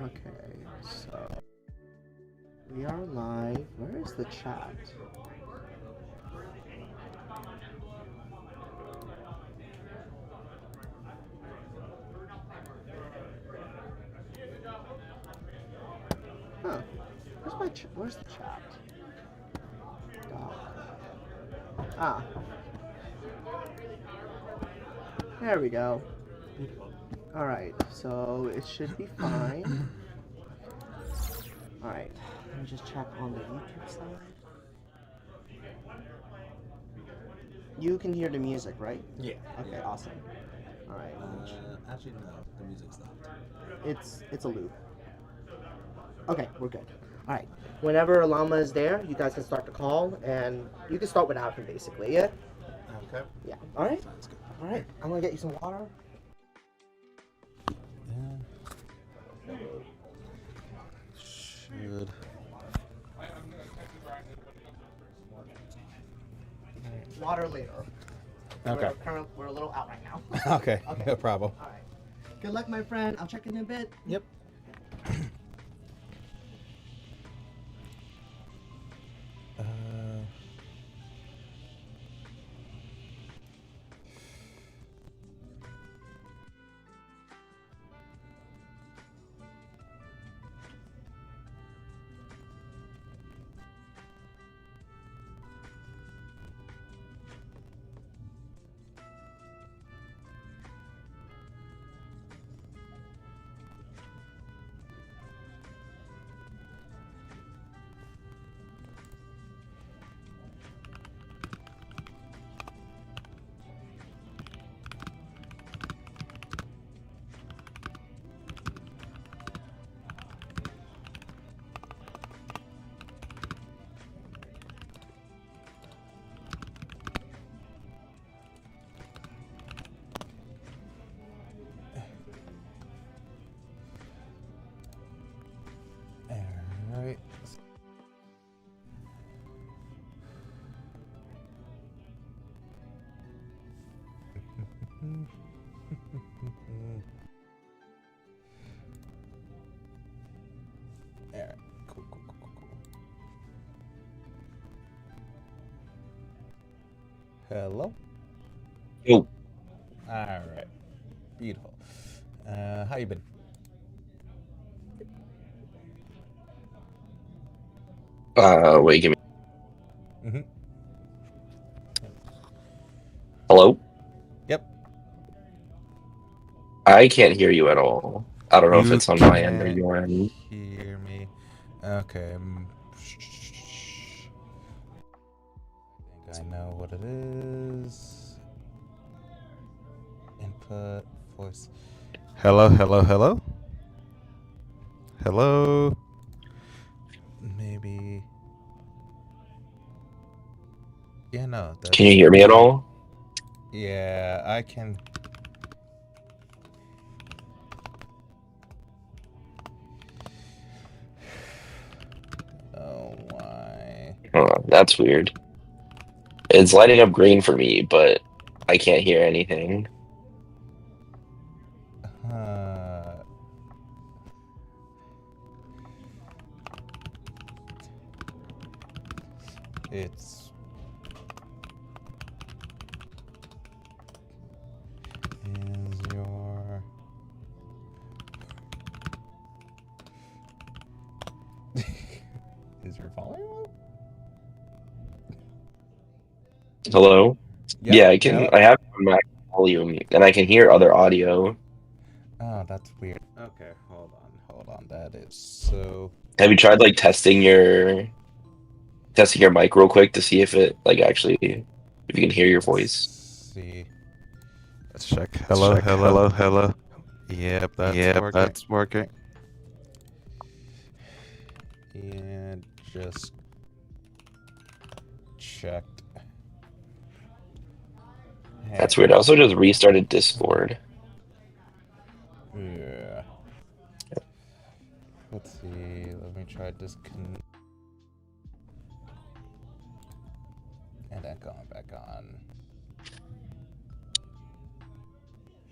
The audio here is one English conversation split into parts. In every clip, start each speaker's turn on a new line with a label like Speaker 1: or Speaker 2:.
Speaker 1: Okay, so we are live. Where is the chat? Huh. Where's the chat? Ah, there we go. Alright, so it should be fine. Alright, let me just check on the YouTube side. You can hear the music, right?
Speaker 2: Yeah.
Speaker 1: Okay,
Speaker 2: yeah.
Speaker 1: awesome. Alright.
Speaker 2: Actually, no. The music stopped.
Speaker 1: It's a loop. Okay, we're good. Alright. Whenever Llama is there, you guys can start the call, and you can start without him, basically, yeah?
Speaker 2: Okay.
Speaker 1: Yeah. Alright?
Speaker 2: Sounds good.
Speaker 1: Alright, I'm gonna get you some water.
Speaker 2: Yeah. Should.
Speaker 1: Water later.
Speaker 2: Okay.
Speaker 1: We're a little out right now.
Speaker 2: Okay. No problem.
Speaker 1: Alright. Good luck, my friend. I'll check in a bit.
Speaker 2: Yep. uh, all right. All right. Cool. Hello.
Speaker 3: Yo.
Speaker 2: All right. Beautiful. How you been?
Speaker 3: Wait, give me.
Speaker 2: Mm-hmm.
Speaker 3: Hello?
Speaker 2: Yep.
Speaker 3: I can't hear you at all. I don't know if
Speaker 2: You
Speaker 3: it's on my end or
Speaker 2: can't
Speaker 3: your end.
Speaker 2: hear me. Okay. I think I know what it is. Input voice. Hello. Hello. Maybe. Yeah, no.
Speaker 3: Can you hear me at all?
Speaker 2: Yeah, I can. Oh, why?
Speaker 3: That's weird. It's lighting up green for me, but I can't hear anything.
Speaker 2: It's. Is your. Is your volume up?
Speaker 3: Hello?
Speaker 2: Yep.
Speaker 3: Yeah,
Speaker 2: Hello?
Speaker 3: I have my volume and I can hear other audio.
Speaker 2: Oh, that's weird. Okay, hold on. That is so.
Speaker 3: Have you tried like testing your mic real quick to see if it like actually if you can hear your voice?
Speaker 2: Let's see. Let's check. Hello. Yep, that's working. And just checked.
Speaker 3: That's weird. I also just restarted Discord.
Speaker 2: Yeah. Let's see. Let me try disconnect. And then going back on.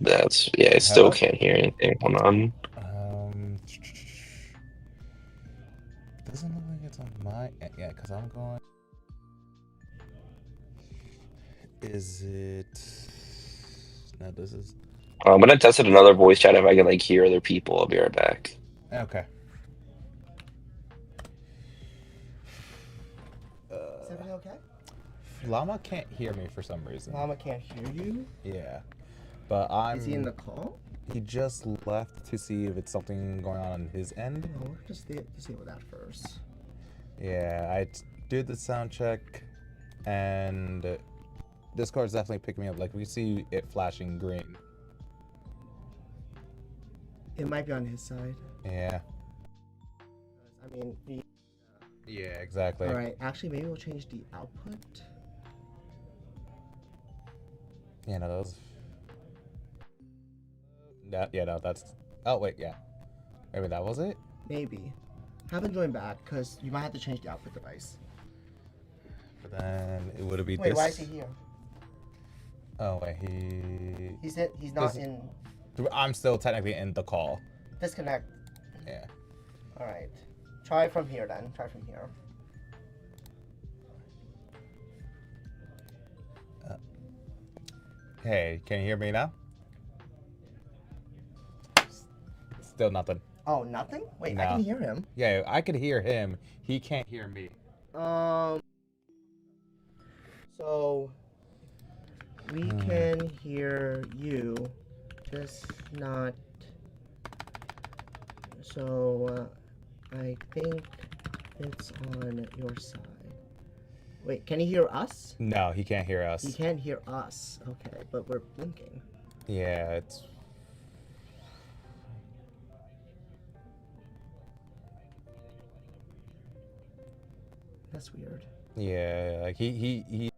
Speaker 3: Yeah, I still
Speaker 2: Hello?
Speaker 3: can't hear anything. Hold on.
Speaker 2: Doesn't look like it's on my end. Yeah, because I'm going. Is it? No, this is.
Speaker 3: I'm gonna test it another voice chat if I can like hear other people. I'll be right back.
Speaker 2: Okay.
Speaker 1: Is everything okay?
Speaker 2: Llama can't hear me for some reason.
Speaker 1: Llama can't hear you?
Speaker 2: Yeah. But I'm.
Speaker 1: Is he in the call?
Speaker 2: He just left to see if it's something going on his end.
Speaker 1: Oh, we'll just disable that first.
Speaker 2: Yeah, I did the sound check, and Discord's definitely picking me up. Like, we see it flashing green.
Speaker 1: It might be on his side.
Speaker 2: Yeah.
Speaker 1: I mean,
Speaker 2: Yeah, exactly.
Speaker 1: Alright, actually, maybe we'll change the output.
Speaker 2: Yeah, no, those. No, that's. Oh, wait, yeah. Maybe that was it?
Speaker 1: Maybe. Have him join back, because you might have to change the output device.
Speaker 2: But then it would be
Speaker 1: Wait,
Speaker 2: this.
Speaker 1: why is he here?
Speaker 2: Oh, wait,
Speaker 1: He's not in.
Speaker 2: I'm still technically in the call.
Speaker 1: Disconnect.
Speaker 2: Yeah.
Speaker 1: Alright. Try from here then. Try from here.
Speaker 2: Hey, can you hear me now? Still nothing.
Speaker 1: Oh, nothing? Wait,
Speaker 2: No.
Speaker 1: I can hear him.
Speaker 2: Yeah, I could hear him. He can't hear me.
Speaker 1: So we can hear you, just not. So I think it's on your side. Wait, can he hear us?
Speaker 2: No, he can't hear us.
Speaker 1: He can't hear us. Okay, but we're blinking.
Speaker 2: Yeah, it's.
Speaker 1: That's weird.
Speaker 2: Yeah, like he you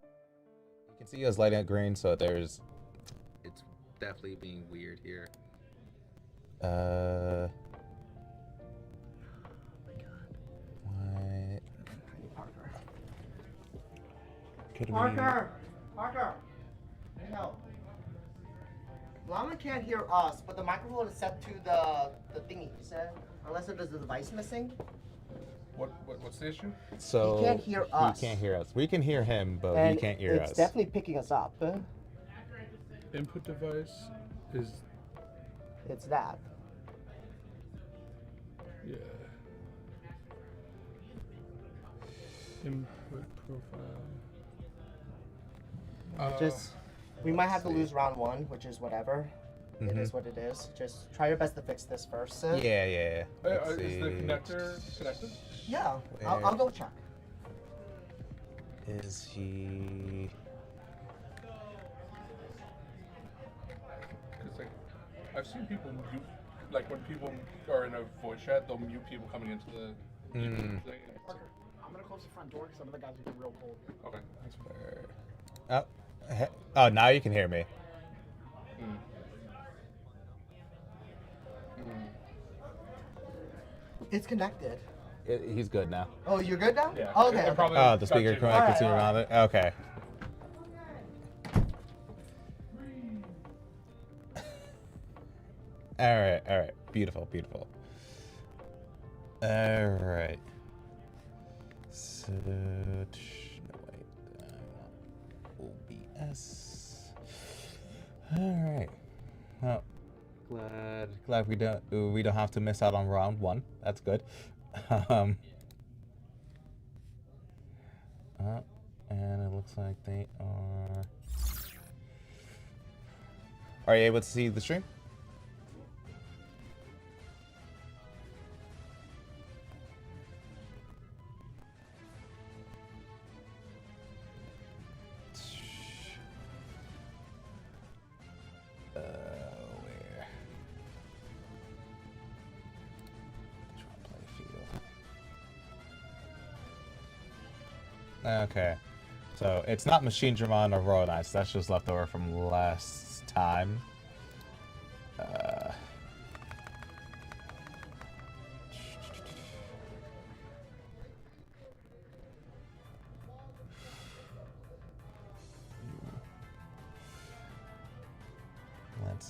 Speaker 2: can see us lighting up green, so there's. It's definitely being weird here.
Speaker 1: Oh my god.
Speaker 2: What?
Speaker 1: Parker.
Speaker 2: Could
Speaker 1: Parker! Parker! Need help. Llama can't hear us, but the microphone is set to the thingy. Unless there's a device missing.
Speaker 4: What's the issue?
Speaker 2: So
Speaker 1: He can't hear us.
Speaker 2: He can't hear us. We can hear him, but
Speaker 1: And
Speaker 2: he can't hear us.
Speaker 1: it's definitely picking us up.
Speaker 4: Input device is
Speaker 1: It's that.
Speaker 4: yeah. Input profile.
Speaker 1: We might have to lose round one, which is whatever. It
Speaker 2: Mhm.
Speaker 1: is what it is. Just try your best to fix this first.
Speaker 2: Yeah. Let's
Speaker 4: Is the
Speaker 2: see.
Speaker 4: connector connected?
Speaker 1: Yeah, I'll go check.
Speaker 2: Is he?
Speaker 4: Because like, I've seen people mute, like when people are in a voice chat, they'll mute people coming into the thing.
Speaker 5: Parker, I'm gonna close the front door because some of the guys are getting real cold.
Speaker 4: Okay.
Speaker 2: Oh, now you can hear me.
Speaker 1: It's connected.
Speaker 2: He's good now.
Speaker 1: Oh, you're good now?
Speaker 4: Yeah.
Speaker 1: Okay.
Speaker 4: It probably
Speaker 2: Oh, the
Speaker 4: got
Speaker 2: speaker
Speaker 4: you.
Speaker 2: connected to your
Speaker 1: Alright,
Speaker 2: monitor. Okay. All right. Beautiful. All right. So, no wait. OBS. All right. Well, glad we don't have to miss out on round one. That's good. And it looks like they are. Are you able to see the stream? Where? Okay. So it's not Machine Dramon or Royal Knights. That's just left over from last time.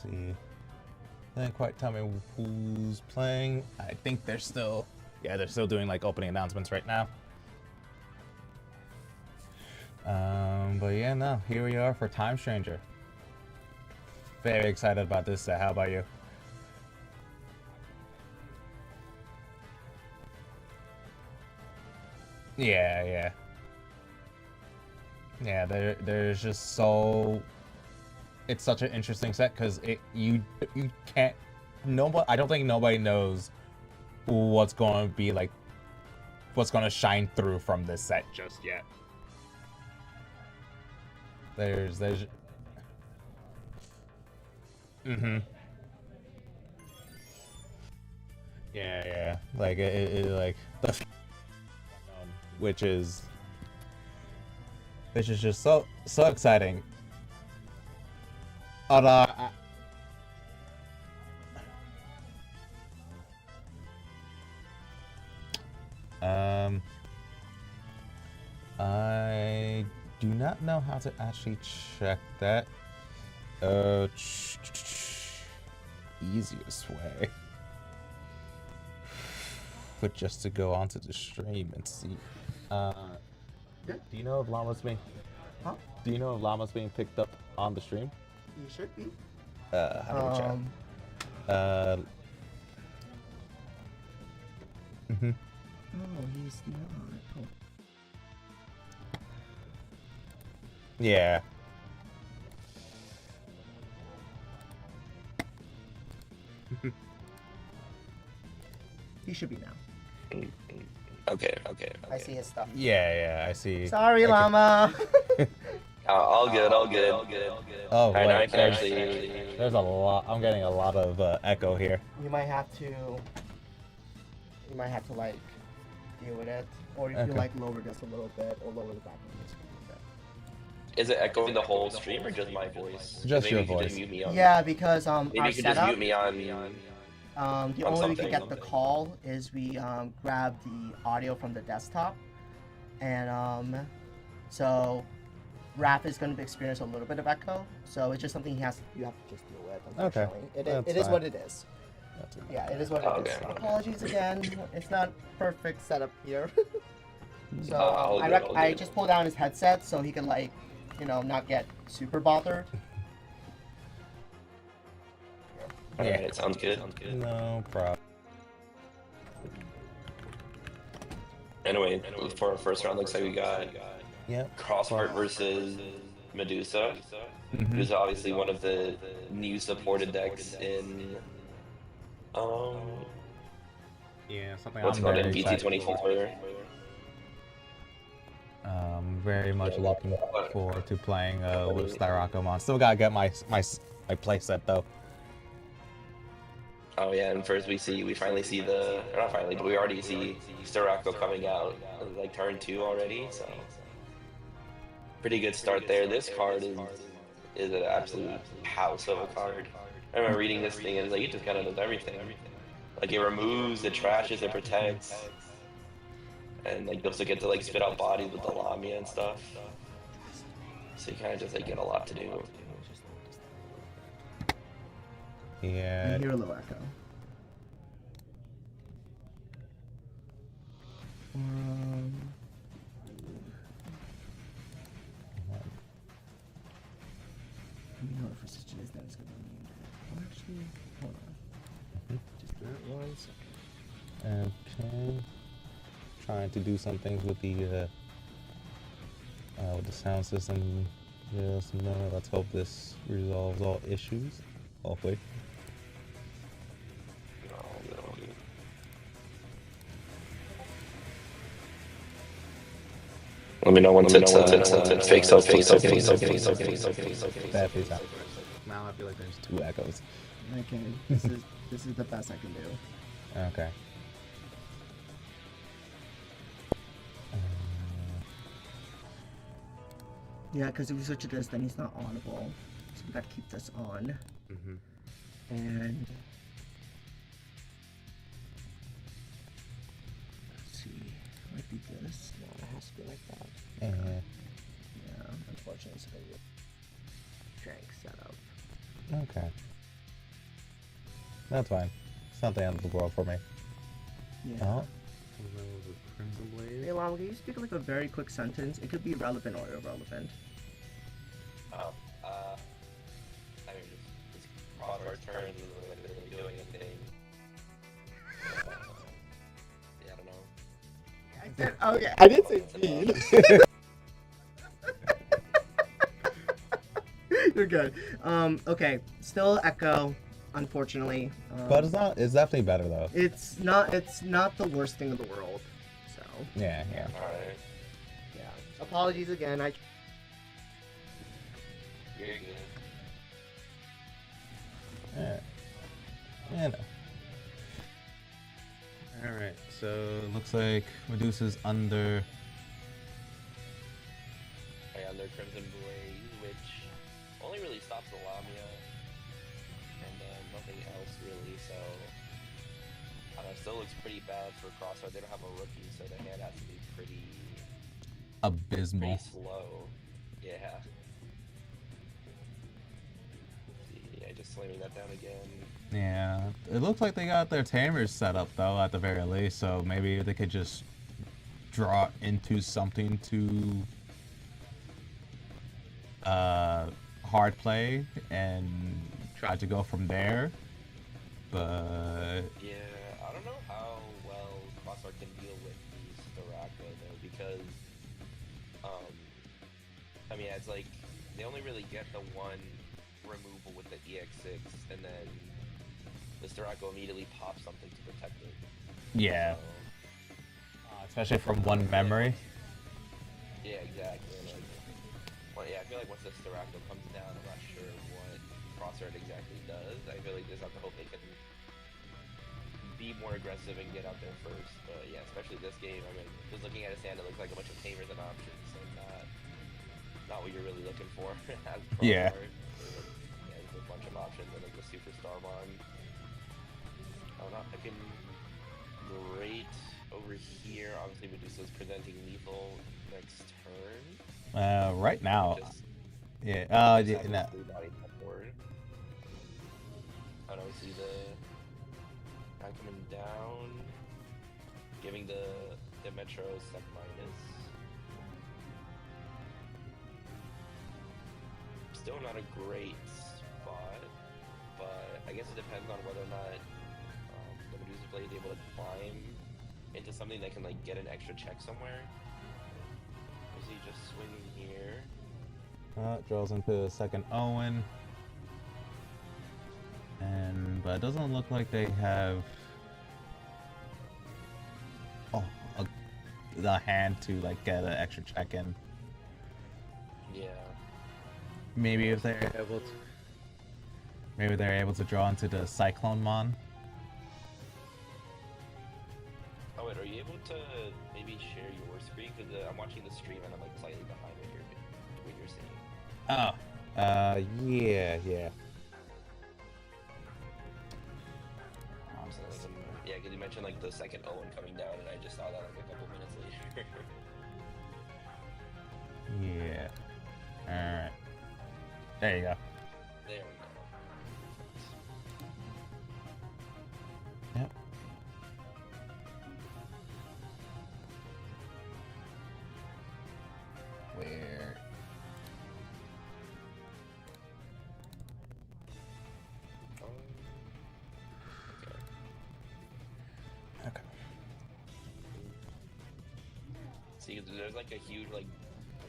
Speaker 2: see. They didn't quite tell me who's playing. I think they're still, yeah, they're still doing like opening announcements right now. But yeah, no, here we are for Time Stranger. Very excited about this set. How about you? Yeah. There's just so, it's such an interesting set because you can't, nobody, I don't think nobody knows what's going to be like, what's going to shine through from this set just yet. There's yeah, like like the which is just so exciting. I do not know how to actually check that. Easiest way but just to go onto the stream and see.
Speaker 1: Yeah.
Speaker 2: Do you know if Llama's being?
Speaker 1: Huh?
Speaker 2: Do you know if Llama's being picked up on the stream?
Speaker 1: You should be.
Speaker 2: How do we check?
Speaker 1: No, he's not. Oh.
Speaker 2: Yeah.
Speaker 1: He should be now.
Speaker 3: Okay.
Speaker 1: I see his stuff.
Speaker 2: Yeah, I see.
Speaker 1: Sorry,
Speaker 2: Okay.
Speaker 1: Llama.
Speaker 3: All good.
Speaker 2: Oh,
Speaker 3: I
Speaker 2: wait,
Speaker 3: can actually.
Speaker 2: there's a lot. I'm getting a lot of echo here.
Speaker 1: You might have to like deal with it, or if you like lower this a little bit, or lower the background music a little bit.
Speaker 3: Is it echoing the whole stream or just my voice?
Speaker 2: Just
Speaker 3: Maybe
Speaker 2: your
Speaker 3: you could
Speaker 2: voice.
Speaker 3: just mute me on.
Speaker 1: Yeah, because
Speaker 3: Maybe
Speaker 1: our
Speaker 3: you could just
Speaker 1: setup,
Speaker 3: mute me on.
Speaker 1: the
Speaker 3: on
Speaker 1: only way we can
Speaker 3: something.
Speaker 1: get the call is we grab the audio from the desktop, and so Raph is going to experience a little bit of echo, so it's just something you have to just deal with. Unfortunately,
Speaker 2: That's
Speaker 1: it is
Speaker 2: fine.
Speaker 1: what it is. Yeah, it is what it is.
Speaker 3: Okay.
Speaker 1: Apologies again. It's not perfect setup here. So
Speaker 3: all good, all
Speaker 1: I
Speaker 3: good.
Speaker 1: just pulled down his headset so he can like, not get super bothered.
Speaker 3: Alright, it sounds good.
Speaker 2: No problem.
Speaker 3: Anyway, for our first round, looks like we got
Speaker 2: Yep.
Speaker 3: Crossheart versus Medusa. Medusa, obviously one of the new supported decks in
Speaker 2: Yeah, something
Speaker 3: what's
Speaker 2: I'm
Speaker 3: called
Speaker 2: very
Speaker 3: in
Speaker 2: excited.
Speaker 3: BT24.
Speaker 2: Very much looking forward to playing with Styrakomon. Still gotta get my playset though.
Speaker 3: Oh yeah, and first we finally see or not finally, but we already see Starako coming out like turn 2 already, so pretty good start there. This card is an absolute house of a card. I remember reading this thing and it's like it just kind of does everything. Like it removes, it trashes, it protects, and like you also get to like spit out bodies with the Lamia and stuff. So you kind of just like get a lot to do.
Speaker 2: Yeah.
Speaker 1: You hear a little echo. Let me know if it's just that it's gonna be named. Oh, actually, hold on. Just give it 1 second.
Speaker 2: Okay. Trying to do some things with the sound system. Just a minute. Let's hope this resolves all issues. Hopefully.
Speaker 3: Let me know once it's fixed up.
Speaker 2: Bad face out. Now I feel like there's 2 echoes.
Speaker 1: Okay, this is the best I can do.
Speaker 2: Okay.
Speaker 1: Yeah, because if we switch to this, then he's not audible. So we gotta keep this on. And let's see, might be this. No, it has to be like that. Yeah, unfortunately, it's gonna be a jank setup.
Speaker 2: Okay. That's fine. It's not the end of the world for me.
Speaker 1: Yeah.
Speaker 2: Oh.
Speaker 1: Hey, Lama, can you speak like a very quick sentence? It could be relevant or irrelevant.
Speaker 3: Oh, I mean, just cross our turns and really doing anything. Yeah, I don't know.
Speaker 1: I said, okay, I didn't say mean. You're good. Okay, still Echo, unfortunately.
Speaker 2: But it's not. It's definitely better though.
Speaker 1: It's not the worst thing in the world. So
Speaker 2: Yeah, yeah.
Speaker 3: Alright,
Speaker 1: yeah. Apologies again.
Speaker 3: you're good.
Speaker 2: Yeah. Yeah. No. All right. So it looks like Medusa's under.
Speaker 3: Under Crimson Blaze, which only really stops the Lamia, and then nothing else really, so I don't know, still looks pretty bad for Crosshair. They don't have a rookie, so the hand has to be pretty
Speaker 2: Abysmal.
Speaker 3: slow. Yeah. Yeah, just slamming that down again.
Speaker 2: Yeah. It looks like they got their tamers set up though, at the very least. So maybe they could just draw into something to hard play and try to go from there. But
Speaker 3: Yeah, I don't know how well Crosshair can deal with these Staraka though, because I mean, it's like they only really get the one removal with the EX6, and then the Staraka immediately pops something to protect it.
Speaker 2: yeah,
Speaker 3: So,
Speaker 2: especially from one memory.
Speaker 3: yeah, exactly. Like, well, yeah, I feel like once the Staraka comes down, I'm not sure what Crosshair exactly does. I feel like they just have to hope they can be more aggressive and get out there first. But yeah, especially this game. I mean, just looking at his hand, it looks like a bunch of tamers and options, so not what you're really looking for as
Speaker 2: Yeah.
Speaker 3: Crosshair. Yeah, just a bunch of options and like the Super Starmon. I'm not looking great over here. Obviously, Medusa's presenting lethal next turn.
Speaker 2: Right now.
Speaker 3: Just,
Speaker 2: Yeah.
Speaker 3: just
Speaker 2: Yeah.
Speaker 3: have
Speaker 2: No.
Speaker 3: those 3 body forward. I don't see the guy coming down, giving the Metro sec minus. Still not a great spot, but I guess it depends on whether or not the Medusa blade is able to climb into something that can like get an extra check somewhere. Is he just swinging here?
Speaker 2: Draws into the second Owen. But it doesn't look like they have the hand to like get an extra check in.
Speaker 3: Yeah.
Speaker 2: Maybe if they're able to. Maybe they're able to draw into the Cyclone Mon.
Speaker 3: Oh wait, are you able to maybe share your screen? Because I'm watching the stream and I'm like slightly behind what you're seeing.
Speaker 2: Oh. Yeah.
Speaker 3: So, like, yeah, because you mentioned like the second Owen coming down, and I just saw that like a couple minutes later.
Speaker 2: Yeah. Alright. There you go.
Speaker 3: There we go.
Speaker 2: Yep. Where? Okay.
Speaker 3: See, there's like a huge like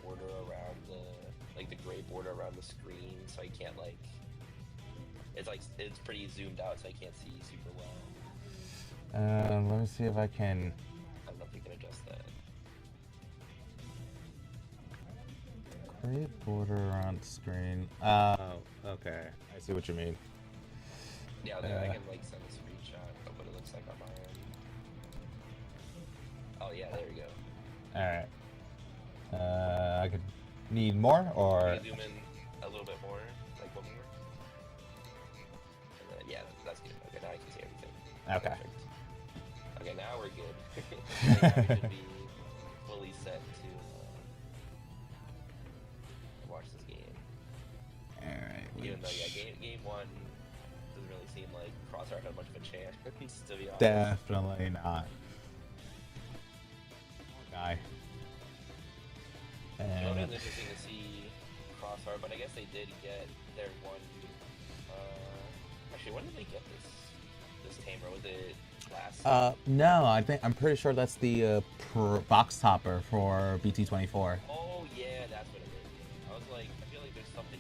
Speaker 3: border around the gray border around the screen, so I can't like. It's pretty zoomed out, so I can't see super well.
Speaker 2: Let me see if I can.
Speaker 3: I don't know if you can adjust that.
Speaker 2: Create border around the screen. Oh, okay. I see what you mean.
Speaker 3: Yeah, I can like send a screenshot of what it looks like on my end. Oh yeah, there we go.
Speaker 2: Alright. I could need more, or...
Speaker 3: Can you zoom in a little bit more? Like one more? And then, yeah, that's good. Okay, now I can see everything.
Speaker 2: Okay.
Speaker 3: Perfect. Okay, now we're good. Now we should be fully set to watch this game.
Speaker 2: Alright.
Speaker 3: Even though, yeah, game one doesn't really seem like Crosshair had much of a chance, to be honest.
Speaker 2: Definitely not. Guy.
Speaker 3: It'll be
Speaker 2: And
Speaker 3: interesting to see Crosshair, but I guess they did get their one. Actually, when did they get this tamer? Was it last?
Speaker 2: no, I'm pretty sure that's the box topper for BT24.
Speaker 3: Oh yeah, that's what it is. I was like, I feel like there's something.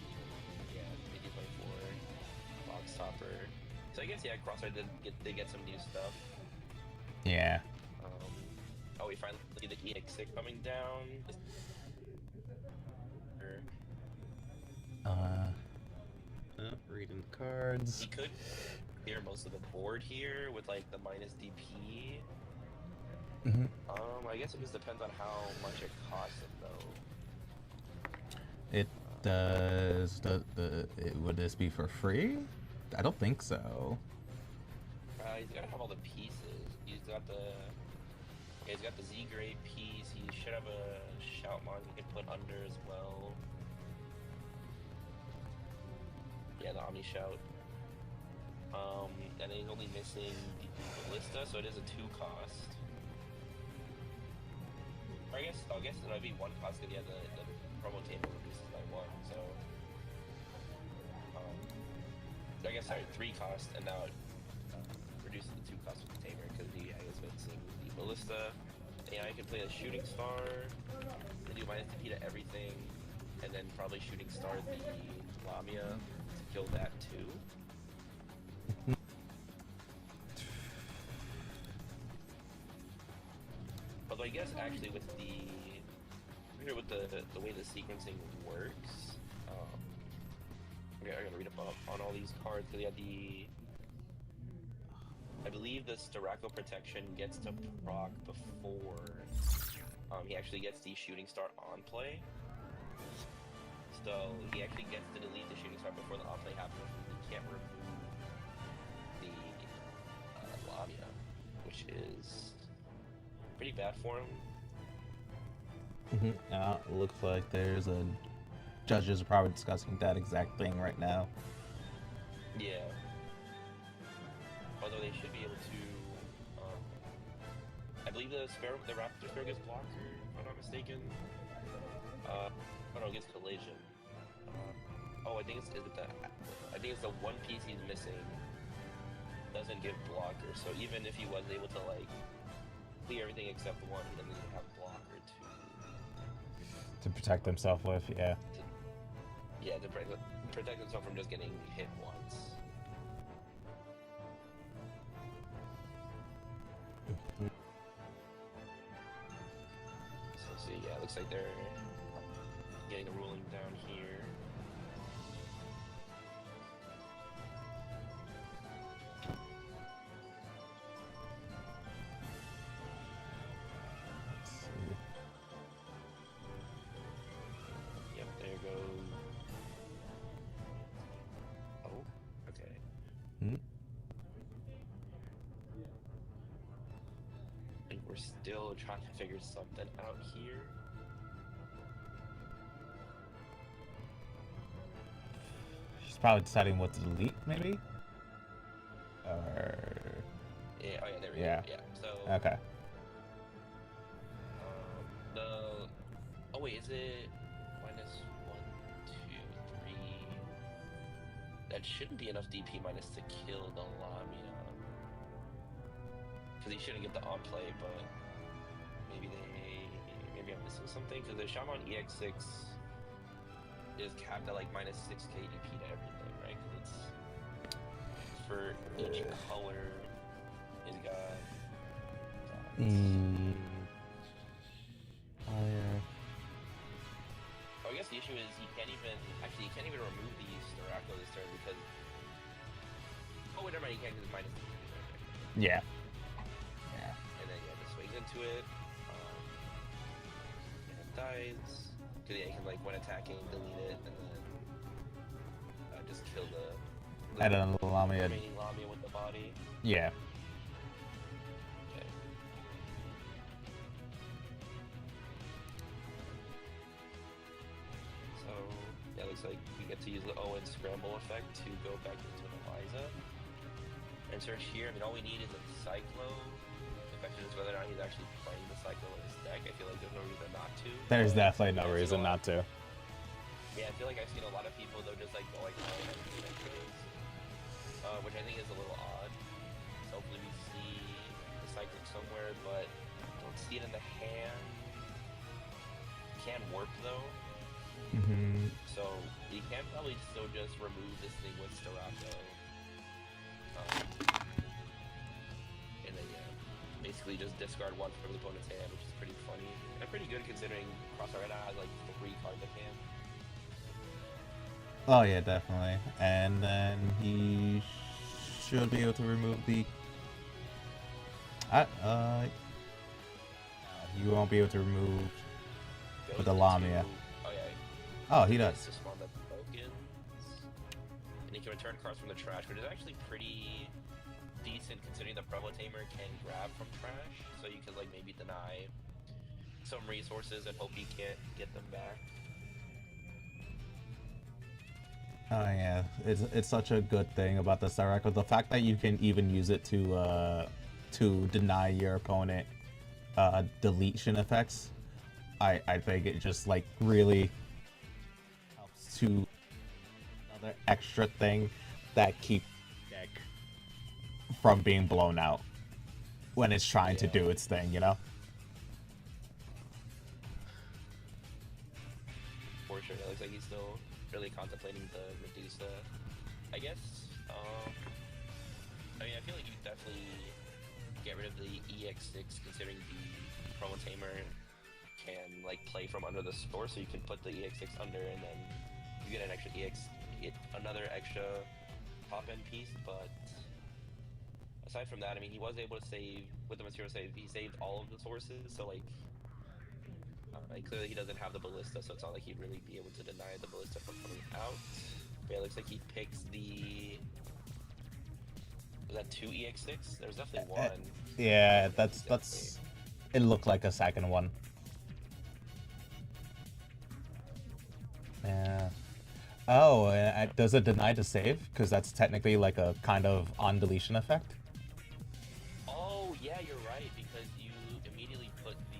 Speaker 3: Yeah, BT24 box topper. So I guess yeah, Crosshair did get some new stuff.
Speaker 2: Yeah.
Speaker 3: Oh, we finally see the EX6 coming down.
Speaker 2: Reading the cards.
Speaker 3: He could clear most of the board here with like the minus DP.
Speaker 2: Mm-hmm.
Speaker 3: I guess it just depends on how much it costs him though.
Speaker 2: It does. Would this be for free? I don't think so.
Speaker 3: He's gotta have all the pieces. He's got the Z grade piece. He should have a Shoutmon he can put under as well. Yeah, the Omni Shout. And then he's only missing the Ballista, so it is a 2 cost. Or I guess it might be 1 cost because the promo table reduces by 1, so I guess sorry, 3 cost, and now it reduces the 2 cost with the tamer because he is missing the Ballista. And I can play a Shooting Star, and do minus DP to everything, and then probably Shooting Star the Lamia to kill that too. Although I guess actually with the way the sequencing works, okay, I gotta read up on all these cards because I believe the Starako protection gets to proc before he actually gets the Shooting Star on play. So he actually gets to delete the Shooting Star before the on play happens. He can't remove the Lamia, which is pretty bad for him.
Speaker 2: Looks like there's a judges are probably discussing that exact thing right now.
Speaker 3: Yeah. Although they should be able to, I believe the Raptor Sparrow gets blocker, if I'm not mistaken. Oh no, it gets collision. I think it's the one piece he's missing doesn't give blocker. So even if he was able to like clear everything except one, he doesn't even have blocker
Speaker 2: To protect himself with, yeah.
Speaker 3: to protect himself from just getting hit once. So yeah, it looks like they're getting a ruling down here.
Speaker 2: Let's see.
Speaker 3: Yep, there goes. Oh, okay. I think we're still trying to figure something out here.
Speaker 2: She's probably deciding what to delete, maybe? Or...
Speaker 3: Yeah, oh yeah, there we
Speaker 2: Yeah.
Speaker 3: go. Yeah, so...
Speaker 2: Okay.
Speaker 3: Oh wait, is it minus 1, 2, 3? That shouldn't be enough DP minus to kill the Lamia. Because he shouldn't get the on play, but maybe I'm missing something. Because the Shaman EX6 is capped at like minus 6k DP to everything, right? Because it's for each color. He's got. I guess the issue is he can't even remove the Starako this turn because. Oh wait, never mind. He can't because it's minus 2.
Speaker 2: Yeah.
Speaker 3: And then yeah, just swings into it. Yeah, it dies. Cause yeah, he can like when attacking, delete it, and then just kill the
Speaker 2: And then Lamia.
Speaker 3: remaining Lamia with the body.
Speaker 2: Yeah.
Speaker 3: Okay. So yeah, looks like we get to use the Owen scramble effect to go back into an Eliza. And search here, I mean, all we need is a Cyclo. The question is whether or not he's actually playing the Cyclo in his deck. I feel like there's no reason not to.
Speaker 2: There's definitely no reason not to.
Speaker 3: Yeah, I feel like I've seen a lot of people, they'll just like go like all in intros, which I think is a little odd. So hopefully we see the Cyclo somewhere, but don't see it in the hand. Can warp though. So you can probably still just remove this thing with Starapto. And then basically just discard one from the opponent's hand, which is pretty funny. And pretty good considering Crossfire right now has like 3 cards in hand.
Speaker 2: Oh yeah, definitely. And then he should be able to remove the... you won't be able to remove with the Lamia.
Speaker 3: Oh yeah.
Speaker 2: Oh, he does.
Speaker 3: To spawn the tokens. And he can return cards from the trash, which is actually pretty decent considering the Prevalent Tamer can grab from trash. So you can like maybe deny some resources and hope he can't get them back.
Speaker 2: Oh yeah, it's such a good thing about the Star Record. The fact that you can even use it to deny your opponent deletion effects, I think it just like really helps to another extra thing that keeps deck from being blown out when it's trying to do its thing, you know?
Speaker 3: For sure, it looks like he's still really contemplating the Medusa. I guess, I mean, I feel like you definitely get rid of the EX6 considering the Promo Tamer can like play from under the store, so you can put the EX6 under and then you get an extra another extra top end piece. But aside from that, I mean, he was able to save with the material save. He saved all of the sources, so like clearly he doesn't have the ballista, so it's not like he'd really be able to deny the ballista from coming out. But yeah, it looks like he picks the... Was that 2 EX6? There's definitely one.
Speaker 2: Yeah, that's... It looked like a second one. Yeah. Oh, does it deny the save? Because that's technically like a kind of on-deletion effect.
Speaker 3: Oh, yeah, you're right, because you immediately put the...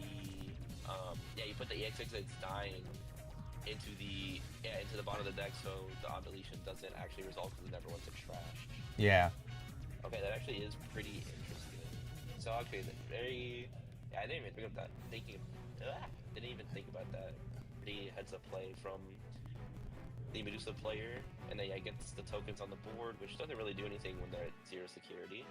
Speaker 3: you put the EX6 that's dying into the bottom of the deck, so the on-deletion doesn't actually result because it never went to trash.
Speaker 2: Yeah.
Speaker 3: Okay, that actually is pretty interesting. So, okay, very... Yeah, I didn't even think of that. Didn't even think about that. Pretty heads-up play from the Medusa player, and then yeah, gets the tokens on the board, which doesn't really do anything when they're at 0 security.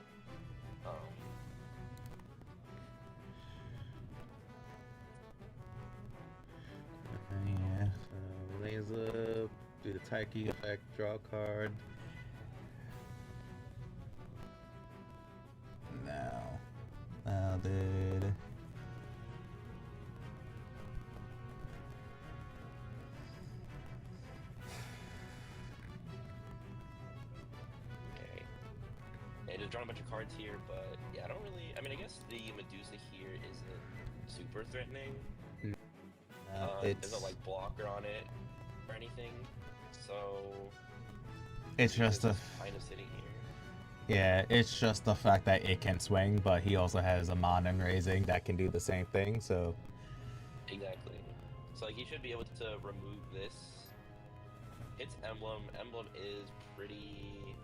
Speaker 2: Yeah, so laser, do the Taiki effect, draw a card. Now did...
Speaker 3: Okay. Yeah, just drawing a bunch of cards here, but yeah, I don't really... I mean, I guess the Medusa here isn't super threatening. There's no, like, blocker on it or anything, so...
Speaker 2: It's just a...
Speaker 3: kind of sitting here.
Speaker 2: Yeah, it's just the fact that it can swing, but he also has a Mon and Raising that can do the same thing, so...
Speaker 3: Exactly. So, like, he should be able to remove this. Hits Emblem. Emblem is pretty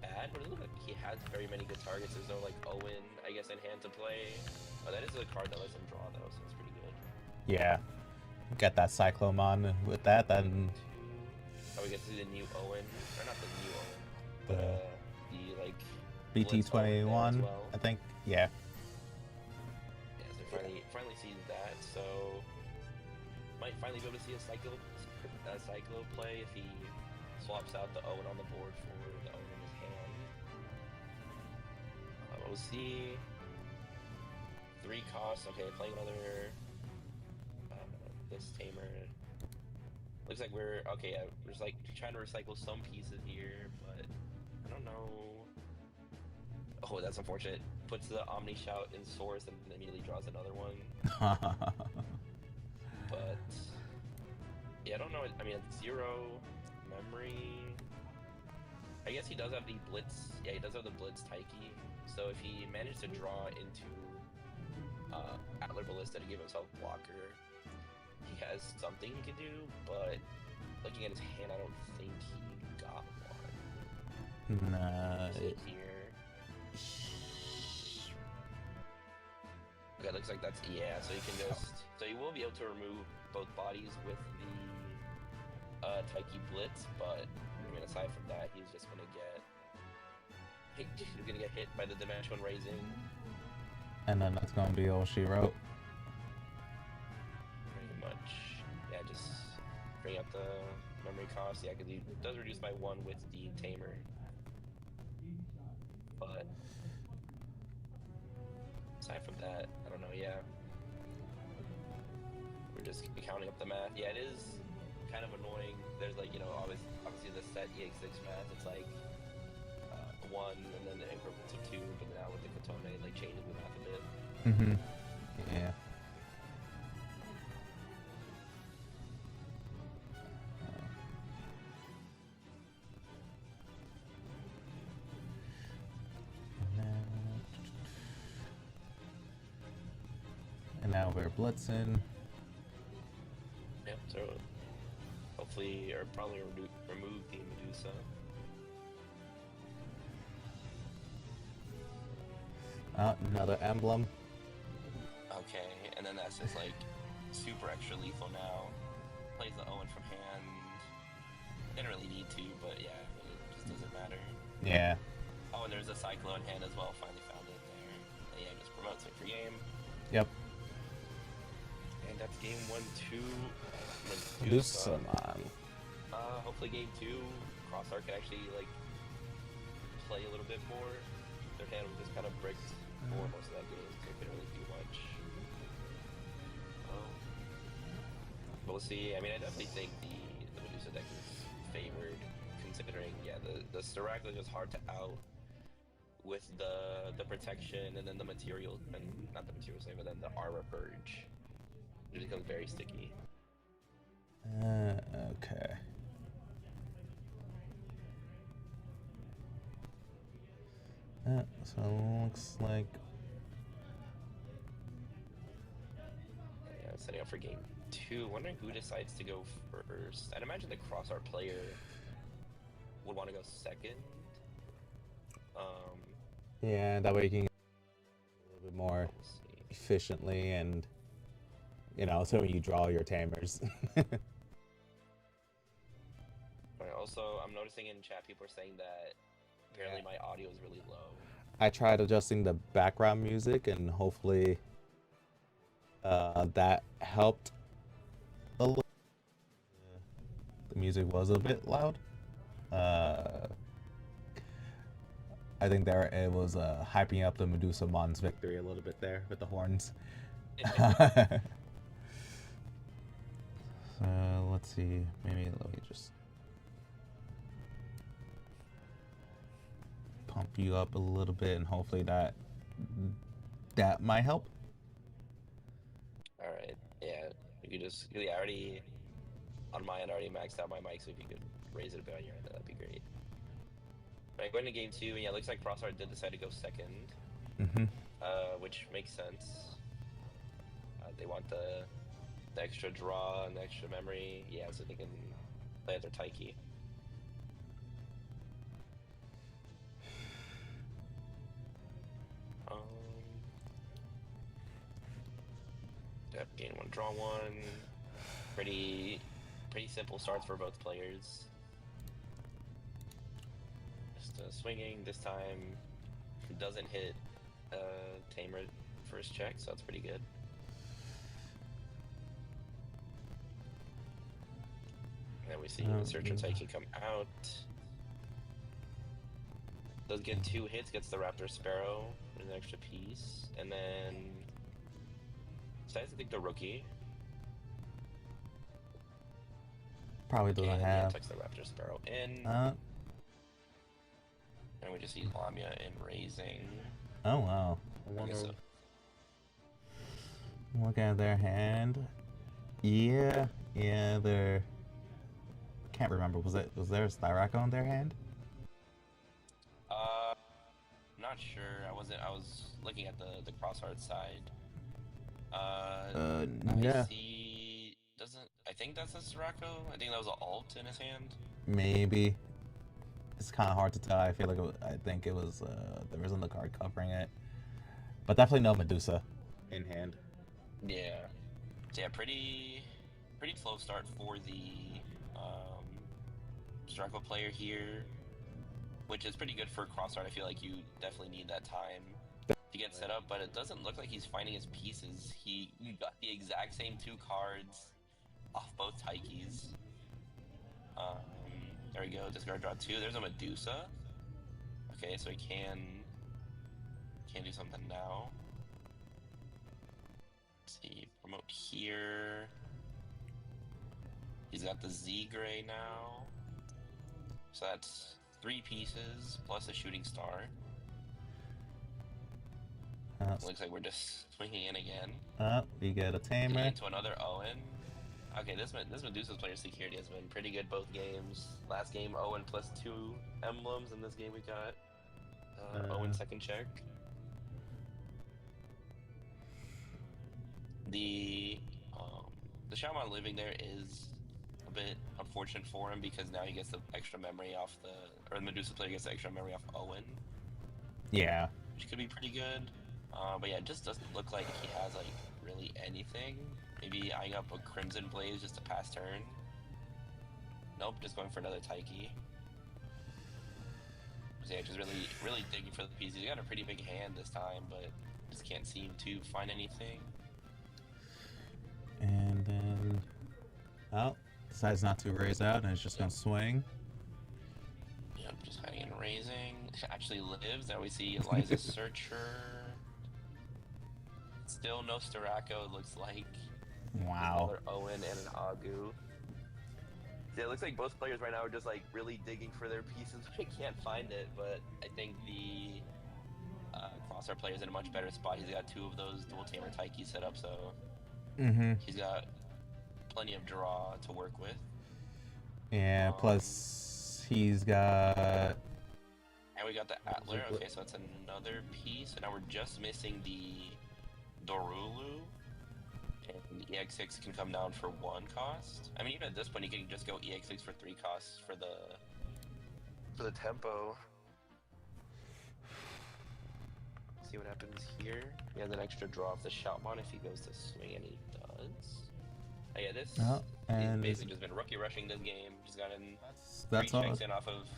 Speaker 3: bad, but it looks like he has very many good targets. There's no, like, Owen, I guess, in hand to play. Oh, that is a card that lets him draw, though, so it's pretty good.
Speaker 2: Yeah. Get that Cyclomon with that, then...
Speaker 3: Oh, we get to see the new Owen. Or not the new Owen, but, the, like...
Speaker 2: BT24,
Speaker 3: well.
Speaker 2: I think. Yeah.
Speaker 3: Yeah, so finally see that, so... Might finally be able to see a Cyclo play if he swaps out the Owen on the board for the Owen in his hand. We'll see. 3 costs. Okay, playing another... this Tamer. Looks like we're... Okay, yeah, we're just like trying to recycle some pieces here, but I don't know... Oh, that's unfortunate. Puts the Omni Shout in source and immediately draws another one. But... Yeah, I don't know. I mean, 0 memory... I guess he does have the Blitz. Yeah, he does have the Blitz Taiki. So if he managed to draw into Atler Ballista to give himself blocker, he has something he can do, but looking at his hand, I don't think he got one.
Speaker 2: Nah.
Speaker 3: Is it here? Okay, looks like that's, yeah, so you can just, so you will be able to remove both bodies with the Taiki Blitz, but I mean, aside from that, he's just gonna get hit by the Dimension Raising.
Speaker 2: And then that's gonna be all she wrote.
Speaker 3: Pretty much. Yeah, just bring up the memory cost. Yeah, because he does reduce by 1 with the Tamer. But aside from that, I don't know, yeah. We're just counting up the math. Yeah, it is kind of annoying. There's like, you know, obviously the set EX6 math, it's like 1 and then the increments of 2, but now with the Katone, it like changes the math a bit.
Speaker 2: Mm-hmm. Yeah. And now we're blitzing.
Speaker 3: Yep, so hopefully, or probably remove the Medusa.
Speaker 2: Another emblem.
Speaker 3: Okay, and then that's just like super extra lethal now. Plays the Owen from hand. Didn't really need to, but yeah, it just doesn't matter.
Speaker 2: Yeah.
Speaker 3: Oh, and there's a Cyclone hand as well. Finally found it there. And yeah, just promotes it for game.
Speaker 2: Yep.
Speaker 3: And that's game 1-2.
Speaker 2: Medusa, man.
Speaker 3: Hopefully game 2, Crosshair can actually like play a little bit more. Their hand was just kind of bricked for most of that game, so it couldn't really do much. But we'll see. I mean, I definitely think the Medusa deck is favored, considering, yeah, the Starak is just hard to out with the protection and then the material, and not the material save, but then the armor purge. It becomes very sticky.
Speaker 2: Okay. So it looks like
Speaker 3: Yeah, setting up for game 2. Wondering who decides to go first. I'd imagine the Crosshair player would want to go second.
Speaker 2: yeah, that way you can get a little bit more efficiently, and you know, so when you draw your tamers.
Speaker 3: Also, I'm noticing in chat people are saying that apparently my audio is really low.
Speaker 2: I tried adjusting the background music, and hopefully that helped a little. The music was a bit loud. I think there it was hyping up the Medusa Mon's victory a little bit there with the horns. So let's see, maybe let me just pump you up a little bit, and hopefully that might help.
Speaker 3: All right, yeah, you could just, yeah, I already, on my end, I already maxed out my mic, so if you could raise it a bit on your end, that'd be great. All right, going to game 2, and yeah, it looks like Crosshair did decide to go second, which makes sense. They want the extra draw and the extra memory, yeah, so they can play at their Taiki. Yep, gain 1, draw 1. Pretty simple starts for both players. Just swinging this time. Doesn't hit Tamer first check, so that's pretty good. And then we see the Searcher Taiki come out. Does get 2 hits, gets the Raptor Sparrow with an extra piece, and then decides to take the Rookie.
Speaker 2: Probably doesn't
Speaker 3: and
Speaker 2: have.
Speaker 3: Yeah, takes the Raptor Sparrow in. And we just see Lamia in raising.
Speaker 2: Oh wow. I wonder. Look at their hand. Yeah, they're. Can't remember. Was there a Styraco on their hand?
Speaker 3: not sure. I wasn't. I was looking at the cross art side.
Speaker 2: Yeah.
Speaker 3: I see. Doesn't. I think that's a Sirocco. I think that was an alt in his hand.
Speaker 2: Maybe. It's kind of hard to tell. I feel like I think it was there wasn't the card covering it, but definitely no Medusa in hand.
Speaker 3: Yeah. So yeah, pretty slow start for the Sirocco player here, which is pretty good for cross art. I feel like you definitely need that time to get set up, but it doesn't look like he's finding his pieces. He got the exact same 2 cards off both Taikis. There we go. Discard, draw 2. There's a Medusa. Okay, so he can do something now. Let's see, promote here. He's got the Z Gray now. So that's 3 pieces plus a shooting star. Looks like we're just swinging in again.
Speaker 2: We get a tamer.
Speaker 3: Into another Owen. Okay, this Medusa's player security has been pretty good both games. Last game, Owen plus 2 emblems, and this game we got Owen second check. The Shaman living there is a bit unfortunate for him because now he gets the extra memory off the Medusa player gets the extra memory off Owen.
Speaker 2: Yeah.
Speaker 3: Which could be pretty good. But yeah, it just doesn't look like he has like really anything. Maybe eyeing up a Crimson Blaze just to pass turn. Nope, just going for another Taiki. So yeah, just really digging for the pieces. He got a pretty big hand this time, but just can't seem to find anything.
Speaker 2: And then, decides not to raise out and it's just gonna swing.
Speaker 3: Yep, just hiding and raising. Actually lives. Now we see Eliza Searcher. Still no Sirocco, it looks like.
Speaker 2: Wow.
Speaker 3: Another Owen and an Agu. Yeah, it looks like both players right now are just like really digging for their pieces, but can't find it. But I think the Crosshair player is in a much better spot. He's got 2 of those dual tamer Taiki set up, so he's got plenty of draw to work with.
Speaker 2: Yeah, plus he's got...
Speaker 3: And we got the Atler. Okay, so that's another piece. And now we're just missing the Dorulu. And EX6 can come down for 1 cost. I mean, even at this point, you can just go EX6 for 3 costs for the tempo. See what happens here. He has an extra draw off the Shoutmon if he goes to swing, and he does. Oh yeah, this he's basically just been rookie rushing this game. Just gotten 3 checks in off of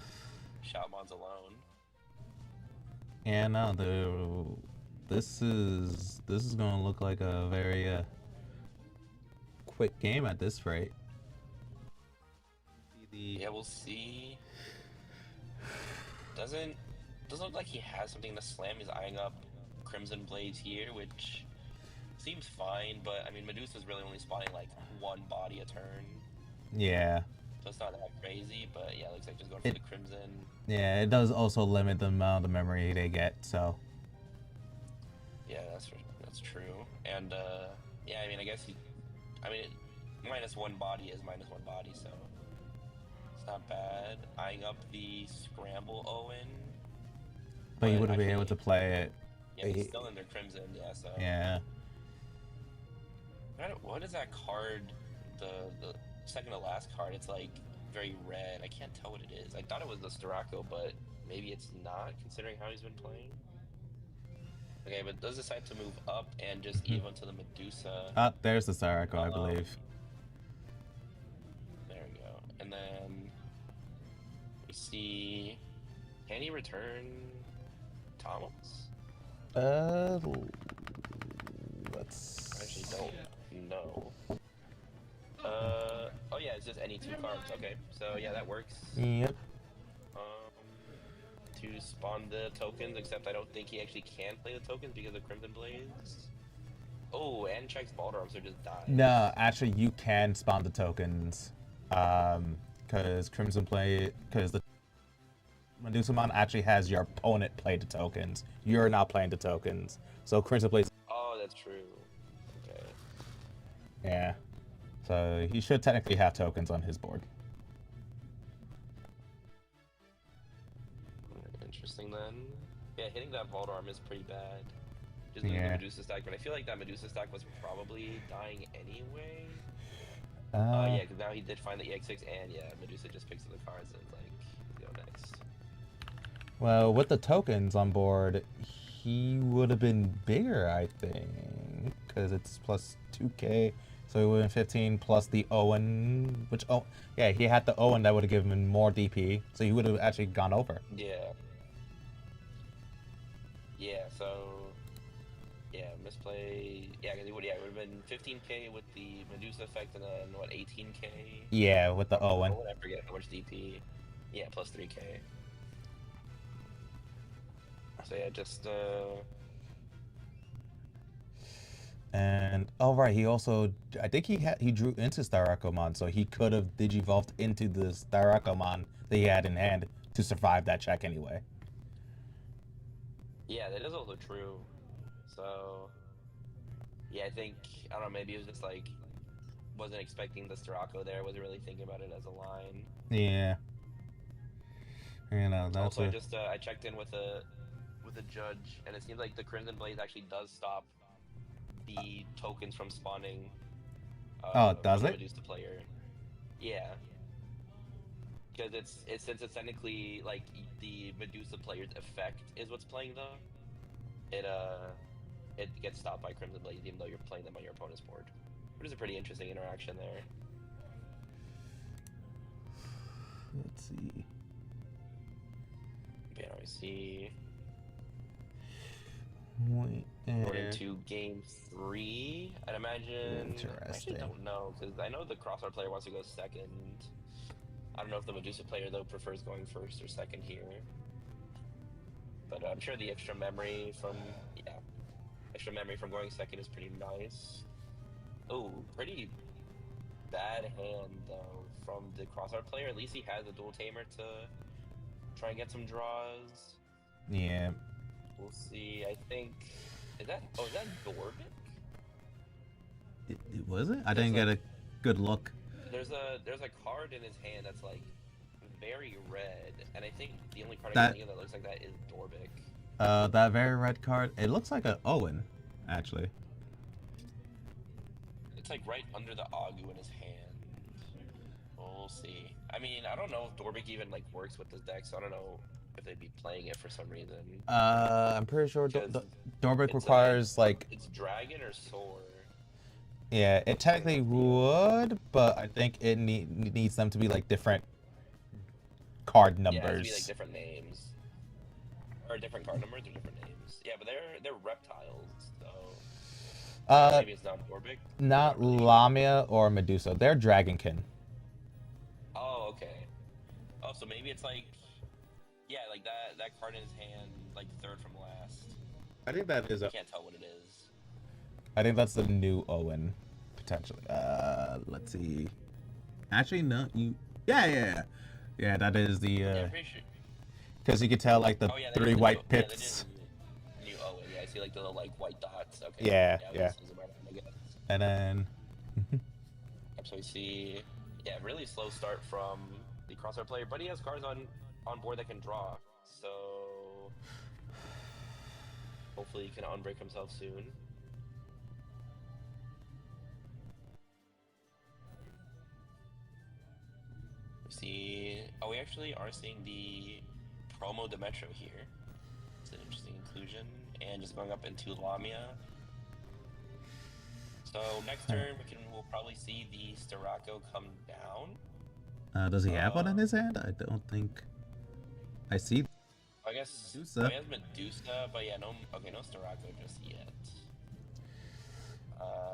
Speaker 3: Shoutmons alone.
Speaker 2: Yeah, no, this is gonna look like a very quick game at this rate.
Speaker 3: Yeah, we'll see. Doesn't look like he has something to slam. He's eyeing up Crimson Blades here, which seems fine, but I mean Medusa's really only spawning like 1 body a turn.
Speaker 2: Yeah.
Speaker 3: So it's not that crazy, but yeah, it looks like just going for the Crimson.
Speaker 2: Yeah, it does also limit the amount of memory they get, so.
Speaker 3: Yeah, that's true. And yeah, I mean, I guess -1 body is -1 body, so it's not bad. Eyeing up the Scramble Owen.
Speaker 2: But you wouldn't be able to play it.
Speaker 3: Yeah, he's still in their Crimson, yeah, so.
Speaker 2: Yeah.
Speaker 3: What is that card? The second to last card, it's like very red. I can't tell what it is. I thought it was the Sirocco, but maybe it's not, considering how he's been playing. Okay, but does decide to move up and just evo into the Medusa.
Speaker 2: There's the Sirocco, I believe.
Speaker 3: There we go. And then we see, can he return Thomas?
Speaker 2: Let's...
Speaker 3: I actually don't know. Oh yeah, it's just any 2 cards. Okay, so yeah, that works.
Speaker 2: Yep.
Speaker 3: To spawn the tokens, except I don't think he actually can play the tokens because of Crimson Blades. Oh, and checks Baldur, so just dies.
Speaker 2: No, actually, you can spawn the tokens. Because the Medusamon actually has your opponent play the tokens. You're not playing the tokens. So Crimson Blades...
Speaker 3: Oh, that's true. Okay.
Speaker 2: Yeah. So he should technically have tokens on his board.
Speaker 3: Interesting then. Yeah, hitting that Vault Arm is pretty bad. Just moving the Medusa stack, but I feel like that Medusa stack was probably dying anyway. Yeah, because now he did find the EX6, and yeah, Medusa just picks up the cards and like, go next.
Speaker 2: Well, with the tokens on board, he would have been bigger, I think, because it's plus 2k, so he would have been 15 plus the Owen, which, oh, yeah, he had the Owen that would have given him more DP, so he would have actually gone over.
Speaker 3: Yeah. Yeah, so, yeah, misplay, yeah, because it would have been 15k with the Medusa effect, and then, what, 18k?
Speaker 2: Yeah, with the Owen.
Speaker 3: I forget how much DP. Yeah, plus 3k. So yeah, just
Speaker 2: And oh right, he also, I think he drew into Styrakomon, so he could have digivolved into the Styrakomon that he had in hand to survive that check anyway.
Speaker 3: yeah, that is also true. So yeah, I think, I don't know, maybe it was just like wasn't expecting the Starako there, wasn't really thinking about it as a line.
Speaker 2: Yeah. You know, that's
Speaker 3: also I checked in with a judge, and it seems like the Crimson Blaze actually does stop the tokens from spawning.
Speaker 2: Oh, does
Speaker 3: from
Speaker 2: it?
Speaker 3: the Medusa player. Yeah. Because since it's technically like the Medusa player's effect is what's playing though, it gets stopped by Crimson Blaze even though you're playing them on your opponent's board. Which is a pretty interesting interaction there.
Speaker 2: Let's see.
Speaker 3: Yeah, I see.
Speaker 2: Wait,
Speaker 3: Going into game 3, I'd imagine.
Speaker 2: Interesting.
Speaker 3: I actually don't know, because I know the Crosshair player wants to go second. I don't know if the Medusa player, though, prefers going first or second here. But I'm sure the extra memory from going second is pretty nice. Oh, pretty bad hand, though, from the Crosshair player. At least he has a dual tamer to try and get some draws.
Speaker 2: Yeah.
Speaker 3: We'll see. I think is that Dorvic?
Speaker 2: It was it? I didn't get a good look.
Speaker 3: There's a card in his hand that's like very red, and I think the only card I can think of that looks like that is Dorvic.
Speaker 2: That very red card. It looks like an Owen, actually.
Speaker 3: It's like right under the Agu in his hand. We'll see. I mean, I don't know if Dorvic even like works with this deck, so I don't know if they'd be playing it for some reason.
Speaker 2: I'm pretty sure Dorvic requires like
Speaker 3: it's dragon or soar.
Speaker 2: Yeah, it technically would, but I think it needs them to be like different card numbers.
Speaker 3: Yeah, it has to be like different names, or different card numbers or different names. Yeah, but they're reptiles, so maybe it's not Dorvic.
Speaker 2: Not Lamia or Medusa. They're Dragonkin.
Speaker 3: Oh, okay. Oh, so maybe it's like. Yeah, like that card in his hand, like third from last.
Speaker 2: I think that is
Speaker 3: I can't tell what it is.
Speaker 2: I think that's the new Owen, potentially. Let's see. Actually, no, Yeah, that is the,
Speaker 3: Yeah, I'm pretty sure.
Speaker 2: Because you could tell, like, the three white pits.
Speaker 3: New Owen, yeah, I see, like, the little, like, white dots. Okay.
Speaker 2: Yeah.
Speaker 3: And
Speaker 2: then...
Speaker 3: So we see, really slow start from the Crosshair player, but he has cards on board that can draw, so hopefully he can unbreak himself soon. See, we actually are seeing the promo Demetro here. It's an interesting inclusion, and just going up into Lamia. So next turn we'll probably see the Starako come down.
Speaker 2: Does he have one in his hand? I don't think. I see.
Speaker 3: I guess
Speaker 2: Medusa.
Speaker 3: He has Medusa, but yeah, no Starako just yet.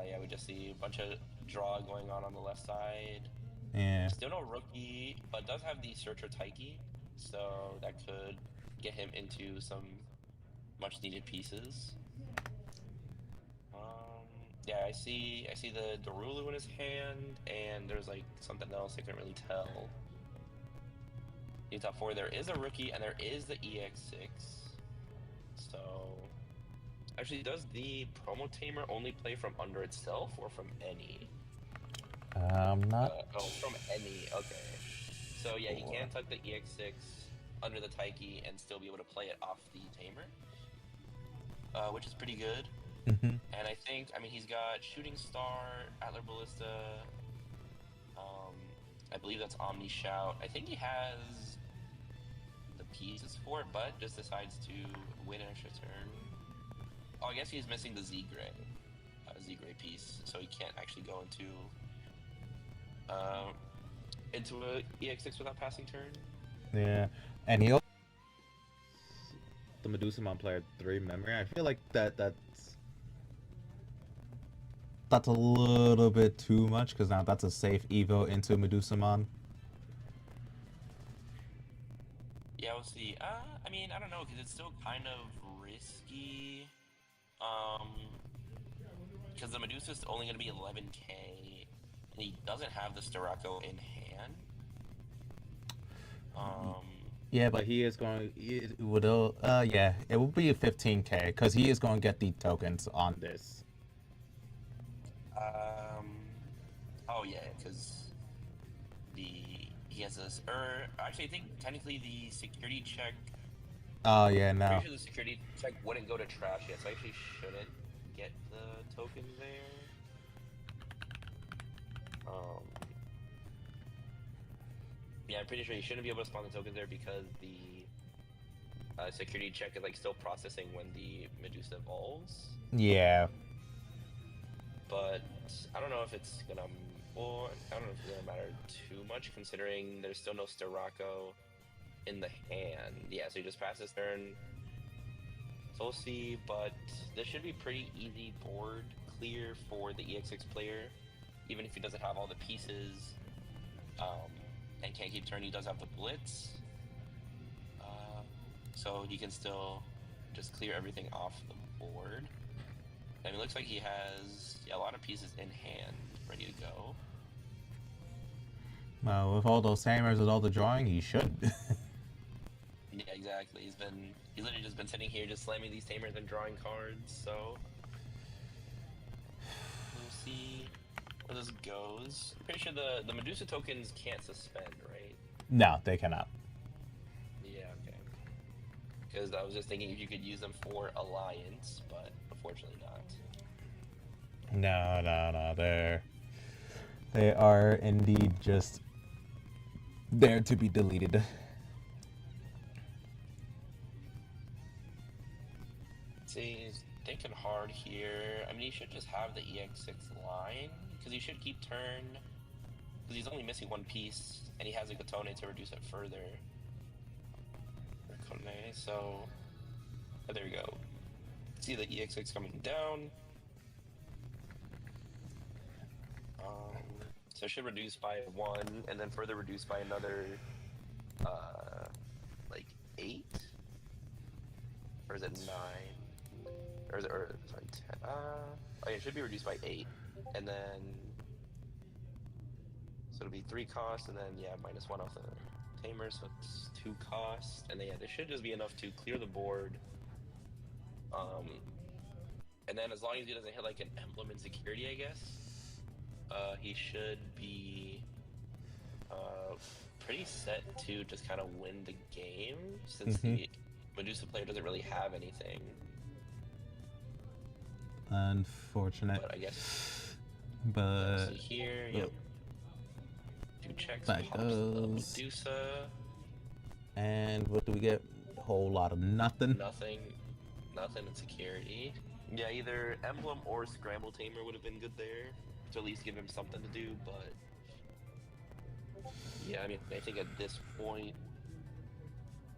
Speaker 3: Yeah, we just see a bunch of draw going on the left side.
Speaker 2: Yeah.
Speaker 3: Still no rookie, but does have the Searcher Taiki, so that could get him into some much needed pieces. Yeah, I see the Darulu in his hand, and there's like something else I couldn't really tell. In top 4, there is a rookie, and there is the EX6. So, actually, does the Promo Tamer only play from under itself, or from any?
Speaker 2: I'm not.
Speaker 3: From any. Okay. So yeah, he can tuck the EX6 under the Taiki and still be able to play it off the Tamer, which is pretty good.
Speaker 2: Mm-hmm.
Speaker 3: And I think, I mean, he's got Shooting Star, Atler Ballista, I believe that's Omni Shout. I think he has the pieces for it, but just decides to wait an extra turn. Oh, I guess he's missing the Z-Gray piece, so he can't actually go into a EX6 without passing turn.
Speaker 2: Yeah, and he also the Medusumon player 3 memory. I feel like that's a little bit too much, because now that's a safe Evo into Medusumon.
Speaker 3: Yeah, we'll see. I mean, I don't know, because it's still kind of risky. Because the Medusa's only going to be 11k, and he doesn't have the Starako in hand.
Speaker 2: Yeah, but he is going. It will be 15k, because he is going to get the tokens on this.
Speaker 3: Oh yeah, because he has this. Actually, I think technically the security check.
Speaker 2: Oh yeah, no.
Speaker 3: Pretty sure the security check wouldn't go to trash yet, so I actually shouldn't get the token there. Yeah, I'm pretty sure you shouldn't be able to spawn the tokens there because the security check is like still processing when the Medusa evolves.
Speaker 2: Yeah.
Speaker 3: But I don't know if it's gonna, or I don't know if it's gonna matter too much considering there's still no Starako in the hand. Yeah, so he just passes turn. So we'll see, but this should be pretty easy board clear for the EX6 player, even if he doesn't have all the pieces and can't keep turn. He does have the Blitz, so he can still just clear everything off the board. And it looks like he has a lot of pieces in hand ready to go.
Speaker 2: Well, with all those Tamers and all the drawing, he should.
Speaker 3: Yeah, exactly. He's literally just been sitting here just slamming these Tamers and drawing cards, so we'll see where this goes. I'm pretty sure the Medusa tokens can't suspend, right?
Speaker 2: No, they cannot.
Speaker 3: Yeah, okay. Because I was just thinking if you could use them for Alliance, but unfortunately not.
Speaker 2: No. They are indeed just there to be deleted.
Speaker 3: See, he's thinking hard here. I mean, he should just have the EX6 line, because he should keep turn, because he's only missing one piece, and he has a Kotone to reduce it further. So, oh, there we go. See the EX6 coming down. So it should reduce by 1, and then further reduce by another, like 8? Or is it 9? Or is it, sorry, 10? Oh yeah, it should be reduced by 8. And then, so it'll be 3 costs, and then, yeah, -1 off the Tamer, so it's 2 costs. And then, yeah, this should just be enough to clear the board. And then as long as he doesn't hit, like, an emblem insecurity, I guess, he should be pretty set to just kind of win the game, since the Medusa player doesn't really have anything.
Speaker 2: Unfortunate.
Speaker 3: But I guess.
Speaker 2: But
Speaker 3: See here, yep. 2 checks.
Speaker 2: That
Speaker 3: Pops the
Speaker 2: goes.
Speaker 3: Medusa.
Speaker 2: And what do we get? A whole lot of nothing.
Speaker 3: Nothing in security. Yeah, either Emblem or Scramble Tamer would have been good there to at least give him something to do, but yeah, I mean, I think at this point,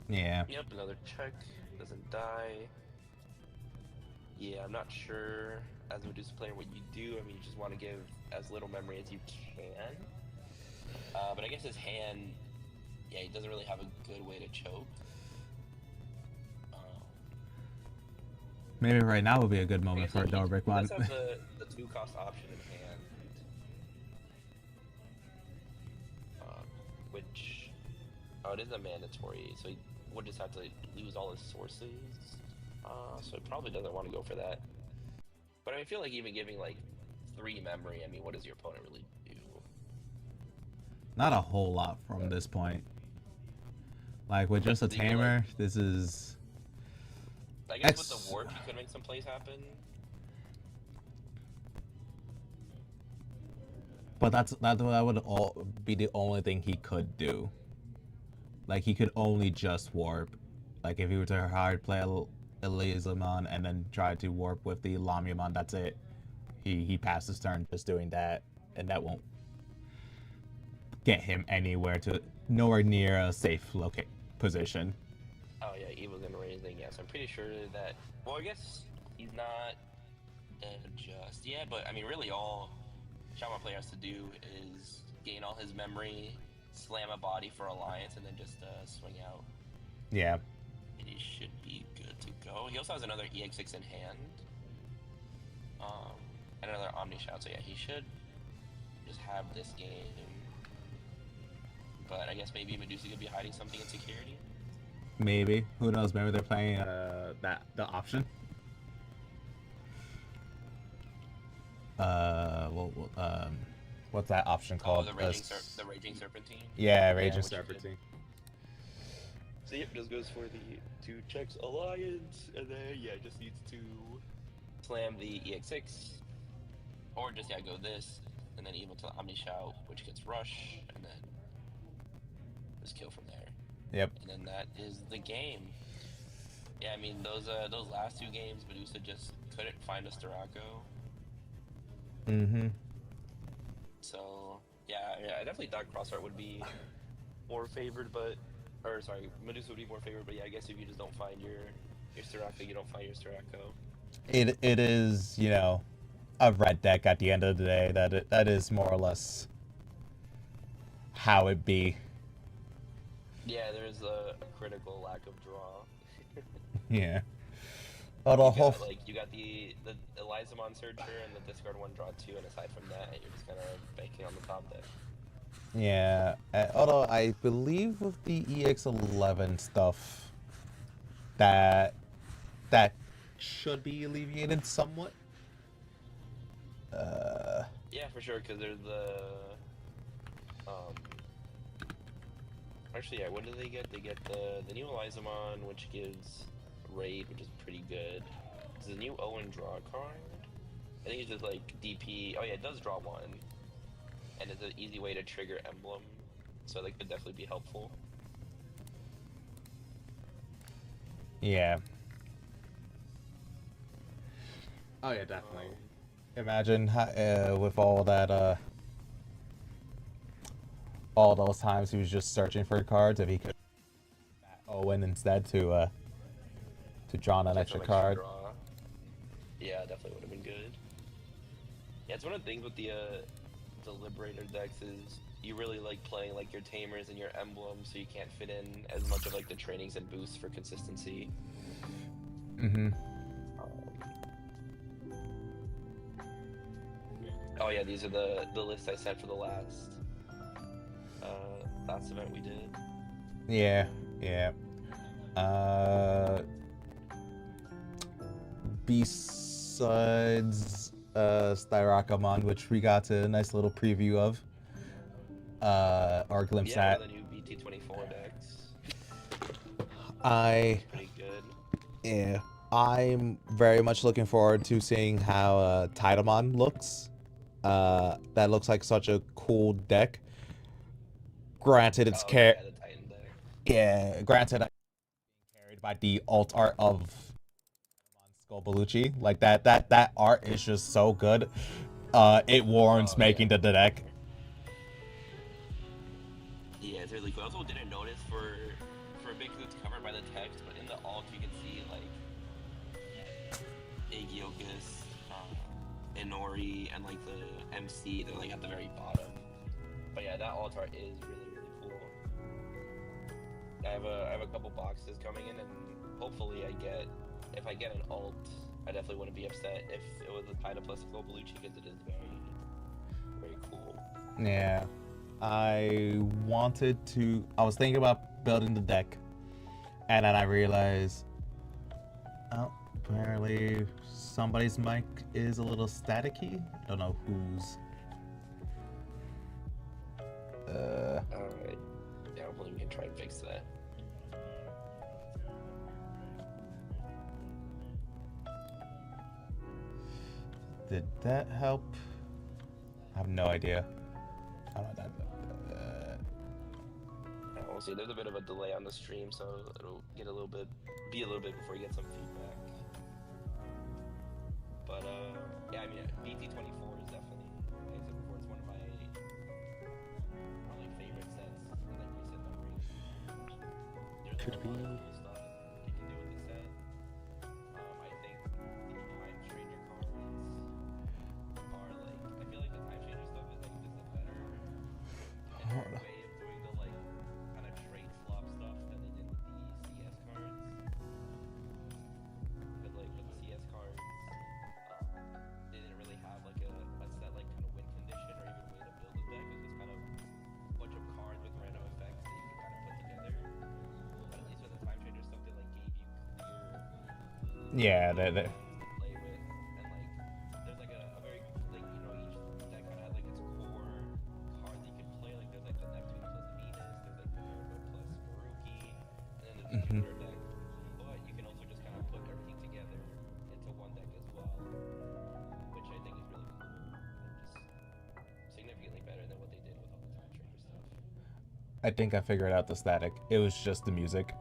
Speaker 2: Yeah.
Speaker 3: yep, another check, doesn't die. Yeah, I'm not sure as a Medusa player what you do. I mean, you just want to give as little memory as you can. But I guess his hand, yeah, he doesn't really have a good way to choke.
Speaker 2: Maybe right now would be a good moment for a Dorbrick one.
Speaker 3: Let's have the 2-cost option in hand. Which, it is a mandatory, so he would just have to lose all his sources. So he probably doesn't want to go for that. But I feel like even giving like 3 memory, I mean, what does your opponent really do?
Speaker 2: Not a whole lot from this point. Like with just a
Speaker 3: So you could,
Speaker 2: tamer, this is.
Speaker 3: I guess with the warp, you could make some plays happen.
Speaker 2: But that would all be the only thing he could do. Like he could only just warp. Like if he were to hard play Elizamon and then try to warp with the Lamyamon, that's it. He passed his turn just doing that, and that won't get him nowhere near a safe position.
Speaker 3: Oh yeah, Evil's gonna raise anything. Yeah, so I'm pretty sure that. Well, I guess he's not just. Yeah, but I mean, really, all Shaman player has to do is gain all his memory, slam a body for Alliance, and then just swing out.
Speaker 2: Yeah.
Speaker 3: And he should be good to go. He also has another EX6 in hand. And another Omni Shout, so yeah, he should just have this game. But I guess maybe Medusa could be hiding something in security.
Speaker 2: Maybe. Who knows? Maybe they're playing the option. What's that option called?
Speaker 3: Oh, the Raging Serpentine?
Speaker 2: Yeah, Raging Serpentine.
Speaker 3: So yep, just goes for the 2 checks Alliance, and then yeah, just needs to slam the EX6, or just go this, and then even to Omni Shout, which gets Rush, and then just kill from there.
Speaker 2: Yep.
Speaker 3: And then that is the game. Yeah, I mean those last 2 games, Medusa just couldn't find a Starako.
Speaker 2: Mm-hmm.
Speaker 3: So yeah, I definitely thought Crossheart would be more favored, Medusa would be more favored. But yeah, I guess if you just don't find your Starako, you don't find your Starako.
Speaker 2: It is, a red deck at the end of the day. That is more or less how it be.
Speaker 3: Yeah, there's a critical lack of draw.
Speaker 2: Yeah. But
Speaker 3: you got the Elizamon Searcher and the discard 1, draw 2, and aside from that, you're just kind of banking on the top deck.
Speaker 2: Yeah. Although I believe with the EX11 stuff, that should be alleviated somewhat.
Speaker 3: Yeah, for sure, because there's the actually, yeah, what do they get? They get the new Elizamon, which gives raid, which is pretty good. It's a new Owen draw card. I think it's just like DP. Oh yeah, it does draw 1, and it's an easy way to trigger emblem, so that could definitely be helpful.
Speaker 2: Yeah. Oh yeah, definitely. Imagine with all that, all those times he was just searching for cards, if he could Owen instead to draw an extra card.
Speaker 3: Yeah, definitely would have been good. Yeah, it's one of the things with the Liberator decks is you really like playing like your Tamers and your Emblems, so you can't fit in as much of like the trainings and boosts for consistency.
Speaker 2: Mm-hmm.
Speaker 3: Oh yeah, these are the lists I sent for the last event we did.
Speaker 2: Yeah. Besides Styrakamon, which we got a nice little preview of, or glimpse at.
Speaker 3: The new BT24 decks. Pretty good.
Speaker 2: Yeah, I'm very much looking forward to seeing how Tidamon looks. That looks like such a cool deck. Granted, it's
Speaker 3: the Titan deck.
Speaker 2: Yeah, granted, I'm carried by the alt art of Skull Bellucci. Like that art is just so good. It warrants making the deck.
Speaker 3: Yeah, it's really cool. I also didn't notice for a bit because it's covered by the text, but in the alt you can see like Aegyogus, Inori, and like the MC. They're like at the very bottom. But yeah, that alt art is really cool. I have a couple boxes coming in, and hopefully if I get an alt, I definitely wouldn't be upset if it was a Pida plus Skull Bellucci, because it is very cool.
Speaker 2: Yeah. I was thinking about building the deck, and then I realized, oh, apparently somebody's mic is a little staticky. I don't know whose.
Speaker 3: Alright. Yeah, hopefully we can try and fix that.
Speaker 2: Did that help? I have no idea. I don't know.
Speaker 3: We'll see. There's a bit of a delay on the stream, so it'll get be a little bit before you get some feedback. But yeah, I mean, BT24 is definitely, like I said before, it's one of my probably favorite sets in like recent memory. There's
Speaker 2: Could
Speaker 3: a
Speaker 2: be.
Speaker 3: lot of cool stuff you can do with the set. I think the Time Stranger cards are like, I feel like the Time Stranger stuff is like just a better way of doing the like kind of trait swap stuff that they did with the CS cards. Because like with the CS cards, they didn't really have like a set like kind of win condition or even way to build a deck. It was just kind of a bunch of cards with random effects that you could kind of put together. But at least with the Time Stranger stuff, they like gave you clear
Speaker 2: Yeah,
Speaker 3: to play with, and like there's like a very like you know each deck kind of has like its core card that you can play. Like there's like the Neptune plus Venus, there's like Minerva plus Maruki, and then there's the Jupiter deck. But you can also just kind of put everything together into one deck as well, which I think is really cool and just significantly better than what they did with all the Time Stranger stuff.
Speaker 2: I think I figured out the static. It was just the music.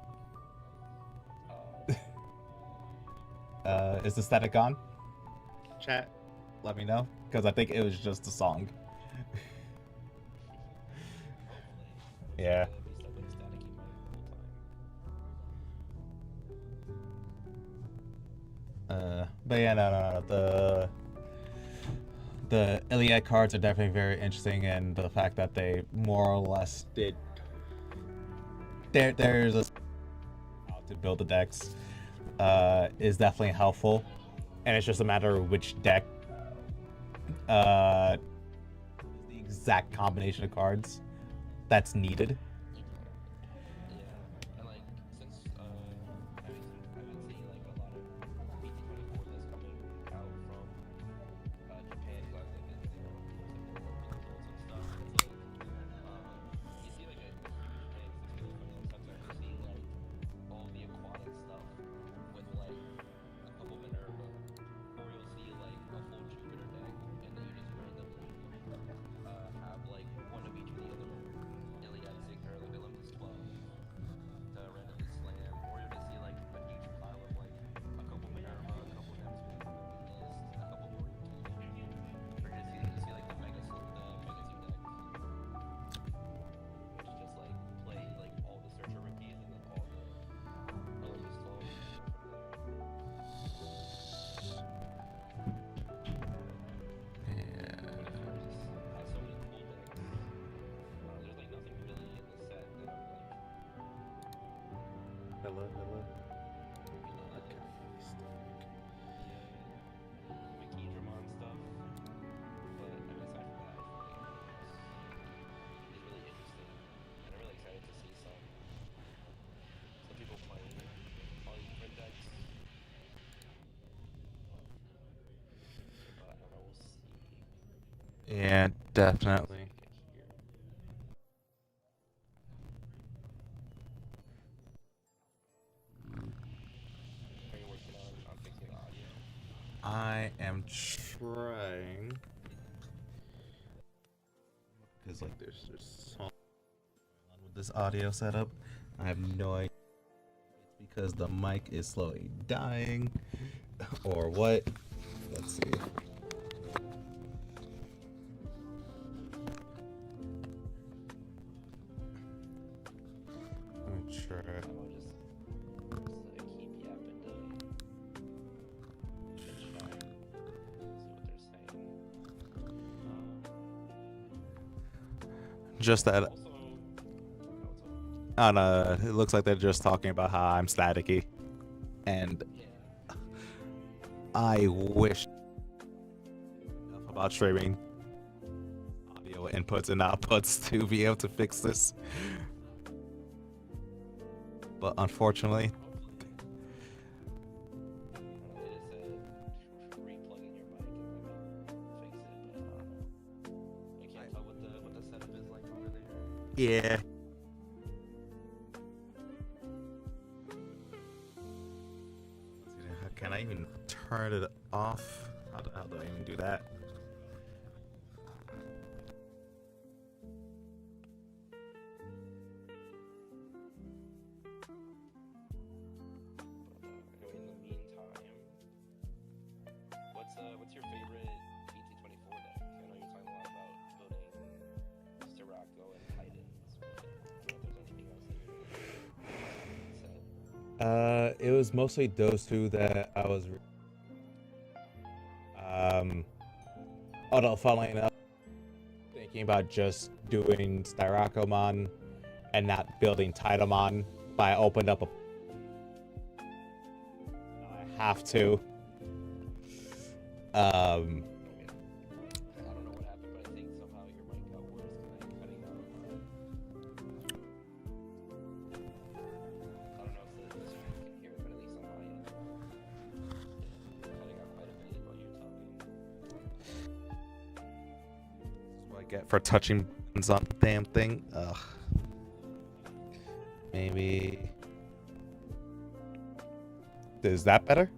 Speaker 2: Is the static gone? Chat, let me know, because I think it was just a song. Yeah. But yeah, no. The Iliad cards are definitely very interesting, and the fact that they more or less did. There's a how to build the decks is definitely helpful, and it's just a matter of which deck the exact combination of cards that's needed.
Speaker 3: Yeah, and like since I've been seeing like a lot of BT24 that's coming out from Japan, so I was like visiting most of the local results and stuff. It's like you see like a huge mix. It's really funny. Like sometimes you're seeing like all the aquatic stuff with like a couple Minerva, or you'll see like a full Jupiter deck, and then you just randomly have like one of each of the other Iliad Sigma or like Olympus 12 to randomly slam, or you'll just see like a huge pile of like a couple Minerva, a couple Neptune, a couple Venus, a couple Maruki, or you see like the Mega Two deck, which just like play like all the Searcher rookies and then all the Olympus 12 and from there.
Speaker 2: Yeah.
Speaker 3: Has so many cool decks. There's like nothing really in the set that I'm like
Speaker 2: Hello.
Speaker 3: okay. Mickey Dramon stuff. But I mean aside from that, I feel like everything else is really interesting. And I'm really excited to see some people playing all these different decks. But I don't know, we'll see.
Speaker 2: Yeah, definitely.
Speaker 3: Are you working on fixing the audio?
Speaker 2: I am trying. Because like there's so much going on with this audio setup. I have no idea. It's because the mic is slowly dying or what. Let's see. I'm sure.
Speaker 3: I'll just keep yapping to chat, see what they're saying.
Speaker 2: Just that.
Speaker 3: Also,
Speaker 2: I don't know. It looks like they're just talking about how I'm staticky, and
Speaker 3: yeah.
Speaker 2: I wish enough about streaming audio inputs and outputs to be able to fix this. But unfortunately,
Speaker 3: They just said re-plugging your mic and fix it, but I can't tell what the setup is like over there.
Speaker 2: yeah. Can I even turn it off? How the hell do I even do that?
Speaker 3: In the meantime, what's your favorite BT24 deck? I know you're talking a lot about building Sirocco and Titans, but I don't know if there's anything else that you said.
Speaker 2: It was mostly those two that I was. Although following enough, thinking about just doing Styrakomon and not building Titamon, but I opened up a. I have to.
Speaker 3: I don't know what happened, but I think somehow your mic got worse because I'm cutting out. I don't know if the stream can hear it, but at least on my end, it's cutting out quite a bit while you're talking.
Speaker 2: This is what I get for touching buttons on the damn thing. Ugh. Maybe. Is that better?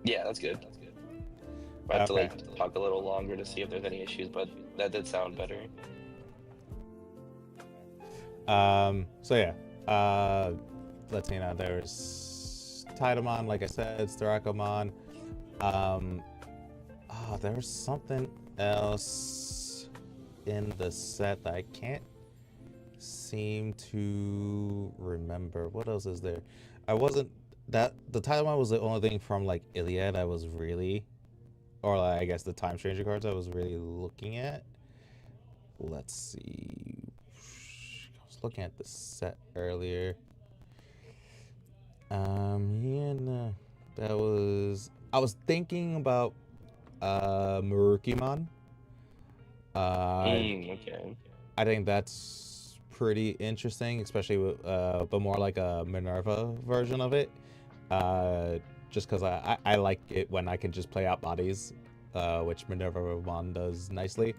Speaker 3: Yeah, that's good. I have to like talk a little longer to see if there's any issues, but that did sound better.
Speaker 2: So yeah. Let's see now. There's Titamon, like I said, Styrakomon. There's something else in the set that I can't seem to remember. What else is there? The Titamon was the only thing from like Iliad I was really, or like, I guess the Time Stranger cards I was really looking at. Let's see. I was looking at the set earlier. Yeah, no. I was thinking about Marukimon.
Speaker 3: Okay.
Speaker 2: I think that's pretty interesting, especially with but more like a Minerva version of it. Just because I like it when I can just play out bodies, which Minerva Mon does nicely.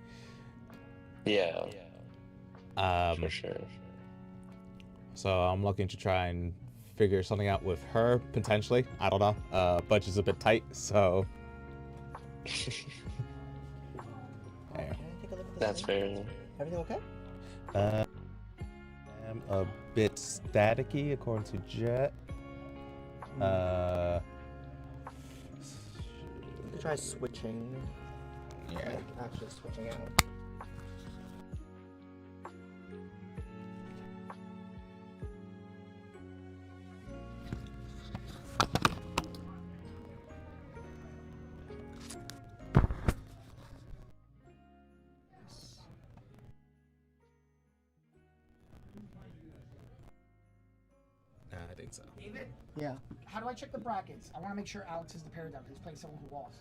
Speaker 3: Yeah. For sure.
Speaker 2: So I'm looking to try and figure something out with her potentially. I don't know. Budget's a bit tight, so.
Speaker 1: Can I take a look at this?
Speaker 3: That's fair.
Speaker 1: Everything okay?
Speaker 2: I'm a bit staticky according to Jet.
Speaker 1: You could try switching.
Speaker 2: Yeah.
Speaker 1: Like actually switching out.
Speaker 2: I think so.
Speaker 5: David,
Speaker 1: Yeah.
Speaker 5: how do I check the brackets? I want to make sure Alex is the paradigm. He's playing someone who lost.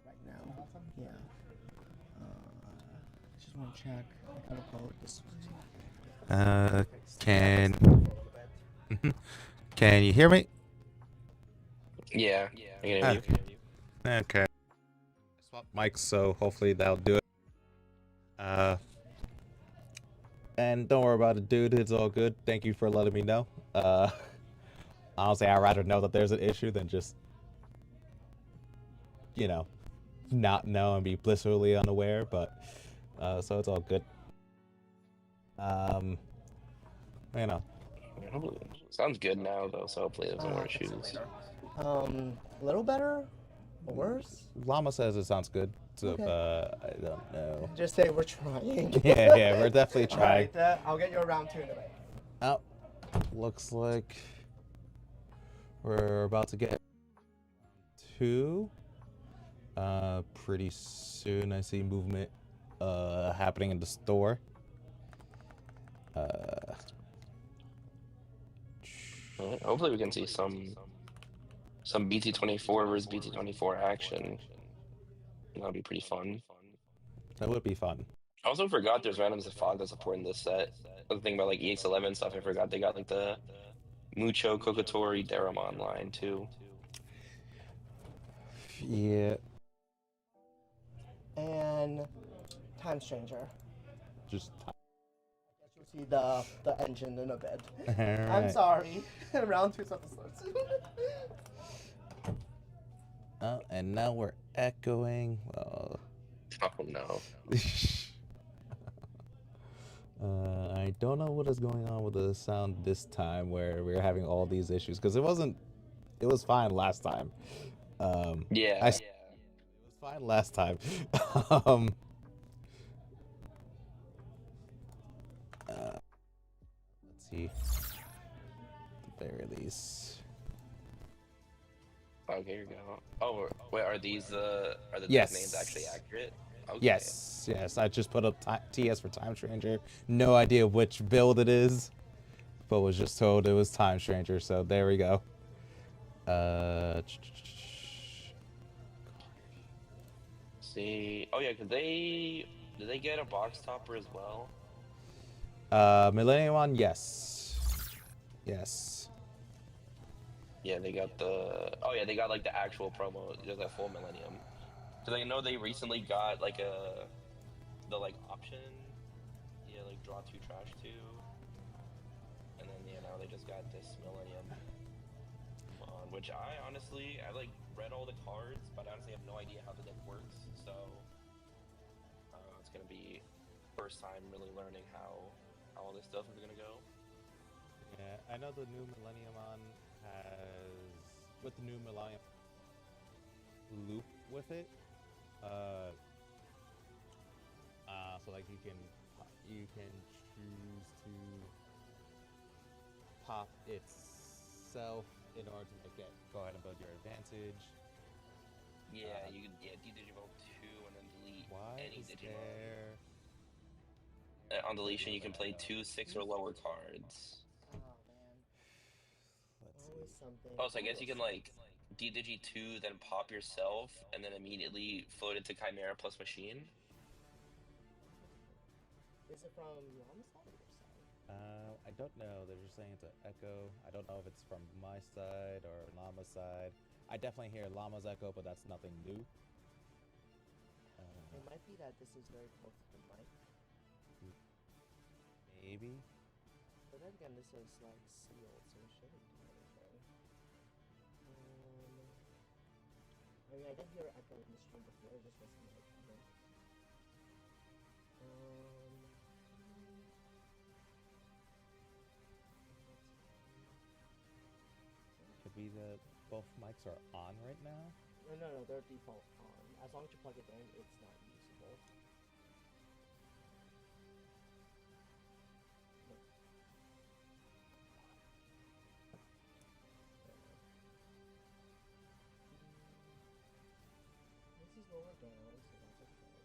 Speaker 1: Right now. Yeah. Just want to check. I gotta pull this.
Speaker 2: Can you hear me?
Speaker 3: Yeah. I can hear you.
Speaker 2: Okay. Swap mics, so hopefully that'll do it. And don't worry about it, dude. It's all good. Thank you for letting me know. Honestly, I'd rather know that there's an issue than just, not know and be blissfully unaware. But so it's all good.
Speaker 3: Sounds good now though, so hopefully there's no more issues.
Speaker 1: A little better or worse?
Speaker 2: Llama says it sounds good. So
Speaker 1: Okay.
Speaker 2: I don't know.
Speaker 1: Just say we're trying.
Speaker 2: Yeah, we're definitely trying.
Speaker 1: Alright, I'll get you a round 2 in a bit.
Speaker 2: Oh, looks like we're about to get 2. Pretty soon I see movement happening in the store.
Speaker 3: Hopefully we can see some BT24 versus BT24 action. That'll be pretty fun.
Speaker 2: That would be fun.
Speaker 3: I also forgot there's randoms of fog that's supporting this set. I was thinking about like EX11 stuff. I forgot they got like the Mucho Kokotori Deramon line too.
Speaker 2: Yeah.
Speaker 1: And Time Stranger.
Speaker 2: Just.
Speaker 1: I guess you'll see the engine in a bit.
Speaker 2: Alright.
Speaker 1: I'm sorry. Round 2 episodes.
Speaker 2: And now we're echoing.
Speaker 3: Oh no.
Speaker 2: I don't know what is going on with the sound this time where we're having all these issues because it was fine last time.
Speaker 3: Yeah.
Speaker 2: It was fine last time. um, let's see. At the very least.
Speaker 3: Okay, here we go. Oh, wait, are those names actually
Speaker 2: Yes.
Speaker 3: accurate? Okay.
Speaker 2: Yes. I just put up TS for Time Stranger. No idea which build it is, but was just told it was Time Stranger. So there we go.
Speaker 3: See. Oh yeah, did they get a box topper as well?
Speaker 2: Millennium one, yes. Yes.
Speaker 3: Yeah, they got the. Oh yeah, they got like the actual promo, just a full Millennium. Because I know they recently got like the like option. Yeah, like draw two, trash two. And then yeah, now they just got this Millennium on, which I like read all the cards, but I honestly have no idea how the deck works. So it's gonna be first time really learning how all this stuff is gonna go.
Speaker 2: Yeah, I know the new Millennium on has with the new Millennium loop with it. So like you can choose to pop itself in order to go ahead and build your advantage.
Speaker 3: Yeah, you can D-Digivolve 2 and then delete any Digimon. On deletion, you can play 2 6 or lower cards.
Speaker 1: Oh man.
Speaker 2: Let's
Speaker 1: Always
Speaker 2: see.
Speaker 1: something.
Speaker 3: Oh, so I guess you can like D-Digi 2, then pop yourself, and then immediately float it to Chimera plus Machine.
Speaker 1: Is it from Llama's side or your side?
Speaker 2: I don't know. They're just saying it's an echo. I don't know if it's from my side or Llama's side. I definitely hear Llama's echo, but that's nothing new.
Speaker 1: It might be that this is very close to the mic.
Speaker 2: Maybe.
Speaker 1: But then again, this is like sealed, so it shouldn't do anything. I mean, I did hear echo in the stream before, it just wasn't like coming.
Speaker 2: Could be that both mics are on right now.
Speaker 1: No, they're default on. As long as you plug it in, it's not usable. This is lower down, so that's okay.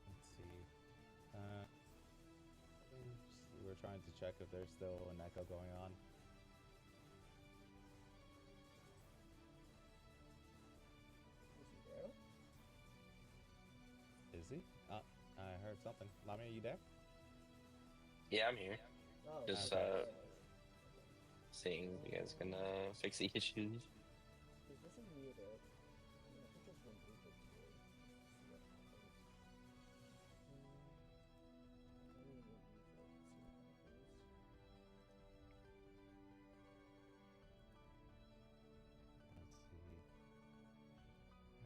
Speaker 2: Let's see. We're trying to check if there's still an echo going on.
Speaker 1: Is he there?
Speaker 2: Is he? I heard something. Lami, are you there?
Speaker 3: Yeah, I'm here.
Speaker 1: Oh,
Speaker 3: Just seeing if you guys can fix the issues.
Speaker 1: Because this is muted. I mean, I think it's remove it too. See what happens. Let me remove it and see what happens.
Speaker 2: Let's see.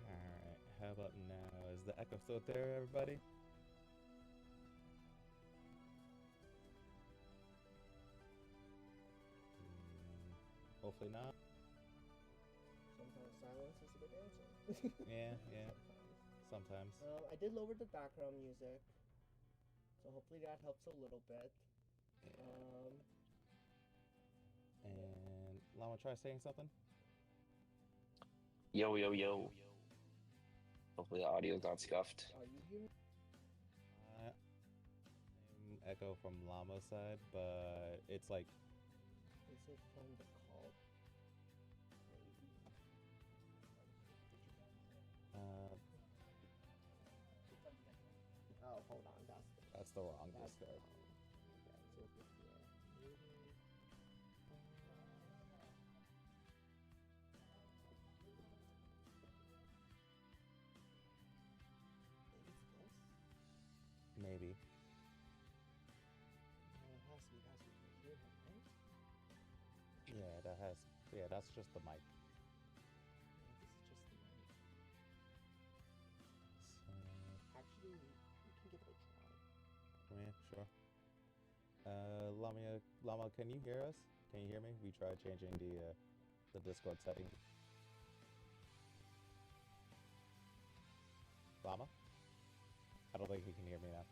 Speaker 2: Alright, how about now? Is the echo still there, everybody? Hopefully not.
Speaker 1: Sometimes silence is a good answer.
Speaker 2: Yeah. Sometimes.
Speaker 1: I did lower the background music, so hopefully that helps a little bit.
Speaker 2: Yeah. And Llama, try saying something.
Speaker 3: Yo. Hopefully the audio's not scuffed.
Speaker 1: Are you hearing?
Speaker 2: Echo from Llama's side, but it's like.
Speaker 1: Is it from the call? Oh, hold on.
Speaker 2: That's the wrong Discord.
Speaker 1: Okay, so if you're muted.
Speaker 2: Maybe. Yeah, that's just the mic.
Speaker 1: This is just the mic.
Speaker 2: So,
Speaker 1: Actually, we can give it a try.
Speaker 2: yeah, sure. Llama, can you hear us? Can you hear me? We tried changing the Discord setting. Llama? I don't think he can hear me now.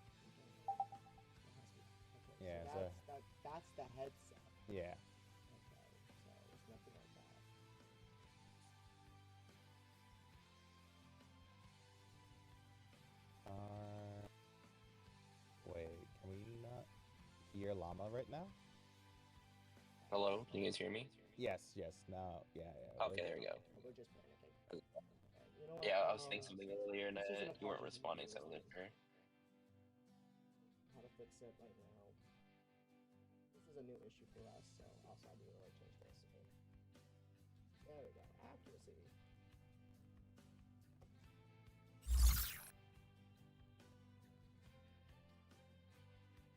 Speaker 1: Okay,
Speaker 2: Yeah,
Speaker 1: so
Speaker 2: so
Speaker 1: that's the headset.
Speaker 2: yeah.
Speaker 1: Okay, so it's nothing like that.
Speaker 2: Wait, can we not hear Llama right now?
Speaker 3: Hello, can you guys hear me?
Speaker 2: Yes, now, yeah.
Speaker 3: Okay, there we go.
Speaker 1: We're just playing, okay. You know what?
Speaker 3: Yeah, I was saying something earlier and
Speaker 1: this isn't a
Speaker 3: you weren't
Speaker 1: puzzle,
Speaker 3: responding,
Speaker 1: you
Speaker 3: so I
Speaker 1: can
Speaker 3: wasn't sure.
Speaker 1: how to fix it right now. This is a new issue for us, so also I need to change this. Okay. There we go. Accuracy.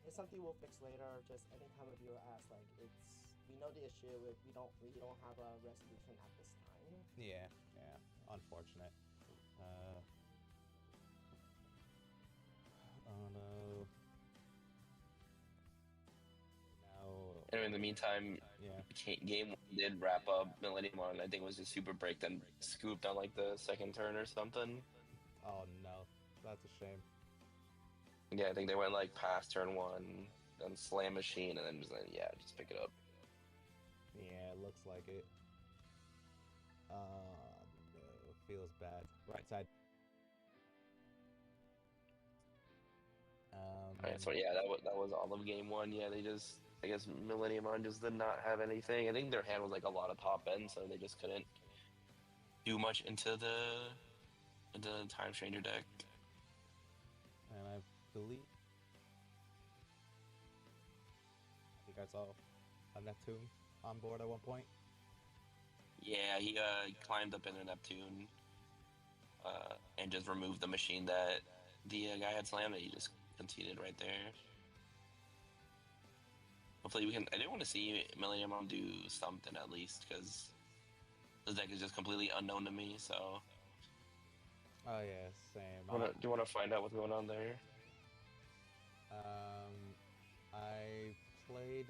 Speaker 1: It's something we'll fix later. Just anytime a viewer asks, like we know the issue. We don't have a resolution at this time.
Speaker 2: Yeah, unfortunate. Oh no. Now.
Speaker 3: Anyway, in the meantime,
Speaker 2: Yeah.
Speaker 3: game 1 did wrap up. Millennium on, I think, was a super break, then scooped on like the second turn or something.
Speaker 2: Oh no, that's a shame.
Speaker 3: Yeah, I think they went like past turn 1, then slam machine, and then just like, yeah, just pick it up.
Speaker 2: Yeah, it looks like it. No, feels bad. Right side.
Speaker 3: Alright, so yeah, that was all of game 1. Yeah, they just, I guess Millennium on just did not have anything. I think their hand was like a lot of top end, so they just couldn't do much into the Time Stranger deck.
Speaker 2: And I believe I saw a Neptune on board at one point.
Speaker 3: Yeah, he climbed up into Neptune and just removed the machine that the guy had slammed, and he just conceded right there. Hopefully we can. I do want to see Millennium on do something at least, because this deck is just completely unknown to me. So,
Speaker 2: Oh yeah, same.
Speaker 3: do you want to find out what's going on there?
Speaker 2: I played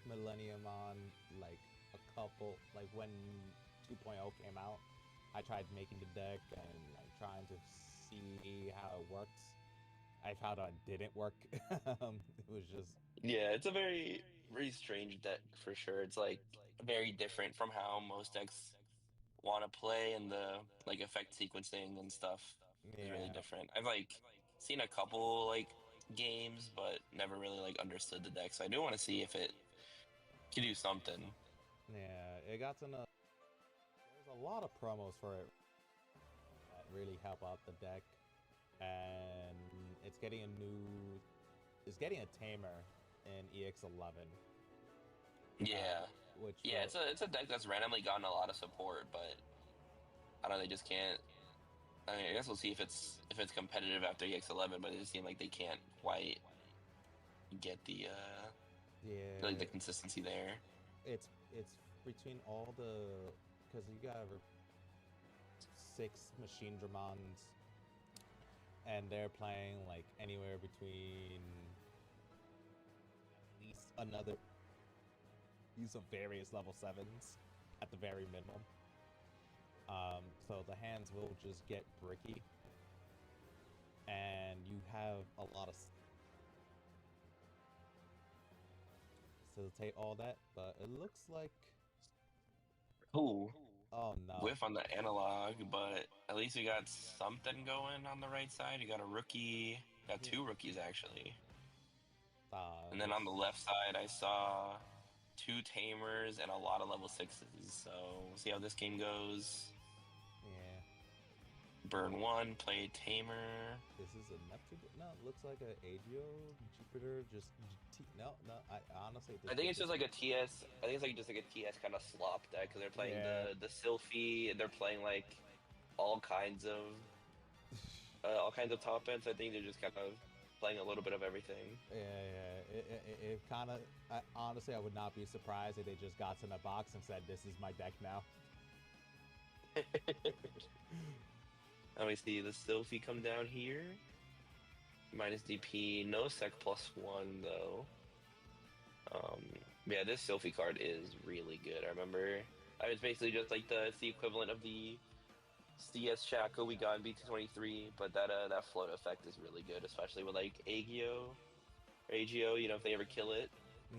Speaker 2: Millennium on like a couple, like when 2.0 came out. I tried making the deck and like trying to see how it works. I found out it didn't work. It was just
Speaker 3: Yeah, it's a very strange deck for sure. It's like very different from how most decks want to play, and the like effect sequencing and stuff is really
Speaker 2: yeah,
Speaker 3: different. I've like seen a couple like games, but never really like understood the deck. So I do want to see if it can do something.
Speaker 2: yeah. It got to know. There's a lot of promos for it that really help out the deck, and it's getting a tamer in EX11.
Speaker 3: Yeah,
Speaker 2: Which
Speaker 3: yeah. It's a deck that's randomly gotten a lot of support, but I don't know. They just can't. I mean, I guess we'll see if it's competitive after EX11, but it just seems like they can't quite get the like
Speaker 2: yeah,
Speaker 3: the consistency there.
Speaker 2: it's between all the, because you got 6 machine Dramons, and they're playing like anywhere between at least another use of various level 7s at the very minimum. So the hands will just get bricky, and you have a lot of facilitate all that, but it looks like,
Speaker 3: Ooh,
Speaker 2: oh no.
Speaker 3: whiff on the analog, but at least we got something going on the right side. You got a rookie, got 2 rookies actually, and then on the left side I saw 2 tamers and a lot of level 6s. So we'll see how this game goes.
Speaker 2: Yeah.
Speaker 3: Burn 1, play tamer.
Speaker 2: This is a Neptune. No, it looks like a Adrio, Jupiter. Just no. I honestly.
Speaker 3: I think it's just like a TS. I think it's like just like a TS kind of slop deck, because they're playing
Speaker 2: Yeah.
Speaker 3: the Sylphie, and they're playing like all kinds of top ends. I think they're just kind of playing a little bit of everything.
Speaker 2: Yeah. It kind of. Honestly, I would not be surprised if they just got in a box and said, "This is my deck now."
Speaker 3: Let me see the Sylphie come down here. Minus DP, no sec +1 though. Yeah, this Sylphie card is really good. I remember it's basically just like it's the equivalent of the CS Shaco we got in BT23, but that float effect is really good, especially with like Agio or AGO. You know, if they ever kill it,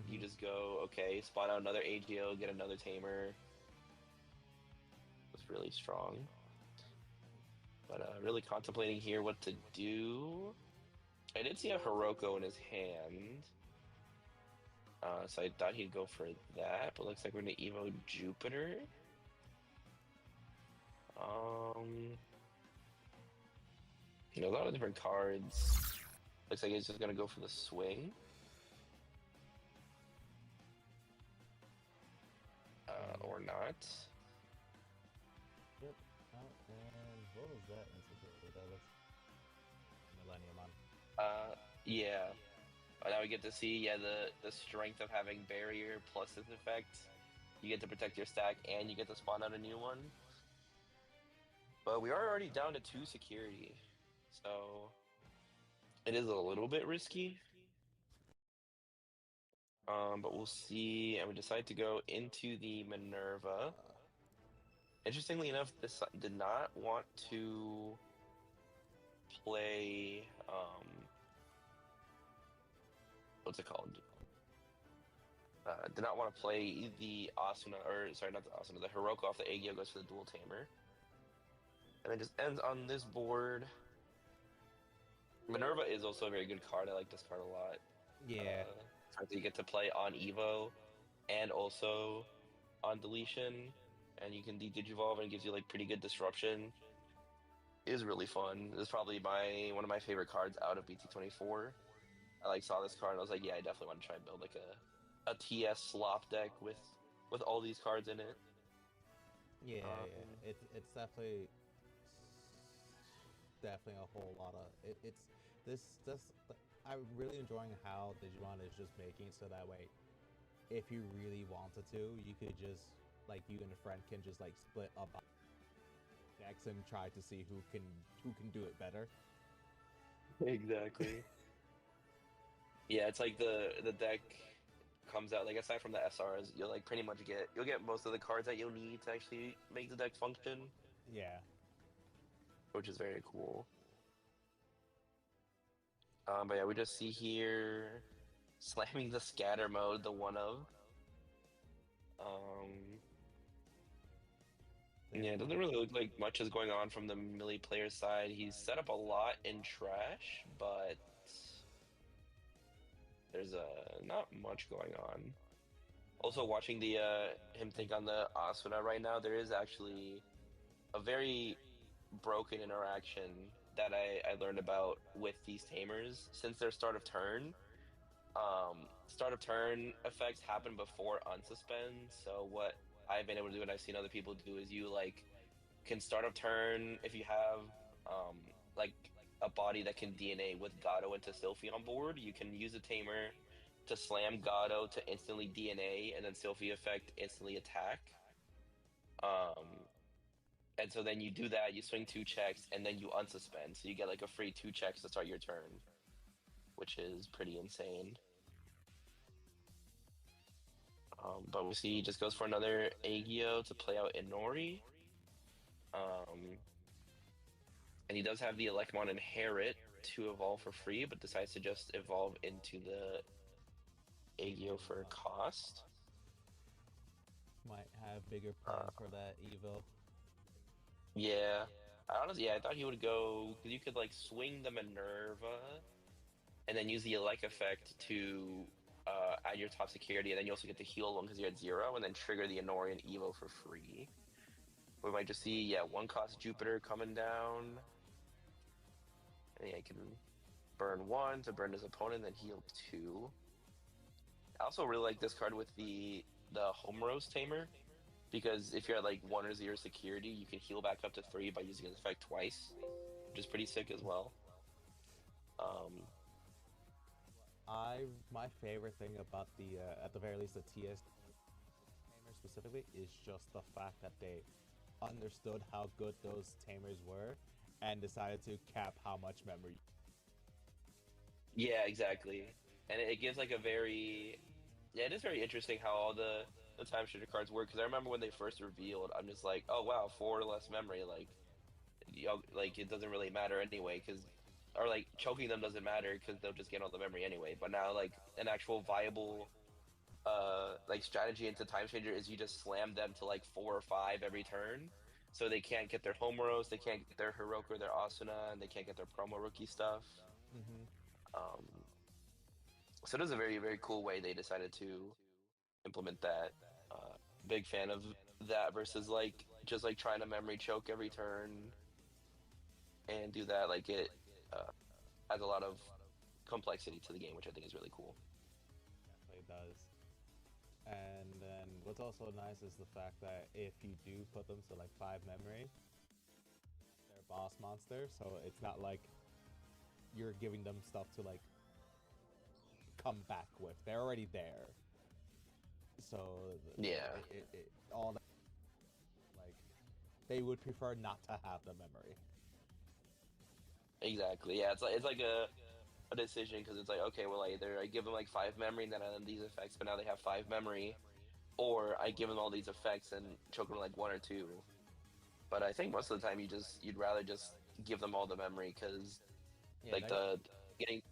Speaker 3: you just go okay, spawn out another AGO, get another tamer. It's really strong. But really contemplating here what to do. I did see a Hiroko in his hand. So I thought he'd go for that, but looks like we're gonna Evo Jupiter. A lot of different cards. Looks like he's just gonna go for the swing. Or not.
Speaker 2: Yep. Oh, and what was that insecurity? That looks Millennium on.
Speaker 3: Yeah. Now we get to see, yeah, the strength of having barrier plus this effect. You get to protect your stack and you get to spawn out a new one. But we are already down to 2 security, so it is a little bit risky. But we'll see, and we decide to go into the Minerva. Interestingly enough, this did not want to play, what's it called? Did not want to play the Asuna, or sorry, not the Asuna, the Hiroko off the Agio goes for the dual tamer. And it just ends on this board. Minerva is also a very good card. I like this card a lot.
Speaker 2: Yeah.
Speaker 3: You get to play on Evo and also on deletion, and you can de-digivolve and it gives you like pretty good disruption. It is really fun. This is probably one of my favorite cards out of BT24. I like saw this card and I was like, yeah, I definitely want to try and build like a TS slop deck with all these cards in it.
Speaker 2: Yeah. It's definitely a whole lot of it's this. I'm really enjoying how Digimon is just making so that way, if you really wanted to, you could just like you and a friend can just like split up decks and try to see who can do it better.
Speaker 3: Exactly. Yeah, it's like the deck comes out, like aside from the SRs, you'll like pretty much you'll get most of the cards that you'll need to actually make the deck function.
Speaker 2: Yeah.
Speaker 3: Which is very cool. But yeah, we just see here slamming the scatter mode, the one of. Yeah, it doesn't really look like much is going on from the melee player side. He's set up a lot in trash, but there's not much going on. Also, watching the him think on the Asuna right now, there is actually a very broken interaction that I learned about with these tamers since their start of turn. Start of turn effects happen before unsuspend. So what I've been able to do and I've seen other people do is you like can start of turn if you have like a body that can DNA with Gato into Sylphie on board. You can use a tamer to slam Gato to instantly DNA and then Sylphie effect instantly attack. And so then you do that, you swing 2 checks, and then you unsuspend. So you get like a free 2 checks to start your turn, which is pretty insane. But we see he just goes for another Agio to play out Inori. And he does have the Electmon Inherit to evolve for free, but decides to just evolve into the Agio for cost.
Speaker 2: Might have bigger plans for that Evo.
Speaker 3: Yeah. I thought he would go, because you could like swing the Minerva and then use the Elec effect to add your top security, and then you also get to heal one because you're at 0, and then trigger the Inori and Evo for free. We might just see, 1 cost Jupiter coming down. And I can burn 1 to burn his opponent, then heal 2. I also really like this card with the Home Roast Tamer, because if you're at like 1 or 0 security, you can heal back up to 3 by using his effect twice, which is pretty sick as well.
Speaker 2: My favorite thing about the at the very least the TS tamers specifically is just the fact that they understood how good those tamers were and decided to cap how much memory.
Speaker 3: Yeah, exactly. And it gives like a very, yeah, it is very interesting how all the time shifter cards work. Because I remember when they first revealed, I'm just like, oh wow, four less memory. Like, like it doesn't really matter anyway. Because or like choking them doesn't matter because they'll just get all the memory anyway. But now like an actual viable like strategy into time changer is you just slam them to like 4 or 5 every turn. So they can't get their Homeros, they can't get their Heroku or their Asuna, and they can't get their promo rookie stuff.
Speaker 2: Mm-hmm.
Speaker 3: Um, so it is a very, very cool way they decided to implement that. Big fan of that versus like just like trying to memory choke every turn and do that. Like it adds a lot of complexity to the game, which I think is really cool.
Speaker 2: Definitely does. And then what's also nice is the fact that if you do put them to like 5 memory, they're boss monster, so it's not like you're giving them stuff to like come back with. They're already there. So
Speaker 3: Yeah,
Speaker 2: all that, like they would prefer not to have the memory.
Speaker 3: exactly. Yeah, it's like a decision because it's like okay, well either I give them like 5 memory and then I have these effects, but now they have 5 memory, or I give them all these effects and choke them like 1 or 2. But I think most of the time you'd rather just give them all the memory because
Speaker 2: Yeah,
Speaker 3: like the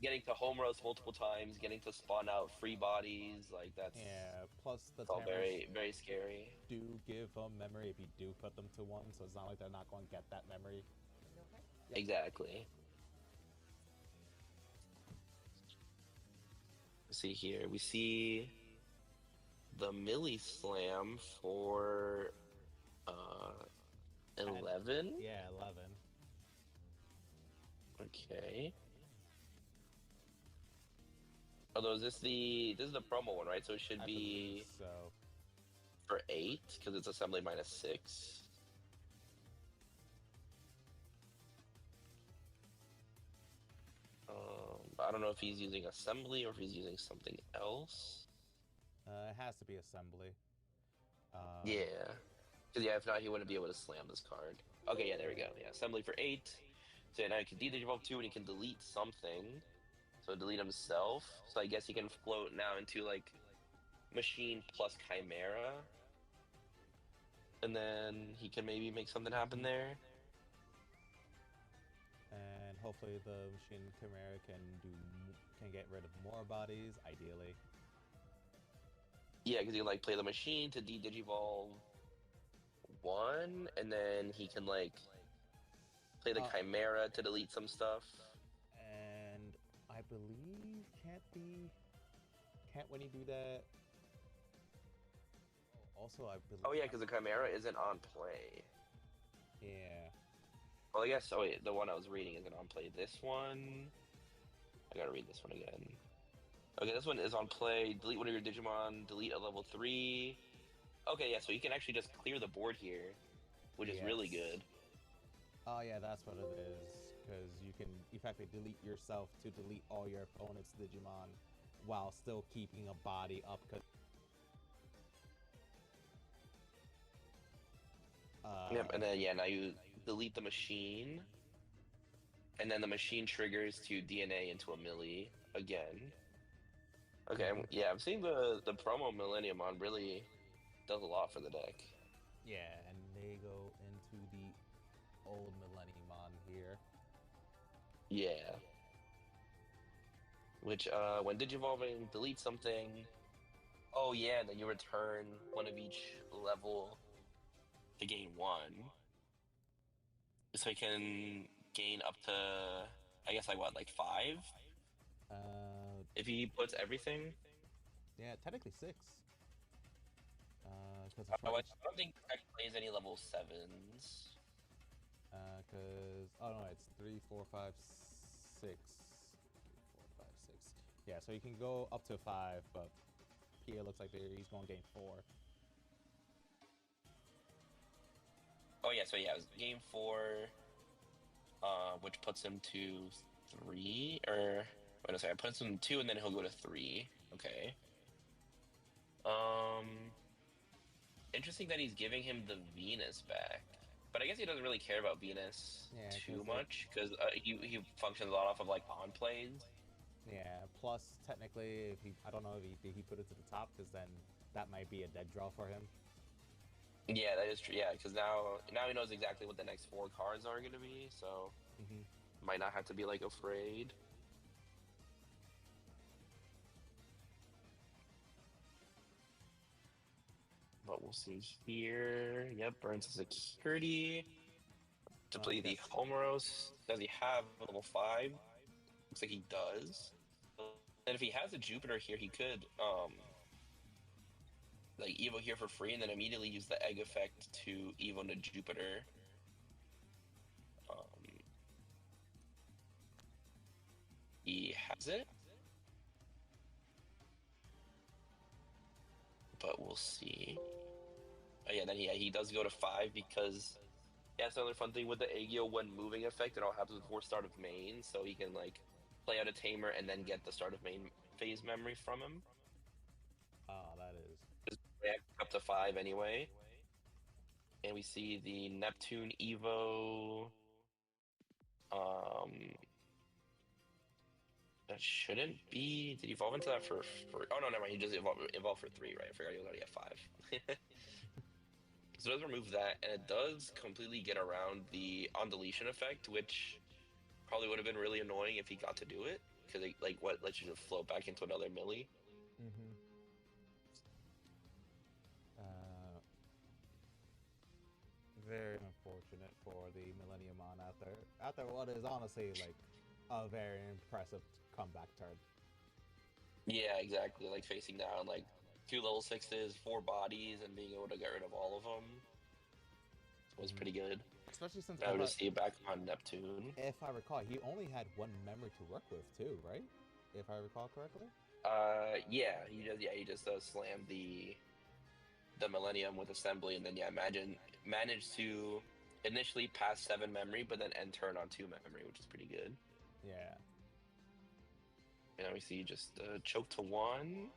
Speaker 3: getting to home roast multiple times, getting to spawn out free bodies, like that's
Speaker 2: yeah. Plus the
Speaker 3: it's all
Speaker 2: tamers
Speaker 3: very very scary.
Speaker 2: do give them memory if you do put them to 1, so it's not like they're not going to get that memory. Yep.
Speaker 3: Exactly. Let's see here. We see the Millie Slam for uh 11.
Speaker 2: Yeah, 11.
Speaker 3: Okay. Although this is the promo one, right? So it should
Speaker 2: I believe
Speaker 3: be
Speaker 2: so.
Speaker 3: for 8 because it's assembly -6. I don't know if he's using assembly or if he's using something else.
Speaker 2: It has to be assembly.
Speaker 3: Yeah. Because yeah, if not, he wouldn't be able to slam this card. Okay, yeah, there we go. Yeah, assembly for 8. So now he can de-evolve 2 and he can delete something. So delete himself. So I guess he can float now into like machine plus chimera. And then he can maybe make something happen there.
Speaker 2: And hopefully the machine chimera can get rid of more bodies, ideally.
Speaker 3: Yeah, because he can like play the machine to de-digivolve 1, and then he can like play the chimera to delete some stuff.
Speaker 2: And I believe can't when you do that. Also, I believe.
Speaker 3: Oh yeah, because the chimera isn't on play.
Speaker 2: Yeah.
Speaker 3: Well, I guess. Oh wait, the one I was reading isn't on play. This one, I gotta read this one again. Okay, this one is on play. Delete one of your Digimon. Delete a level 3. Okay, yeah, so you can actually just clear the board here, which is really good.
Speaker 2: Oh yeah, that's what it is. Because you can effectively delete yourself to delete all your opponent's Digimon, while still keeping a body up.
Speaker 3: Yep, and then yeah, now you delete the machine, and then the machine triggers to DNA into a Millie again. Okay, yeah, I'm seeing the promo Millennium on really does a lot for the deck.
Speaker 2: Yeah, and they go into the old Millenniumon here.
Speaker 3: Yeah. Which, when Digivolving, delete something. Oh yeah, and then you return one of each level to gain 1. So you can gain up to, I guess, like what, like 5? If he puts everything?
Speaker 2: Yeah, technically 6. Because
Speaker 3: I don't think Tech plays any level 7s.
Speaker 2: Because oh no, it's 3, 4, 5, 6. 3, 4, 5, 6. Yeah, so you can go up to 5, but here looks like he's going to gain 4.
Speaker 3: Oh yeah, so yeah, it was game 4, which puts him to 3, or Wait a second. I put him 2, and then he'll go to 3. Okay. Interesting that he's giving him the Venus back. But I guess he doesn't really care about Venus too much, because he functions a lot off of, like, pawn plays.
Speaker 2: Yeah, plus, technically, if I don't know if he put it to the top, because then that might be a dead draw for him.
Speaker 3: Yeah, that is true. Yeah, because now he knows exactly what the next 4 cards are going to be, so might not have to be, like, afraid. But we'll see here. Yep, burns the security. To play the Homeros. Does he have a level 5? Looks like he does. And if he has a Jupiter here, he could like Evo here for free and then immediately use the egg effect to Evo to Jupiter. He has it. But we'll see. Oh yeah, then he does go to 5 because that's another fun thing with the Aegyo when moving effect. It all happens before start of main, so he can like play out a Tamer and then get the start of main phase memory from him.
Speaker 2: Oh, that is.
Speaker 3: Just up to 5 anyway. And we see the Neptune Evo. That shouldn't be. Did he evolve into that for? Oh no, never mind. He just evolved for 3, right? I forgot he was already at 5. So it does remove that, and it does completely get around the on deletion effect, which probably would have been really annoying if he got to do it, because it like what lets you just float back into another milli.
Speaker 2: Very unfortunate for the Millenniumon out there. After what is honestly like a very impressive comeback turn.
Speaker 3: Yeah, exactly. Like facing down like 2 level 6s, 4 bodies, and being able to get rid of all of them was pretty good.
Speaker 2: Especially since
Speaker 3: now to see it back on Neptune.
Speaker 2: If I recall, he only had 1 memory to work with too, right? If I recall correctly.
Speaker 3: Yeah, he just slammed the Millennium with assembly, and then managed to initially pass 7 memory, but then end turn on 2 memory, which is pretty good.
Speaker 2: Yeah.
Speaker 3: And we see just choke to 1.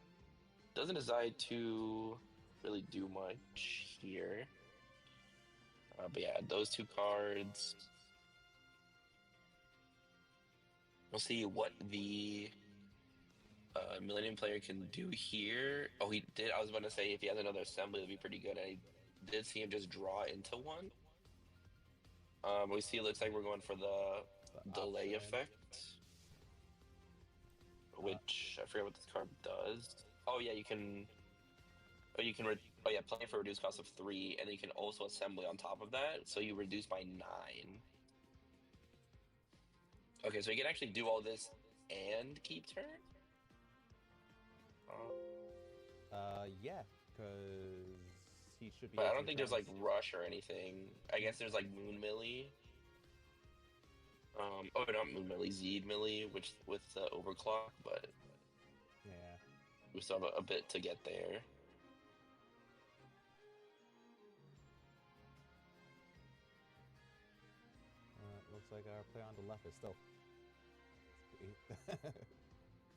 Speaker 3: Doesn't decide to really do much here. But yeah, those 2 cards. We'll see what the Millennium player can do here. Oh, he did. I was about to say if he has another assembly, it'd be pretty good. I did see him just draw into 1. We see it looks like we're going for the delay effect, which I forget what this card does. Oh yeah, you can. Oh, play for a reduced cost of 3, and then you can also assembly on top of that, so you reduce by 9. Okay, so you can actually do all this and keep turn.
Speaker 2: Yeah, because he should be.
Speaker 3: But I don't think there's like rush or anything. I guess there's like Moon Millie. Oh, not Moon Millie, Zeed Millie, which with overclock, but
Speaker 2: yeah,
Speaker 3: we still have a bit to get there.
Speaker 2: Looks like our play on the left is still.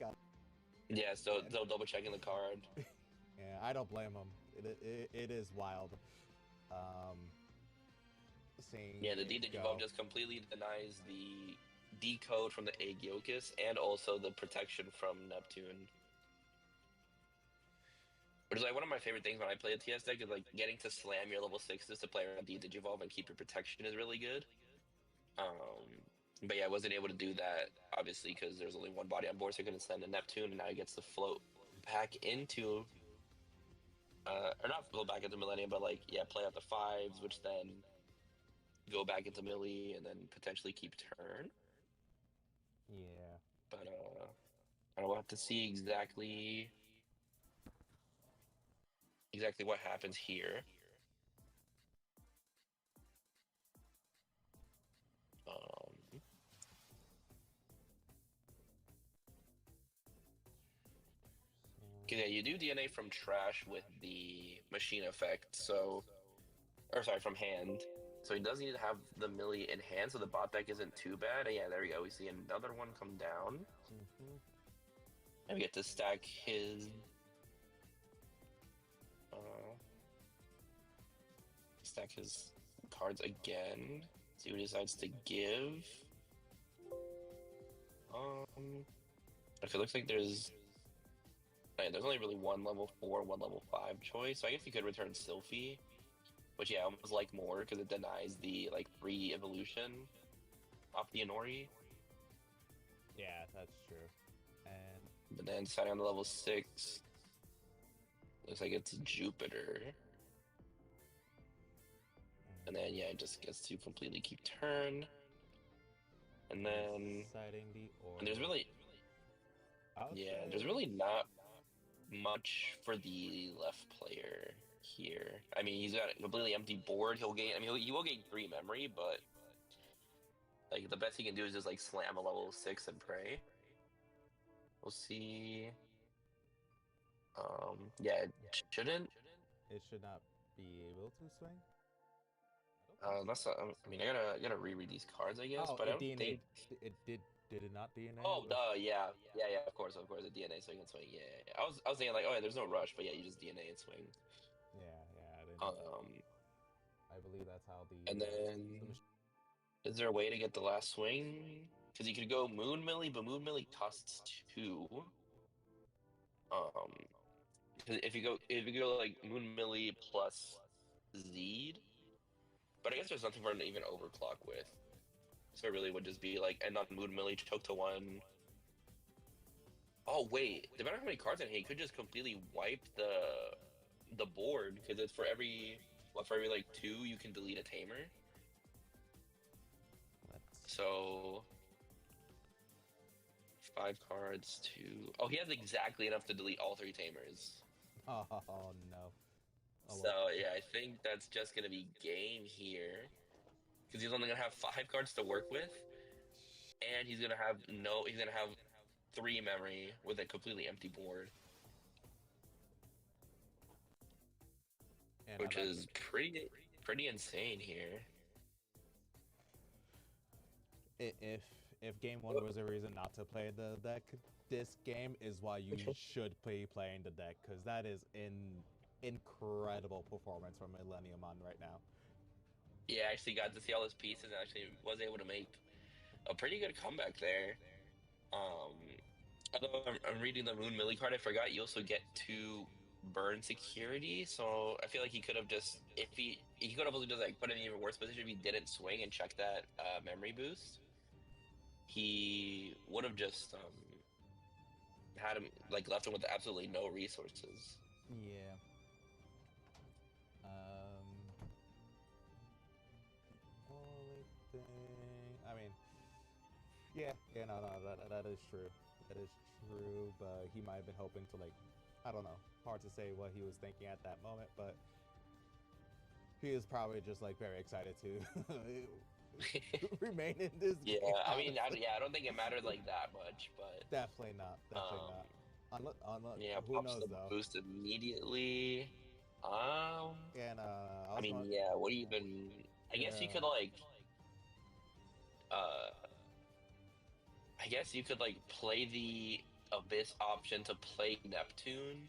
Speaker 2: Got.
Speaker 3: Yeah, so they'll double checking the card.
Speaker 2: Yeah, I don't blame him. It is wild. Seeing
Speaker 3: yeah, the D-Digivolve just completely denies the decode from the Aegyokus and also the protection from Neptune. Which is like one of my favorite things when I play a TS deck is like getting to slam your level 6s to play around D-Digivolve and keep your protection is really good. But yeah, I wasn't able to do that, obviously, because there's only 1 body on board, so I couldn't send a Neptune, and now he gets to float back into, or not float back into Millennium, but like, yeah, play out the 5s, which then go back into Millie, and then potentially keep turn.
Speaker 2: Yeah.
Speaker 3: But, we'll have to see exactly what happens here. Yeah, you do DNA from trash with the machine effect, so, or sorry, from hand. So he does need to have the Millie in hand, so the bot deck isn't too bad. And yeah, there we go. We see another one come down.
Speaker 2: Mm-hmm.
Speaker 3: And we get to stack his... stack his cards again. See what he decides to give. If it looks like there's... there's only really one level 4, one level 5 choice. So I guess you could return Sylphie. Which, yeah, I almost like more because it denies the, like, free evolution off the Inori.
Speaker 2: Yeah, that's true. And
Speaker 3: But then deciding on the level 6, looks like it's Jupiter. And then, yeah, it just gets to completely keep turn. And then...
Speaker 2: deciding the order.
Speaker 3: And there's really... Yeah, there's really not much for the left player here. I mean, he's got a completely empty board. He'll gain... I mean, he will gain 3 memory, but... Like, the best he can do is just, like, slam a level 6 and pray. We'll see... yeah, it shouldn't.
Speaker 2: It should not be able to swing.
Speaker 3: That's not, I mean, I gotta reread these cards, I guess,
Speaker 2: Oh,
Speaker 3: but I
Speaker 2: it
Speaker 3: don't
Speaker 2: DNA.
Speaker 3: think...
Speaker 2: It did it not DNA?
Speaker 3: Oh, duh, yeah, of course, the DNA, so you can swing. Yeah. I was thinking like, oh yeah, there's no rush, but yeah, you just DNA and swing.
Speaker 2: Yeah, I didn't. I believe that's how the.
Speaker 3: And then, is there a way to get the last swing? Because you could go Moon Millie, but Moon Millie costs 2. 'Cause if you go like Moon Millie plus Zeed, but I guess there's nothing for him to even overclock with. So it really would just be like end on Moon Millie, choke to 1. Oh wait, depending on how many cards in here, he could just completely wipe the board because it's for every like 2 you can delete a tamer. So 5 cards to... Oh, he has exactly enough to delete all 3 tamers.
Speaker 2: Oh no.
Speaker 3: So yeah, I think that's just gonna be game here because he's only gonna have 5 cards to work with, and he's gonna have 3 memory with a completely empty board,
Speaker 2: And
Speaker 3: which is pretty insane here.
Speaker 2: If game 1 was a reason not to play the deck, this game is why you should be playing the deck, because that is an incredible performance from Millennium on right now.
Speaker 3: Yeah, I actually got to see all his pieces and actually was able to make a pretty good comeback there. Although I'm reading the Moon Millie card, I forgot you also get 2 burn security, so I feel like he could have just, he could have also just like put him in an even worse position if he didn't swing and check that memory boost. He would have just had him like left him with absolutely no resources.
Speaker 2: Yeah. Only thing, I mean, yeah, no, that is true. That is true, but he might have been hoping to, like, I don't know, hard to say what he was thinking at that moment, but he is probably just, like, very excited to remain in this game.
Speaker 3: Yeah, I mean, I don't think it mattered like that much, but...
Speaker 2: Definitely not, not.
Speaker 3: Yeah,
Speaker 2: who
Speaker 3: pops
Speaker 2: knows,
Speaker 3: the
Speaker 2: though?
Speaker 3: boost immediately.
Speaker 2: And,
Speaker 3: I mean, yeah, what do you even... I guess you could, like... I guess you could, like, play the Abyss option to play Neptune,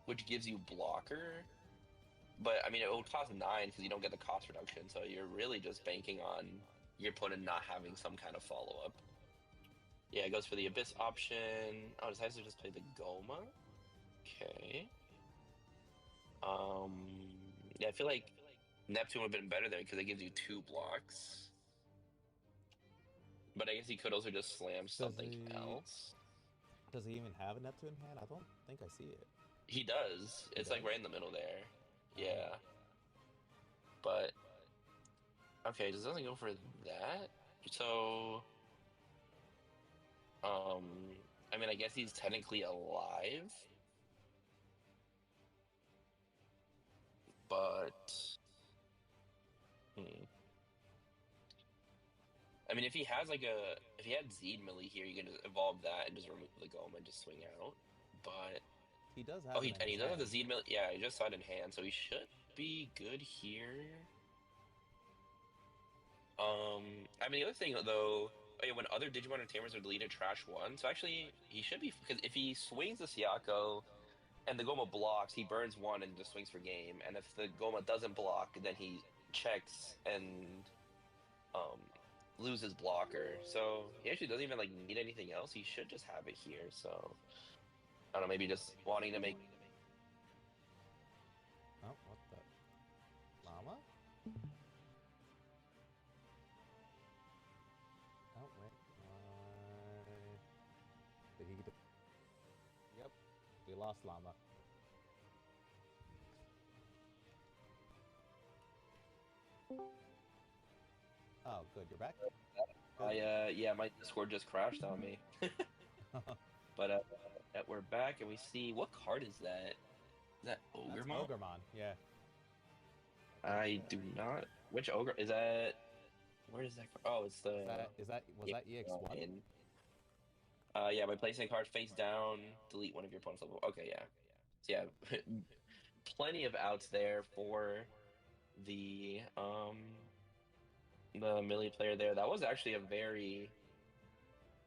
Speaker 3: which gives you blocker. But, I mean, it would cost 9 because you don't get the cost reduction, so you're really just banking on your opponent not having some kind of follow-up. Yeah, it goes for the Abyss option. Oh, it decides to just play the Goma? Okay. Yeah, I feel like Neptune would have been better there because it gives you 2 blocks. But I guess he could also just slam something else.
Speaker 2: Does he even have a Neptune hand? I don't think I see it.
Speaker 3: He does. It's like right in the middle there. Yeah. But okay, just doesn't go for that. So I mean, I guess he's technically alive. But I mean, if he had Zeed Millie here, you can just evolve that and just remove the Goma and just swing out. But
Speaker 2: he does have.
Speaker 3: he does have the Zeed Millie. Yeah, he just saw it in hand, so he should be good here. I mean, the other thing though, oh yeah, when other Digimon and Tamers are deleted, trash one. So actually, he should be because if he swings the Siako and the Goma blocks, he burns one and just swings for game. And if the Goma doesn't block, then he checks and um loses blocker. So he actually doesn't even like need anything else. He should just have it here. So I don't know, maybe just wanting to make.
Speaker 2: Oh, what the? Llama? Oh, wait. Did he get the... Yep. We lost Llama. Oh, good. You're back?
Speaker 3: Yeah, my Discord just crashed on me. But we're back and we see what card is that? Is that
Speaker 2: That's
Speaker 3: Ogremon?
Speaker 2: Ogremon, yeah.
Speaker 3: I do not. Which ogre is that? Where is that? Oh, it's the.
Speaker 2: Was that EX1?
Speaker 3: Yeah, by placing a card face down, delete one of your opponent's level. Okay, yeah. So yeah, plenty of outs there for the melee player there. That was actually a very.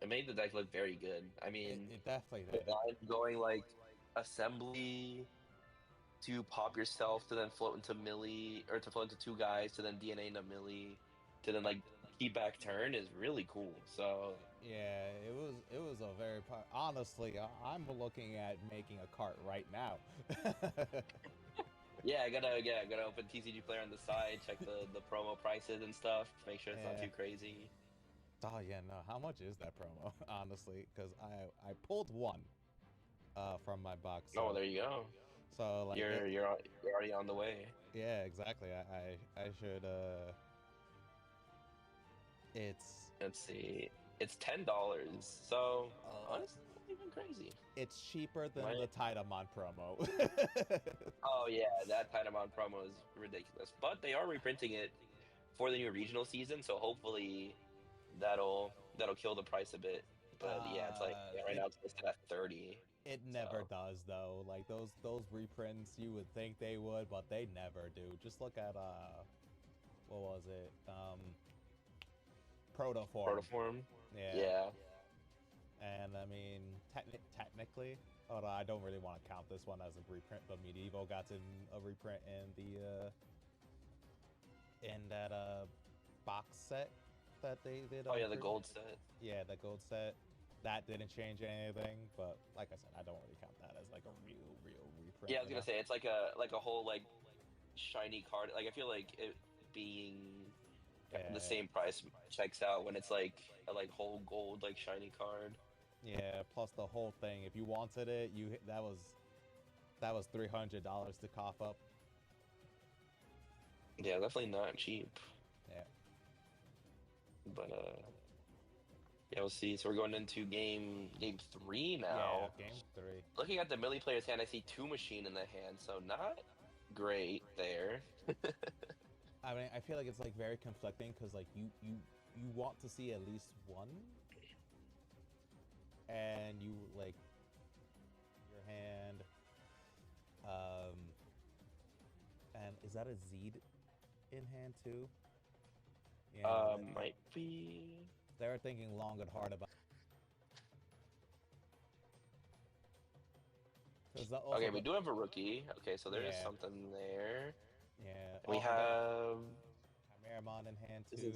Speaker 3: It made the deck look very good. I mean,
Speaker 2: It definitely did.
Speaker 3: going like assembly to pop yourself to then float into melee or to float into two guys to then DNA into melee to then like keep back turn is really cool. So
Speaker 2: Yeah, it was a very honestly, I'm looking at making a cart right now.
Speaker 3: yeah, I gotta open TCG Player on the side, check the promo prices and stuff, make sure it's not
Speaker 2: Yeah.
Speaker 3: too crazy.
Speaker 2: Oh yeah, no. How much is that promo? Honestly, because I pulled one from my box. So,
Speaker 3: Oh, there you go.
Speaker 2: So like
Speaker 3: You're already on the way.
Speaker 2: yeah, exactly. I should it's
Speaker 3: Let's see. It's $10. So honestly, not even crazy.
Speaker 2: it's cheaper than the Titamon promo.
Speaker 3: Oh yeah, that Titamon promo is ridiculous. But they are reprinting it for the new regional season, so hopefully that'll kill the price a bit. But yeah, it's like right now it's listed at 30.
Speaker 2: It never does though. Like those reprints, you would think they would, but they never do. Just look at what was it? Protoform.
Speaker 3: Protoform.
Speaker 2: Yeah.
Speaker 3: Yeah.
Speaker 2: And I mean, technically, although I don't really want to count this one as a reprint, but Medieval got a reprint in the in that box set that they did.
Speaker 3: Oh yeah, the gold set.
Speaker 2: Yeah, the gold set. That didn't change anything, but like I said, I don't really count that as like a real reprint.
Speaker 3: Yeah, I was gonna say it's like a whole like shiny card. Like I feel like it being the same price checks out when it's like a whole gold like shiny card.
Speaker 2: Yeah, plus the whole thing. If you wanted it, that was $300 to cough up.
Speaker 3: Yeah, definitely not cheap.
Speaker 2: Yeah.
Speaker 3: But yeah, we'll see. So we're going into game 3 now.
Speaker 2: Yeah, game 3.
Speaker 3: Looking at the melee player's hand, I see 2 machine in the hand, so not great there.
Speaker 2: I mean, I feel like it's like very conflicting because like you want to see at least one, and you like your hand. And is that a Zed in hand too?
Speaker 3: Yeah, might be.
Speaker 2: They were thinking long and hard about.
Speaker 3: Okay, we do have a rookie. Okay, so there is something there.
Speaker 2: Yeah.
Speaker 3: We have
Speaker 2: Chimeramon in hand too.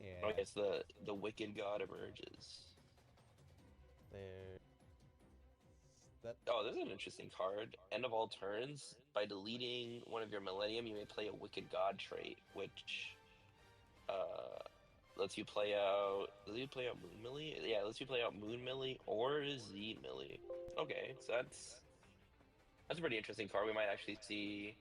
Speaker 2: Yeah.
Speaker 3: Oh, it's the Wicked God emerges.
Speaker 2: There.
Speaker 3: Oh, this is an interesting card. End of all turns. By deleting one of your Millennium, you may play a Wicked God trait, which lets you play out. Does you play out Moon Millie? Yeah, lets you play out Moon Millie or Z Millie. Okay, so that's a pretty interesting card. We might actually see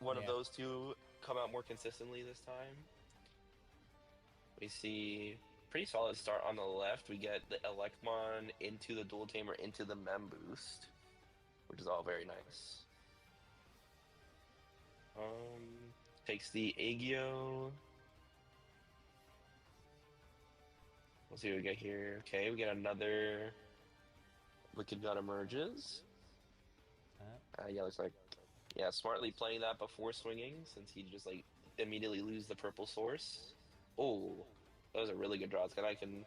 Speaker 3: one of those two come out more consistently this time. We see pretty solid start on the left. We get the Elecmon into the Dual Tamer into the Mem boost, which is all very nice. Takes the Aegyo. Let's see what we get here. Okay, we get another Wicked God emerges. Yeah, looks like Yeah, smartly playing that before swinging, since he'd just like immediately lose the purple source. Oh, that was a really good draw. It's gonna I can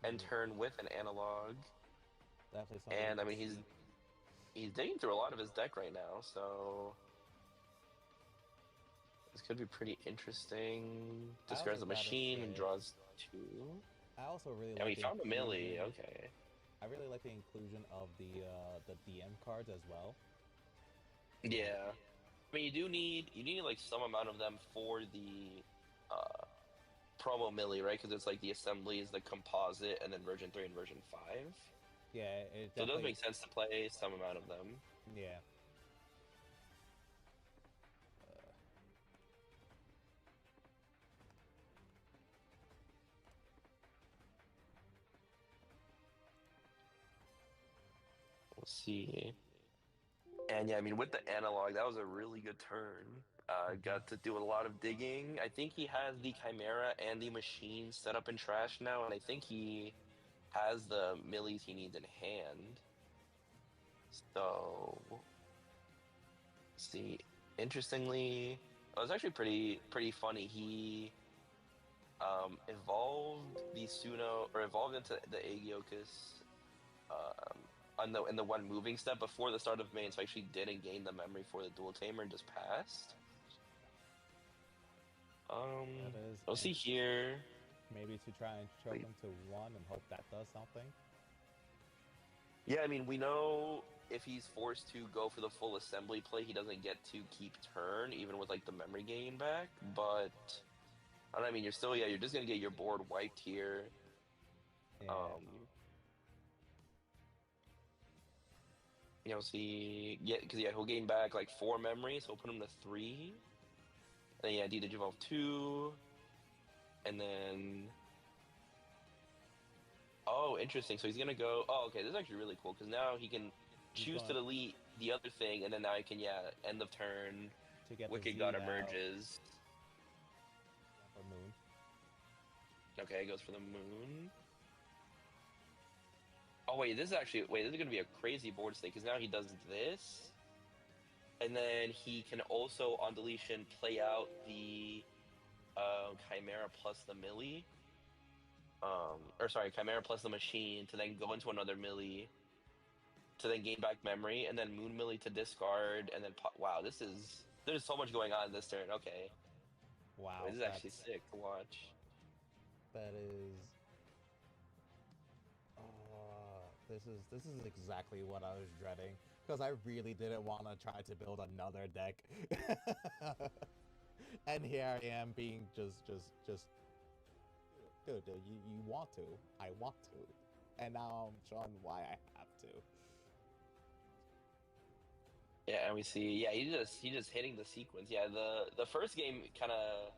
Speaker 3: end
Speaker 2: Yeah,
Speaker 3: turn with an analog,
Speaker 2: definitely something you
Speaker 3: and I
Speaker 2: can
Speaker 3: mean
Speaker 2: see.
Speaker 3: he's digging through a lot of his deck right now, so this could be pretty interesting.
Speaker 2: I
Speaker 3: Discards
Speaker 2: also
Speaker 3: the
Speaker 2: gotta
Speaker 3: machine and
Speaker 2: say,
Speaker 3: draws two.
Speaker 2: I also really
Speaker 3: And
Speaker 2: like
Speaker 3: we
Speaker 2: the
Speaker 3: found a Millie.
Speaker 2: inclusion.
Speaker 3: Okay.
Speaker 2: I really like the inclusion of the DM cards as well.
Speaker 3: Yeah. I mean, you need like some amount of them for the uh, promo Millie, right? Because it's like the assemblies, the composite, and then version 3 and version 5.
Speaker 2: Yeah, it
Speaker 3: So it does
Speaker 2: definitely.
Speaker 3: make sense to play some amount of them.
Speaker 2: Yeah. Uh,
Speaker 3: We'll see. And yeah, I mean, with the analog, that was a really good turn.
Speaker 2: mhm.
Speaker 3: Got to do a lot of digging. I think he has the Chimera and the machine set up in trash now, and I think he has the millies he needs in hand. So, see, interestingly, it was actually pretty funny. He evolved the Suno or evolved into the Aegyokus on the in the one moving step before the start of main, so I actually didn't gain the memory for the dual tamer and just passed.
Speaker 2: That is
Speaker 3: We'll see
Speaker 2: interesting.
Speaker 3: here.
Speaker 2: Maybe to try and choke
Speaker 3: Wait.
Speaker 2: him to one and hope that does something.
Speaker 3: Yeah, I mean, we know if he's forced to go for the full assembly play, he doesn't get to keep turn, even with like the memory gain back. But I don't know, I mean, you're still, yeah, you're just gonna get your board wiped here.
Speaker 2: Yeah.
Speaker 3: Um, see, yeah, because yeah, he'll gain back like 4 memory, so we'll put him to 3. And then yeah, D Digivolve 2, and then oh, interesting. So he's gonna go. Oh, okay, this is actually really cool because now he can
Speaker 2: He's
Speaker 3: choose to
Speaker 2: going
Speaker 3: delete the other thing, and then now I can yeah, end of turn.
Speaker 2: to get the
Speaker 3: Wicked God
Speaker 2: Z out
Speaker 3: emerges.
Speaker 2: for Moon.
Speaker 3: Okay, goes for the moon. Oh wait, this is actually wait. This is gonna be a crazy board state because now he does this, and then he can also on deletion play out the Chimera plus the Millie. Or sorry, Chimera plus the machine to then go into another Millie to then gain back memory, and then Moon Millie to discard, and then wow, there's so much going on this turn. Okay, wait,
Speaker 2: Wow,
Speaker 3: this is actually sick to watch.
Speaker 2: that is. This is exactly what I was dreading because I really didn't want to try to build another deck, and here I am being just dude, you want to, I want to, and now I'm showing why I have to.
Speaker 3: Yeah, and we see, yeah, he just hitting the sequence. Yeah, the first game kind of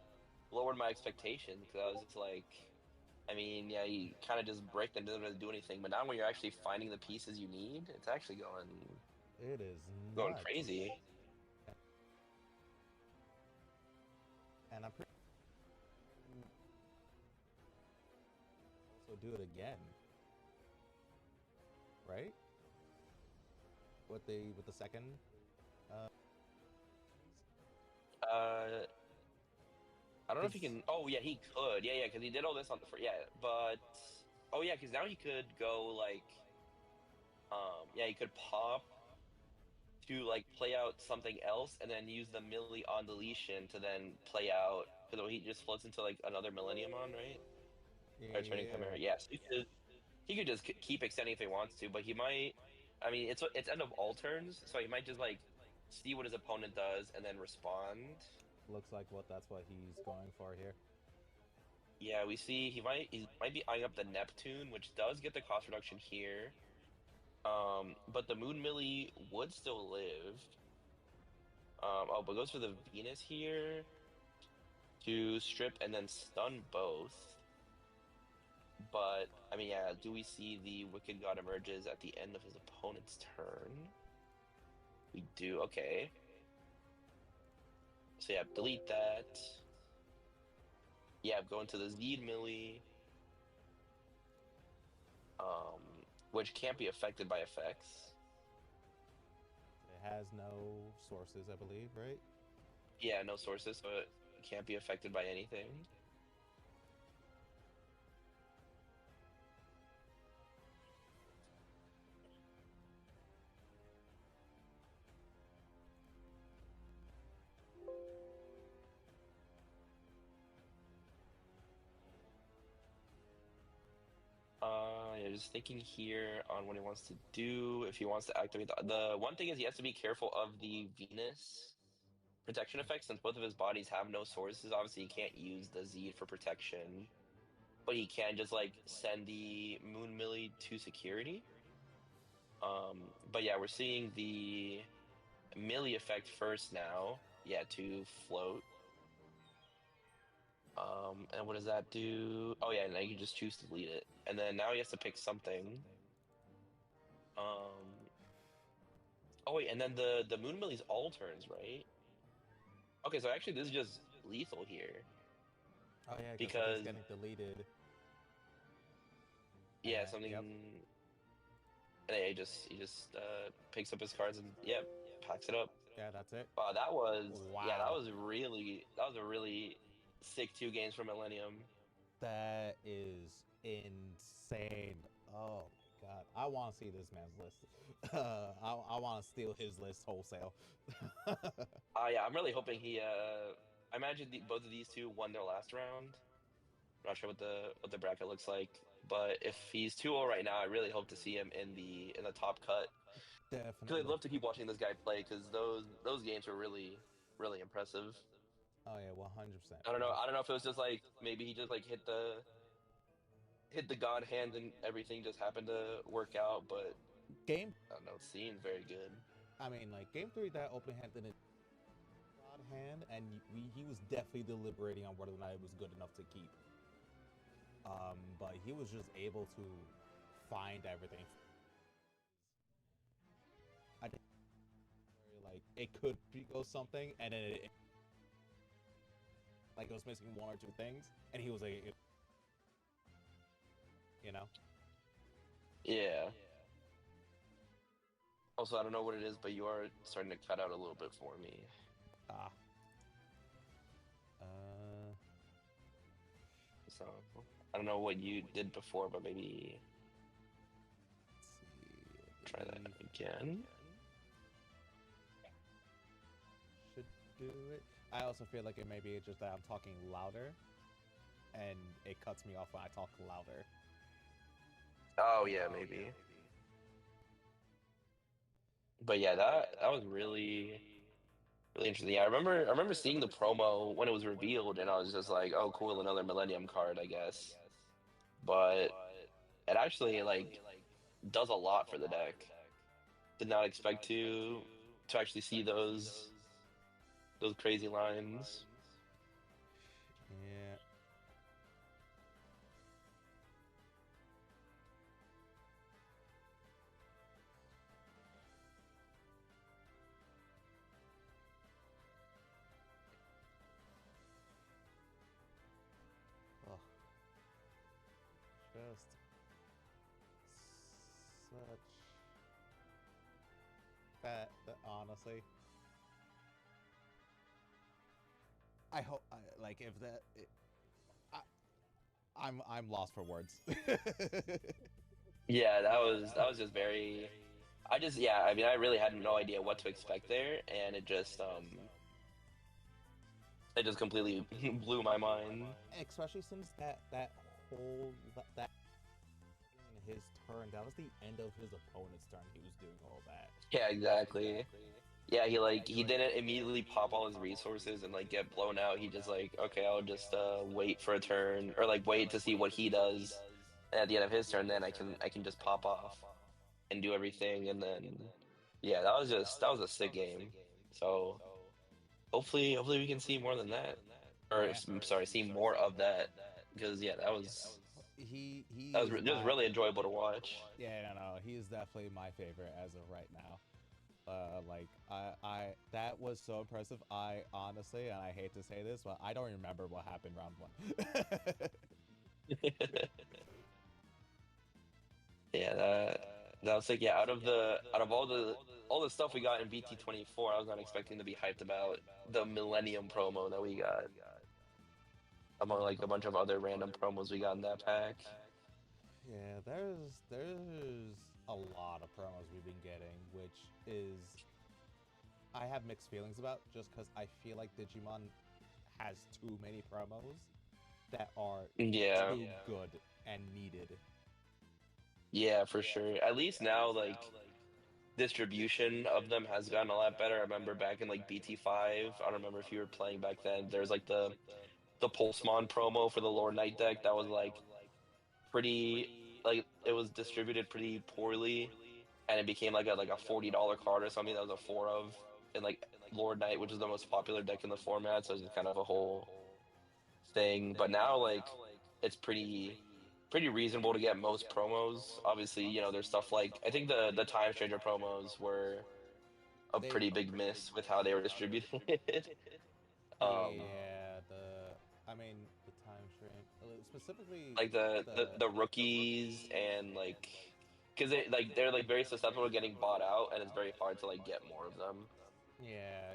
Speaker 3: lowered my expectations because I was just like, I mean, yeah, you kind of just bricked and didn't really do anything. But now when you're actually finding the pieces you need, it's actually
Speaker 2: It is
Speaker 3: going
Speaker 2: nuts,
Speaker 3: crazy.
Speaker 2: and I'm pretty also do it again, right? With the second, uh,
Speaker 3: Uh, I don't know if he
Speaker 2: because
Speaker 3: can. Oh yeah, he could. Yeah, yeah, because he did all this on the first. Yeah, but oh yeah, because now he could go like yeah, he could pop to like play out something else and then use the Millie on deletion to then play out because he just floats into like another Millennium on right or turning Chimera.
Speaker 2: yeah,
Speaker 3: Yes, he could just keep extending if he wants to, but he might. I mean, it's end of all turns, so he might just like see what his opponent does and then respond.
Speaker 2: looks like that's what he's going for here.
Speaker 3: Yeah, we see he might be eyeing up the Neptune, which does get the cost reduction here. But the Moon Millie would still live. Oh, but goes for the Venus here to strip and then stun both. But I mean, yeah, do we see the Wicked God emerges at the end of his opponent's turn? We do. Okay. So yeah, delete that. Yeah, go into the Zeed Millie, which can't be affected by effects.
Speaker 2: It has no sources, I believe, right?
Speaker 3: Yeah, no sources, so it can't be affected by anything. Yeah, just thinking here on what he wants to do. If he wants to activate the one thing is he has to be careful of the Venus protection effect since both of his bodies have no sources. Obviously, he can't use the Z for protection, but he can just like send the Moon Millie to security. But yeah, we're seeing the Millie effect first now. Yeah, to float. And what does that do? Oh yeah, now you can just choose to delete it. And then now he has to pick something. Um, oh wait, and then the Moon Millie's all turns, right? Okay, so actually this is just lethal here
Speaker 2: Oh yeah, because something's
Speaker 3: because
Speaker 2: getting deleted.
Speaker 3: yeah,
Speaker 2: Yep.
Speaker 3: something. And yeah, he just picks up his cards and yep, packs it up.
Speaker 2: Yeah, that's it.
Speaker 3: Wow, that was yeah,
Speaker 2: Wow.
Speaker 3: that was a really sick 2 games for Millennium.
Speaker 2: That is insane. Oh god, I want to see this man's list. I want to steal his list wholesale.
Speaker 3: Yeah, I'm really hoping he. I imagine both of these two won their last round. I'm not sure what the bracket looks like, but if he's 2-0 right now, I really hope to see him in the top cut. Because I'd
Speaker 2: Definitely.
Speaker 3: love to keep watching this guy play because those games were really impressive.
Speaker 2: Oh yeah, 100%.
Speaker 3: I don't know. I don't know if it was just like maybe he just like hit the god hand and everything just happened to work out, but
Speaker 2: Game.
Speaker 3: I don't know. It seemed very good.
Speaker 2: I mean, like game 3, that opening hand didn't odd hand, and he was definitely deliberating on whether or not it was good enough to keep. But he was just able to find everything. I think like it could go something, and then like it was missing 1 or 2 things, and he was like, you know.
Speaker 3: Yeah. Also, I don't know what it is, but you are starting to cut out a little bit for me.
Speaker 2: Ah.
Speaker 3: So I don't know what you did before, but maybe
Speaker 2: Let's see.
Speaker 3: try that again.
Speaker 2: Should do it. I also feel like it may be just that I'm talking louder, and it cuts me off when I talk louder.
Speaker 3: Oh yeah, maybe. But yeah, that was really interesting. Yeah, I remember seeing the promo when it was revealed, and I was just like, oh cool, another Millennium card, I guess. But it actually like does a lot for the deck. Did not expect to actually see those crazy lines.
Speaker 2: Yeah. Oh. Just such that honestly. I hope like if that I'm lost for words.
Speaker 3: Yeah, that was just very. I mean I really had no idea what to expect there, and it just completely blew my mind.
Speaker 2: Especially since that whole that in his turn, that was the end of his opponent's turn. He was doing all that.
Speaker 3: Yeah, exactly. Yeah, he didn't immediately pop all his resources and like get blown out. He just like, okay, I'll just wait for a turn or like wait to see what he does. And at the end of his turn, then I can just pop off and do everything. And then yeah, that was a sick game. So hopefully we can see more than that. Or
Speaker 2: Yeah.
Speaker 3: I'm sorry, see more of that because yeah, that was
Speaker 2: He
Speaker 3: just really enjoyable to watch.
Speaker 2: Yeah, no, he is definitely my favorite as of right now. Like I that was so impressive. I honestly, and I hate to say this, but I don't remember what happened round 1.
Speaker 3: Yeah, that was like yeah, out of all the all the stuff we got in BT24, I was not expecting to be hyped about the Millennium promo that we got, among like a bunch of other random promos we got in that pack.
Speaker 2: Yeah, there's a lot of promos we've been getting, which is I have mixed feelings about, just because I feel like Digimon has too many promos that are
Speaker 3: Yeah,
Speaker 2: too good and needed.
Speaker 3: yeah, for sure. At least now, like distribution of them has gotten a lot better. I remember back in like BT5, I don't remember if you were playing back then. There's like the Pulsemon promo for the Lord Knight deck that was like pretty like it was distributed pretty poorly, and it became like a $40 card or something that was a four of in like Lord Knight, which is the most popular deck in the format. So it's kind of a whole thing. But now like it's pretty reasonable to get most promos. Obviously, you know, there's stuff like I think the Time Stranger promos were a
Speaker 2: They
Speaker 3: pretty big miss with how they were distributed. Um,
Speaker 2: Yeah, I mean the time frame specifically
Speaker 3: like the rookies and like because they're like very susceptible to getting bought out, and it's very hard to like get more of them.
Speaker 2: yeah,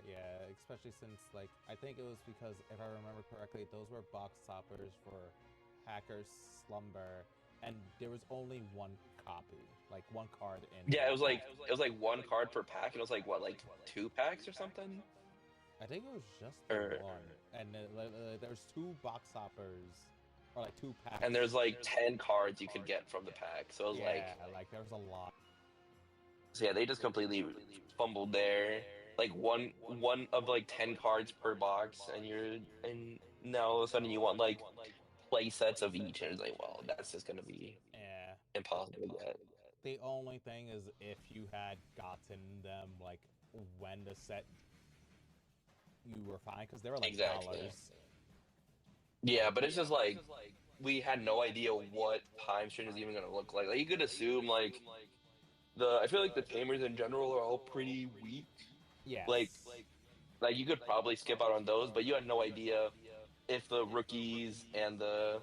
Speaker 2: especially since like I think it was because if I remember correctly, those were box toppers for Hacker's Slumber, and there was only one copy, like one card in
Speaker 3: Yeah,
Speaker 2: one pack.
Speaker 3: it was like one card per pack, and it was like what, like 2 packs or something?
Speaker 2: I think it was just the
Speaker 3: Or
Speaker 2: one, and there's two box toppers, or like two packs.
Speaker 3: and there's like 10 cards you could get from the pack. So it was
Speaker 2: like there was a lot.
Speaker 3: so yeah, they just completely fumbled there. Like one of like 10 cards per box, and now all of a sudden you want like play sets of each, and it's like, well, that's just gonna be
Speaker 2: Yeah.
Speaker 3: impossible to get.
Speaker 2: The only thing is if you had gotten them like when the set you were fine because they were like
Speaker 3: Exactly.
Speaker 2: dollars.
Speaker 3: Yeah, but it's just like we had no idea what Time Strain is even gonna look like. Like you could assume like I feel like the tamers in general are all pretty weak. Like
Speaker 2: Yes.
Speaker 3: like you could probably skip out on those, but you had no idea if the rookies and the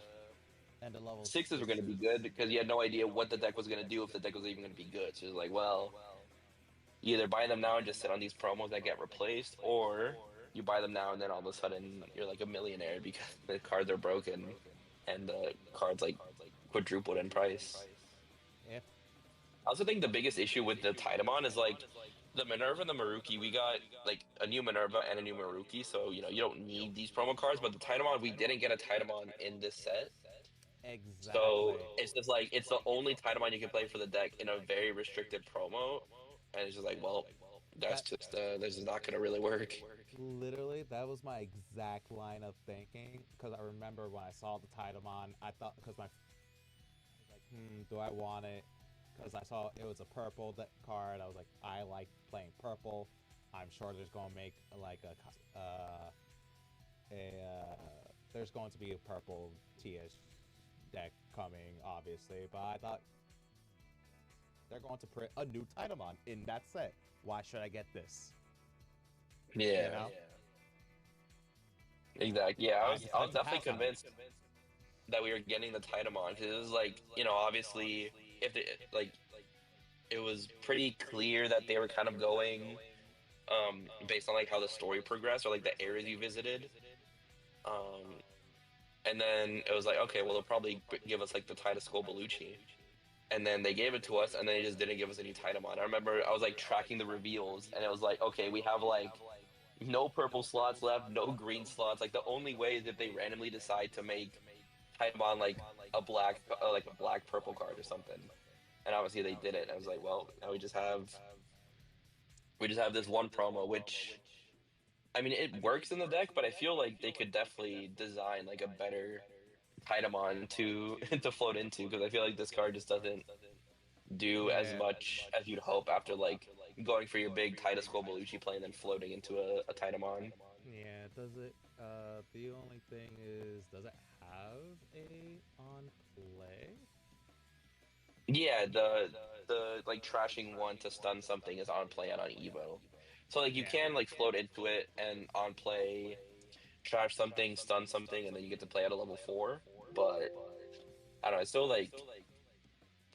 Speaker 2: And the level
Speaker 3: sixes were going to be good because you had no idea what the deck was going to do if the deck was even going to be good. So it's like, well, you either buy them now and just sit on these promos that get replaced, or you buy them now and then all of a sudden you're like a millionaire because the cards are broken and the cards like quadrupled in price.
Speaker 2: If
Speaker 3: I also think the biggest issue with the Titamon is like the Minerva and the Maruki. We got like a new Minerva and a new Maruki, so you know you don't need these promo cards. But the Titamon, we didn't get a Titamon in this set. So
Speaker 2: exactly.
Speaker 3: it's just like it's the only Titamon you can play for the deck in a very restricted promo, and it's just like, well, that's just not gonna really work.
Speaker 2: Literally, that was my exact line of thinking because I remember when I saw the Titamon, I thought because I was like, do I want it? Because I saw it was a purple card. I was like, I like playing purple. I'm sure there's going to make like there's going to be a purple TS deck coming, obviously. But I thought they're going to print a new Titamon in that set. Why should I get this?
Speaker 3: Yeah,
Speaker 2: You know?
Speaker 3: exactly. Yeah, I was
Speaker 2: decided to
Speaker 3: definitely
Speaker 2: pass on it.
Speaker 3: convinced that we were getting the Titamon because it was like, you know, obviously if they like it was pretty clear that they were kind of going based on like how the story progressed or like the areas you visited. Um and then it was like, okay, well they'll probably give us like the Titus Skull Bellucci. And then they gave it to us and then they just didn't give us any Titamon. I remember I was like tracking the reveals and it was like, okay, we have like no purple slots left, no green slots. Like the only way is if they randomly decide to make Titamon like a black purple card or something. And obviously they did it. I was like, well, now we just have this one promo, which I mean it works in the deck, but I feel like they could definitely design like a better Titamon to to float into because I feel like this card just doesn't do as
Speaker 2: Yeah.
Speaker 3: much as you'd hope after like going for your big Titus Skull Bellucci play and then floating into a Titamon.
Speaker 2: Yeah, does it? The only thing is, does it have a on play?
Speaker 3: Yeah, the like trashing one to stun something is on play and on Evo. So like you
Speaker 2: Yeah.
Speaker 3: can like float into it and on play trash something, stun something, and then you get to play at a level 4. But I don't know, it's still like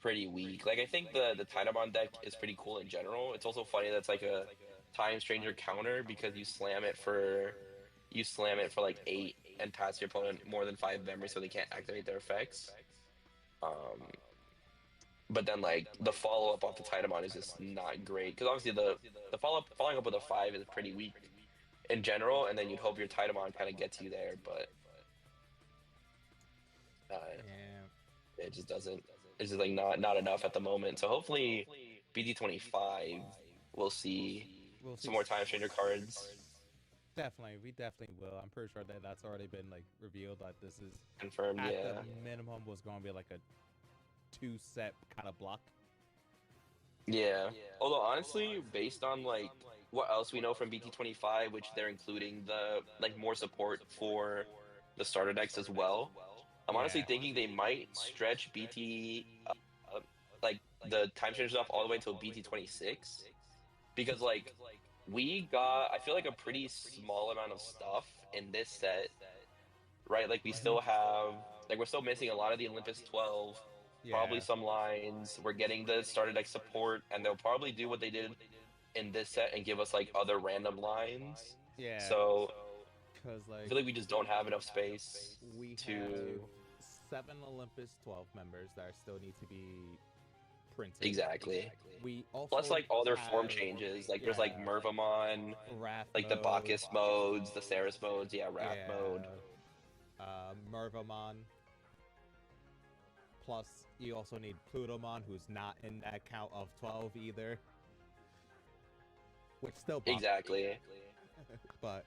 Speaker 3: pretty weak. Like I think the Titlemon deck is pretty cool in general. It's also funny that's like a Time Stranger counter because you slam it for like 8 and pass your opponent more than 5 memories so they can't activate their effects. Um, but then like the follow up off the Titlemon is just not great because obviously the following up with a 5 is pretty weak in general, and then you'd hope your Titlemon kind of gets you there, but
Speaker 2: Yeah.
Speaker 3: it just doesn't. It's just like not enough at the moment. So hopefully BT25 we'll see
Speaker 2: We'll see.
Speaker 3: some more Time Stranger cards
Speaker 2: Definitely, we definitely will. I'm pretty sure that that's already been like revealed that this is
Speaker 3: confirmed.
Speaker 2: at
Speaker 3: Yeah.
Speaker 2: the minimum was going to be like a 2-set kind of block.
Speaker 3: Yeah. Although honestly, based on like what else we know from BT25, which they're including the like more support for the starter decks as well. I'm honestly
Speaker 2: Yeah.
Speaker 3: thinking they might stretch BT like the time changers off all the way until BT26 because like we got I feel like a pretty small amount of stuff in this set, right? Like we still have like we're still missing a lot of the Olympus 12, probably
Speaker 2: Yeah.
Speaker 3: some lines. We're getting the starter deck support, and they'll probably do what they did in this set and give us like other random lines.
Speaker 2: Yeah.
Speaker 3: So
Speaker 2: Because
Speaker 3: I
Speaker 2: like
Speaker 3: feel like we just don't have enough space
Speaker 2: we
Speaker 3: to
Speaker 2: have 7 Olympus 12 members that still need to be printed.
Speaker 3: exactly.
Speaker 2: We also
Speaker 3: Plus, like all their form
Speaker 2: have-
Speaker 3: changes, like there's like
Speaker 2: yeah,
Speaker 3: Mervamon,
Speaker 2: Wrath
Speaker 3: like the
Speaker 2: mode,
Speaker 3: Bacchus modes, the Ceres modes, yeah, Wrath mode.
Speaker 2: Mervamon. Plus, you also need Plutomon, who's not in that count of 12 either. Which still bumps,
Speaker 3: Exactly.
Speaker 2: but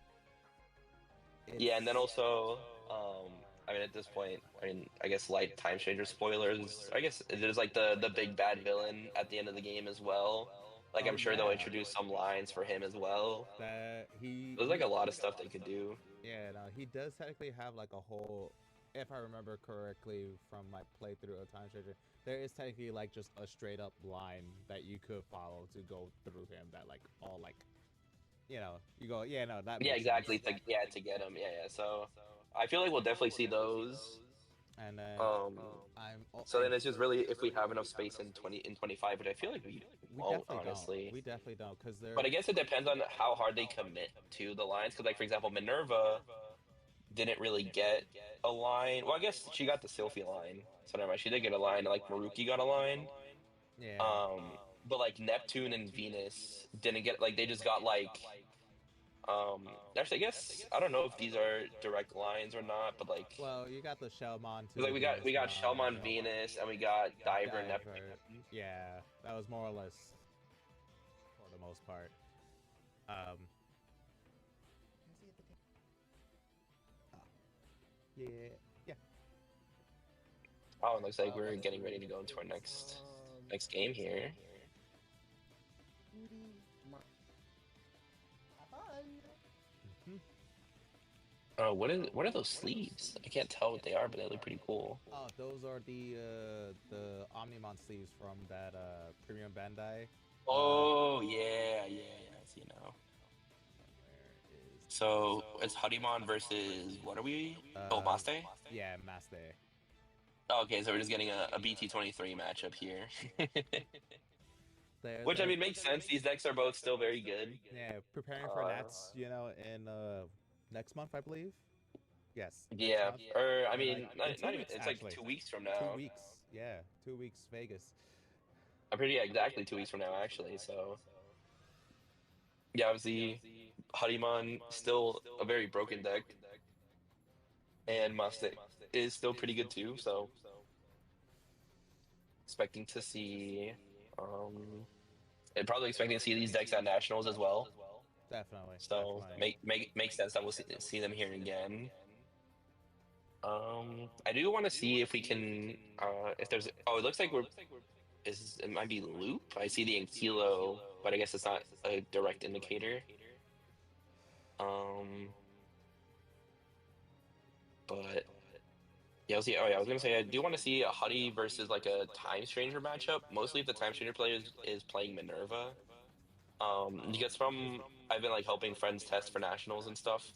Speaker 3: Yeah, and then also, I mean, at this point, I mean, I guess light time changer spoilers. I guess there's like the big bad villain at the end of the game as well. Like
Speaker 2: Oh,
Speaker 3: I'm sure they'll
Speaker 2: yeah.
Speaker 3: introduce some lines for him as well.
Speaker 2: that
Speaker 3: There's like a lot of stuff they could do.
Speaker 2: yeah, no, he does technically have like a whole, if I remember correctly from my playthrough of Time Stranger, there is technically like just a straight up line that you could follow to go through him that like all like, you know, you go, yeah, no, that
Speaker 3: Yeah,
Speaker 2: makes
Speaker 3: exactly.
Speaker 2: sense.
Speaker 3: To get him. Yeah, yeah. So I feel like we'll definitely see those.
Speaker 2: And then I'm
Speaker 3: So then it's just really if we have enough space in 25, which I feel like we
Speaker 2: we
Speaker 3: won't,
Speaker 2: definitely
Speaker 3: honestly.
Speaker 2: don't. We definitely don't because they're
Speaker 3: But I guess it depends on how hard they commit to the lines. Because, like, for example, Minerva didn't really get a line. Well, I guess she got the Sylphie line. So never mind. She did get a line. Like Maruki got a line.
Speaker 2: yeah.
Speaker 3: But like Neptune and Venus didn't get like they just got like actually I guess I don't know if these are direct lines or not, but like
Speaker 2: Well, you got the Shellmon too.
Speaker 3: like we got Shelmon Venus and we got Diver Neptune.
Speaker 2: Yeah, that was more or less for the most part. Yeah, yeah.
Speaker 3: Oh, it looks like we're getting ready to go into our next game here. Oh, what are those sleeves? I can't tell what they are, but they look pretty cool.
Speaker 2: Oh, those are the Omnimon sleeves from that Premium Bandai.
Speaker 3: Oh yeah, I see now. So it's Harimon versus what are we? Maste?
Speaker 2: Yeah, Maste.
Speaker 3: Oh, okay, so we're just getting a BT23 matchup here. Which I mean makes sense. These decks are both still very good.
Speaker 2: Yeah, preparing for Nats, you know, in next month, I believe. Yes.
Speaker 3: Yeah,
Speaker 2: month.
Speaker 3: or I mean,
Speaker 2: like,
Speaker 3: not even.
Speaker 2: weeks,
Speaker 3: It's
Speaker 2: actually.
Speaker 3: like 2 weeks from now.
Speaker 2: 2 weeks. Yeah, 2 weeks Vegas.
Speaker 3: I'm pretty exactly 2 weeks from now, actually. So yeah, obviously, Harimon still a very broken deck, and Mastic is still pretty good too. So expecting to see, and probably expecting to see these decks at nationals as well.
Speaker 2: Definitely.
Speaker 3: So
Speaker 2: definitely.
Speaker 3: make sense that we'll see them here again. I do want to see if we can, if there's. Oh, it looks like it might be Loop. I see the Ankylo, but I guess it's not a direct indicator. But yeah, I was gonna say I do want to see a Huddy versus like a Time Stranger matchup. Mostly if the Time Stranger player is playing Minerva. Because from I've been like helping friends test for nationals and stuff.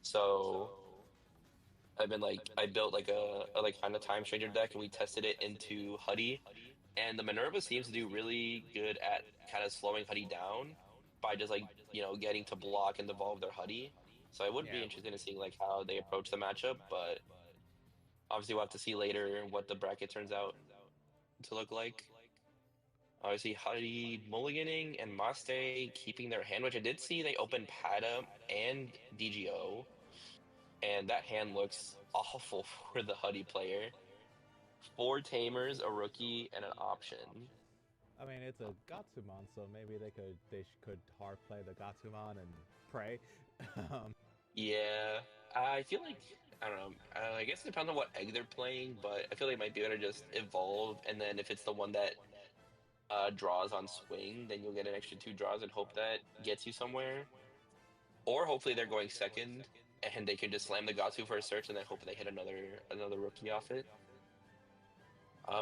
Speaker 3: So I've been like I built like a like kind of Time Stranger deck and we tested it into Huddy, And the Minerva seems to do really good at kind of slowing Huddy down by just like, getting to block and evolve their Huddy. So I would be
Speaker 2: Yeah.
Speaker 3: interested in seeing like how they approach the matchup, but obviously we'll have to see later what the bracket turns out to look like. Obviously, Huddy mulliganing and Maste keeping their hand, which I did see they opened Pada and DGO, and that hand looks awful for the Huddy player. 4 Tamers, a rookie, and an option.
Speaker 2: I mean, it's a Gatsumon, so maybe they could hard play the Gatsumon and pray. um,
Speaker 3: Yeah, I feel like, I don't know. I guess it depends on what egg they're playing, but I feel like it might be better to just evolve, and then if it's the one that draws on swing, then you'll get an extra 2 draws and hope that gets you somewhere. Or hopefully they're going second, and they can just slam the Gatsu for a search, and then hope they hit another rookie off it.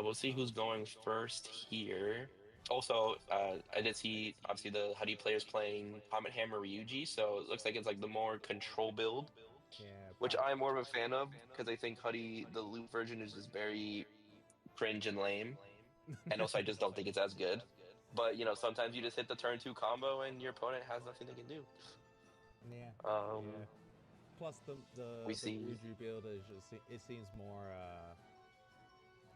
Speaker 3: We'll see who's going first here. Also, I did see obviously the Huddy players playing Comet Hammer Ryuji, so it looks like it's like the more control build,
Speaker 2: yeah,
Speaker 3: which I'm more of a fan of because I think Huddy, the loot version, is just very cringe and lame, and also I just don't think it's as good. But sometimes you just hit the turn 2 combo and your opponent has nothing they can do.
Speaker 2: yeah,
Speaker 3: Um,
Speaker 2: yeah. Plus,
Speaker 3: we
Speaker 2: the
Speaker 3: see
Speaker 2: Ryuji build is just it seems more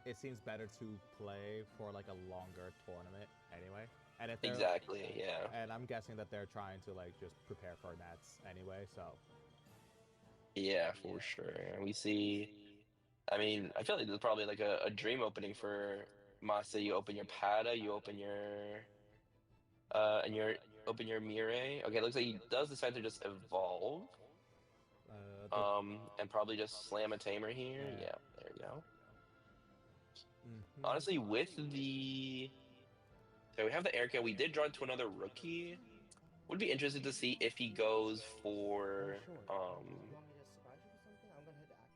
Speaker 2: it seems better to play for like a longer tournament anyway. And if they're
Speaker 3: exactly, yeah.
Speaker 2: and I'm guessing that they're trying to like just prepare for Nets anyway. So
Speaker 3: Yeah, for sure. And we see, I mean, I feel like there's probably like a dream opening for Masa. You open your Pada, you open your and you open your Mirai. Okay, it looks like he does decide to just evolve.
Speaker 2: the
Speaker 3: And probably just slam a tamer here.
Speaker 2: yeah.
Speaker 3: Yeah, there we go.
Speaker 2: Mhm.
Speaker 3: Honestly, with the so we have the Erica, we did draw into another rookie. Would be interested to see if he goes for
Speaker 1: Sure. You want me to surprise you with something? I'm gonna hit act.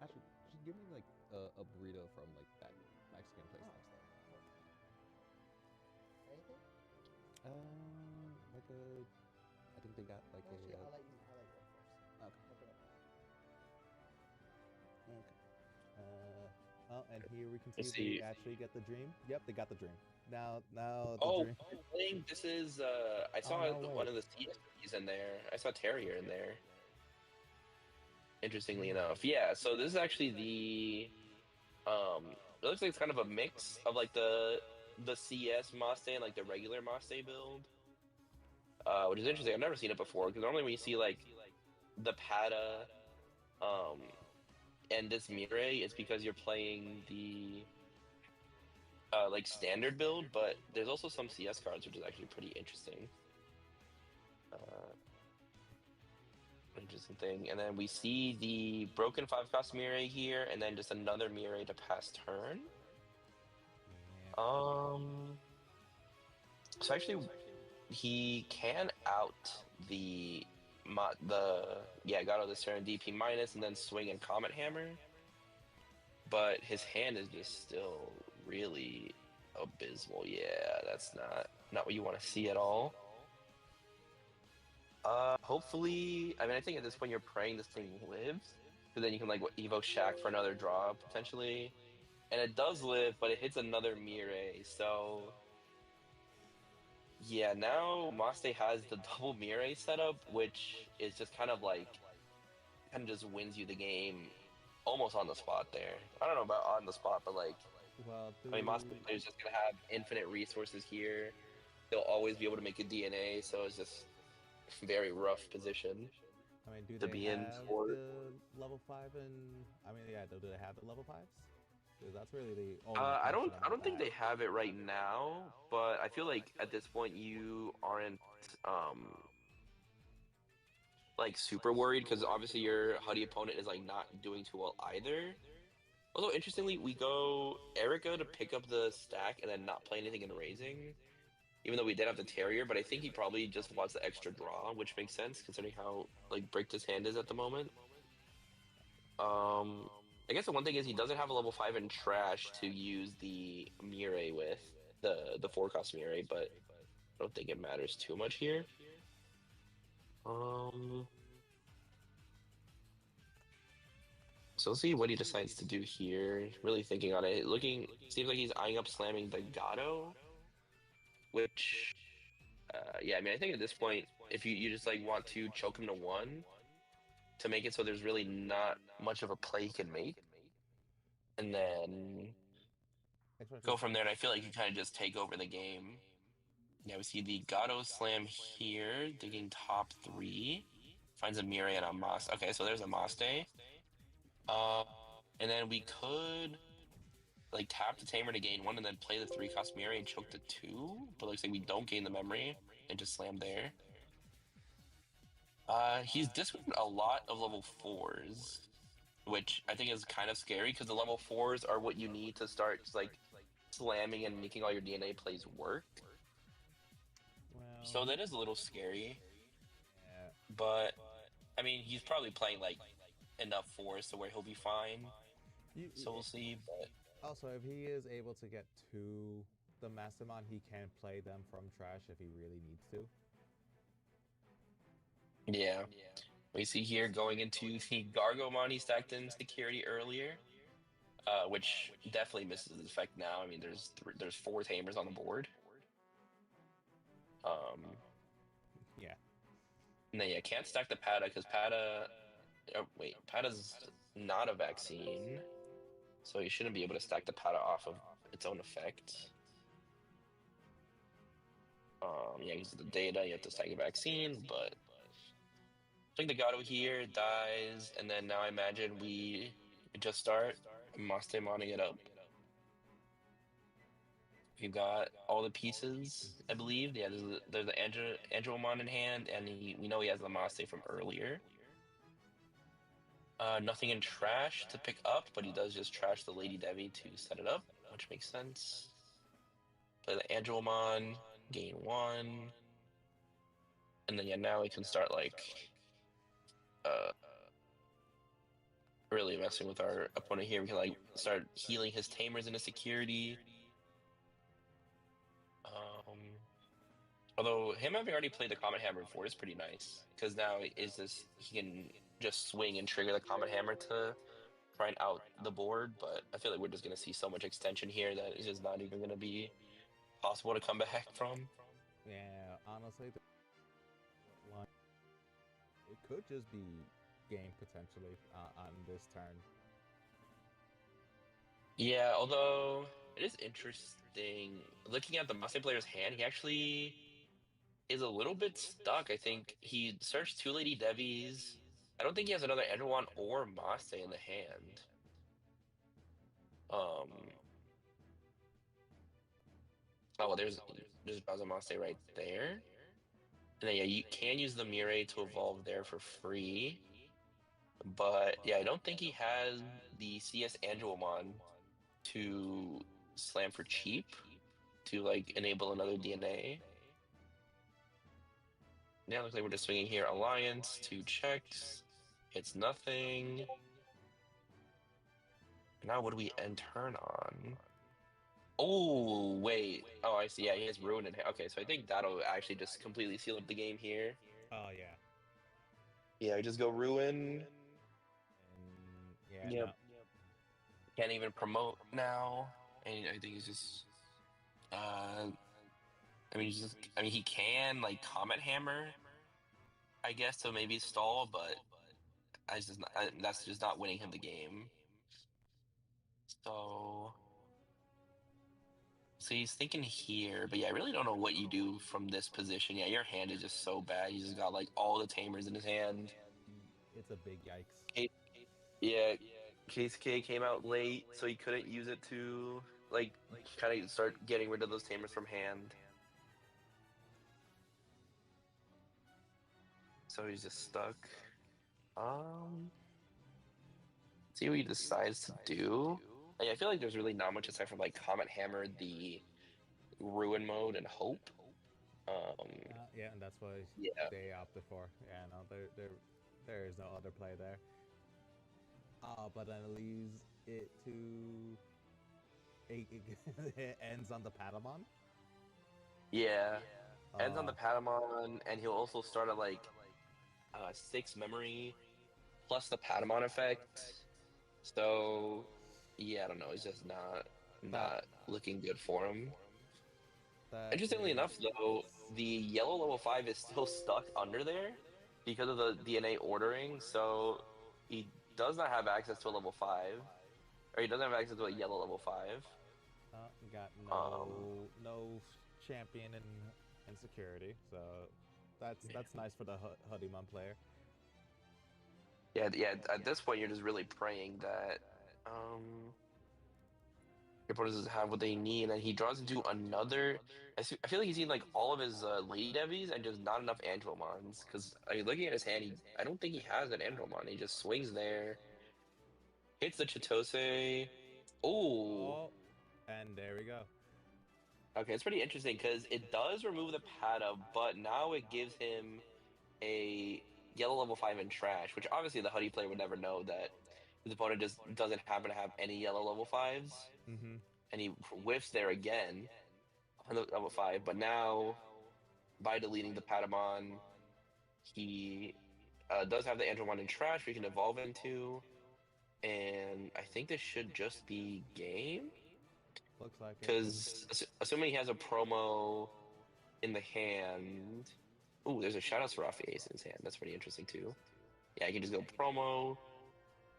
Speaker 2: Actually, just give me like a burrito from like that Mexican place
Speaker 1: Oh.
Speaker 2: next door.
Speaker 1: Anything?
Speaker 2: Like a, I think they got like
Speaker 1: Actually,
Speaker 2: a.
Speaker 1: I'll let you go first.
Speaker 2: Okay.
Speaker 1: Open it.
Speaker 2: Okay. Oh, and here we can
Speaker 3: Let's
Speaker 2: see
Speaker 3: see.
Speaker 2: they actually get the dream. Yep, they got the dream. Now the
Speaker 3: Oh,
Speaker 2: dream.
Speaker 3: playing. This is I saw
Speaker 2: no way.
Speaker 3: one of the CSPs in there. I saw Terrier in there. Interestingly enough, yeah. So this is actually the It looks like it's kind of a mix of like the CS Maste and like the regular Maste build, which is interesting. I've never seen it before because normally when you see like the Pada, um, and this Mirai, it's because you're playing the like standard build, but there's also some CS cards which is actually pretty interesting. Interesting thing. And then we see the broken 5-cost Mirai here, and then just another Mirai to pass turn. So actually, he can out got all this turn DP minus and then swing and Comet Hammer, but his hand is just still really abysmal. Yeah, that's not what you want to see at all. Hopefully, I mean, I think at this point you're praying this thing lives, because then you can like evoke Shaq for another draw potentially, and it does live, but it hits another Mirai. So yeah, now Maste has the double Mirai setup, which is just kind of just wins you the game almost on the spot there. I don't know about on the spot, but like,
Speaker 2: Well,
Speaker 3: I mean, Maste is just gonna have infinite resources here. They'll always be able to make a DNA, so it's just very rough position.
Speaker 2: I mean, do
Speaker 3: to
Speaker 2: they
Speaker 3: be in
Speaker 2: have
Speaker 3: for-
Speaker 2: the level 5 and I mean, yeah, do they have the level 5s? Because that's really the only.
Speaker 3: I
Speaker 2: question
Speaker 3: don't
Speaker 2: about
Speaker 3: think
Speaker 2: that.
Speaker 3: they have it right now, but I feel like at this point you aren't like super worried because obviously your Huddy opponent is like not doing too well either. Although interestingly, we go Erica to pick up the stack and then not play anything in raising, even though we did have the Terrier. But I think he probably just wants the extra draw, which makes sense considering how like bricked his hand is at the moment. I guess the one thing is he doesn't have a level 5 in trash to use the Mirai with the 4-cost Mirai, but I don't think it matters too much here. So So let's see what he decides to do here. Really thinking on it. Seems like he's eyeing up slamming the Gato, which, yeah, I mean, I think at this point, if you just like want to choke him to one to make it so there's really not much of a play he can make, and then go from there. And I feel like you kind of just take over the game. Yeah, we see the Gato slam here, digging top three. Finds a Mirai and a Mas. Okay, so there's a Maste. Uh, and then we could like tap the Tamer to gain one and then play the three cost Mirai and choke the two. But looks like we don't gain the memory and just slam there. He's discarded a lot of level fours, which I think is kind of scary because the level fours are what you need to start just, like slamming and making all your DNA plays work.
Speaker 2: Well,
Speaker 3: So that is a little scary.
Speaker 2: yeah.
Speaker 3: But I mean, he's probably playing like enough fours to where he'll be fine. So we'll see. But
Speaker 2: Also, if he is able to get to the Mastermon, he can play them from trash if he really needs to.
Speaker 3: yeah, we see here going into the Gargomon he stacked in security earlier, which definitely misses the effect now. I mean, there's four Tamers on the board.
Speaker 2: Yeah.
Speaker 3: And then yeah, can't stack the Pada because Pada. Oh wait, Pada's not a vaccine, so you shouldn't be able to stack the Pada off of its own effect. Yeah, because of the data, you have to stack a vaccine, but I think the Gato here dies, and then now I imagine we just start Mastemoning it up. We've got all the pieces, I believe. Yeah, there's the Angelomon in hand, and we know he has the Maste from earlier. Nothing in trash to pick up, but he does just trash the Lady Devi to set it up, which makes sense. Play the Angelomon, gain one. And then yeah, now we can start like really messing with our opponent here. We can like start healing his Tamers into security. Although him having already played the Comet Hammer before is pretty nice, because now he can just swing and trigger the Comet Hammer to try and out the board, but I feel like we're just gonna see so much extension here that it's just not even gonna be possible to come back from.
Speaker 2: Yeah, honestly, it could just be game potentially on this turn.
Speaker 3: Yeah, although it is interesting looking at the Master player's hand, he actually is a little bit stuck. I think he searched two Lady Devis. I don't think he has another Enderwan or Maste in the hand. Um, oh well, there's Bazamaste right there. And then yeah, you can use the Mirai to evolve there for free. But yeah, I don't think he has the CS Angelomon to slam for cheap to like enable another DNA. Yeah, looks like we're just swinging here. Alliance, two checks. It's nothing. Now what do we end turn on? Oh, wait. Oh, I see. Yeah, he has Ruin in hand. Okay, so I think that'll actually just completely seal up the game here.
Speaker 2: Oh yeah.
Speaker 3: Yeah, we just go Ruin.
Speaker 2: And yeah,
Speaker 3: Yep.
Speaker 2: no.
Speaker 3: Can't even promote now. And I think he's just I mean he can like Comet Hammer, I guess, so maybe stall, but that's just not winning him the game. So he's thinking here, but yeah, I really don't know what you do from this position. Yeah, your hand is just so bad. He's just got like all the Tamers in his hand.
Speaker 2: It's a big yikes.
Speaker 3: Yeah, Case K came out late, so he couldn't use it to like kind of start getting rid of those Tamers from hand. So he's just stuck. See what he decides to do. Like, I feel like there's really not much aside from like Comet Hammer, the Ruin mode, and Hope.
Speaker 2: Yeah, and that's what
Speaker 3: Yeah.
Speaker 2: they opted for. Yeah, no, there is no other play there. But then it leaves it to it ends on the Patamon.
Speaker 3: Yeah. Ends on the Patamon, and he'll also start at like 6 memory plus the Patamon effect. So, yeah, I don't know. It's just not looking good for him.
Speaker 2: That
Speaker 3: Interestingly
Speaker 2: is.
Speaker 3: enough, though, the yellow level 5 is still stuck under there because of the DNA ordering. So he does not have access to a level 5, or he doesn't have access to a yellow level 5.
Speaker 2: Got
Speaker 3: Um,
Speaker 2: no champion in security, so that's nice for the Hoodie player.
Speaker 3: yeah, yeah. At this point, you're just really praying that um, your opponent doesn't have what they need, and he draws into another. I feel like he's seen like all of his Lady Devies and just not enough Andromons. Because I mean, looking at his hand, I don't think he has an Andromon. He just swings there, hits the Chitose. Oh,
Speaker 2: Oh, and there we go.
Speaker 3: okay, it's pretty interesting because it does remove the Pata, but now it gives him a yellow level 5 in trash, which obviously the Hoodie player would never know that his opponent just doesn't happen to have any yellow level 5s,
Speaker 2: Mm-hmm.
Speaker 3: and he whiffs there again on the level 5. But now, by deleting the Patamon, he does have the Andromon in trash we can evolve into, and I think this should just be game.
Speaker 2: Looks like it.
Speaker 3: Because assuming he has a promo in the hand. Ooh, there's a Shadow Seraphi Ace in his hand. That's pretty interesting too. Yeah, I can just go promo.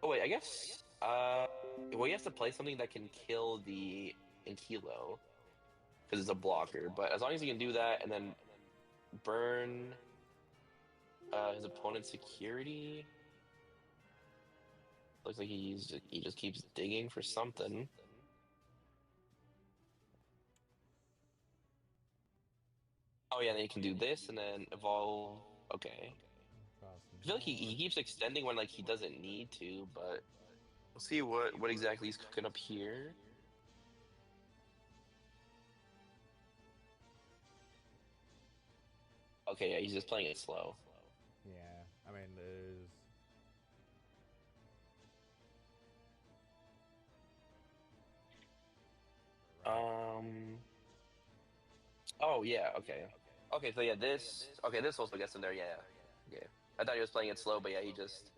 Speaker 3: Oh wait, I guess well he has to play something that can kill the Ankilo because it's a blocker. But as long as he can do that and then burn his opponent's security, looks like he just keeps digging for something. Oh yeah, then he can do this and then evolve. Okay. I feel like he keeps extending when like he doesn't need to, but we'll see what exactly he's cooking up here. Okay, yeah, he's just playing it slow.
Speaker 2: Yeah, I mean, there's.
Speaker 3: Um. Oh yeah. Okay. Okay. So yeah, this. Okay, this also gets in there. Yeah. Yeah. I thought he was playing it slow, but yeah, he just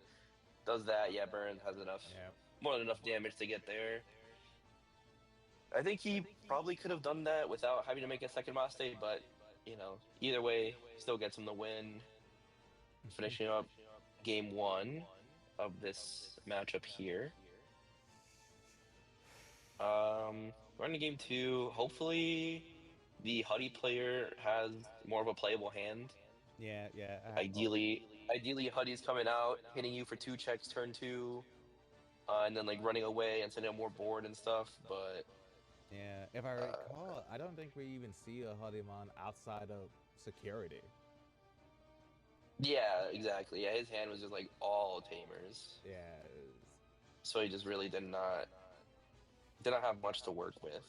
Speaker 3: does that. Yeah, Burn has enough,
Speaker 2: Yeah.
Speaker 3: more than enough damage to get there. I think he probably could have done that without having to make a second Maste, but either way, still gets him the win, finishing up game one of this matchup here. We're into game two. Hopefully, the Huddy player has more of a playable hand.
Speaker 2: Yeah, yeah.
Speaker 3: Ideally, Huddy's coming out, hitting you for 2 checks turn two, and then like running away and sending out more board and stuff. But
Speaker 2: Yeah, if I
Speaker 3: uh,
Speaker 2: recall, I don't think we even see a Hoodie outside of security.
Speaker 3: yeah, exactly. Yeah, his hand was just like all tamers,
Speaker 2: Yeah.
Speaker 3: so he just really did not have much to work with.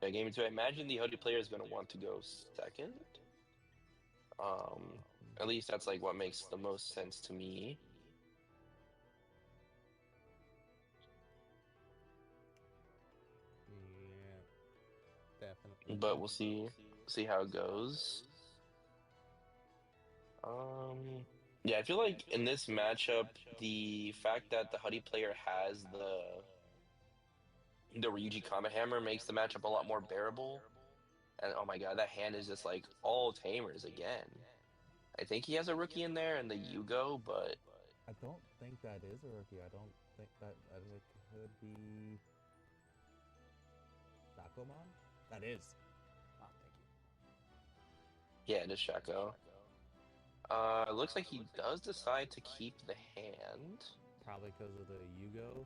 Speaker 3: Yeah, game two. I imagine the Huddy player is going to want to go second. At least that's like what makes the most sense to me.
Speaker 2: Yeah, definitely.
Speaker 3: But we'll see how it goes. Yeah, I feel like in this matchup, the fact that the Huddy player has the Ryuji Kamehamer makes the matchup a lot more bearable. And oh my god, that hand is just like all tamers again. I think he has a rookie in there and the Yugo, but
Speaker 2: I don't think that is a rookie. I don't think that it could be Shakomon. That is. Oh, thank you.
Speaker 3: yeah, it is Shaco. It looks like he does decide to keep the hand.
Speaker 2: Probably because of the Yugo.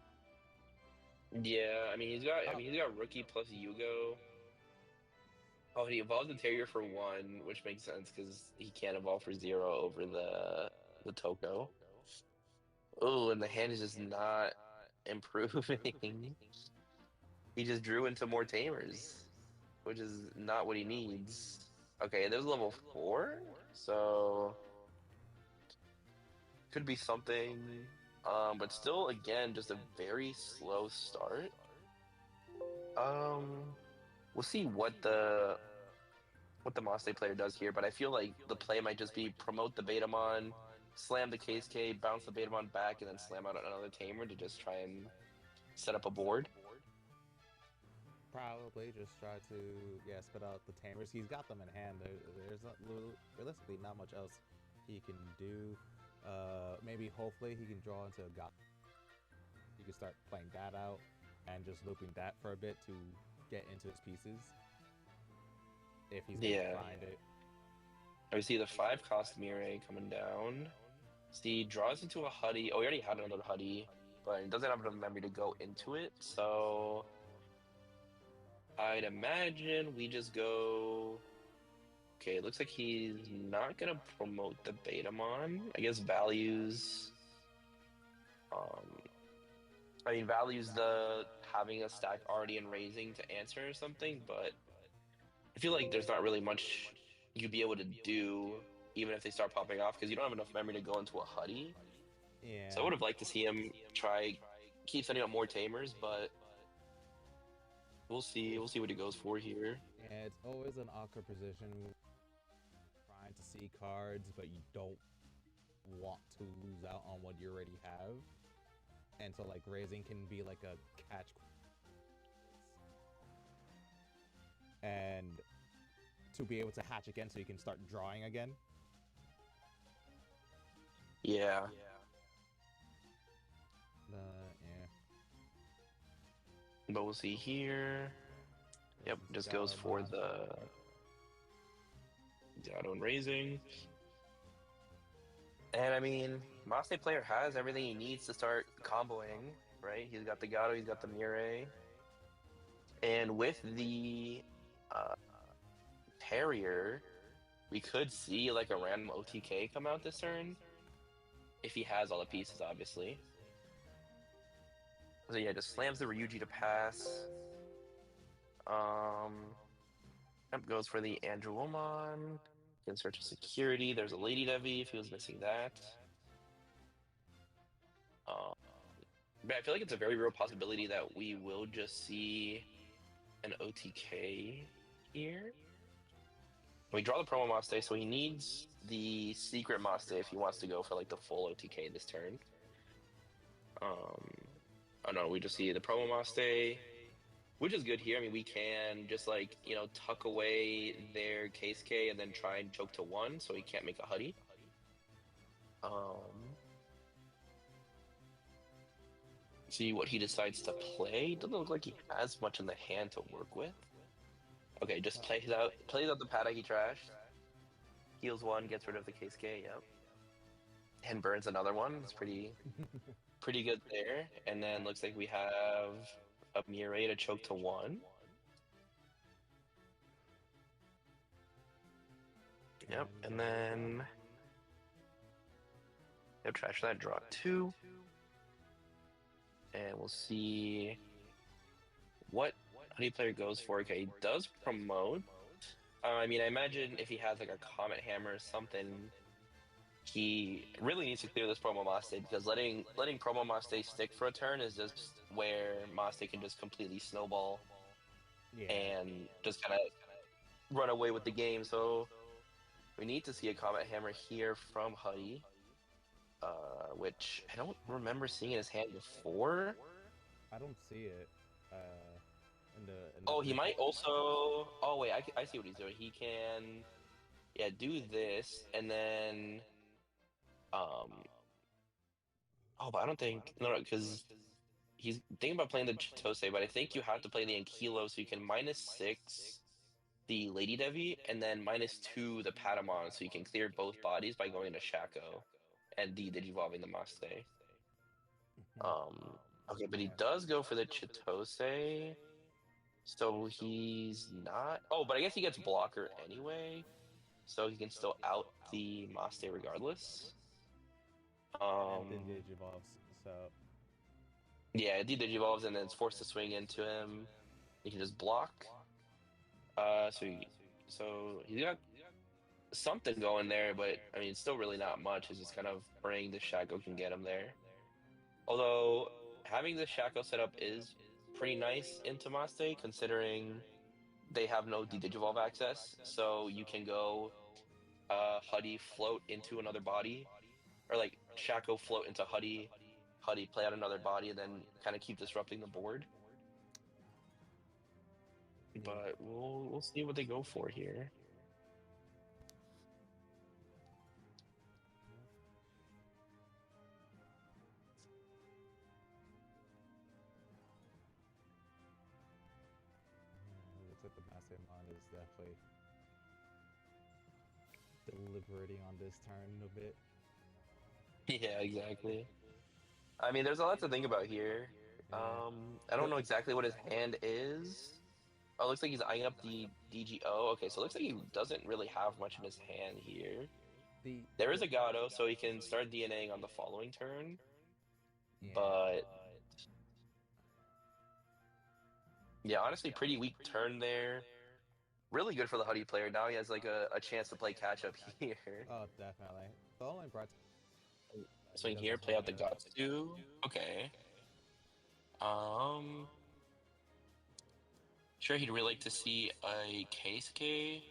Speaker 3: Yeah, I mean he's got rookie plus Yugo. Oh, and he evolved the Terrier for 1, which makes sense because he can't evolve for 0 over the Toko. Oh, and the hand is just not improving. He just drew into more tamers, which is not what he needs. Okay, there's level 4, so could be something. But still, again, just a very slow start. Um, we'll see what the Mosse player does here, but I feel like the play might just be promote the Betamon, slam the Case K, bounce the Betamon back, and then slam out another Tamer to just try and set up a board.
Speaker 2: Probably just try to, yeah, spit out the Tamers. He's got them in hand. There's not, realistically not much else he can do. Maybe hopefully he can draw into a God. You can start playing that out and just looping that for a bit to get into his pieces. If he's able to find it.
Speaker 3: I see the 5-cost Mirai coming down. See, draws into a Huddy. Oh, he already had another Huddy, but it doesn't have enough memory to go into it, so I'd imagine we just go. Okay, it looks like he's not gonna promote the Betamon. I guess values. I mean, values the having a stack already in raising to answer or something, but I feel like there's not really much you'd be able to do even if they start popping off because you don't have enough memory to go into a Huddy.
Speaker 2: Yeah.
Speaker 3: So I would have liked to see him try keep sending out more Tamers, but we'll see. We'll see what he goes for here.
Speaker 2: Yeah, it's always an awkward position trying to see cards, but you don't want to lose out on what you already have. And so, like, raising can be like a catch. And to be able to hatch again so you can start drawing again.
Speaker 3: Yeah.
Speaker 2: Yeah.
Speaker 3: But we'll see here. Yep, just goes for the auto and raising. And I mean, Maste player has everything he needs to start comboing, right? He's got the Gato, he's got the Mirai. And with the Terrier, we could see like a random OTK come out this turn. If he has all the pieces, obviously. So yeah, just slams the Ryuji to pass. Yep, goes for the Angelomon. Can search security. There's a Lady Devi if he was missing that. But I feel like it's a very real possibility that we will just see an OTK here. We draw the promo Maste, so he needs the secret Maste if he wants to go for like the full OTK this turn. Oh no, we just see the promo Maste, which is good here. I mean, we can just like, you know, tuck away their Case K and then try and choke to 1 so he can't make a Huddy. See what he decides to play. Doesn't look like he has much in the hand to work with. Okay, just plays out the Paddock he trashed. Heals 1, gets rid of the Case K, yep. And burns another one. It's pretty good there. And then looks like we have a Mirai to choke to 1. Yep, and then yep, trash that, draw 2. And we'll see what Honey player goes for. Okay, he does promote. I mean, I imagine if he has like a Comet Hammer or something, he really needs to clear this Promo Maste because letting Promo Maste stick for a turn is just where Maste can just completely snowball and just kind of run away with the game. So we need to see a Comet Hammer here from Huddy, which I don't remember seeing in his hand before.
Speaker 2: I don't see it.
Speaker 3: Oh, he might also. Oh wait, I see what he's doing. He can, yeah, do this and then, oh, but I don't think no, because he's thinking about playing the Chitose, but I think you have to play the Ankilo so you can -6 the Lady Devi and then -2 the Patamon so you can clear both bodies by going into Shaco and Digivolving the Maste. Okay, but he does go for the Chitose. So he's not. Oh, but I guess he gets blocker anyway, so he can still out the Maste regardless.
Speaker 2: And then Digivolves, so.
Speaker 3: Yeah, it Digivolves and then it's forced to swing into him. He can just block. So he's got something going there, but I mean, it's still really not much. It's just kind of praying the Shaco can get him there. Although having the Shaco set up is pretty nice into Maste, considering they have no Digivolve access, so you can go Huddy float into another body, or like Shaco float into Huddy, Huddy play out another body, and then kind of keep disrupting the board. But we'll see what they go for here.
Speaker 2: Looks like the Mastermind is definitely deliberating on this turn a bit.
Speaker 3: Yeah, exactly. I mean, there's a lot to think about here.
Speaker 2: Yeah.
Speaker 3: I don't know exactly what his hand is. Oh, it looks like he's eyeing up the DGO. Okay, so it looks like he doesn't really have much in his hand here. There is a Gato, so he can start DNAing on the following turn. But yeah, honestly, pretty weak turn there. Really good for the Huddy player. Now he has like a chance to play catch up here.
Speaker 2: Oh, definitely. The only bright
Speaker 3: Swing here, play out the Gatsu. Okay. Sure, he'd really like to see a Keisuke.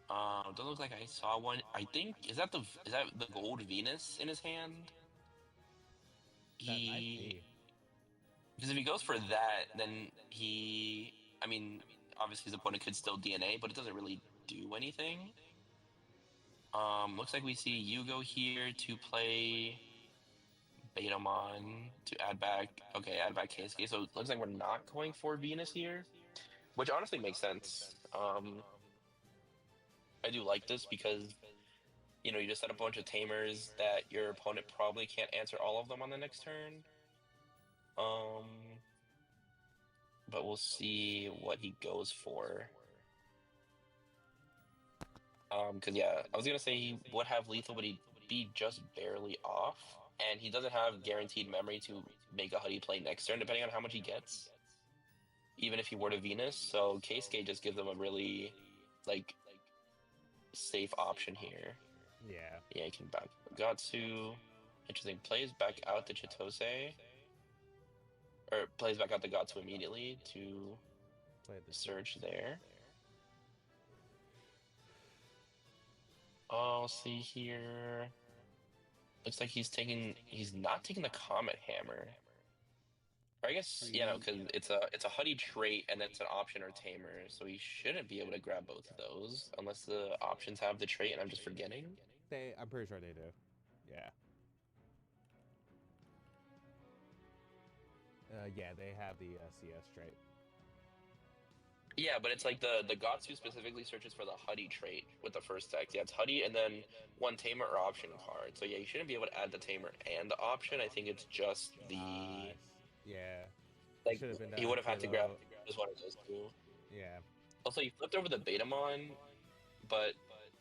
Speaker 3: Doesn't look like I saw one. I think is that the gold Venus in his hand? Because if he goes for that, then I mean, obviously his opponent could still DNA, but it doesn't really do anything. Looks like we see Yugo here to play Betamon to add back. Okay, add back Keisuke. So it looks like we're not going for Venus here, which honestly makes sense. I do like this because you know you just set a bunch of tamers that your opponent probably can't answer all of them on the next turn. But we'll see what he goes for. Because yeah, I was gonna say he would have lethal, but he'd be just barely off, and he doesn't have guaranteed memory to make a Huddy play next turn, depending on how much he gets. Even if he were to Venus, so Keisuke just gives them a really like safe option here.
Speaker 2: Yeah.
Speaker 3: Yeah, he can back Gatsu. Interesting. Plays back out the Chitose. Or plays back out the Gatsu immediately to
Speaker 2: Play the
Speaker 3: search there. I'll see here. Looks like he's not taking the Comet Hammer. Or I guess, yeah, no, because it's a Huddy trait and it's an option or tamer, so he shouldn't be able to grab both of those unless the options have the trait and I'm just forgetting.
Speaker 2: I'm pretty sure they do. Yeah. Yeah, they have the CS trait.
Speaker 3: Yeah, but it's like the Gatsu specifically searches for the Huddy trait with the first text. Yeah, it's Huddy and then one tamer or option card. So yeah, you shouldn't be able to add the tamer and the option. I think it's just the
Speaker 2: yeah.
Speaker 3: like he would have had to grab just one of those two.
Speaker 2: Yeah.
Speaker 3: Also, he flipped over the Betamon, but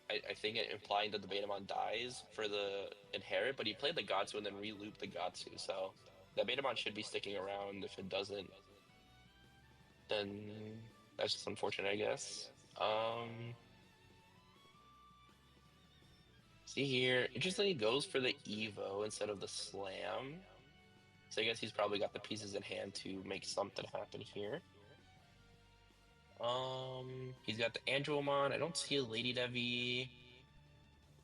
Speaker 3: I think it implying that the Betamon dies for the inherit, but he played the Gatsu and then re-looped the Gatsu, so the Betamon should be sticking around. If it doesn't, then that's just unfortunate, I guess. See here, interestingly, he goes for the Evo instead of the Slam. So I guess he's probably got the pieces in hand to make something happen here. He's got the Angelomon. I don't see a Lady Devi.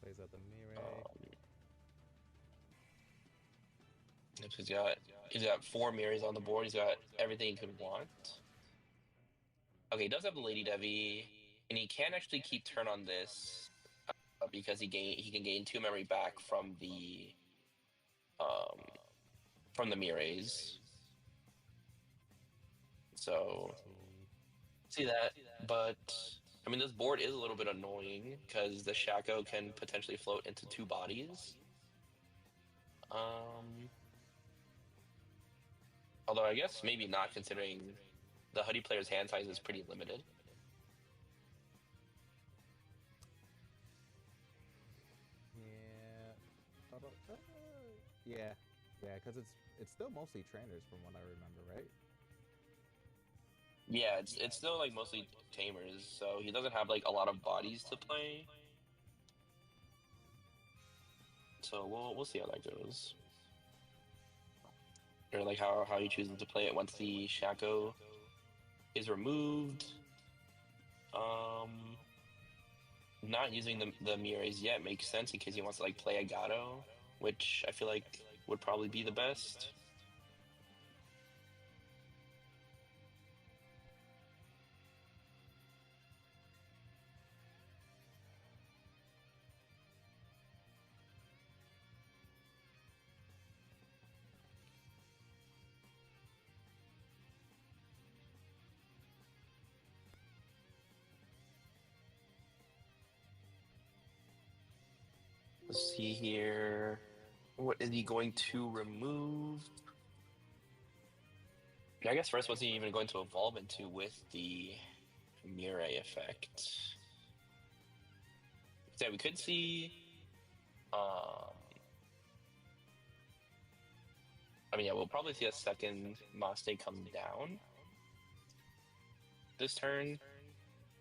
Speaker 2: Plays out the Mirai.
Speaker 3: He's got 4 Mirais on the board. He's got everything he could want. Okay, he does have the Lady Devi, and he can actually keep turn on this because he can gain 2 memory back from the Mirais. So see that, but I mean this board is a little bit annoying because the Shaco can potentially float into 2 bodies. Although I guess maybe not, considering the Huddy player's hand size is pretty limited.
Speaker 2: Yeah. Yeah, because it's still mostly trainers from what I remember, right?
Speaker 3: Yeah, it's still like mostly tamers, so he doesn't have like a lot of bodies to play. So we'll see how that goes. Or like how he chooses to play it once the Shaco is removed. Um, not using the Mires yet makes sense in case he wants to like play a Gato, which I feel like would probably be the best. Let's see here. What is he going to remove? I guess first, what's he even going to evolve into with the Mirai effect? So we could see. Um, I mean, yeah, we'll probably see a second Maste come down this turn.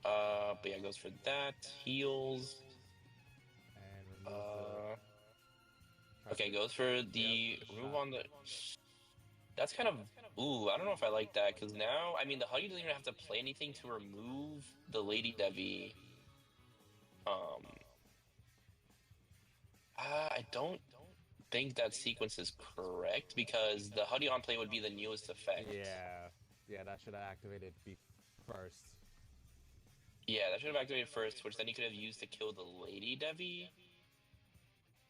Speaker 3: But yeah, goes for that. Heals.
Speaker 2: And remove
Speaker 3: Okay, goes for the remove on the. That's kind of. Ooh, I don't know if I like that because now, I mean, the Huggy doesn't even have to play anything to remove the Lady Devi. I don't think that sequence is correct because the Huddy on play would be the newest effect.
Speaker 2: Yeah, that should have activated first.
Speaker 3: Yeah, that should have activated first, which then you could have used to kill the Lady Devi.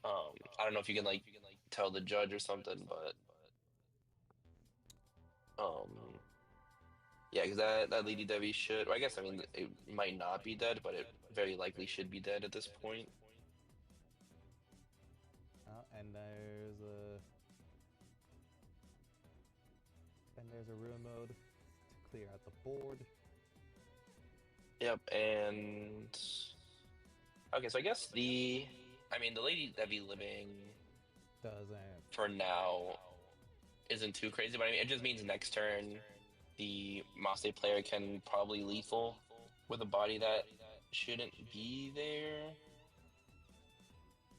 Speaker 3: I don't know if you can like tell the judge or something, but yeah, because that Lady Devi should. Or I guess I mean it might not be dead, but it very likely should be dead at this point.
Speaker 2: And there's a ruin mode to clear out the board.
Speaker 3: Yep, and okay, so I guess the Lady Devi living
Speaker 2: Doesn't.
Speaker 3: for now isn't too crazy, but I mean it just means next turn the Maste player can probably lethal with a body that shouldn't be there.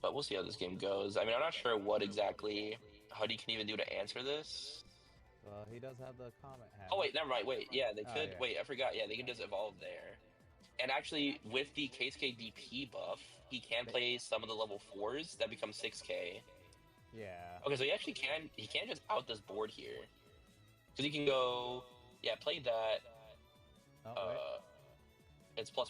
Speaker 3: But we'll see how this game goes. I mean, I'm not sure what exactly Huddy can even do to answer this.
Speaker 2: Well, he does have the comment hammer.
Speaker 3: Oh wait, never mind. Wait, yeah, they could.
Speaker 2: Yeah.
Speaker 3: Wait, I forgot. Yeah, they can just evolve there. And actually, with the KSK DP buff, he can play some of the level 4s that become 6K.
Speaker 2: Yeah.
Speaker 3: Okay, so he actually can. He can just out this board here because he can go. Yeah, play that. It's +1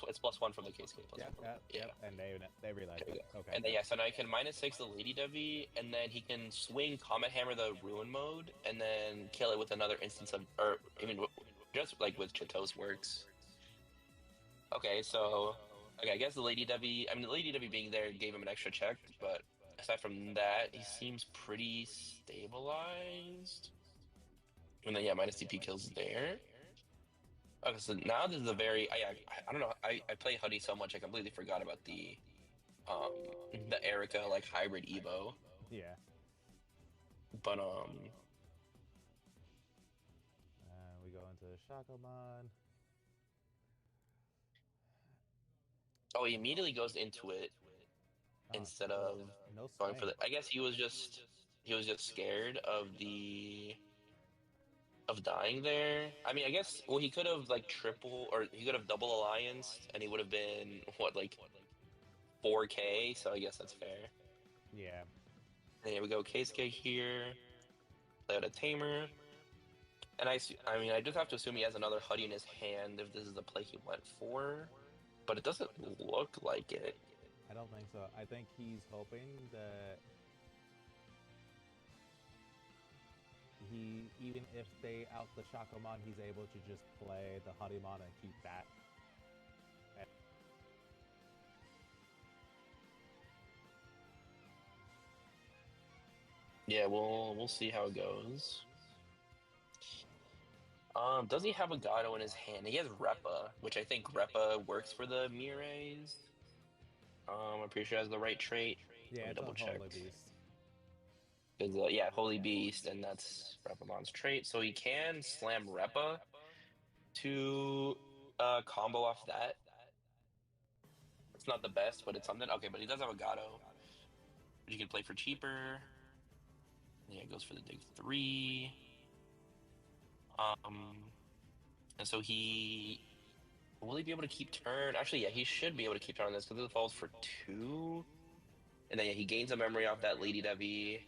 Speaker 3: from the KSK.
Speaker 2: Yeah. And they realized that. Okay.
Speaker 3: And then yeah, so now he can -6 the Lady Devi, and then he can swing Comet Hammer the Ruin mode, and then kill it with another instance of, or I mean, just like with Chitos works. Okay, so okay, I guess the Lady Devi. I mean, the Lady Devi being there gave him an extra check, but aside from that, he seems pretty stabilized. And then yeah, -DP kills there. Okay, so now this is a very I don't know, I play Huddy so much I completely forgot about the Erica like hybrid Evo.
Speaker 2: Yeah.
Speaker 3: But
Speaker 2: we go into Shakomon.
Speaker 3: oh, he immediately goes into it instead of going for the. I guess he was just scared of dying there. I mean, I guess well he could have like triple or he could have double alliance and he would have been what like 4K. So I guess that's fair.
Speaker 2: Yeah.
Speaker 3: And here we go, Keisuke here. Play out a Tamer. And I mean, I just have to assume he has another Huddy in his hand if this is the play he went for. But it doesn't look like it.
Speaker 2: I don't think so. I think he's hoping that even if they out the Shakomon, he's able to just play the Harimon and keep that.
Speaker 3: Yeah, we'll see how it goes. Does he have a Gato in his hand? He has Repa, which I think Repa works for the Mires. I'm pretty sure has the right trait.
Speaker 2: Yeah, it's
Speaker 3: double check.
Speaker 2: Holy Beast.
Speaker 3: Yeah, Holy Beast, and that's Repamon's trait. So he can slam Repa to combo off that. It's not the best, but it's something. Okay, but he does have a Gato, which you can play for cheaper. Yeah, it goes for the dig 3. And so he Will he be able to keep turn? Actually, yeah, he should be able to keep turn on this because it falls for 2. And then yeah, he gains a memory off that Lady Debbie.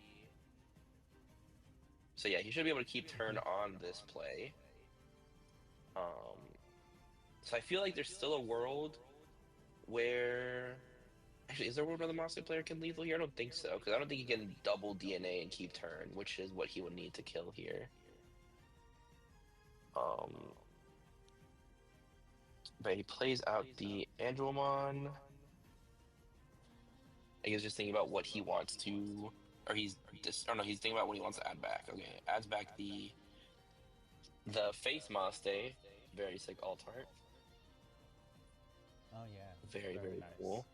Speaker 3: So yeah, he should be able to keep turn on this play. So I feel like there's still a world where actually is there a world where the monster player can lethal here? I don't think so, because I don't think he can double DNA and keep turn, which is what he would need to kill here. But he plays out the Angelmon. I guess just thinking about what he wants to, or he's just, or no, he's thinking about what he wants to add back. Okay, adds back the Face Maste, very sick alt art.
Speaker 2: Oh yeah.
Speaker 3: Very
Speaker 2: nice.
Speaker 3: cool.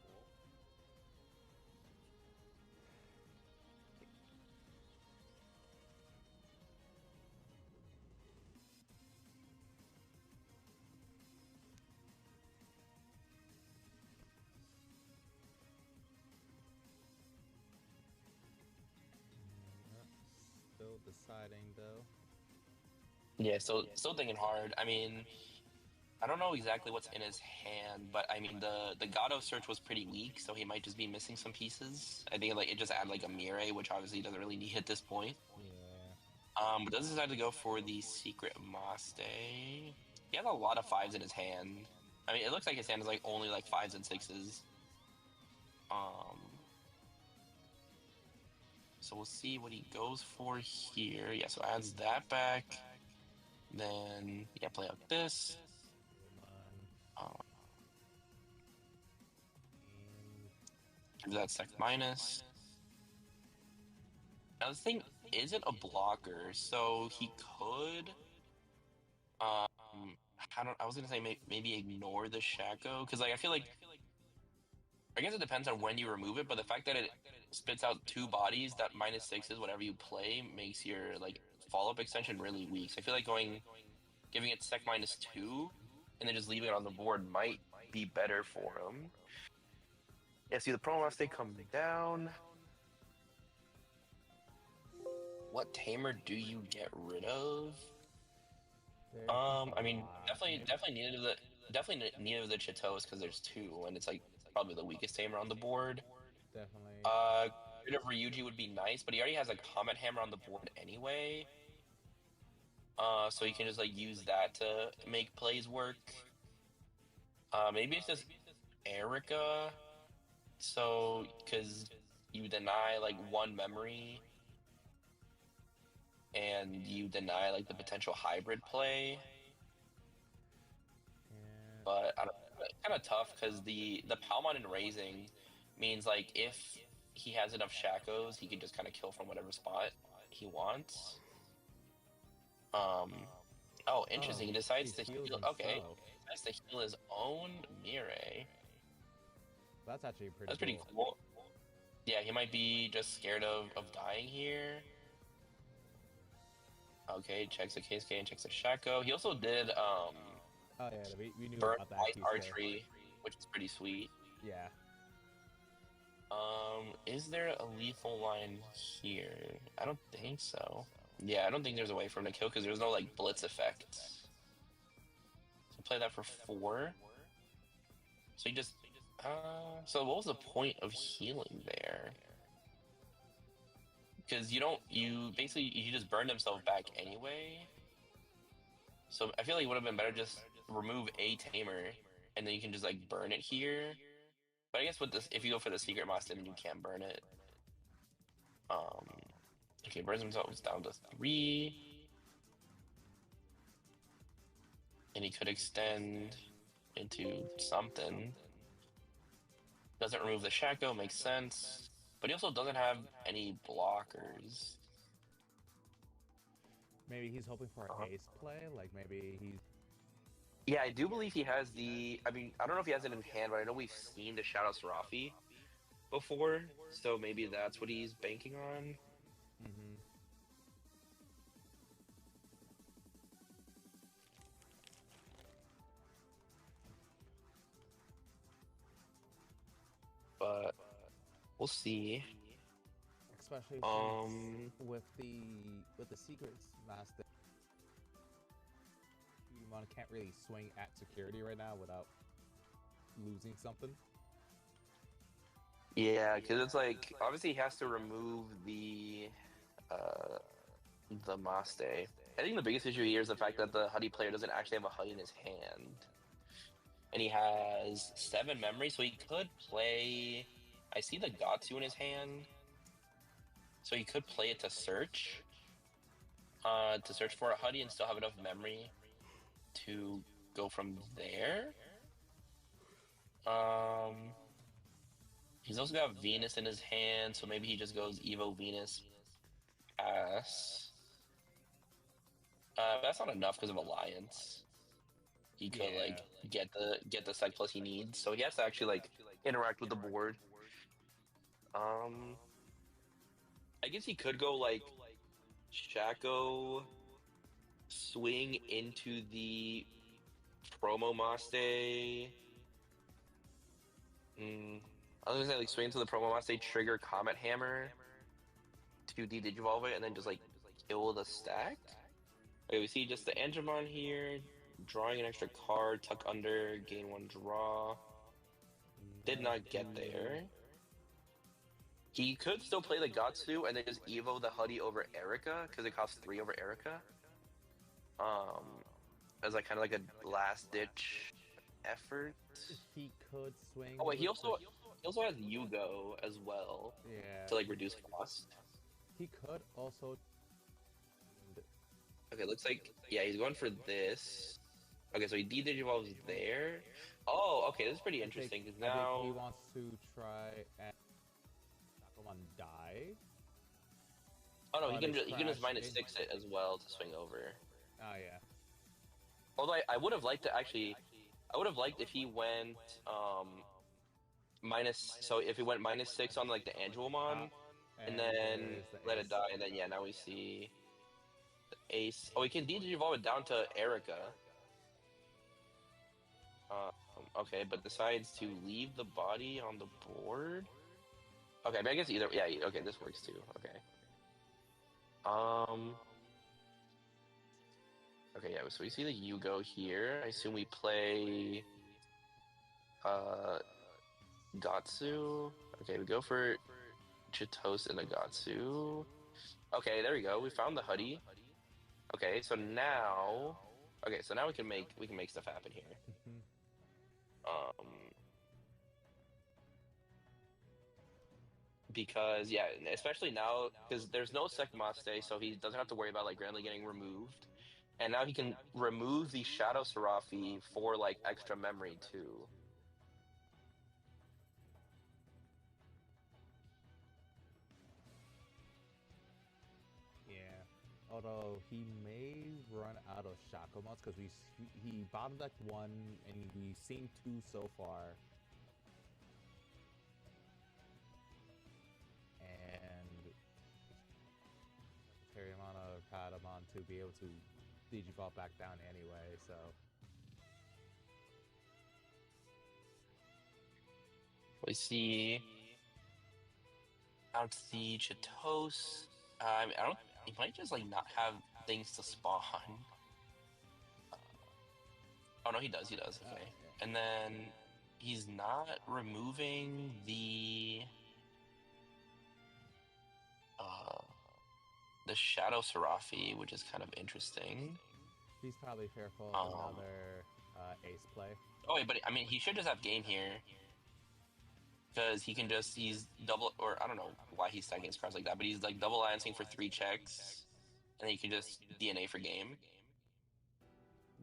Speaker 2: Still deciding though.
Speaker 3: Yeah, still thinking hard. I mean, I don't know exactly what's in his hand, but I mean the Gato search was pretty weak, so he might just be missing some pieces. I think like it just add like a Mirai, which obviously he doesn't really need at this point.
Speaker 2: Yeah.
Speaker 3: But does decide to go for the Secret Maste. He has a lot of 5s in his hand. I mean, it looks like his hand is like only like 5s and 6s. So we'll see what he goes for here. Yeah, so adds that back. Then yeah, play out this. Give that sec minus. Now this thing isn't a blocker, so he could. I was gonna say maybe ignore the Shaco because like I feel like I guess it depends on when you remove it, but the fact that it spits out 2 bodies that -6 is whatever you play makes your like follow-up extension really weak. So I feel like giving it sec -2 and then just leaving it on the board might be better for him. Yeah, see the Promaste coming down. What tamer do you get rid of? I mean, definitely needed of the Chitos because there's 2, and it's like probably the weakest tamer on the board.
Speaker 2: Definitely.
Speaker 3: Rid of Ryuji would be nice, but he already has a Comet Hammer on the board anyway. So you can just like use that to make plays work. Maybe it's just Erica. So because you deny like 1 memory, and you deny like the potential hybrid play.
Speaker 2: Yeah.
Speaker 3: But I don't. Kind of tough because the Palmon in raising means like if he has enough Shacos, he can just kind of kill from whatever spot he wants. Oh, interesting. He decides to heal. Okay, he decides to heal his own Mirai.
Speaker 2: That's actually pretty.
Speaker 3: That's pretty cool. Yeah, he might be just scared of dying here. Okay, checks the KSK and checks the Shaco. He also did
Speaker 2: Oh yeah, we knew
Speaker 3: burn
Speaker 2: about that.
Speaker 3: Ice Archery, which is pretty sweet.
Speaker 2: Yeah.
Speaker 3: Is there a lethal line here? I don't think so. Yeah, I don't think there's a way for him to kill because there's no like blitz effect. So play that for 4. So he just so what was the point of healing there? Because you just burned himself back anyway. So I feel like it would have been better just remove a tamer and then you can just like burn it here. But I guess with this, if you go for the Secret Master, then you can't burn it. Okay, burns himself down to 3. And he could extend into something. Doesn't remove the Shaco, makes sense. But he also doesn't have any blockers.
Speaker 2: Maybe he's hoping for a ace play, like maybe he's...
Speaker 3: Yeah, I do believe he has the... I mean, I don't know if he has it in hand, but I know we've seen the Shadow Serafi before, so maybe that's what he's banking on.
Speaker 2: Mm-hmm.
Speaker 3: But we'll see.
Speaker 2: Especially with the Secrets Master, Digimon can't really swing at security right now without losing something.
Speaker 3: Yeah, because it's like obviously he has to remove the Maste. I think the biggest issue here is the fact that the Huddy player doesn't actually have a Huddy in his hand. And he has 7 memory, so he could play. I see the Gatsu in his hand. So he could play it to search for a Huddy and still have enough memory to go from there. He's also got Venus in his hand, so maybe he just goes Evo Venus pass. But that's not enough because of Alliance. He could like get the Psych Plus he needs, so he has to actually like interact with the board. I guess he could go like Shaco swing into the promo Maste. I was gonna say like swing into the promo Maste, trigger Comet Hammer to de-digivolve it, and then just like kill the stack. Okay, we see just the Angemon here, drawing an extra card, tuck under, gain 1 draw. Did not get there. He could still play the Gatsu and then just Evo the Huddy over Erica, because it costs 3 over Erica. As like kind of like a last ditch effort.
Speaker 2: He could swing.
Speaker 3: Oh wait, he also has Yugo as well.
Speaker 2: Yeah.
Speaker 3: To like reduce cost.
Speaker 2: He could also.
Speaker 3: Okay, looks like yeah, he's going for this. Okay, so he de-digivolves there. Oh, okay, this is pretty interesting because now
Speaker 2: I think he wants to try and Pokemon die.
Speaker 3: Oh no, he can just -6 it as well to swing over.
Speaker 2: Oh yeah.
Speaker 3: Although I would have liked to actually, I would have liked if he went minus. So if he went -6 on like the Angelmon, and then let it die, and then yeah, now we see the Ace. Oh, he can de-evolve it down to Erica. Okay, but decides to leave the body on the board. Okay, but I guess either yeah. Okay, this works too. Okay. Okay, yeah, so we see the Yugo here. I assume we play Gatsu. Okay, we go for Chitos and a Gatsu. Okay, there we go. We found the Huddy. Okay, so now we can make stuff happen here. Because yeah, especially now because there's no Sekmaste, so he doesn't have to worry about like randomly getting removed. And now he can remove the Shadow Serafi for like extra memory too.
Speaker 2: Yeah. Although he may run out of Shacomots because he bottom decked 1 and we've seen 2 so far. And Terriamon or Patamon to be able to Digivolve back down anyway, so.
Speaker 3: We see out the Chitos. I mean, he might just like not have things to spawn. Oh no, he does. Okay,
Speaker 2: yeah.
Speaker 3: And then he's not removing the Shadow Serafi, which is kind of interesting.
Speaker 2: He's probably fearful of another ace play.
Speaker 3: Oh wait, but I mean, he should just have game here. Because he's double, or I don't know why he's stacking his cards like that, but he's like double alliancing for 3 checks, and then he can just DNA for game.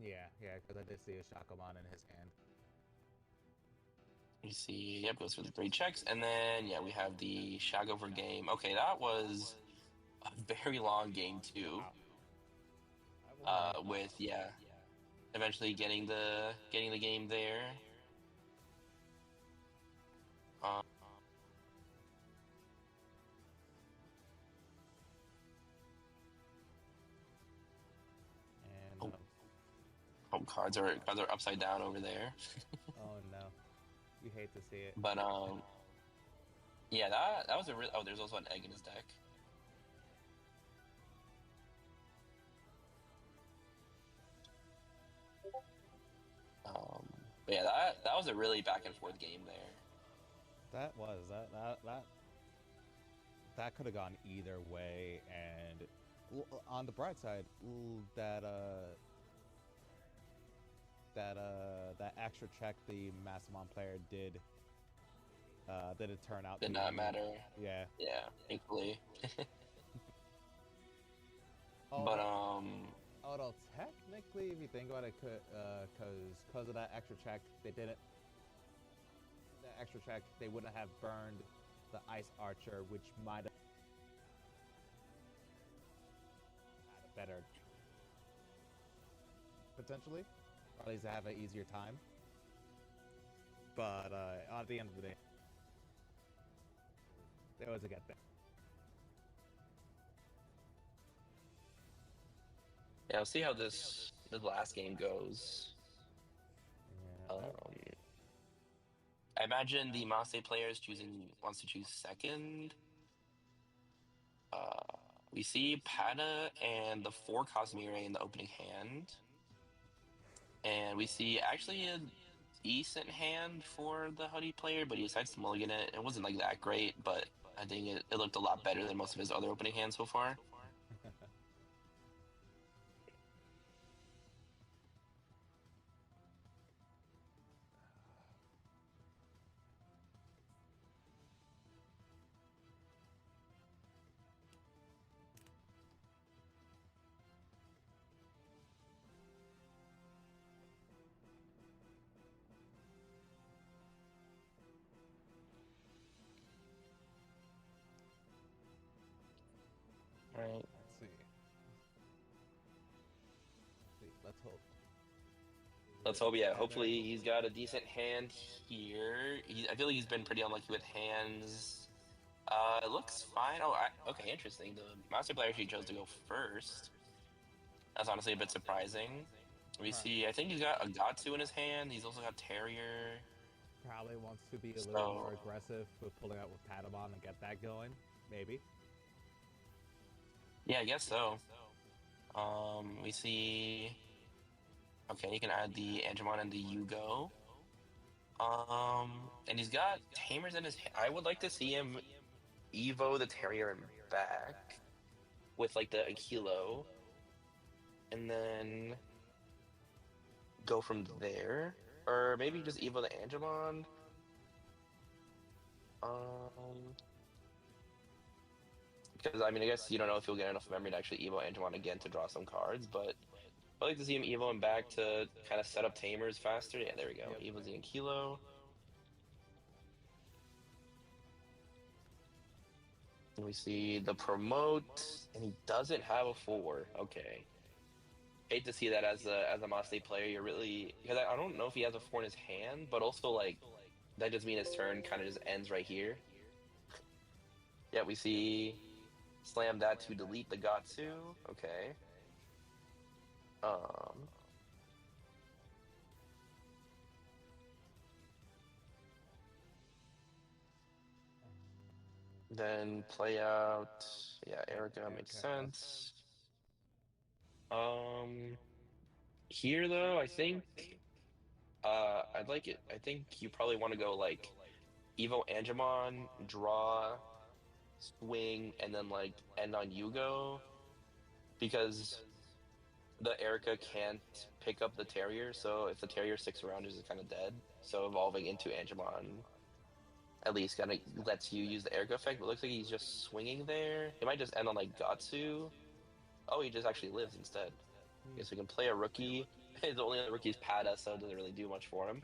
Speaker 2: Yeah, because I did see a Shacoman in his hand.
Speaker 3: You see, yep, goes for the 3 checks, and then yeah, we have the Shago for game. Okay, that was a very long game too.
Speaker 2: Wow.
Speaker 3: With yeah, eventually getting the game there.
Speaker 2: And
Speaker 3: cards are upside down over there.
Speaker 2: oh no, you hate to see it.
Speaker 3: But yeah, that was a real. Oh, there's also an egg in his deck. But yeah, that was a really back and forth game there.
Speaker 2: That could have gone either way, and on the bright side, that extra check the Mastermind player did it turn out
Speaker 3: Did
Speaker 2: to
Speaker 3: not
Speaker 2: be.
Speaker 3: matter.
Speaker 2: Yeah.
Speaker 3: Yeah, thankfully. But
Speaker 2: Although, although technically, if you think about it, because of that extra check, they wouldn't have burned the Ice Archer, which might have had a better potentially, or at least have an easier time. But at the end of the day, there was a get there.
Speaker 3: yeah, we'll see how the last game goes.
Speaker 2: Yeah.
Speaker 3: I imagine the Master player wants to choose second. We see Pada and the 4 Cosmere in the opening hand. And we see actually a decent hand for the Huddy player, but he decides to mulligan it. It wasn't like that great, but I think it looked a lot better than most of his other opening hands so far. All right.
Speaker 2: Let's see. Let's hope.
Speaker 3: Let's hope, yeah. Hopefully he's got a decent hand here. I feel like he's been pretty unlucky with hands. It looks fine. Oh, okay, interesting. The Master player actually chose to go first. That's honestly a bit surprising. We see, I think he's got a Gatsu in his hand. He's also got Terrier.
Speaker 2: Probably wants to be a little
Speaker 3: So,
Speaker 2: more aggressive with pulling out with Patamon and get that going. Maybe.
Speaker 3: yeah, I guess so. We see. Okay, you can add the Angemon and the Yugo. And he's got Tamers in his hand. I would like to see him Evo the Terrier and back with like the Aquilo, and then go from there. Or maybe just Evo the Angemon. Because I mean, I guess you don't know if you'll get enough memory to actually Evo Angemon again to draw some cards, but I'd like to see him Evo him back to kind of set up Tamers faster. Yeah, there we go.
Speaker 2: Yep.
Speaker 3: Evo's the Aquilo. And we see the promote, and he doesn't have a 4. Okay. Hate to see that as a Moss player. You're really, because I don't know if he has a 4 in his hand, but also like that just means his turn kind of just ends right here. Yeah, we see slam that to delete the Gatsu. Okay. Then play out. Yeah, Erica makes sense. Here though, I think I'd like it. I think you probably want to go like Evo Angemon, draw, swing, and then like end on Yugo because the Erica can't pick up the Terrier, so if the Terrier sticks around, it's kind of dead. So evolving into Angemon at least kind of lets you use the Erica effect, but it looks like he's just swinging there. He might just end on like Gatsu. Oh, he just actually lives instead. Okay, so we can play a rookie. The only other rookie is Pada, so it doesn't really do much for him.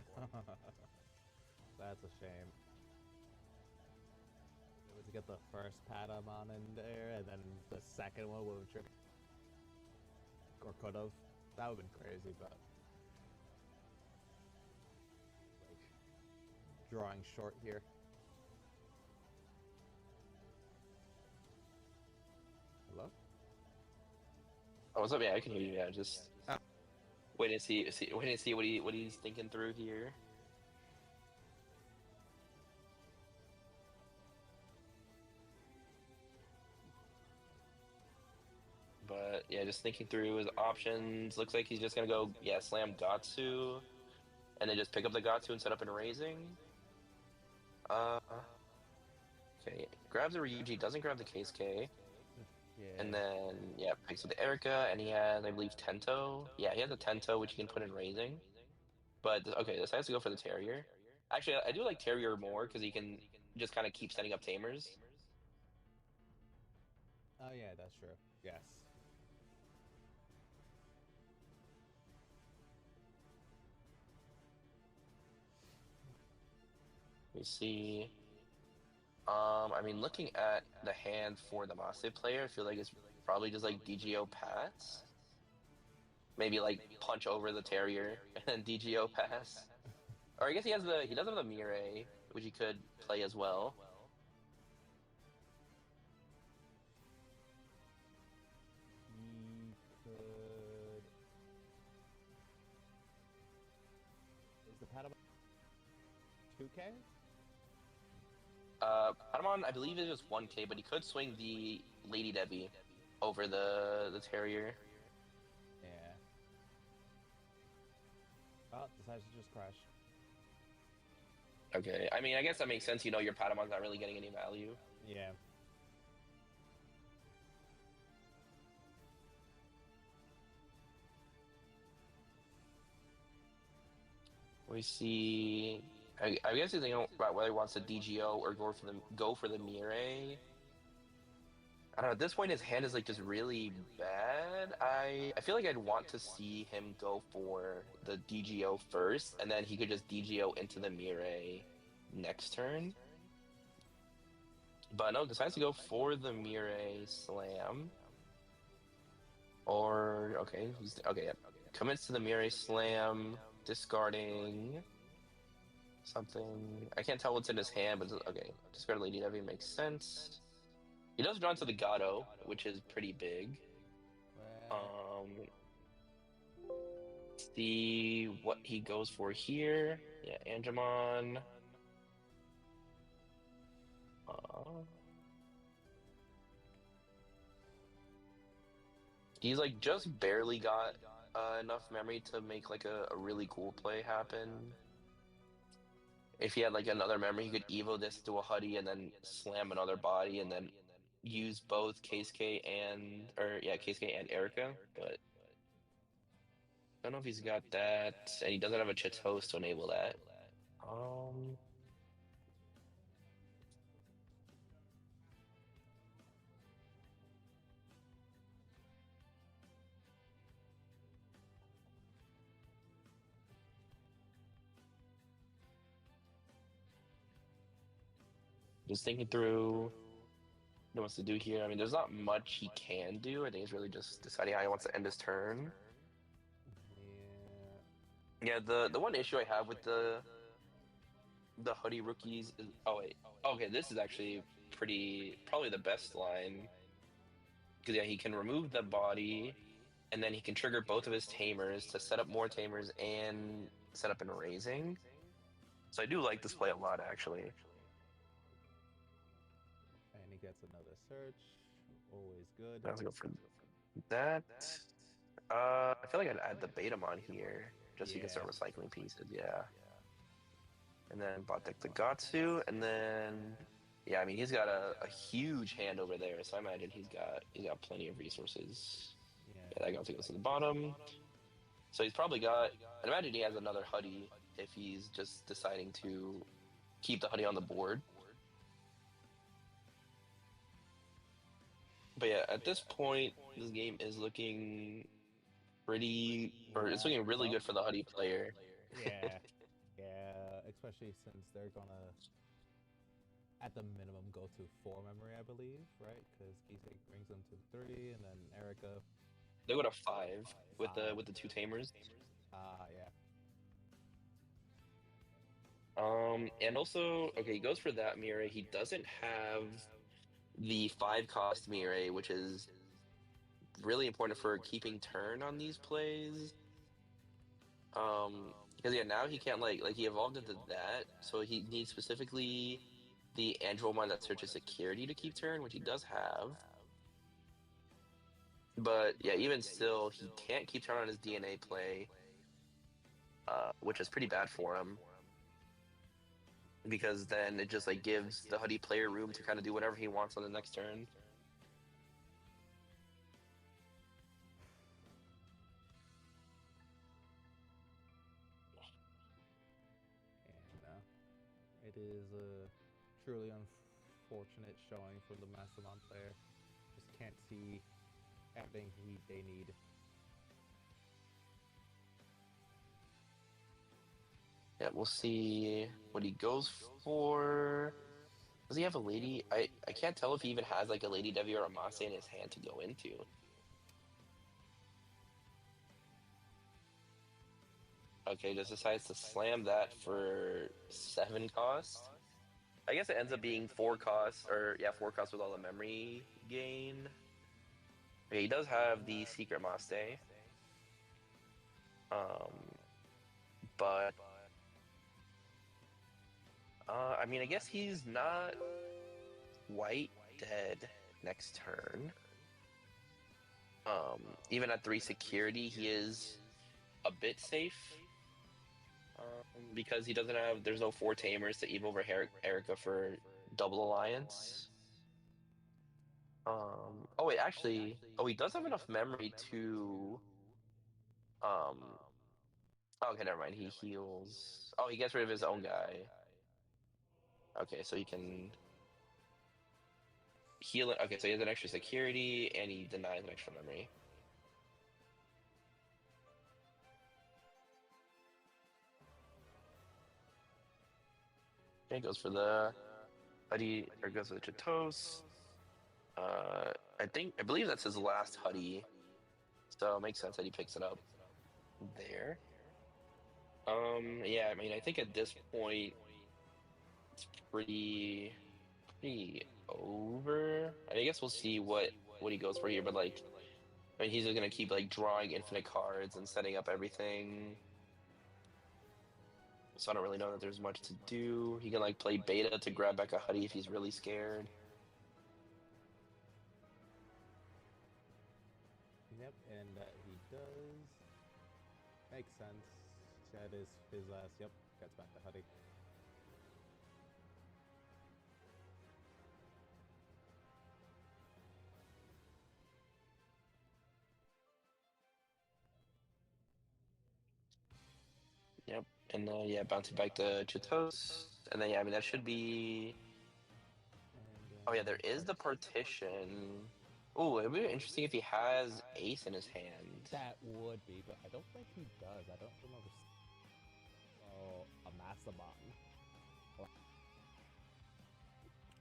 Speaker 2: That's a shame. It was to get the first Patamon in there, and then the second one would have tripped. Or could have. That would have been crazy, but. Like, drawing short here. Hello?
Speaker 3: Oh, what's up? Yeah, I can hear you. Yeah, just waiting to see what he's thinking through here. But yeah, just thinking through his options. Looks like he's just gonna go, yeah, slam Gatsu. and then just pick up the Gatsu and set up in raising. Uh, okay, grabs the Ryuji, doesn't grab the Keisuke,
Speaker 2: Yeah.
Speaker 3: and then yeah, picks up the Erika, and he has, I believe, Tento. Yeah, he has a Tento which he can put in raising. But okay, this has to go for the Terrier. Actually, I do like Terrier more because he can just kind of keep setting up Tamers.
Speaker 2: Oh yeah, that's true. Yes.
Speaker 3: We see. I mean, looking at the hand for the Massive player, I feel like it's probably just like DGO pass. Maybe like punch over the Terrier and then DGO pass. Or I guess he does have the Mirai, which he could play as well.
Speaker 2: He could. Is the Patamon 2K?
Speaker 3: Patamon, I believe is just 1K, but he could swing the Lady Debbie over the Terrier.
Speaker 2: Yeah. Oh, decides to just crash.
Speaker 3: Okay, I mean, I guess that makes sense. You know, your Patamon's not really getting any value.
Speaker 2: Yeah.
Speaker 3: We see. I guess he's thinking about whether he wants to DGO or go for the Mirai. I don't know. At this point, his hand is like just really bad. I feel like I'd want to see him go for the DGO first, and then he could just DGO into the Mirai next turn. But no, decides to go for the Mirai slam. Or okay, okay. Yeah. Commits to the Mirai slam, discarding something. I can't tell what's in his hand, but okay. Discard Lady Debbie makes sense. He does draw into the Gato, which is pretty big. See what he goes for here. Yeah, Angemon. He's like just barely got enough memory to make like a really cool play happen. If he had like another memory, he could Evo this to a Huddy and then slam another body and then use both Keisuke and Erika, but I don't know if he's got that, and he doesn't have a Chitos to enable that. Just thinking through what he wants to do here. I mean, there's not much he can do. I think it's really just deciding how he wants to end his turn. Yeah, the one issue I have with the Huddy rookies is okay, this is actually probably the best line. Because yeah, he can remove the body and then he can trigger both of his tamers to set up more tamers and set up in raising. So I do like this play a lot actually.
Speaker 2: And he gets another search. Always good.
Speaker 3: Let's go for that. I feel like I'd add the Betamon here, just so you can start recycling pieces, yeah. And then bot deck the Gatsu, and then yeah, I mean he's got a huge hand over there, so I imagine he's got plenty of resources. Yeah, that Gatsu goes to the bottom. So he's probably got, I imagine he has another Huddy if he's just deciding to keep the Huddy on the board. But yeah, at this point, this game is looking it's looking really good for the Huddy player.
Speaker 2: Yeah, yeah, especially since they're gonna, at the minimum, go to 4 memory, I believe, right? Because Keisuke brings them to 3, and then Erika.
Speaker 3: They go to 5 with the 2 tamers.
Speaker 2: Yeah.
Speaker 3: And also, okay, he goes for that Mirai. He doesn't have the 5-cost Mirai, which is really important for keeping turn on these plays. Because yeah, now he can't like he evolved into that, so he needs specifically the Andromon that searches security to keep turn, which he does have. But yeah, even still, he can't keep turn on his DNA play. which is pretty bad for him. Because then it just like gives the Hoodie player room to kind of do whatever he wants on the next turn.
Speaker 2: And it is a truly unfortunate showing for the Mastodon player. Just can't see everything they need.
Speaker 3: Yeah, we'll see what he goes for. Does he have a lady? I can't tell if he even has like a Lady Devi or a Mase in his hand to go into. Okay, just decides to slam that for 7 cost. I guess it ends up being 4 costs, or yeah, 4 costs with all the memory gain. Okay, he does have the Secret Maste. But I mean, I guess he's not quite dead next turn. Even at 3 security, he is a bit safe. Because he doesn't have, there's no 4 tamers to Eve over Erica for double alliance. Oh wait, actually, oh, he does have enough memory to, okay, never mind, he heals. Oh, he gets rid of his own guy. Okay, so he can heal it. Okay, so he has an extra security, and he denies an extra memory. Okay, goes for the Huddy, or goes for the Chitos. I believe that's his last Huddy, so it makes sense that he picks it up there. Yeah, I mean, I think at this point it's pretty over. I guess we'll see what he goes for here, but like, I mean, he's just gonna keep like drawing infinite cards and setting up everything. So I don't really know that there's much to do. He can like play beta to grab back a Huddy if he's really scared.
Speaker 2: Yep, and he does. Makes sense. That is his last. Yep, gets back to Huddy.
Speaker 3: Yep, and then yeah, bouncing back to Chitos, and then yeah, I mean that should be. Oh yeah, there is the partition. Oh, it'd be interesting if he has Ace in his hand.
Speaker 2: That would be, but I don't think he does. I don't remember. Oh, a Mastodon.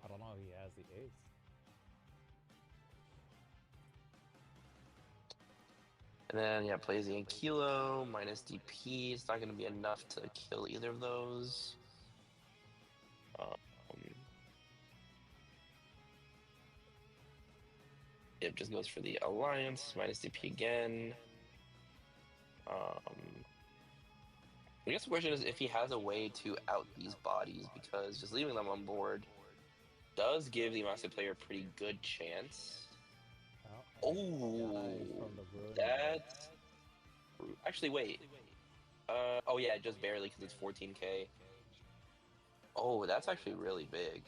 Speaker 2: I don't know if he has the Ace.
Speaker 3: And then yeah, plays the Ankilo minus DP. It's not going to be enough to kill either of those. It just goes for the Alliance minus DP again. I guess the question is if he has a way to out these bodies, because just leaving them on board does give the Master player a pretty good chance. Oh, that's... Actually, wait. Oh yeah, just barely because it's 14k. Oh, that's actually really big.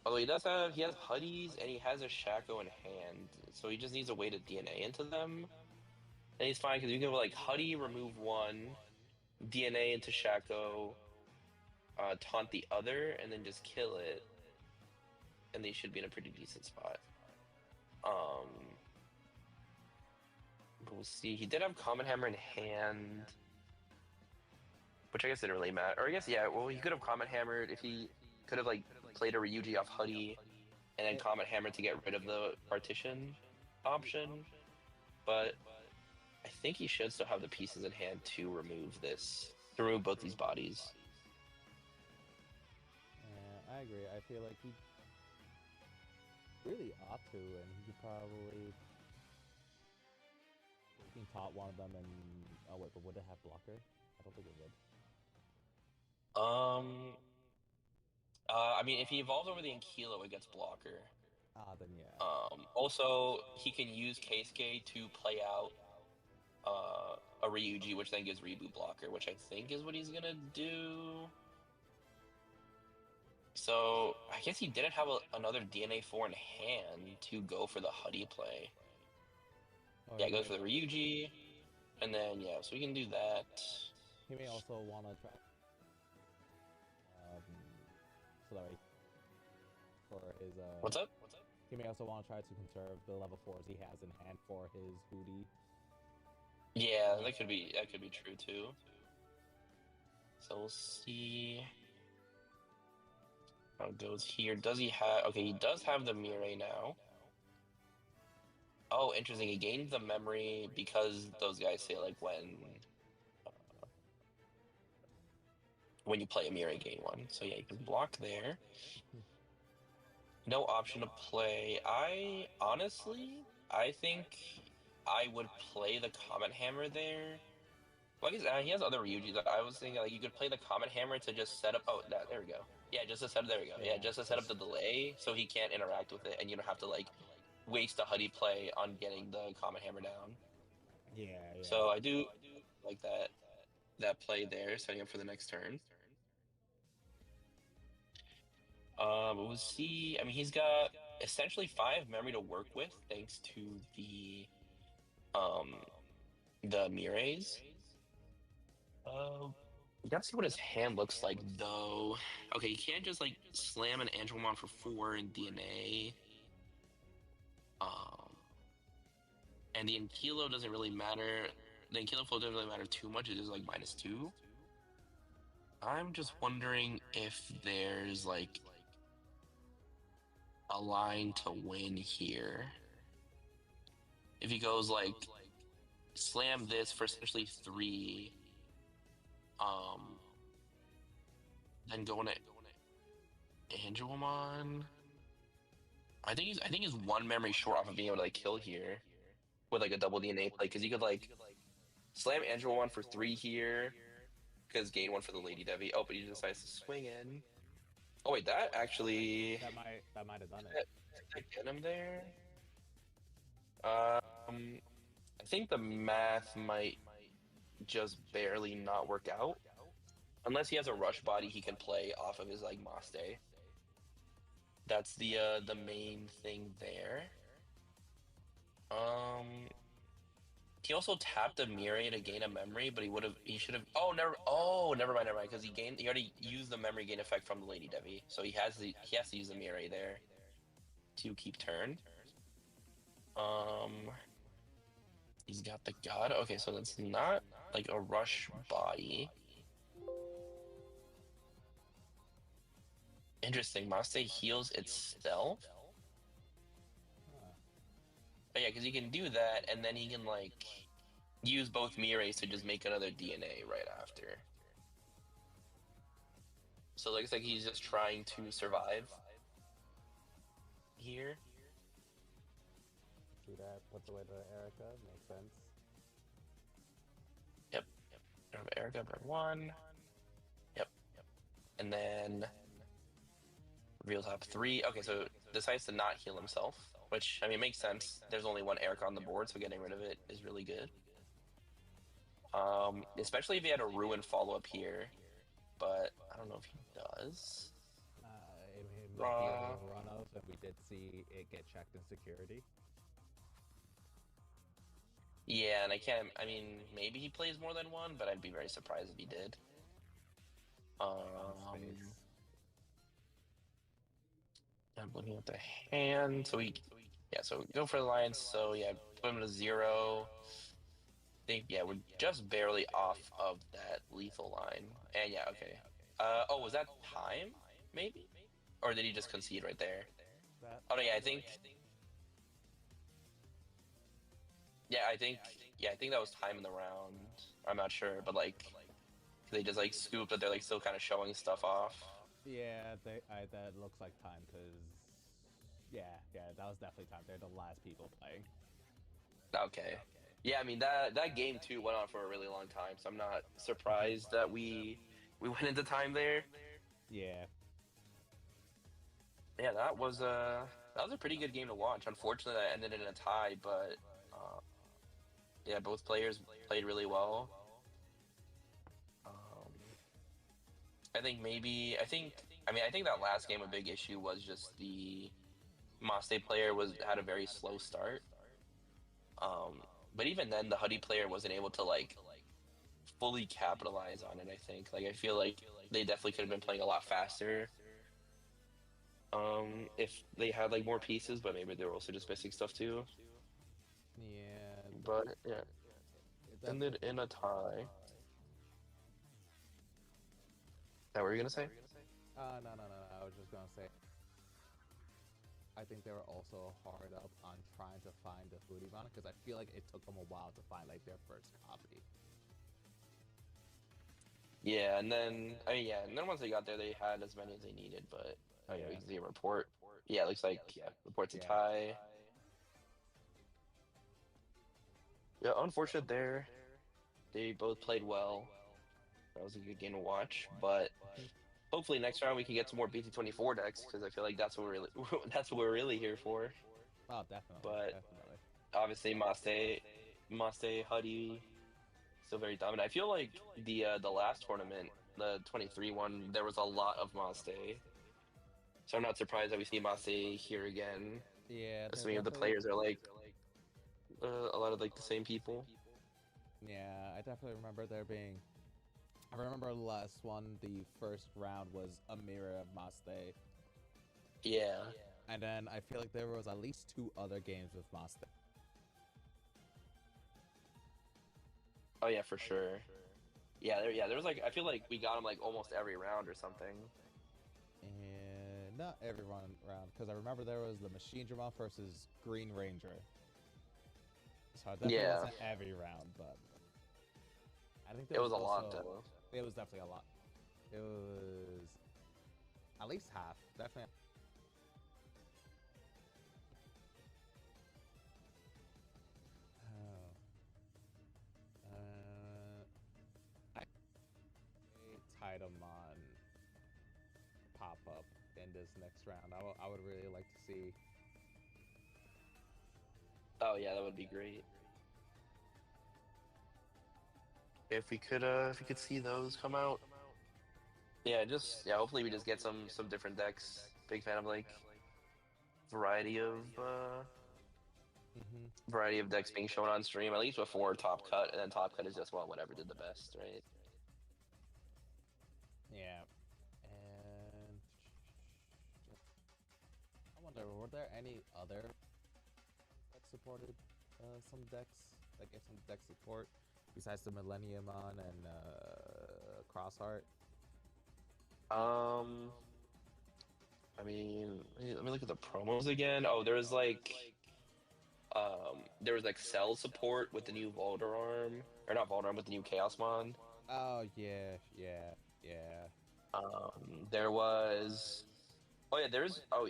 Speaker 3: Although he has Huddies and he has a Shaco in hand, so he just needs a way to DNA into them. And he's fine because you can go like Huddy, remove one, DNA into Shaco, taunt the other, and then just kill it. And they should be in a pretty decent spot. We'll see. He did have Common Hammer in hand, which I guess didn't really matter. Or I guess, yeah, well, he could have Common Hammered if he could have like played a Ryuji off Huddy and then Common Hammer to get rid of the partition option. But I think he should still have the pieces in hand to remove this, to remove both these bodies.
Speaker 2: Yeah, I agree. I feel like he really ought to, and he could probably he can taunt one of them and oh wait, but would it have blocker? I don't think it would.
Speaker 3: I mean, if he evolves over the Ankilo, it gets blocker.
Speaker 2: Then yeah.
Speaker 3: Also, he can use Keisuke to play out a Ryuji, which then gives reboot blocker, which I think is what he's gonna do. So I guess he didn't have another DNA 4 in hand to go for the Huddy play.
Speaker 2: Or
Speaker 3: Yeah,
Speaker 2: he
Speaker 3: goes
Speaker 2: may,
Speaker 3: for the Ryuji, and then yeah, so we can do that.
Speaker 2: he may also want to try. Um, sorry. For his
Speaker 3: What's up?
Speaker 2: He may also want to try to conserve the level 4s he has in hand for his Hootie.
Speaker 3: Yeah, that could be true too. So we'll see how it goes here. Does he have? Okay, he does have the Mirai now. Oh, interesting. He gained the memory because those guys say like when you play a Mirai, gain one. So yeah, you can block there. No option to play. I honestly, I think I would play the Comet Hammer there. Well, I guess, he has other Ryujis. I was thinking like you could play the Comet Hammer to just set up. Oh, there we go. Yeah, just to set. There we go. Yeah, just to set up the delay so he can't interact with it, and you don't have to like waste a Huddy play on getting the Comet Hammer down.
Speaker 2: Yeah, yeah.
Speaker 3: So I do like that play there, setting up for the next turn. But we'll see. I mean, he's got essentially 5 memory to work with thanks to the Mires. We gotta see what his hand looks like though. Okay, you can't just like slam an Angelmon for 4 in DNA. And the Ankilo doesn't really matter. The Ankilo flow doesn't really matter too much. It is like -2. I'm just wondering if there's like a line to win here. If he goes like slam this for essentially 3, then going to Angelmon. I think he's 1 memory short off of being able to like kill here with like a double DNA play because he could like slam Angelmon for 3 here because gain 1 for the Lady Devi. Oh, but he decides to swing in. Oh wait, that actually
Speaker 2: That might have done it.
Speaker 3: did that get him there? I think the math might just barely not work out. Unless he has a rush body he can play off of his like Maste. That's the main thing there. He also tapped a Mirai to gain a memory, but he should have never mind, because he already used the memory gain effect from the Lady Devi. So he has to use the Mirai there to keep turn. He's got the God. Okay, so that's not like a rush body. Interesting. Maste heals itself. But yeah, because he can do that, and then he can like use both Mirais to just make another DNA right after. So it looks like he's just trying to survive here.
Speaker 2: See that? Puts away to Erica. Makes sense.
Speaker 3: Yep. Erica by 1. Yep. And then reveal top 3. Okay, so decides to not heal himself, which, I mean, makes sense. There's only 1 Erica on the board, so getting rid of it is really good. Especially if he had a Ruin follow-up here, but I don't know if he does.
Speaker 2: It might be a run-off, and we did see it get checked in security.
Speaker 3: Yeah, and I mean, maybe he plays more than 1, but I'd be very surprised if he did. I'm looking at the hand, so so go for the Lions, so yeah, put him to 0. I think, yeah, we're just barely off of that lethal line. And yeah, okay. Oh, was that time, maybe? Or did he just concede right there? Oh no, yeah, I think that was time in the round. I'm not sure, but like they just like scooped, but they're like still kind of showing stuff off.
Speaker 2: Yeah, that looks like time because yeah, that was definitely time. They're the last people playing.
Speaker 3: Okay. Yeah, I mean that game too went on for a really long time, so I'm not surprised that we went into time there.
Speaker 2: Yeah.
Speaker 3: Yeah, that was that was a pretty good game to watch. Unfortunately, that ended in a tie, but yeah, both players played really well. I think I think that last game a big issue was just the Maste player had a very slow start. But even then, the Huddy player wasn't able to like fully capitalize on it. I think I feel like they definitely could have been playing a lot faster. If they had like more pieces, but maybe they were also just missing stuff too.
Speaker 2: Yeah.
Speaker 3: But yeah,
Speaker 2: It
Speaker 3: ended
Speaker 2: definitely.
Speaker 3: in a tie. That what were you gonna say?
Speaker 2: No, no, no, no. I was just gonna say. I think they were also hard up on trying to find the Digimon because I feel like it took them a while to find like their first copy.
Speaker 3: Yeah, and then and then once they got there, they had as many as they needed. But oh yeah, we
Speaker 2: Yeah.
Speaker 3: can see a report. Yeah, it looks like reports a
Speaker 2: Yeah.
Speaker 3: tie. Yeah, unfortunate there. They both played well. That was a good game to watch. But hopefully next round we can get some more BT24 decks because I feel like that's what we're really that's what we're really here for.
Speaker 2: Oh, definitely,
Speaker 3: But
Speaker 2: definitely.
Speaker 3: obviously Maste, Huddy, still very dominant. I feel like the last tournament, the 23 one, there was a lot of Maste. So I'm not surprised that we see Maste here again.
Speaker 2: Yeah, they're
Speaker 3: Assuming if the
Speaker 2: definitely.
Speaker 3: players are like a lot of like the same people.
Speaker 2: Yeah, I definitely remember there being. I remember the last one. The first round was a mirror of Maste,
Speaker 3: Yeah.
Speaker 2: and then I feel like there was at least 2 other games with Maste.
Speaker 3: Oh yeah, for sure. There was like I feel like we got him like almost every round or something.
Speaker 2: And not every round, because I remember there was the Machine Dramon versus Green Ranger. So it definitely
Speaker 3: Yeah,
Speaker 2: wasn't every round, but I think
Speaker 3: it
Speaker 2: there was
Speaker 3: was a lot
Speaker 2: also
Speaker 3: though.
Speaker 2: it was definitely a lot. It was at least half, definitely. Oh. I Titamon pop up in this next round. I would really like to see.
Speaker 3: Oh yeah, that would be great. If we could see those come out. Yeah, hopefully we just get some different decks. Big fan of like variety of uh
Speaker 2: Hmm.
Speaker 3: variety of decks being shown on stream, at least before Top Cut, and then Top Cut is just well whatever did the best, right?
Speaker 2: Yeah, and I wonder, were there any other that supported some decks that gave some deck support besides the Millennium on and Crossheart?
Speaker 3: Um, I mean, let me look at the promos again. Oh, there was like Cell support with the new Voldararm, or not Voldararm with the new Chaosmon.
Speaker 2: Oh yeah, yeah, yeah.
Speaker 3: There was oh yeah, there's oh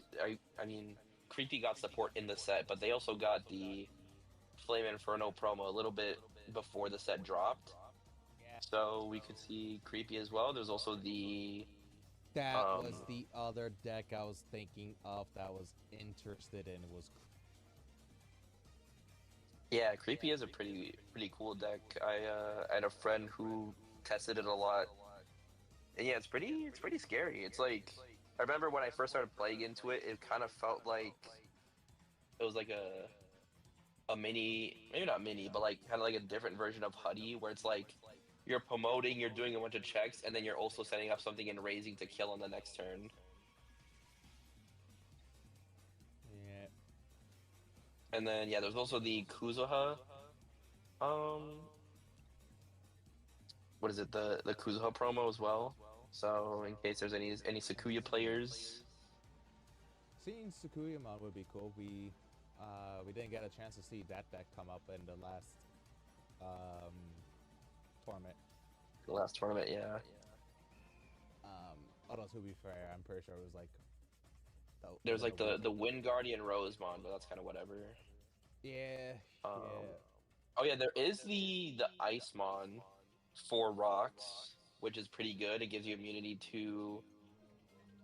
Speaker 3: I mean Creepy got support in the set, but they also got the Flame Inferno promo a little bit before the set dropped.
Speaker 2: Yeah.
Speaker 3: So we could see Creepy as well. There's also the
Speaker 2: That was
Speaker 3: um
Speaker 2: the other deck I was thinking of that was interested in was
Speaker 3: yeah, Creepy is a pretty cool deck. I had a friend who tested it a lot. And yeah, it's pretty scary. It's like I remember when I first started playing into it, it kind of felt like it was like a mini, maybe not mini, but like kind of like a different version of Huddy, where it's like you're promoting, you're doing a bunch of checks, and then you're also setting up something and raising to kill on the next turn.
Speaker 2: yeah.
Speaker 3: And then yeah, there's also the Kuzuha. Um, what is it? The Kuzuha promo as well. So in case there's any Sakuya players.
Speaker 2: Seeing Tsukuyamon would be cool. We didn't get a chance to see that deck come up in the last um tournament.
Speaker 3: The last tournament, yeah.
Speaker 2: Although to be fair, I'm pretty sure it was like
Speaker 3: There's
Speaker 2: within a
Speaker 3: like
Speaker 2: week.
Speaker 3: the Wind Guardian Rosemon, but that's kind of whatever.
Speaker 2: Yeah, yeah.
Speaker 3: Oh yeah, there is the Icemon for rocks, which is pretty good. It gives you immunity to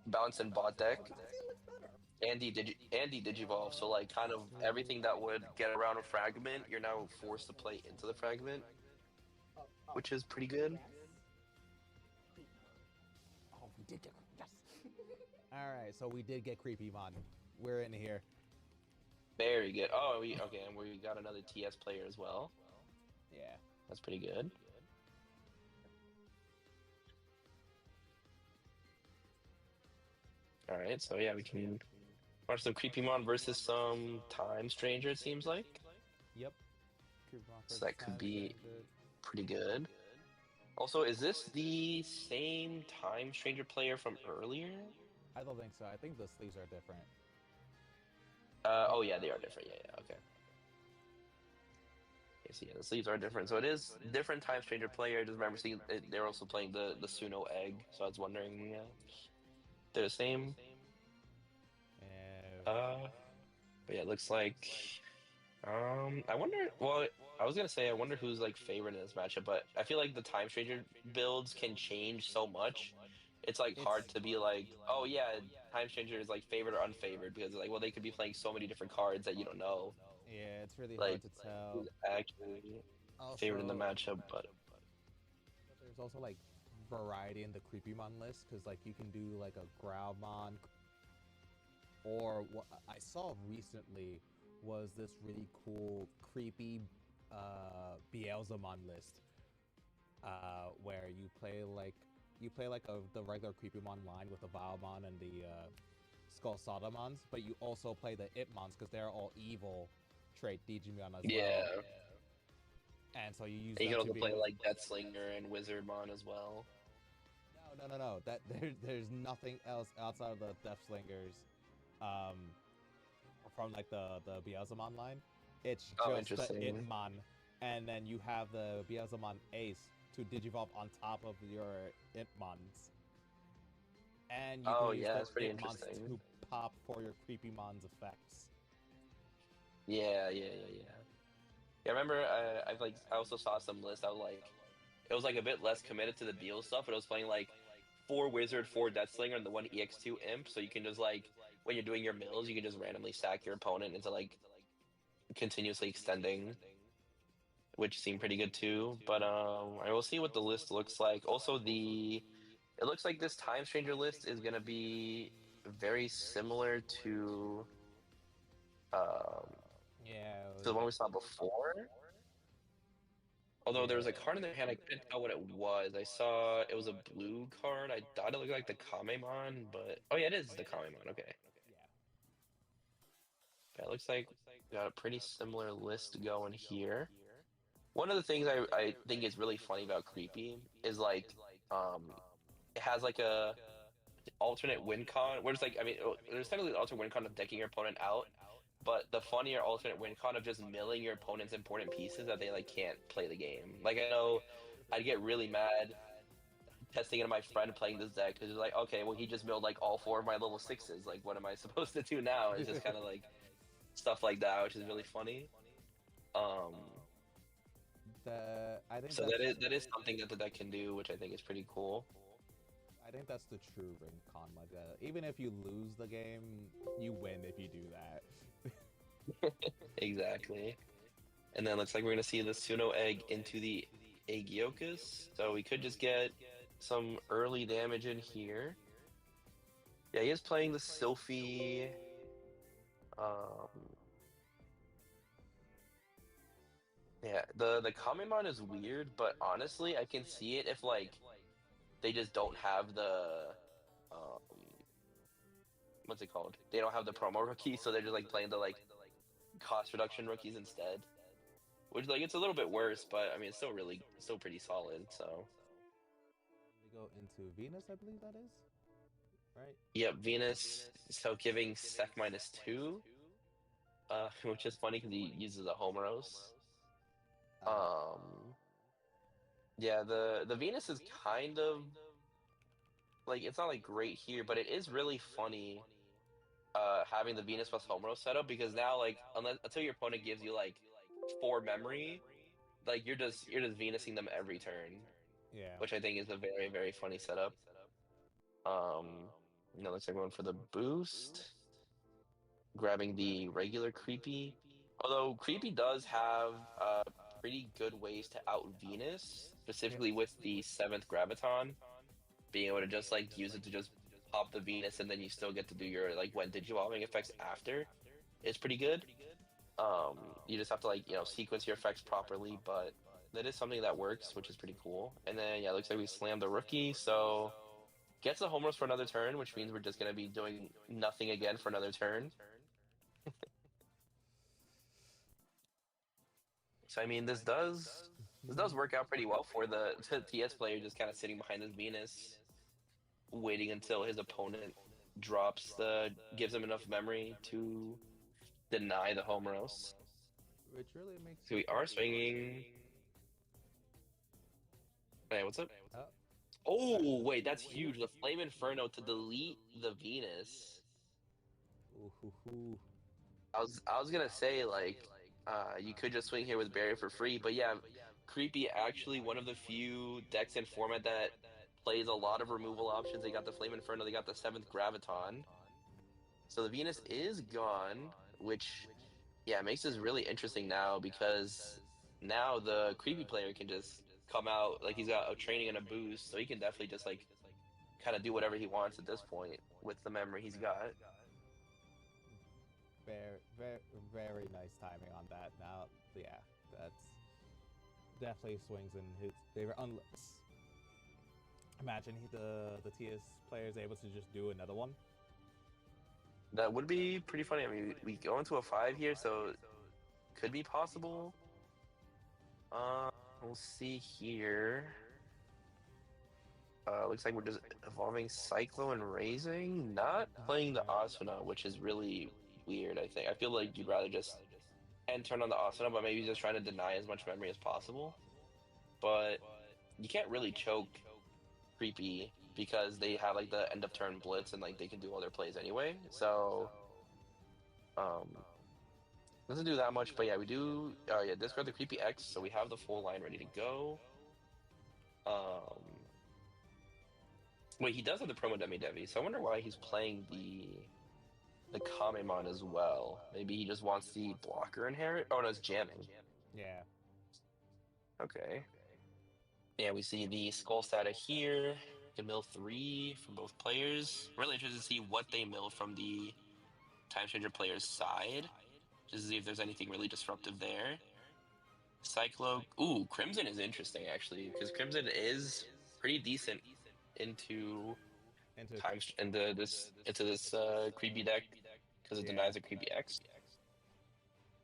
Speaker 3: bounce and bot deck. Andy Digivolve, so like kind of everything that would get around a fragment, you're now forced to play into the fragment, which is pretty good.
Speaker 2: Oh, we did get yes. All right, so we did get Creepymon. We're in here.
Speaker 3: Very good. Oh, okay, and we got another TS player as well.
Speaker 2: Yeah.
Speaker 3: That's pretty good. All right, so yeah, we can watch some Creepymon versus some Time Stranger, it seems like.
Speaker 2: Yep. Creepymon
Speaker 3: So that could
Speaker 2: Time
Speaker 3: be
Speaker 2: Stranger.
Speaker 3: pretty good. Also, is this the same Time Stranger player from earlier?
Speaker 2: I don't think so. I think the sleeves are different.
Speaker 3: Oh yeah, they are different. Yeah, yeah, okay. Okay, so yeah, the sleeves are different. So it is different Time Stranger player. I just remember seeing they're also playing the Suno egg. So I was wondering, they're the same.
Speaker 2: Yeah.
Speaker 3: But yeah, it looks like I wonder. Well, I was gonna say I wonder who's like favored in this matchup, but I feel like the Time Stranger builds can change so much. It's like hard to be like, oh yeah, Time Stranger is like favored or unfavored because like, well, they could be playing so many different cards that you don't know,
Speaker 2: Yeah, it's really hard
Speaker 3: like
Speaker 2: to tell.
Speaker 3: who's actually favored in the
Speaker 2: Also,
Speaker 3: matchup. But
Speaker 2: there's also like variety in the Creepymon list because like you can do like a Growlmon, or what I saw recently was this really cool creepy Beelzemon list where you play like the regular Creepymon line with the Vilemon and the Skull Sodomons, but you also play the Itmons because they're all evil trait Digimon as well.
Speaker 3: yeah,
Speaker 2: And so you use
Speaker 3: and you
Speaker 2: them
Speaker 3: can
Speaker 2: to
Speaker 3: also
Speaker 2: be
Speaker 3: play
Speaker 2: able.
Speaker 3: like Deathslinger and Wizardmon as well.
Speaker 2: No. That there's nothing else outside of the Deathslingers, um, from like the Beelzemon line. It's
Speaker 3: Oh,
Speaker 2: just the
Speaker 3: interesting.
Speaker 2: Itmon, and then you have the Beelzemon Ace to digivolve on top of your Itmons, and you can
Speaker 3: Oh
Speaker 2: use
Speaker 3: yeah,
Speaker 2: the
Speaker 3: that's pretty
Speaker 2: Itmons
Speaker 3: interesting.
Speaker 2: to pop for your Creepymon's effects.
Speaker 3: Yeah. Yeah, I remember I also saw some list. I was like, it was like a bit less committed to the Beal stuff, but it was playing like four Wizard, four Deathslinger, and the one EX2 Imp. So you can just like when you're doing your mills, you can just randomly stack your opponent into like continuously extending, which seemed pretty good too. But I will see what the list looks like. Also, the it looks like this Time Stranger list is gonna be very similar um
Speaker 2: Yeah,
Speaker 3: to the one we saw before. Although there was a card in their hand, I couldn't tell what it was. I saw it was a blue card. I thought it looked like the Kamemon, but oh yeah, it is the Kamemon. Okay,
Speaker 2: yeah.
Speaker 3: yeah, it looks like we got a pretty similar list going here. One of the things I think is really funny about Creepy is like it has like a alternate win con where it's like I mean there's technically an alternate win con of decking your opponent out, but the funnier alternate win con of just milling your opponent's important pieces that they like can't play the game. Like I know I'd get really mad testing into my friend playing this deck because it's like, okay, well he just milled like all four of my level sixes. Like what am I supposed to do now? It's just kind of like stuff like that, which is really funny. Um,
Speaker 2: I think
Speaker 3: so
Speaker 2: that's
Speaker 3: that is something that the deck can do, which I think is pretty cool.
Speaker 2: I think that's the true ring con like that. Even if you lose the game, you win if you do that.
Speaker 3: Exactly. And then looks like we're gonna see the Suno egg into the Aegyokus. So we could just get some early damage in here. Yeah, he is playing the Sylphie. Um, yeah, the Kamemon is weird, but honestly, I can see it if like they just don't have the um, what's it called? They don't have the promo rookie, so they're just like playing the like cost reduction rookies instead. Which like it's a little bit worse, but I mean it's still pretty solid. So
Speaker 2: We go into Venus, I believe that is, right?
Speaker 3: yep, Venus. So giving Sec -2, which is funny because he uses a Homeros.
Speaker 2: Uh,
Speaker 3: Um, yeah, the Venus is kind of like it's not like great here, but it is really funny having the Venus plus Homeros setup because now like until your opponent gives you like four memory, like you're just Venusing them every turn,
Speaker 2: yeah.
Speaker 3: which I think is a very funny setup. Um, looks like we're going for the boost. grabbing the regular creepy. Although creepy does have pretty good ways to out Venus,
Speaker 2: Yeah.
Speaker 3: specifically with the seventh graviton, being able to just like use it to just pop the Venus and then you still get to do your like when digivolving effects after is pretty good. You just have to like, sequence your effects properly, but that is something that works, which is pretty cool. And then yeah, it looks like we slammed the rookie, so gets a home rush for another turn, which means we're just gonna be doing nothing again for another turn. So I mean, this does work out pretty well for the TS player, just kind of sitting behind his Venus, waiting until his opponent gives him enough memory to deny the home roast.
Speaker 2: Which really makes
Speaker 3: So
Speaker 2: it
Speaker 3: we are swinging. Hey, what's up?
Speaker 2: oh,
Speaker 3: Oh, wait, that's huge. The Flame Inferno to delete the Venus.
Speaker 2: ooh, hoo, hoo.
Speaker 3: I was gonna say like you could just swing here with Barrier for free, but yeah, Creepy actually one of the few decks in format that plays a lot of removal options. They got the Flame Inferno, they got the seventh Graviton. So the Venus is gone, which yeah, makes this really interesting now because now the Creepy player can just come out like he's got a training and a boost, so he can definitely just like kind of do whatever he wants at this point with the memory he's got.
Speaker 2: Very, very, very nice timing on that. Now, yeah, that's definitely swings in his favor. Unless, imagine the TS player is able to just do another one.
Speaker 3: That would be pretty funny. I mean, we go into a 5 here, so could be possible. We'll see here. Looks like we're just evolving Cyclo and Raising, not playing the Asuna, which is really weird, I think. I feel like you'd rather just end turn on the Asuna, but maybe just trying to deny as much memory as possible. But you can't really choke Creepy because they have like the end of turn blitz and like they can do all their plays anyway. So doesn't do that much, but yeah, we do yeah, discard the Creepy X, so we have the full line ready to go. Um Wait, he does have the promo Demi Devi, so I wonder why he's playing the Kamemon as well. Maybe he just wants the blocker inherit. Oh no, it's jamming.
Speaker 2: Yeah.
Speaker 3: Okay. Yeah, we see the Skull Stata here. Can mill 3 from both players. Really interested to see what they mill from the Time Changer player's side. Just to see if there's anything really disruptive there. Cyclo. Ooh, Crimson is interesting actually, because Crimson is pretty decent into
Speaker 2: Into
Speaker 3: into this creepy deck because it
Speaker 2: yeah.
Speaker 3: denies a creepy X.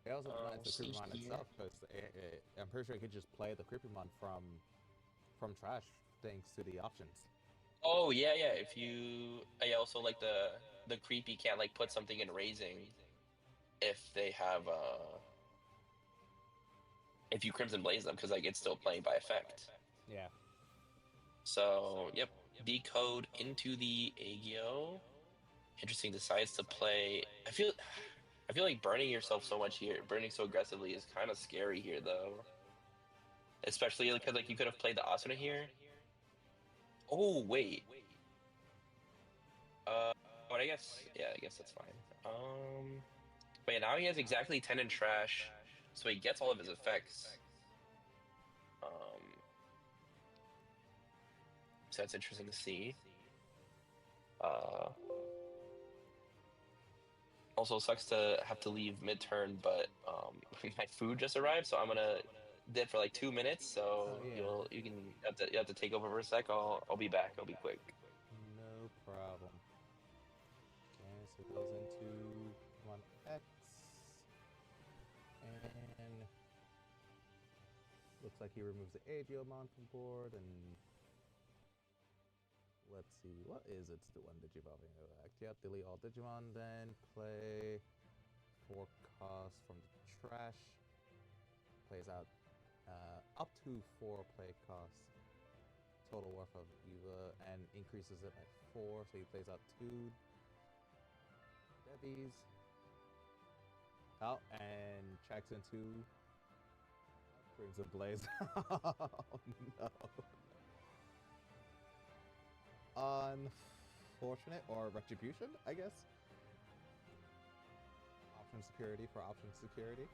Speaker 2: It also denies
Speaker 3: We'll
Speaker 2: the
Speaker 3: see
Speaker 2: Creepymon
Speaker 3: here.
Speaker 2: itself because I'm pretty sure it could just play the Creepymon from trash thanks to the options.
Speaker 3: Oh yeah, yeah. If you, I also like the creepy can't like put something in raising if they have if you Crimson Blaze them because like it's still playing by effect.
Speaker 2: Yeah.
Speaker 3: So yep, decode into the Agio. Interesting. Decides to play. I feel like burning yourself so much here, burning so aggressively is kind of scary here though. Especially because like you could have played the Asuna here. Oh wait. But I guess yeah, I guess that's fine. But yeah, now he has exactly 10 in trash, so he gets all of his effects. So that's interesting to see. Uh, Also sucks to have to leave mid-turn, but my food just arrived, so I'm gonna dip for like 2 minutes.
Speaker 2: Oh
Speaker 3: So
Speaker 2: yeah.
Speaker 3: you have to take over for a sec. I'll be back. I'll be quick.
Speaker 2: No problem. Okay, so it goes into 1X. And looks like he removes the Agiomon from board and let's see, what is its the one Digivolving effect? Yep, delete all Digimon, then play 4 costs from the trash. Plays out up to 4 play costs total worth of Eva and increases it by 4, so he plays out 2 Devies. Out and checks into Crimson Blaze. Oh no. Unfortunate or retribution, I guess. option security for option security.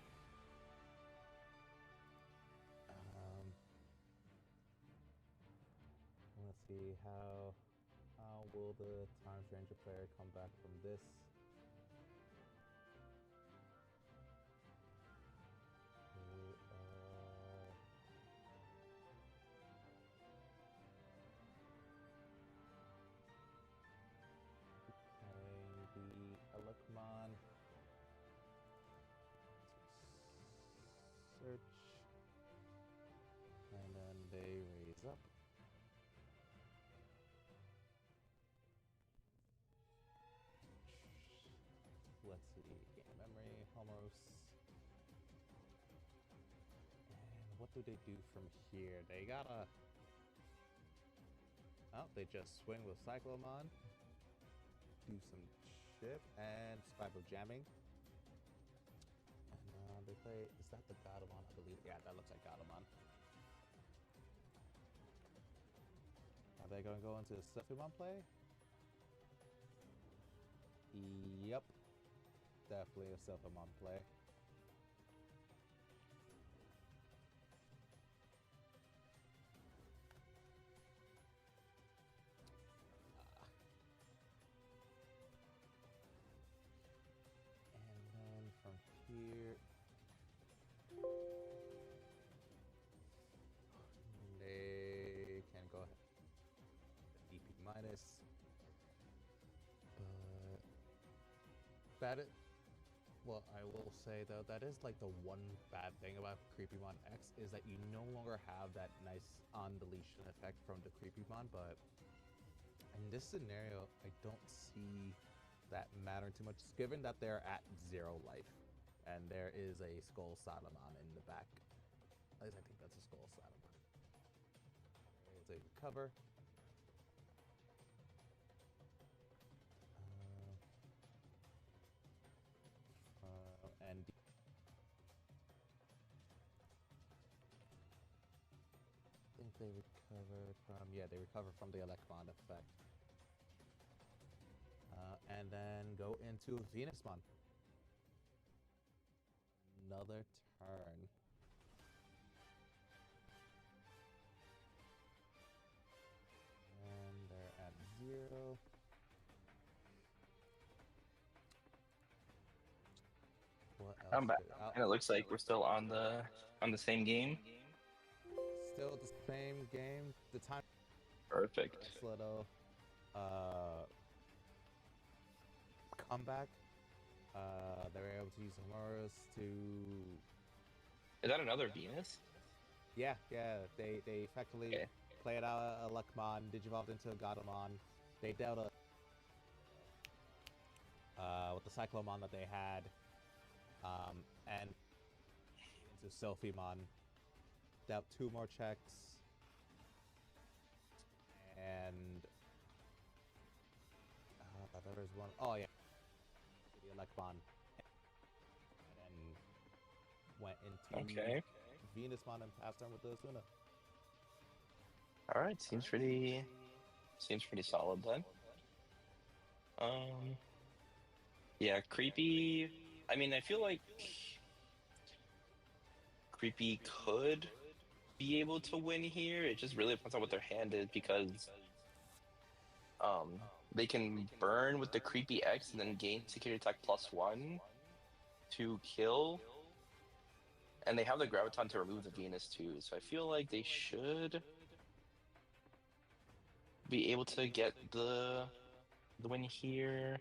Speaker 2: Let's see how will the Time Stranger player come back from this? The Elecmon search, and then they raise up. Let's see, game memory, Homos. And what do they do from here? They gotta... Oh, they just swing with Cyclomon. Do some chip and Spiral Jamming. And they play... Is that the Godamon? I believe. Yeah, that looks like Godamon. Are they gonna go into the Sylphimon play? Yep. Definitely a Sylphimon play. And then from here, they can go ahead. DP minus. But that, well, I will say though, that is like the one bad thing about Creepymon X is that you no longer have that nice on-deletion effect from the Creepymon, but in this scenario, I don't see that mattering too much, given that they're at 0 life, and there is a Skull Salamon in the back. At least I think that's a Skull Salamon. It's a recover. And I think they recovered from, yeah, they recovered from the Elecmon effect. And then go into Venusmon. Another turn. And they're at 0. What else?
Speaker 3: I'm back. And it looks like we're still on the same game.
Speaker 2: Still the same game. The time.
Speaker 3: Perfect.
Speaker 2: This little comeback. They were able to use Homurus to.
Speaker 3: Is that another Venus?
Speaker 2: Yeah. They effectively played out a Luckmon, digivolved into a Godamon. They dealt with the Cyclomon that they had, and into Sylphimon. Dealt 2 more checks, and there was one. Oh yeah, the Elecmon, and then went into Venusmon and passed on with the Asuna.
Speaker 3: All right, seems pretty solid then. Yeah, Creepy. I mean, I feel like Creepy could be able to win here. It just really depends on what their hand is, because they can burn with the Creepy X and then gain security attack +1 to kill, and they have the Graviton to remove the Venus too. So I feel like they should be able to get the win here,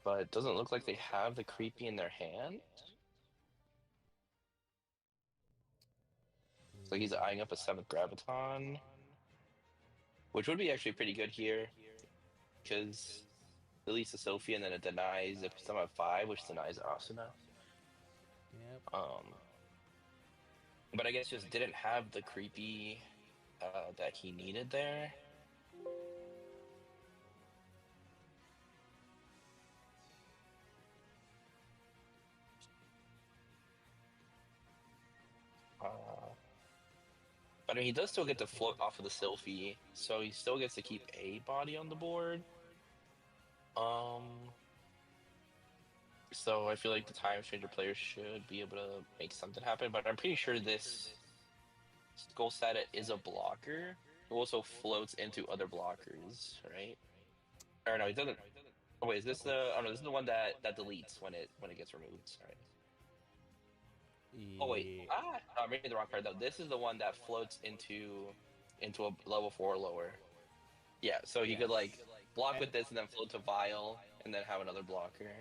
Speaker 3: but it doesn't look like they have the Creepy in their hand. So he's eyeing up a 7th Graviton, which would be actually pretty good here, because at least a Sophie, and then it denies if some have 5, which denies Asuna.
Speaker 2: Yep.
Speaker 3: But I guess just didn't have the Creepy that he needed there. But I mean, he does still get to float off of the Sylphie, so he still gets to keep a body on the board. So I feel like the Time Stranger player should be able to make something happen, but I'm pretty sure this Skull Sata is a blocker. It also floats into other blockers, right? Or no, it doesn't. Oh wait, is this the? Oh no, this is the one that deletes when it gets removed. Sorry. Oh wait,
Speaker 2: Yeah.
Speaker 3: no, I'm reading the wrong card though. This is the one that floats into a level 4 or lower. Yeah, so he could like
Speaker 2: Yes.
Speaker 3: block with
Speaker 2: And
Speaker 3: this and then float to Vile and then have another blocker.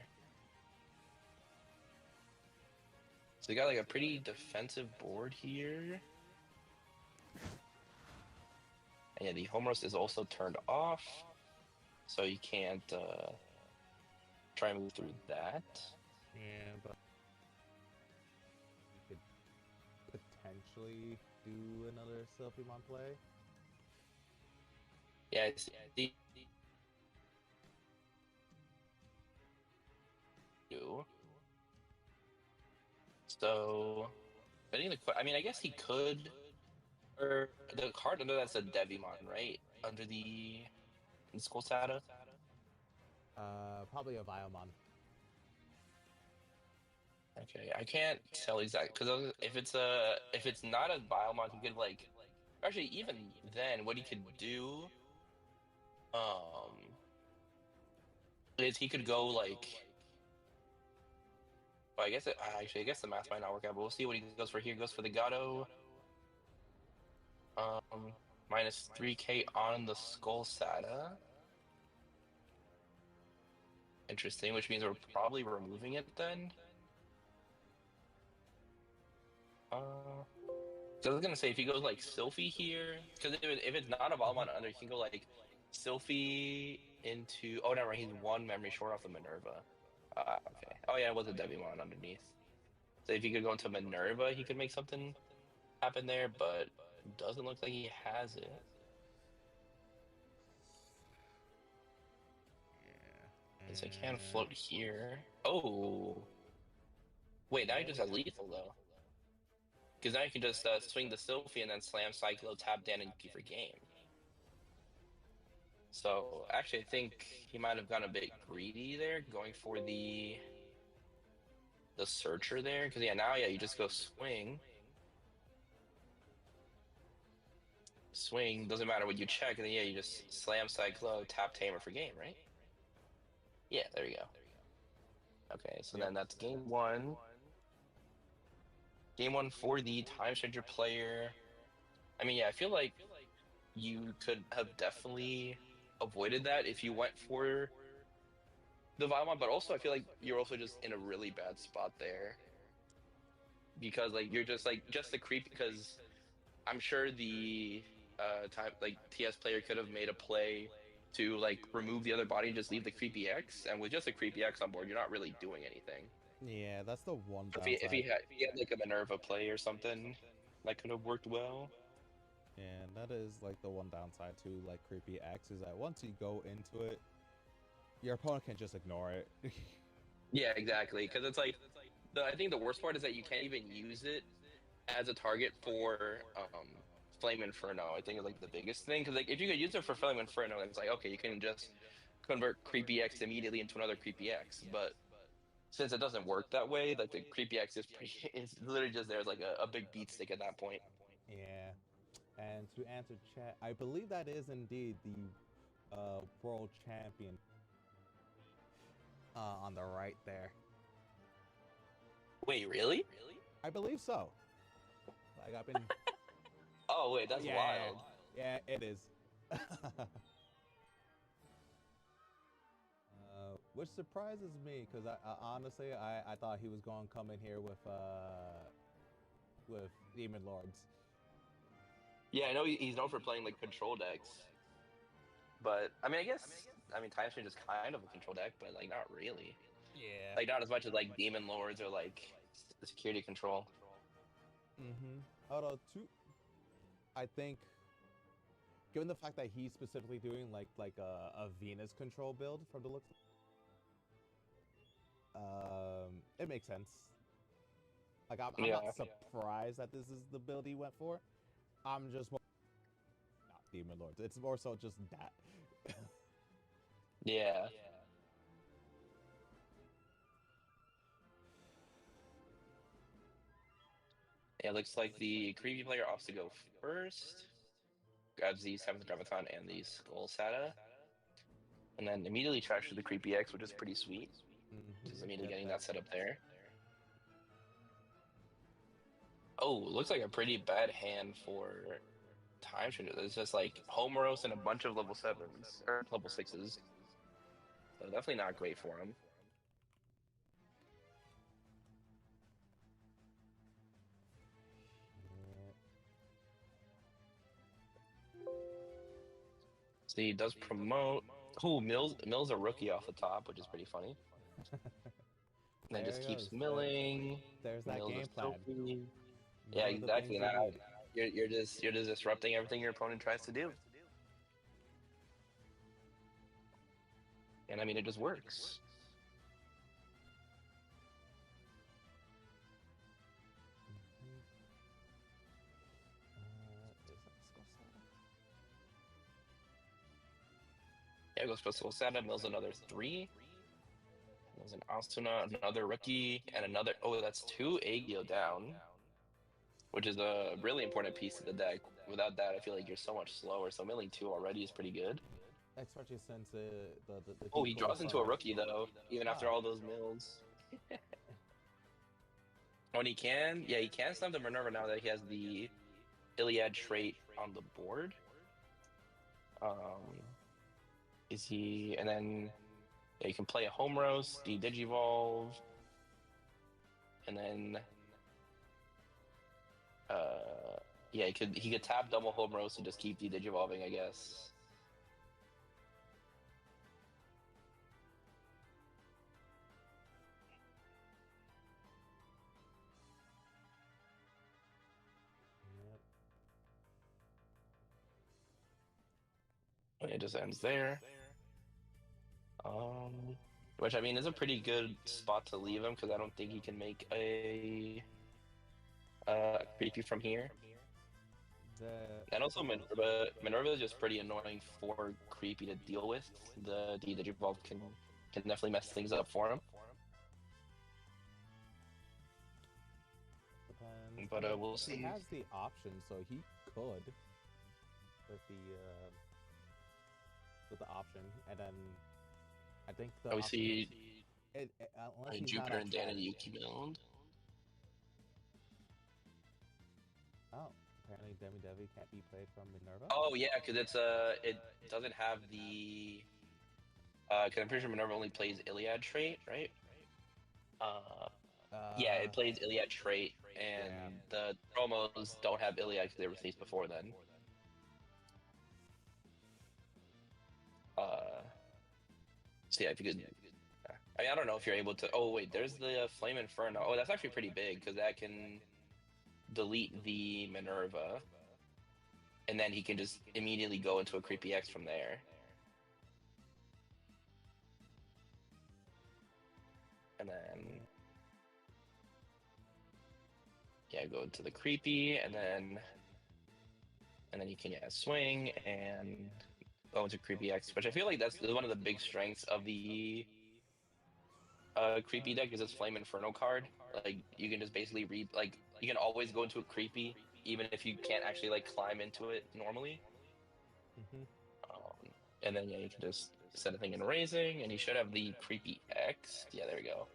Speaker 3: So you got like a pretty defensive board here. And yeah, the home roast is also turned off, so you can't try and move through that.
Speaker 2: yeah, but you could potentially do another Sylphimon play.
Speaker 3: Yeah, it's do. So I think I mean, I guess he could, or the card under that's a Devimon, right? Under the Skull Sata.
Speaker 2: Probably a Vilemon.
Speaker 3: Okay, I can't tell exactly because if it's not a Biomon, he could like actually even then what he could do um is he could go like well, I guess the math might not work out, but we'll see what he goes for here. He goes for the Gato minus 3K on the Skull Sata. Interesting, which means we're probably removing it then. So I was gonna say if he goes like Sylphie here, because if it's not a Valmont under, he can go like Sylphie into. Oh, never mind. He's one memory short off the Minerva. Okay. Oh yeah, it was a Devimon underneath. So if he could go into Minerva, he could make something happen there, but doesn't look like he has it.
Speaker 2: Yeah.
Speaker 3: So I can float here. Oh, wait. Now he just has lethal though, because now you can just swing the Sylphie and then slam Cyclo, tap Dan, and keep for game. So actually, I think he might have gone a bit greedy there, going for the searcher there. Because yeah, now you just go swing. Swing doesn't matter what you check, and then yeah, you just slam Cyclo, tap Tamer for game, right? Yeah, there you go. Okay, so then that's game one. Game one for the time stranger player. I mean, yeah, I feel like you could have definitely avoided that if you went for the Vilemon, but also I feel like you're also just in a really bad spot there because like you're just the creep because I'm sure the time like TS player could have made a play to like remove the other body and just leave the creepy X, and with just a creepy X on board, you're not really doing anything.
Speaker 2: Yeah, that's the one
Speaker 3: If
Speaker 2: downside.
Speaker 3: he had like a Minerva play or something, that could have worked well.
Speaker 2: And that is like the one downside to like creepy X is that once you go into it, your opponent can just ignore it.
Speaker 3: Yeah, exactly. Because it's like I think the worst part is that you can't even use it as a target for Flame Inferno. I think is like the biggest thing because like if you could use it for Flame Inferno, it's like okay, you can just convert Creepy X immediately into another Creepy X. But since it doesn't work that way, like the Creepy X is pretty, it's literally just there as like a big beat stick at that point.
Speaker 2: Yeah. And to answer chat, I believe that is indeed the world champion on the right there.
Speaker 3: Wait, really?
Speaker 2: I believe so. Like I've been.
Speaker 3: Oh wait, that's
Speaker 2: Yeah,
Speaker 3: wild.
Speaker 2: yeah, it is. Which surprises me because I honestly I thought he was going to come in here with Demon Lords.
Speaker 3: Yeah, I know he's known for playing like control decks, but I mean, I mean, Time Strange is kind of a control deck, but like not really.
Speaker 2: Yeah.
Speaker 3: Like not as much as like Demon Lords or like the security control.
Speaker 2: Mm-hmm. Although I think, given the fact that he's specifically doing like a Venus control build from the looks, it makes sense. Like I'm
Speaker 3: Yeah.
Speaker 2: not surprised that this is the build he went for. I'm just more, not Demon Lords. It's more so just that.
Speaker 3: Yeah. Yeah, it looks like the creepy player opts to go first. Grabs the 7th Graviton and the Skull Sata. And then immediately trashes the creepy X, which is pretty sweet. Just immediately getting that set up there. Oh, looks like a pretty bad hand for Time Changer. It's just like Homeros and a bunch of level 7s, or level 6s. So definitely not great for him. So he does promote. Oh, Mills a rookie off the top, which is pretty funny. And then just keeps milling.
Speaker 2: There's that
Speaker 3: Mills
Speaker 2: game
Speaker 3: is
Speaker 2: plan.
Speaker 3: Sophie. Yeah, exactly. Now you're just disrupting everything your opponent tries to do. And I mean, it just works. Yeah, goes for Soul Sata, Mills another 3. Mills an Asuna, another rookie, and another. Oh, that's 2 Aegyo down, which is a really important piece of the deck. Without that, I feel like you're so much slower. So milling 2 already is pretty good.
Speaker 2: Especially since the
Speaker 3: Oh, he draws into a rookie though, even after all those mills. When he can, yeah, he can stop the Minerva now that he has the Iliad trait on the board. Is he? And then yeah, you can play a Homeros, the Digivolve, and then yeah, he could tap double Homeros and just keep the Digivolving, I guess. And it just ends there. Which I mean is a pretty good spot to leave him because I don't think he can make a creepy from here. And also Minerva is just pretty annoying for creepy to deal with. The Digivolve can definitely mess things up for him. But we'll see.
Speaker 2: He has the option, so he could with the option, and then I think the
Speaker 3: we see
Speaker 2: unless
Speaker 3: Jupiter and Dan and Yuki build.
Speaker 2: Oh, apparently Devi can't be played from Minerva.
Speaker 3: Oh yeah, because it doesn't have the because I'm pretty sure Minerva only plays Iliad trait, right? Yeah, it plays Iliad trait, and the promos don't have Iliad because they were released before then. So yeah, if you could, I mean, I don't know if you're able to. Oh wait, there's the Flame Inferno. Oh, that's actually pretty big because that can delete the Minerva, and then he can just immediately go into a creepy X from there. And then yeah, go into the creepy, and then you can swing and go into creepy X, which I feel like that's one of the big strengths of the creepy deck is this Flame Inferno card. Like you can just basically you can always go into a creepy even if you can't actually like climb into it normally. And then yeah, you can just set a thing in raising, and you should have the creepy X. Yeah, there we go.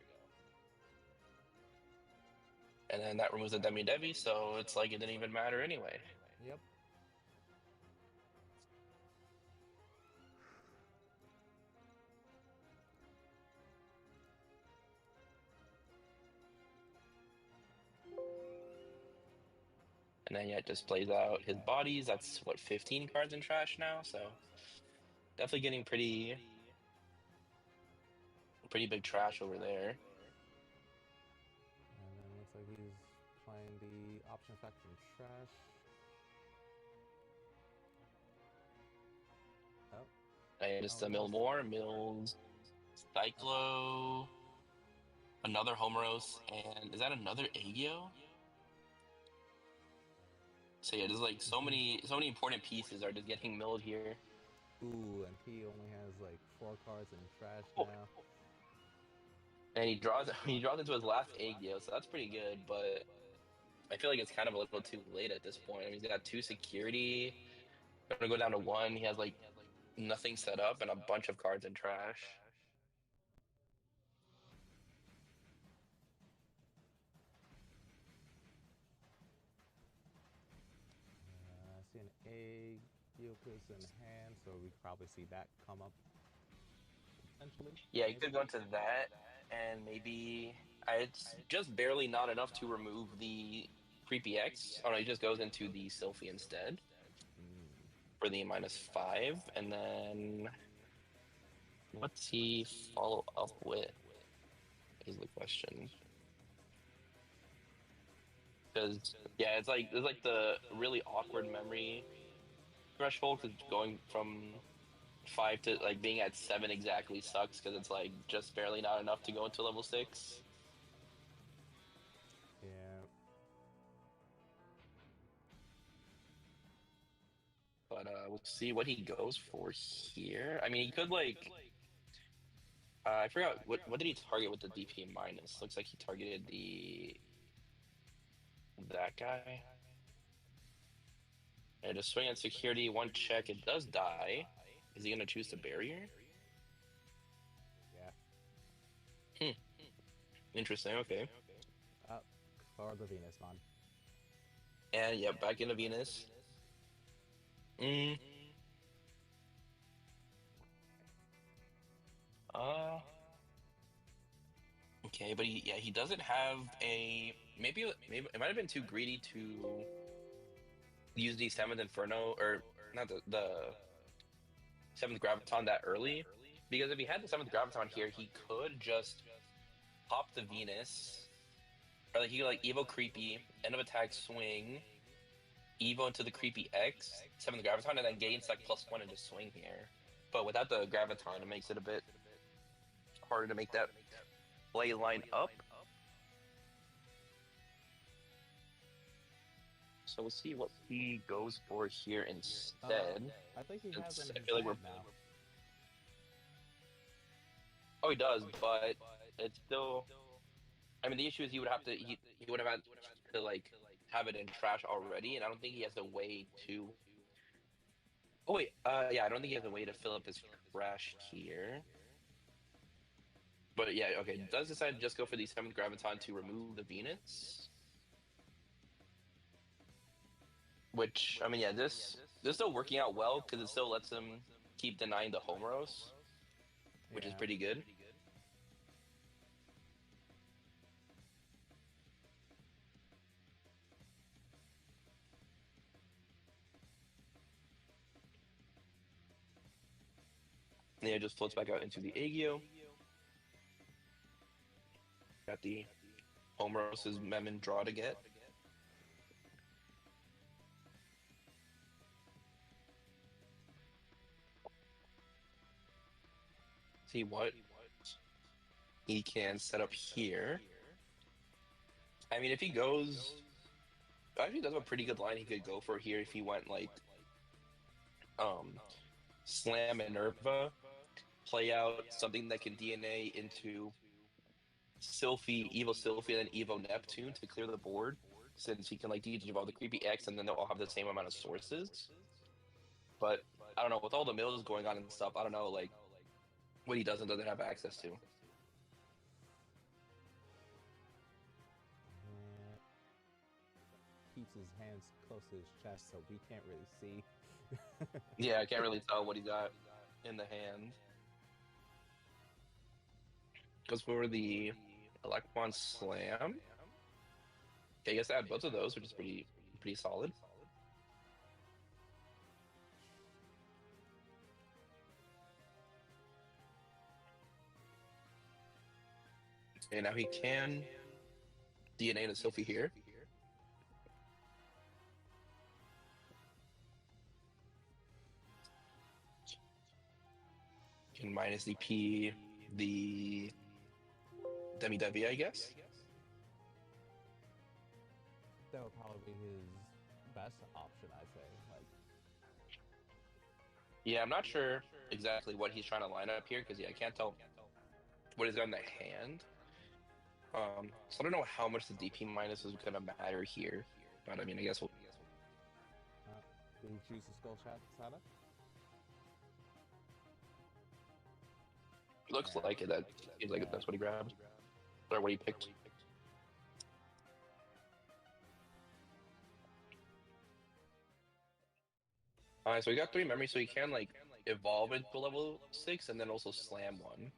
Speaker 3: And then that removes the Devi, so it's like it didn't even matter anyway.
Speaker 2: Yep.
Speaker 3: And then yeah, it just plays out his bodies. That's what 15 cards in trash now, so definitely getting pretty big trash over there.
Speaker 2: And then looks like he's playing the option faction trash. Oh.
Speaker 3: And just mill more, mills Cyclo, another Homeros, and is that another Aegyo? So yeah, there's like so many important pieces are just getting milled here.
Speaker 2: Ooh, and he only has like 4 cards in trash now.
Speaker 3: And he draws into his last Aegyo, so that's pretty good. But I feel like it's kind of a little too late at this point. I mean, he's got 2 security. Gonna go down to 1. He has like nothing set up and a bunch of cards in trash.
Speaker 2: I see an egg, Yokus in hand, so we probably see that come up potentially.
Speaker 3: Yeah, you could go into that, and maybe it's just barely not enough to remove the Creepy X. Oh no, he just goes into the Sylphie instead for the -5, and then what's he follow up with? Is the question. Because yeah, it's like the really awkward memory threshold. Because going from 5 to like being at 7 exactly sucks because it's like just barely not enough to go into level 6.
Speaker 2: Yeah.
Speaker 3: But we'll see what he goes for here. I mean, he could like I forgot what did he target with the DP minus? Looks like he targeted that guy. And just swing on security, 1 check, it does die. Is he gonna choose the barrier?
Speaker 2: Yeah.
Speaker 3: Interesting, okay.
Speaker 2: For the Venus mon.
Speaker 3: And yeah, back into Venus. Okay, but he doesn't have a maybe it might have been too greedy to use the 7th Inferno or not the 7th Graviton that early, because if he had the 7th Graviton here, he could just pop the Venus, or like he could like Evo Creepy, end of attack swing, Evo into the Creepy X, 7th Graviton, and then gain like +1 and just swing here. But without the Graviton, it makes it a bit harder to make that play line up. So we'll see what he goes for here instead.
Speaker 2: I think he has
Speaker 3: It's-
Speaker 2: in
Speaker 3: I
Speaker 2: his
Speaker 3: feel like
Speaker 2: hand
Speaker 3: we're-
Speaker 2: now.
Speaker 3: Oh, he does, but it's still. I mean, the issue is he would have to. He would have had to like have it in trash already, and I don't think he has a way to. Oh wait, yeah, I don't think he has a way to fill up his trash here. But yeah, okay, does decide to just go for the 7th Graviton to remove the Venus. Which, I mean, yeah, this is still working out well because it still lets him keep denying the Homeros, which is
Speaker 2: Yeah.
Speaker 3: pretty good. And yeah, it just floats back out into the Aegyo. Got the Homeros's Memon draw to get. See what he can set up here. I mean, if he goes, actually does have a pretty good line he could go for here if he went like, Slam and Nerva, play out something that can DNA into Sylphie, Evo Sylphie, and then Evo Neptune to clear the board, since he can like Digivolve the Creepy X, and then they'll all have the same amount of sources. But I don't know, with all the mills going on and stuff, I don't know like what he does and doesn't have access to.
Speaker 2: Yeah. Keeps his hands close to his chest, so we can't really see.
Speaker 3: Yeah, I can't really tell what he got in the hand. Goes for the Electron Slam. Okay, I guess I had both of those, which is pretty solid. Okay, now he can DNA to Sylphie here. Can minus the P, the Demi-Devi, I guess.
Speaker 2: That would probably be his best option, I'd say. Like,
Speaker 3: Yeah, I'm not sure exactly what he's trying to line up here because yeah, I can't tell what he's got in the hand. So I don't know how much the DP minus is gonna matter here, but I mean, I guess we'll.
Speaker 2: Did he choose the Skull Sada?
Speaker 3: Looks
Speaker 2: Yeah.
Speaker 3: like it. That seems like that's what he grabbed, or what he picked. Alright, so we got 3 memories, so he can like evolve into level 6 and then also slam one.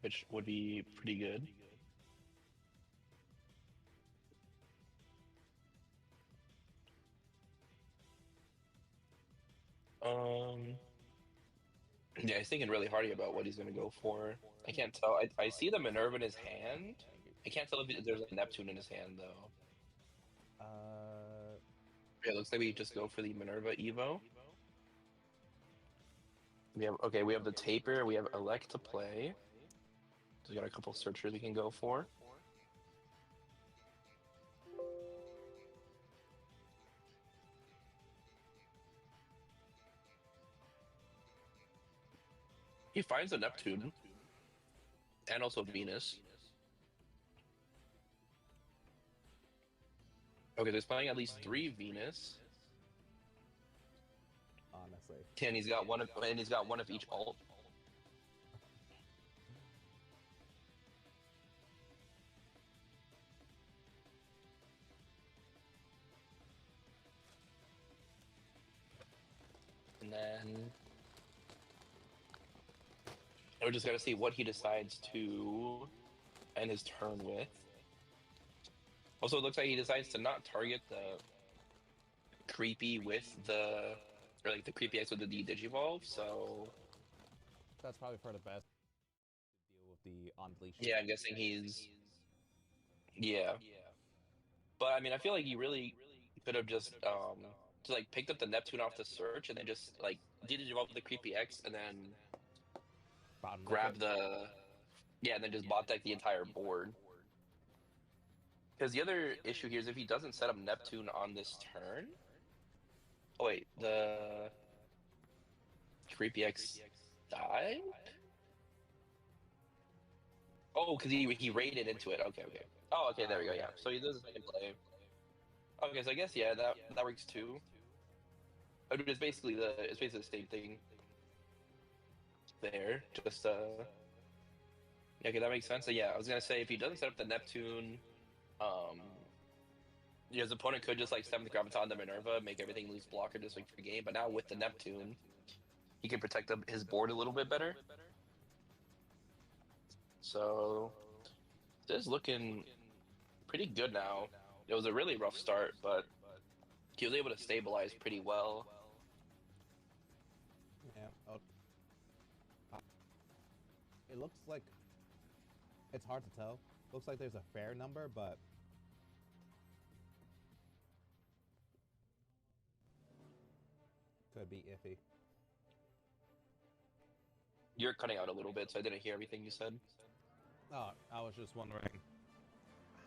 Speaker 3: Which would be pretty good. Yeah, he's thinking really hard about what he's gonna go for. I can't tell. I see the Minerva in his hand. I can't tell if there's a Neptune in his hand though. Yeah, it looks like we just go for the Minerva Evo. We have the Taper, we have Elect to play. So we got a couple searchers we can go for. He finds a Neptune. And also Venus. Okay, so he's playing at least 3 Venus.
Speaker 2: Honestly.
Speaker 3: And he's got one of each alt. And then we're just gotta see what he decides to end his turn with. Also, it looks like he decides to not target the creepy with the, or like the creepy X with the Digivolve, so
Speaker 2: That's probably for the best to deal with the unleash.
Speaker 3: yeah, I'm guessing he's, yeah. But I mean, I feel like he really could have just like picked up the Neptune off the search and then just like Digivolve the creepy X and then grab the, yeah, and then just bot deck the entire board. Because the other issue here is if he doesn't set up Neptune on this turn. Oh wait, the Creepy X died? Oh, because he raided into it. Okay, okay. Oh, okay, there we go. Yeah. So he does the same play. Okay, so I guess yeah, that works too. I mean, it's basically the same thing. There, just yeah, okay, that makes sense. So yeah, I was gonna say if he doesn't set up the Neptune, his opponent could just like 7th Graviton the Minerva, make everything lose blocker just like for game. But now with the Neptune, he can protect his board a little bit better. So this is looking pretty good now. It was a really rough start, but he was able to stabilize pretty well.
Speaker 2: Yeah. It looks like it's hard to tell. Looks like there's a fair number, but could be iffy.
Speaker 3: You're cutting out a little bit, so I didn't hear everything you said.
Speaker 2: Oh, I was just wondering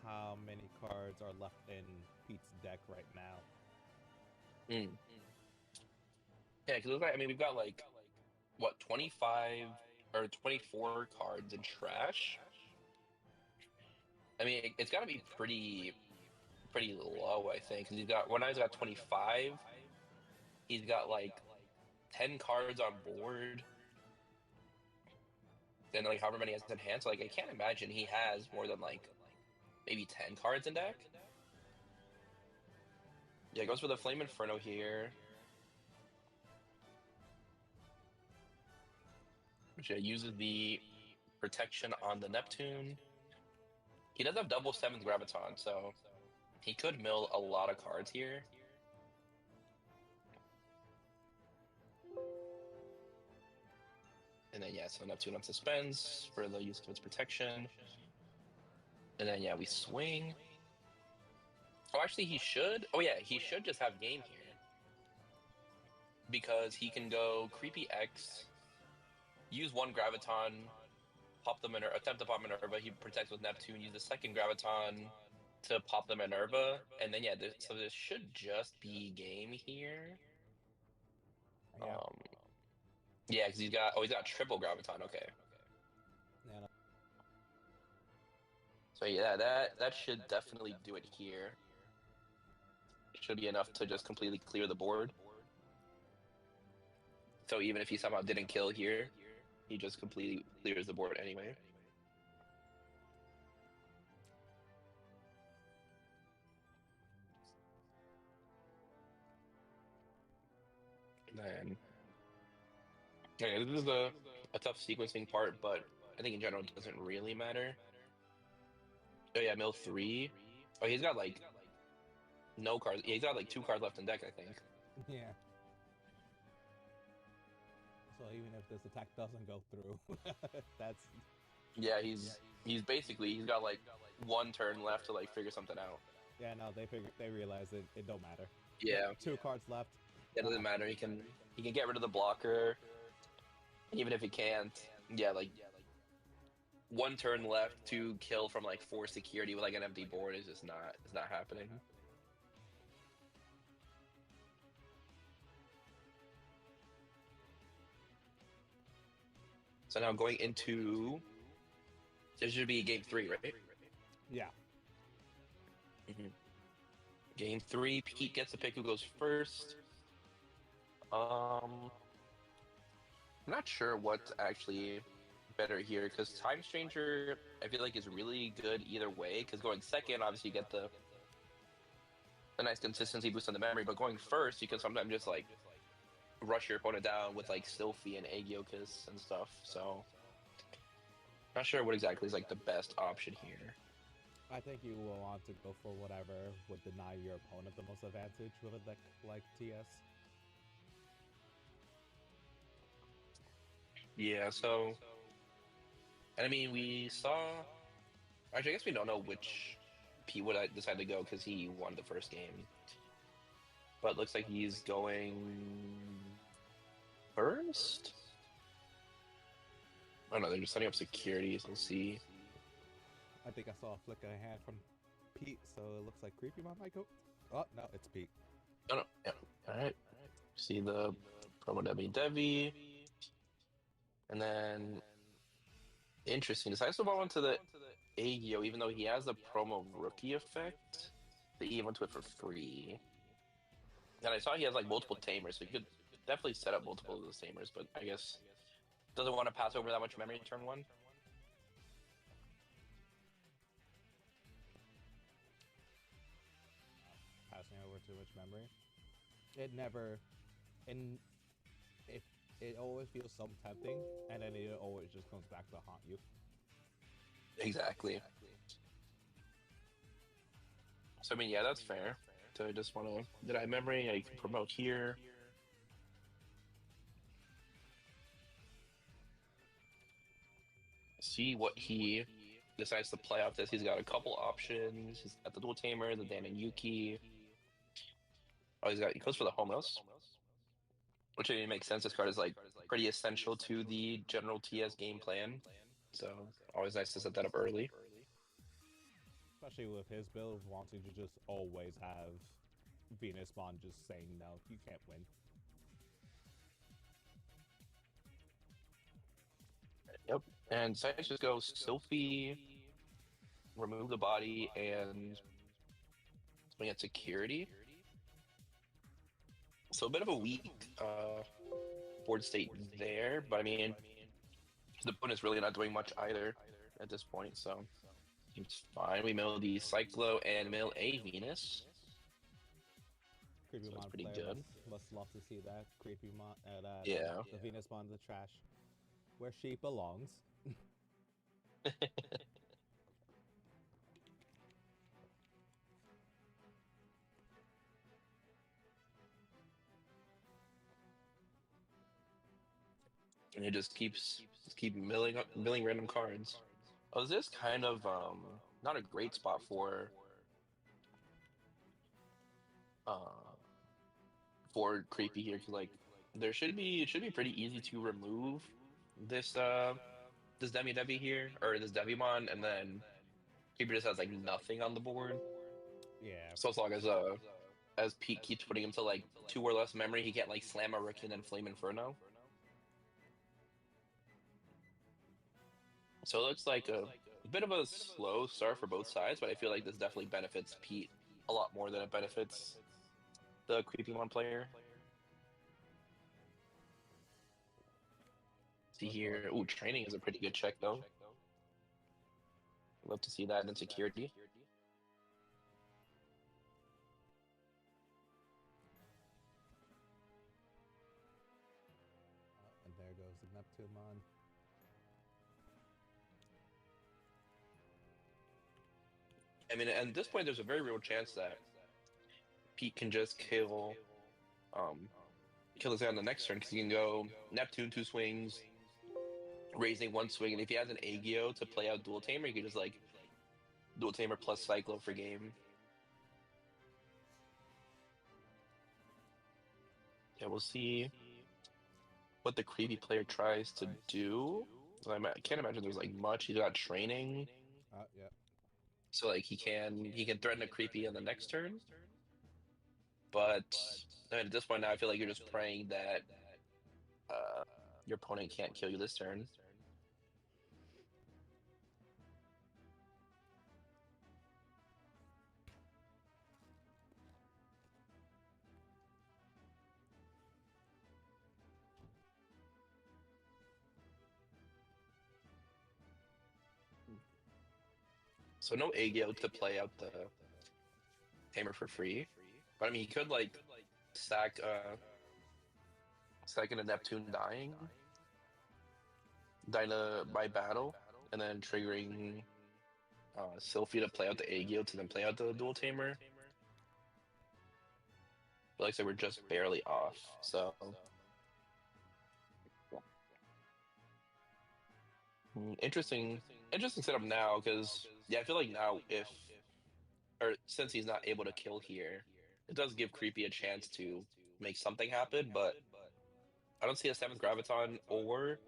Speaker 2: how many cards are left in Pete's deck right now.
Speaker 3: Yeah, because I mean we've got like what 25 or 24 cards in trash. I mean it's got to be pretty low, I think. Because when I was got 25, he's got like 10 cards on board. Then like however many he has in hand, so like I can't imagine he has more than like maybe 10 cards in deck. Yeah, goes for the Flame Inferno here. Which uses the protection on the Neptune. He does have double 7th Graviton, so he could mill a lot of cards here. And then yeah, so Neptune on suspends for the use of its protection. And then yeah, we swing. Oh, actually he should. Oh yeah, he should just have game here. Because he can go Creepy X, use 1 Graviton, pop the Minerva, attempt to pop Minerva, he protects with Neptune, use the 2nd Graviton to pop the Minerva, and then yeah, so this should just be game here.
Speaker 2: Yeah.
Speaker 3: Yeah, because he's got triple graviton. Okay.
Speaker 2: Yeah,
Speaker 3: So yeah, that should definitely do it here. It should be enough to just completely clear the board. So even if he somehow didn't kill here, he just completely clears the board anyway. And then, yeah, this is a tough sequencing part, but I think in general it doesn't really matter. Oh yeah, mill three. Oh, he's got like no cards. Yeah, he's got like 2 cards left in deck, I think.
Speaker 2: yeah. So even if this attack doesn't go through, that's
Speaker 3: Yeah, he's basically he's got like 1 turn left to like figure something out.
Speaker 2: yeah. No, they realize it don't matter.
Speaker 3: Yeah,
Speaker 2: 2 cards left.
Speaker 3: it doesn't matter. He can get rid of the blocker, even if he can't. Yeah, like 1 turn left to kill from like 4 security with like an empty board is just not it's not happening. So now going into this should be game 3, right?
Speaker 2: Yeah.
Speaker 3: Game 3, Pete gets to pick who goes first. I'm not sure what's actually better here because Time Stranger I feel like is really good either way because going second obviously you get the nice consistency boost on the memory, but going first you can sometimes just like rush your opponent down with like Sylphie and Aegyokus and stuff. So not sure what exactly is like the best option here.
Speaker 2: I think you will want to go for whatever would deny your opponent the most advantage with a deck like TS.
Speaker 3: Yeah, so and I mean we saw actually I guess we don't know which Pete would I decide to go because he won the first game. But it looks like he's going first? I don't know, they're just setting up securities. We'll see.
Speaker 2: I think I saw a flick of a hand from Pete, so it looks like Creepymon might go. Oh no, it's Pete.
Speaker 3: Oh no, yeah. Alright. See the promo Devi. And then interesting. Decides to move on to the Aegyo, even though he has the promo rookie effect. The E went to it for free. And I saw he has like multiple tamers, so he could definitely set up multiple of those tamers, but I guess doesn't want to pass over that much memory in turn 1.
Speaker 2: Passing over too much memory. It never, and it always feels so tempting, and then it always just comes back to haunt you.
Speaker 3: Exactly. So I mean, yeah, that's fair. So I just want to did I have memory? I can promote here. See what he decides to play off this. He's got a couple options. He's got the dual tamer, the Dan and Yuki. Oh, he goes for the Homos, which even makes sense. This card is like pretty essential to the general TS game plan. So always nice to set that up early.
Speaker 2: Especially with his build, wanting to just always have Venusmon just saying no, you can't win.
Speaker 3: Yep. And Science just goes Sylphie, remove the body, and swing at security. So a bit of a weak board state there, but I mean, the opponent's really not doing much either at this point, so it's fine. We mill the Cyclo and mill a Venus.
Speaker 2: Creepymon
Speaker 3: So pretty
Speaker 2: player
Speaker 3: good.
Speaker 2: must love to see that. Creepymon,
Speaker 3: Yeah.
Speaker 2: the Venusmon in the trash, where she belongs.
Speaker 3: And it just keep milling random cards. Oh, this is kind of not a great spot for creepy here because like it should be pretty easy to remove this this Devi here or this Devimon, and then creepy just has like nothing on the board.
Speaker 2: Yeah.
Speaker 3: So as long as Pete keeps putting him to like 2 or less memory, he can't like slam a Rookie and then Flame Inferno. So it looks like a bit of a slow start for both sides, but I feel like this definitely benefits Pete a lot more than it benefits the Creepymon player. See here. Ooh, training is a pretty good check though. Love to see that in security.
Speaker 2: And there goes the Neptunemon.
Speaker 3: I mean, at this point, there's a very real chance that Pete can just um, kill this guy on the next turn because he can go Neptune 2 swings, raising 1 swing, and if he has an Agio to play out Dual Tamer, he can just like Dual Tamer plus Cyclo for game. Yeah, we'll see what the creepy player tries to do. I can't imagine there's like much. He's got training,
Speaker 2: Yeah.
Speaker 3: so like he can threaten a creepy on the next turn. But at this point now, I feel like you're just praying that your opponent can't kill you this turn. So no Agio to play out the Tamer for free. But I mean, he could like stack in a Neptune dying Dyna by battle, and then triggering Sylphie to play out the Agio to then play out the Dual Tamer. But like I said, we're just barely off. So interesting setup now because yeah, I feel like now since he's not able to kill here, it does give Creepy a chance to make something happen, but I don't see a 7th Graviton or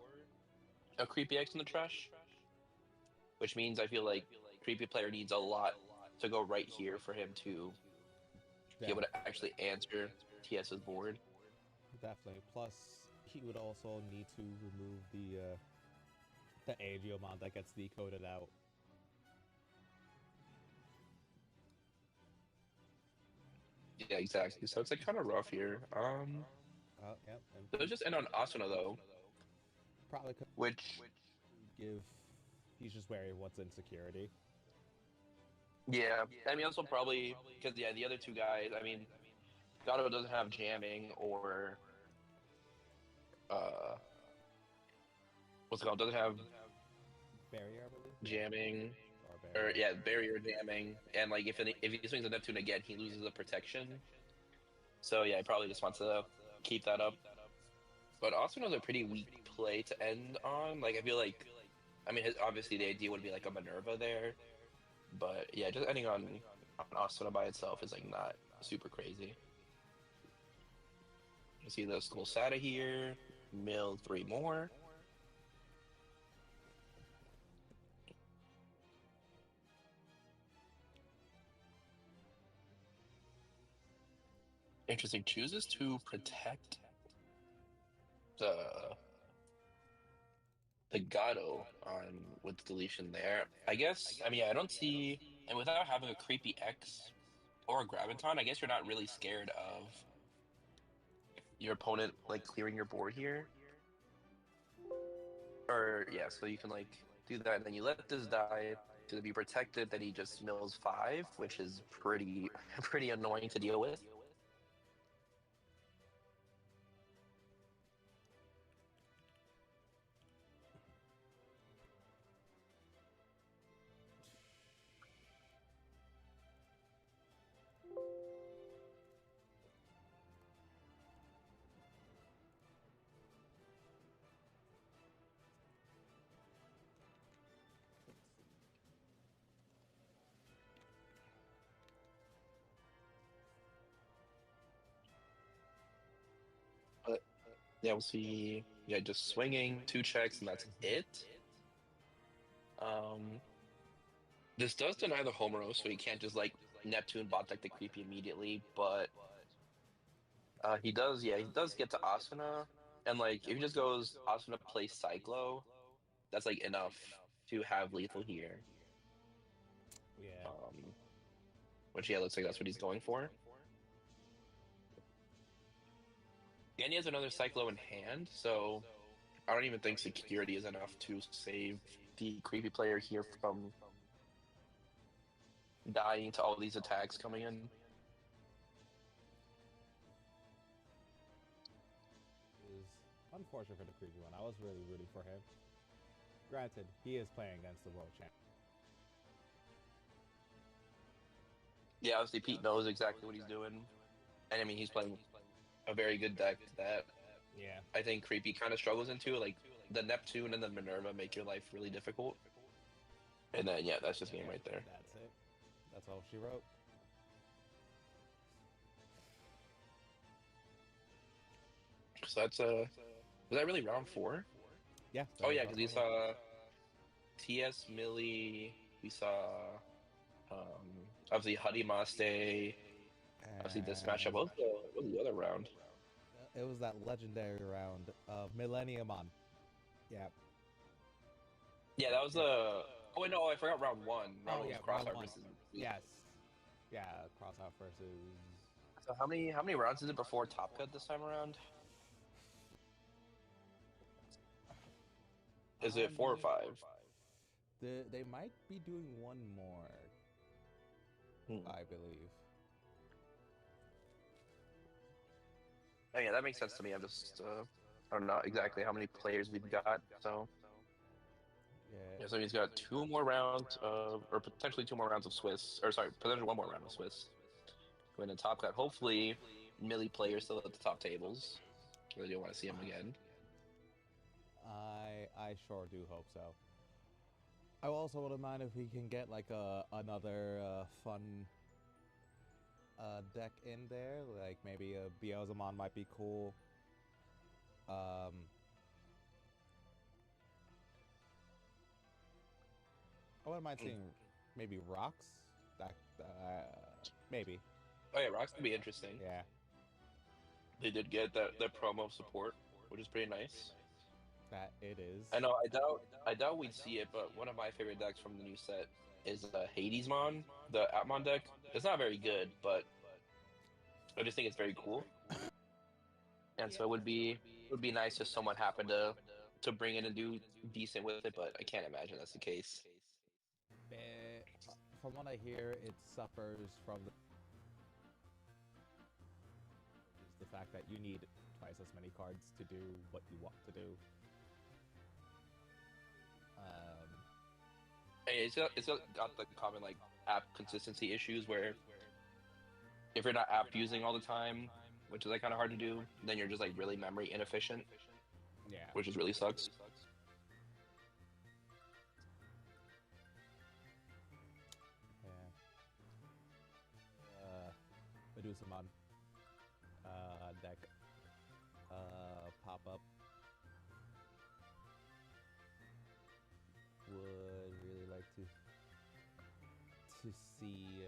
Speaker 3: a Creepy X in the trash, which means I feel like Creepy player needs a lot to go right here for him to be able to actually answer TS's board.
Speaker 2: Definitely. Plus, he would also need to remove the Agiomon that gets decoded out.
Speaker 3: Yeah, exactly. So it's like kind of rough here.
Speaker 2: Yep. And
Speaker 3: Let's just end on Asuna though,
Speaker 2: probably could
Speaker 3: which
Speaker 2: give. He's just wary of what's in security.
Speaker 3: yeah, I mean also probably because yeah, the other two guys. I mean, Gato doesn't have jamming or what's it called? Doesn't have
Speaker 2: Barrier, I believe.
Speaker 3: jamming.
Speaker 2: Or barrier.
Speaker 3: Or yeah, barrier jamming, and like if he swings a Neptune again, he loses the protection. So yeah, he probably just wants to keep that up. But Asuna's a pretty weak play to end on. Like I feel like, I mean, obviously the idea would be like a Minerva there, but yeah, just ending on Asuna by itself is like not super crazy. You see the Skull Sata here, mill 3 more. Interesting. Chooses to protect the Gato on with deletion there. I guess. I mean, I don't see, and without having a creepy X or a Graviton, I guess you're not really scared of your opponent like clearing your board here. Or yeah, so you can like do that, and then you let this die to be protected. That he just mills 5, which is pretty annoying to deal with. But yeah, we'll see. Yeah, just swinging 2 checks, and that's it. This does deny the Homero, so he can't just like Neptune bot deck the creepy immediately. But he does. Yeah, he does get to Asuna, and like if he just goes Asuna plays Cyclo, that's like enough to have lethal here.
Speaker 2: Yeah.
Speaker 3: Which yeah, looks like that's what he's going for. And he has another Cyclo in hand, so I don't even think security is enough to save the creepy player here from dying to all these attacks coming in.
Speaker 2: Is unfortunate for the creepy one. I was really rooting for him. Granted, he is playing against the world champ.
Speaker 3: Yeah, obviously Pete knows exactly what he's doing. And I mean, he's playing a very good deck that
Speaker 2: Yeah.
Speaker 3: I think Creepy kind of struggles into. Like, the Neptune and the Minerva make your life really difficult. And then, yeah, that's just game right there.
Speaker 2: That's it. That's all she wrote.
Speaker 3: So that's, was that really round 4?
Speaker 2: Yeah.
Speaker 3: Oh, yeah, because we saw TS, Millie, we saw, obviously, Huddy Maste, obviously this matchup. What was the other round?
Speaker 2: It was that legendary round of Millennium on. Yeah.
Speaker 3: Yeah, that was the. Oh wait, no, I forgot round 1. Round 1 was Crosshair
Speaker 2: round one.
Speaker 3: versus.
Speaker 2: Yes. Yeah, Crossout versus.
Speaker 3: So how many rounds is it before Top Cut this time around? Is it 4 or 5?
Speaker 2: They might be doing one more, I believe.
Speaker 3: Oh, yeah, that makes sense to me. I'm just I don't know exactly how many players we've got. So yeah, so he's got 2 more rounds of, or potentially 2 more rounds of Swiss, or sorry, potentially 1 more round of Swiss. Going to Top Cut. Hopefully, Millie players still at the top tables. Really don't want to see him again.
Speaker 2: I sure do hope so. I also wouldn't mind if we can get like another fun deck in there, like maybe a Beelzemon might be cool. I wouldn't mind seeing maybe Rocks. That maybe.
Speaker 3: Oh yeah, Rocks could be interesting.
Speaker 2: Yeah.
Speaker 3: They did get that promo support, which is pretty nice.
Speaker 2: That it is.
Speaker 3: I know. I doubt we'd see it, but one of my favorite decks from the new set is Hadesmon, the Atmon deck. It's not very good, but I just think it's very cool. And so it would be nice if someone happened to bring it and do decent with it, but I can't imagine that's the case.
Speaker 2: From what I hear, it suffers from the fact that you need twice as many cards to do what you want to do.
Speaker 3: It's got the common like app consistency issues where if you're not app using all the time, which is like kind of hard to do, then you're just like really memory inefficient.
Speaker 2: Yeah.
Speaker 3: Which is really sucks.
Speaker 2: Yeah. Medusamon. Deck. Pop up. Would really like to see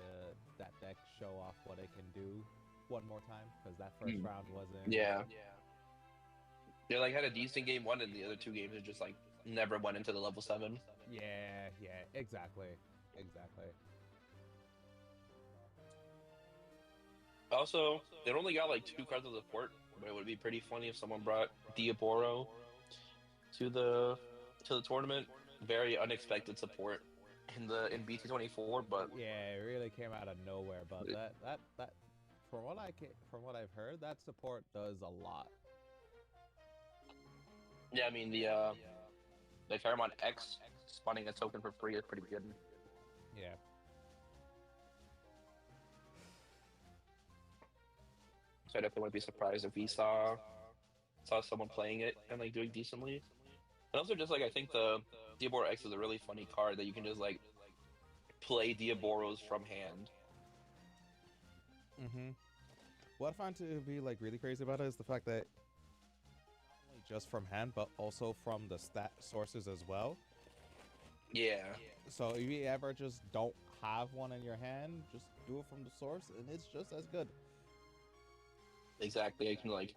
Speaker 2: that deck show off what it can do one more time, because that first round wasn't.
Speaker 3: Yeah. They like had a decent game 1, and the other 2 games it just like never went into the level 7.
Speaker 2: Yeah, exactly.
Speaker 3: Also, they only got like 2 cards of support, but it would be pretty funny if someone brought Diaboro to the tournament. Very unexpected support in BT24, but
Speaker 2: yeah, it really came out of nowhere. But that from what I've heard, that support does a lot.
Speaker 3: Yeah, I mean the Fairmont X spawning a token for free is pretty good.
Speaker 2: Yeah.
Speaker 3: So I definitely wouldn't be surprised if we saw someone playing it and like doing decently. And also just like I think the Diaboro X is a really funny card that you can just like play Diaboros from hand.
Speaker 2: What I find to be like really crazy about it is the fact that not only just from hand, but also from the stat sources as well.
Speaker 3: Yeah.
Speaker 2: So if you ever just don't have one in your hand, just do it from the source, and it's just as good.
Speaker 3: Exactly. You can like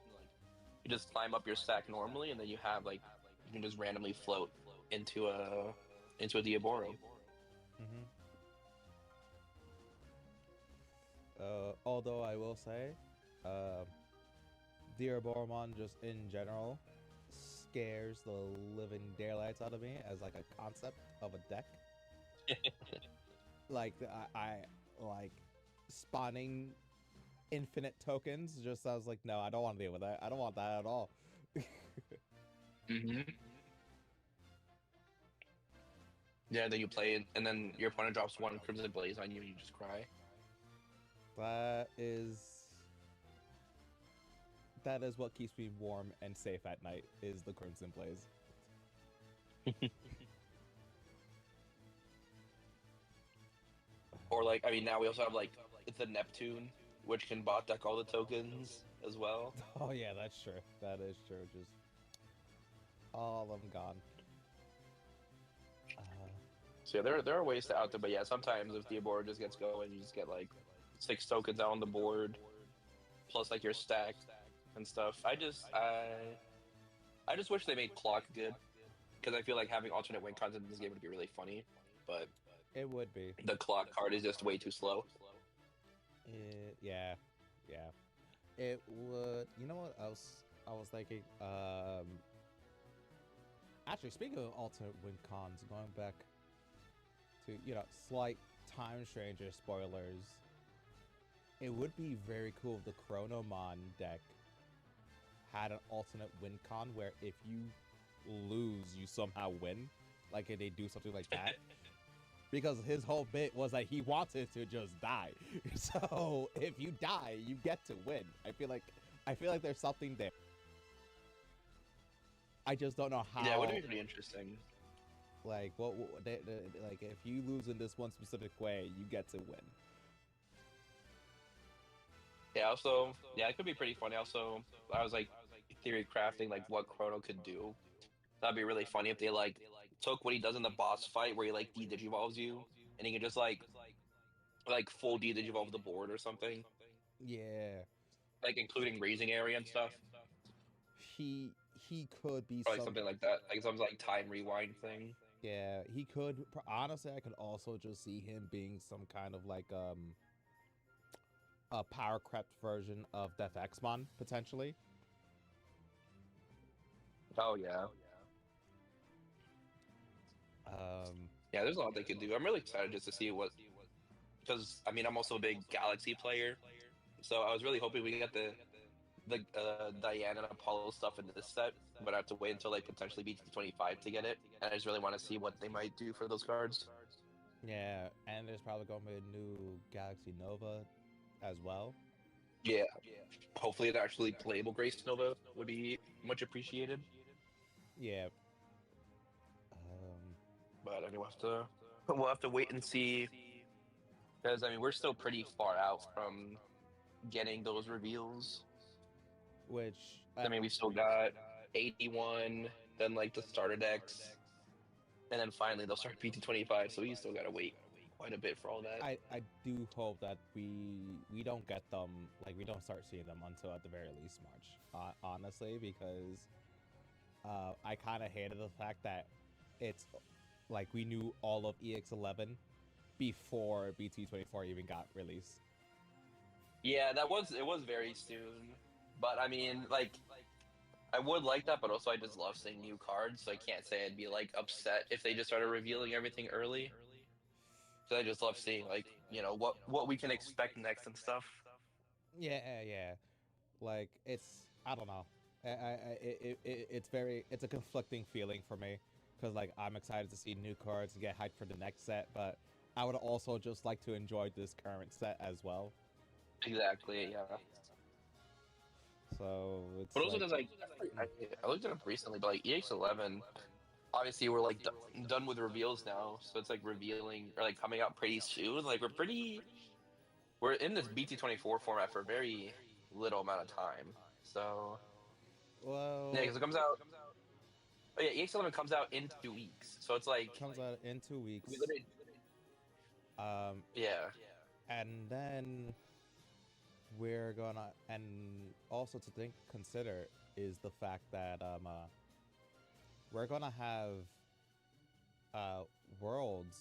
Speaker 3: you just climb up your stack normally, and then you have like you can just randomly float into a into a Diaboro.
Speaker 2: Although I will say, Diaboromon just in general scares the living daylights out of me as like a concept of a deck. Like I like spawning infinite tokens just sounds like, no, I don't want to deal with that. I don't want that at all.
Speaker 3: Yeah, then you play it, and then your opponent drops one Crimson Blaze on you, and you just cry.
Speaker 2: That is what keeps me warm and safe at night, is the Crimson Blaze.
Speaker 3: Or like, I mean, now we also have like the Neptune, which can bot deck all the tokens as well.
Speaker 2: Oh yeah, that's true. That is true. Just all of them gone.
Speaker 3: So yeah, there are ways to out there, but yeah, sometimes if the board just gets going, you just get like 6 tokens out on the board, plus like your stack and stuff. I just wish they made clock good, because I feel like having alternate win content in this game would be really funny, but
Speaker 2: it would be.
Speaker 3: The clock card is just way too slow.
Speaker 2: Yeah. It would. You know what else I was thinking? Actually, speaking of alternate win cons, going back to, slight time stranger spoilers, it would be very cool if the Chronomon deck had an alternate win con where if you lose, you somehow win. Like if they do something like that. Because his whole bit was that he wanted to just die. So if you die, you get to win. I feel like there's something there. I just don't know how.
Speaker 3: Yeah, it would be pretty interesting.
Speaker 2: Like like if you lose in this one specific way, you get to win.
Speaker 3: Yeah. Also, yeah, it could be pretty funny. Also, I was like theory crafting like what Chrono could do. That'd be really funny if they like took what he does in the boss fight, where he like de-digivolves you, and he can just like full de-digivolve the board or something.
Speaker 2: Yeah.
Speaker 3: Like including raising area and stuff.
Speaker 2: He could be
Speaker 3: Probably something like that, like some like time rewind thing.
Speaker 2: Yeah, he could. Honestly, I could also just see him being some kind of like a power crept version of Death Exmon potentially.
Speaker 3: Oh yeah. Yeah, there's a lot they could do. I'm really excited just to see what, because I mean I'm also a big Galaxy player, so I was really hoping we get the Diana and Apollo stuff in this set, but I have to wait until like potentially BT25 to get it, and I just really want to see what they might do for those cards.
Speaker 2: Yeah, and there's probably going to be a new Galaxy Nova as well.
Speaker 3: Yeah, hopefully an actually playable Grace Nova would be much appreciated.
Speaker 2: Yeah.
Speaker 3: But I mean, we'll have to wait and see, because I mean we're still pretty far out from getting those reveals.
Speaker 2: Which
Speaker 3: I mean, we still got 81, then like the starter decks, and then finally they'll start BT25. So we still gotta wait quite a bit for all that.
Speaker 2: I do hope that we don't get them, like we don't start seeing them until at the very least March. Honestly, because I kind of hated the fact that it's like we knew all of EX11 before BT24 even got released.
Speaker 3: Yeah, it was very soon. But I mean, like, I would like that, but also I just love seeing new cards, so I can't say I'd be like upset if they just started revealing everything early. So I just love seeing like, what we can expect next and stuff.
Speaker 2: Yeah. Like I don't know. It's a conflicting feeling for me, because like I'm excited to see new cards and get hyped for the next set, but I would also just like to enjoy this current set as well.
Speaker 3: Exactly. Yeah.
Speaker 2: So it's.
Speaker 3: But also, like, I looked it up recently, but like EX11, obviously we're like done with reveals now, so it's like revealing or like coming out pretty soon. Like we're in this BT24 format for a very little amount of time. So
Speaker 2: Well.
Speaker 3: yeah, because it comes out. Oh yeah, EX11 comes out in 2 weeks, so it's like
Speaker 2: comes out in 2 weeks.
Speaker 3: We literally, yeah.
Speaker 2: And then we're gonna, and also to consider is the fact that we're gonna have Worlds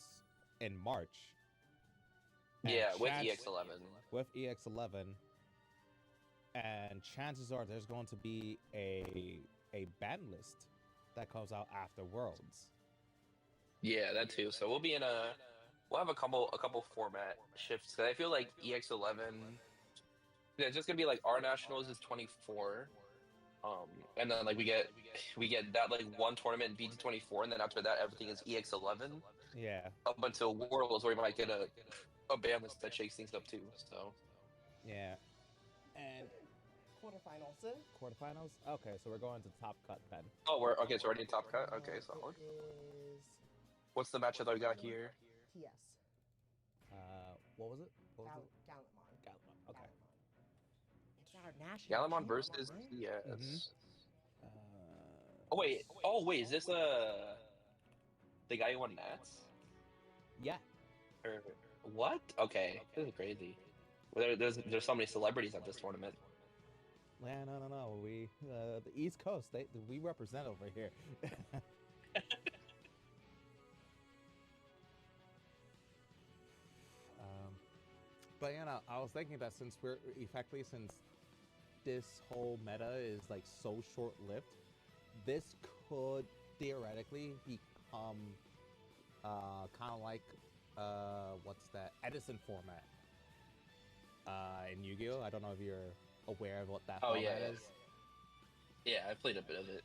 Speaker 2: in March. And
Speaker 3: Yeah, with
Speaker 2: chance-
Speaker 3: EX11.
Speaker 2: With EX11. And chances are there's going to be a ban list that comes out after Worlds.
Speaker 3: Yeah, that too. So we'll have a couple format shifts. 'Cause I feel like EX11, yeah, it's just gonna be like our nationals is 24. And then like we get that like one tournament in BT24, and then after that everything is EX11
Speaker 2: Yeah.
Speaker 3: up until Worlds, where we might get a ban list that shakes things up too. So
Speaker 2: Yeah. And
Speaker 1: Quarterfinals.
Speaker 2: quarterfinals? Okay, so we're going to top cut then.
Speaker 3: oh, we're okay. So we're already in top cut. Okay, solid.
Speaker 1: Is
Speaker 3: What's the matchup that we got here?
Speaker 1: TS.
Speaker 2: What was it? What was
Speaker 1: Gallimon.
Speaker 2: it? Gallimon. Okay.
Speaker 1: Gallimon. It's our national
Speaker 3: Gallimon versus
Speaker 1: champion.
Speaker 3: yes.
Speaker 2: Uh,
Speaker 3: Oh wait, is this the guy who won Nats?
Speaker 2: Yeah.
Speaker 3: Or what? Okay, this is crazy. There's so many celebrities at this tournament.
Speaker 2: Yeah, no. We the East Coast, we represent over here. But you know, I was thinking that since this whole meta is like so short-lived, this could theoretically become kind of like what's that Edison format in Yu-Gi-Oh. I don't know if you're aware of what that format is.
Speaker 3: Yeah, I played a bit of it,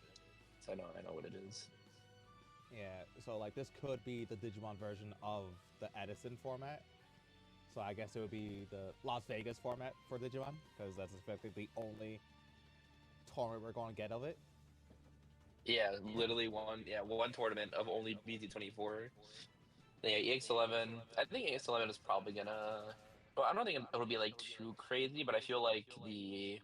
Speaker 3: so I know what it is.
Speaker 2: Yeah, so like this could be the Digimon version of the Edison format. So I guess it would be the Las Vegas format for Digimon, because that's effectively the only tournament we're going to get of it.
Speaker 3: Yeah, literally one tournament of only BT24. Yeah, EX11. I think EX11 is probably gonna. Well, I don't think it'll be like too crazy, but I feel like the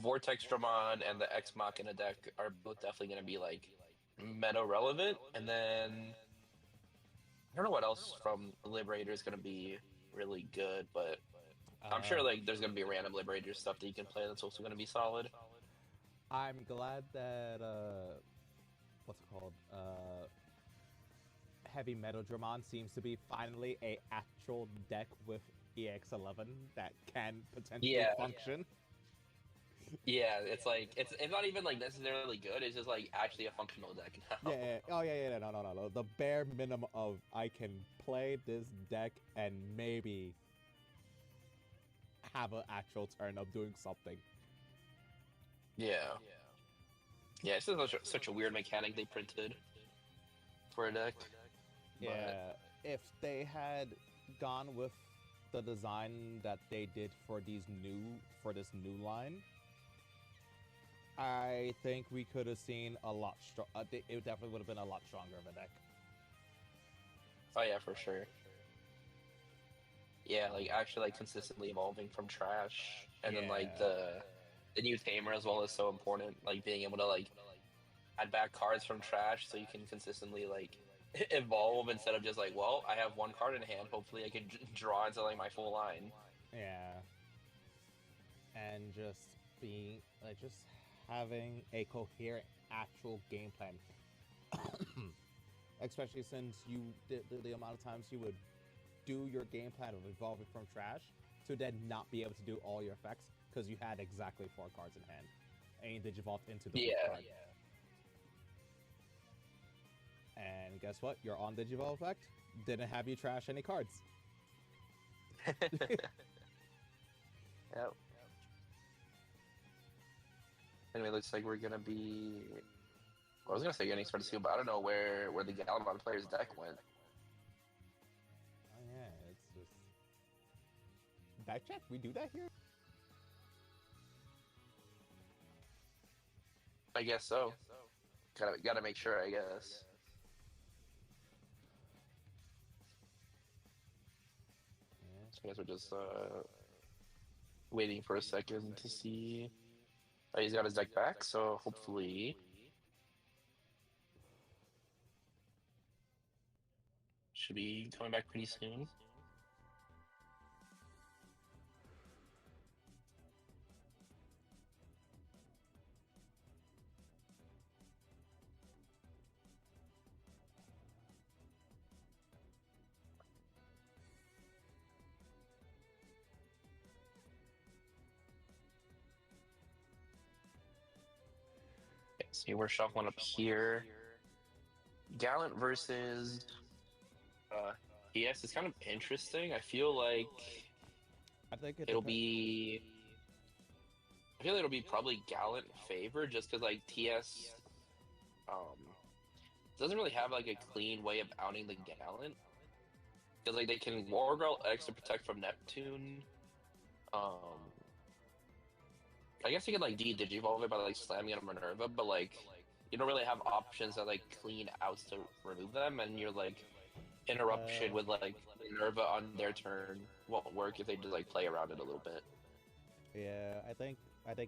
Speaker 3: Vortex Dramon and the Ex Machina deck are both definitely gonna be like meta relevant. And then I don't know what else from Liberator is gonna be really good, but I'm sure like there's gonna be random Liberator stuff that you can play that's also gonna be solid.
Speaker 2: I'm glad that what's it called? Heavy Metal Dramon seems to be finally a actual deck with EX11 that can potentially function.
Speaker 3: Yeah, it's like it's not even like necessarily good. It's just like actually a functional deck now.
Speaker 2: Yeah. Oh yeah. No. The bare minimum of I can play this deck and maybe have an actual turn of doing something.
Speaker 3: Yeah. Yeah, it's just such a weird mechanic they printed for a deck.
Speaker 2: Yeah, if they had gone with the design that they did for this new line, I think we could have seen a lot strong. It definitely would have been a lot stronger of a deck.
Speaker 3: Oh yeah, for sure. Yeah, like actually like consistently evolving from trash, and then like the new tamer as well is so important. Like being able to like add back cards from trash so you can consistently like evolve instead of just like, well, I have one card in hand. Hopefully, I can draw into like my full line.
Speaker 2: Yeah, and just being like just having a coherent actual game plan, especially since the amount of times you would do your game plan of evolving from trash to then not be able to do all your effects because you had exactly 4 cards in hand and you digivolved into the card. And guess what? Your on Digivolve effect didn't have you trash any cards.
Speaker 3: Yep. Anyway, looks like we're gonna be. Well, I was gonna say getting started soon, but I don't know where the Gallimon player's deck went.
Speaker 2: Oh yeah, it's just deck check. We do that here.
Speaker 3: I guess so. Gotta make sure, I guess. So I guess we're just waiting for a second to see. Oh, he's got his deck back, so hopefully should be coming back pretty soon. See, we're shuffling up here. Gallant versus TS is kind of interesting. I feel like
Speaker 2: I think it
Speaker 3: it'll
Speaker 2: depends.
Speaker 3: be. I feel like it'll be probably Gallant in favor just because like TS doesn't really have like a clean way of outing the Gallant. Because like they can War Girl X to protect from Neptune. Um, I guess you could like Digivolve it by like slamming on Minerva, but like you don't really have options that like clean outs to remove them, and you're like interruption with like Minerva on their turn won't work if they just like play around it a little bit.
Speaker 2: Yeah, I think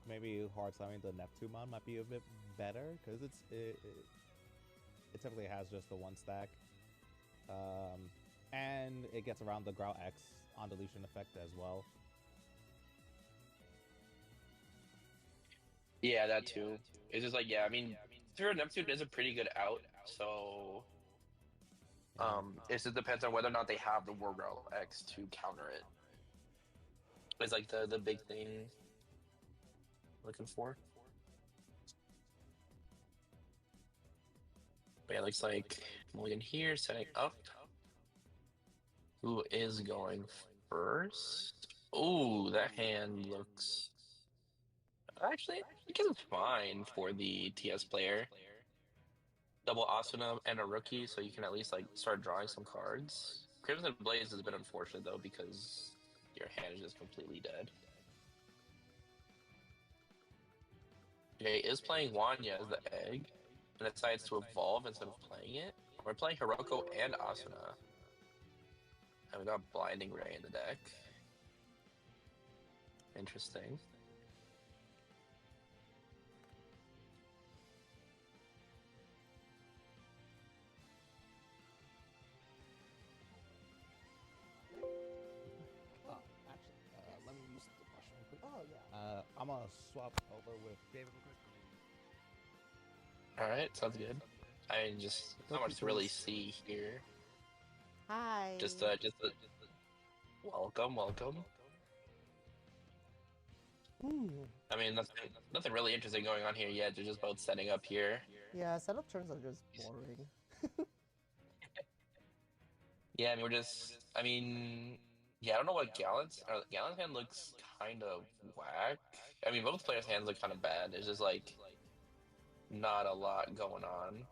Speaker 2: maybe hard slamming the Neptune might be a bit better because it typically has just the one stack, and it gets around the Growl X on deletion effect as well.
Speaker 3: Yeah, that too. It's just like, yeah, I mean, Zero Neptune is a pretty good out, so it just depends on whether or not they have the War Girl X to counter it. It's like the big thing looking for. But yeah, it looks like Mulligan here setting up. Who is going first? Oh, that hand looks actually I guess it's fine for the TS player. Double Asuna and a rookie, so you can at least like start drawing some cards. Crimson Blaze has been unfortunate though because your hand is just completely dead. Jay is playing Wanya as the egg and decides to evolve instead of playing it. We're playing Hiroko and Asuna. And we got Blinding Ray in the deck. Interesting.
Speaker 2: Let me use the question real quick.
Speaker 5: Oh yeah.
Speaker 2: I'm gonna swap over with David real quick.
Speaker 3: All right, sounds good. I mean, just not much to really see here.
Speaker 1: Hi.
Speaker 3: Just welcome, welcome. I mean, nothing really interesting going on here yet. They're just both setting up here.
Speaker 1: Yeah, setup turns are just boring.
Speaker 3: Yeah, I mean, I mean, yeah, I don't know what Gallant's hand looks kind of whack. I mean, both players' hands look kind of bad. There's just like not a lot going on.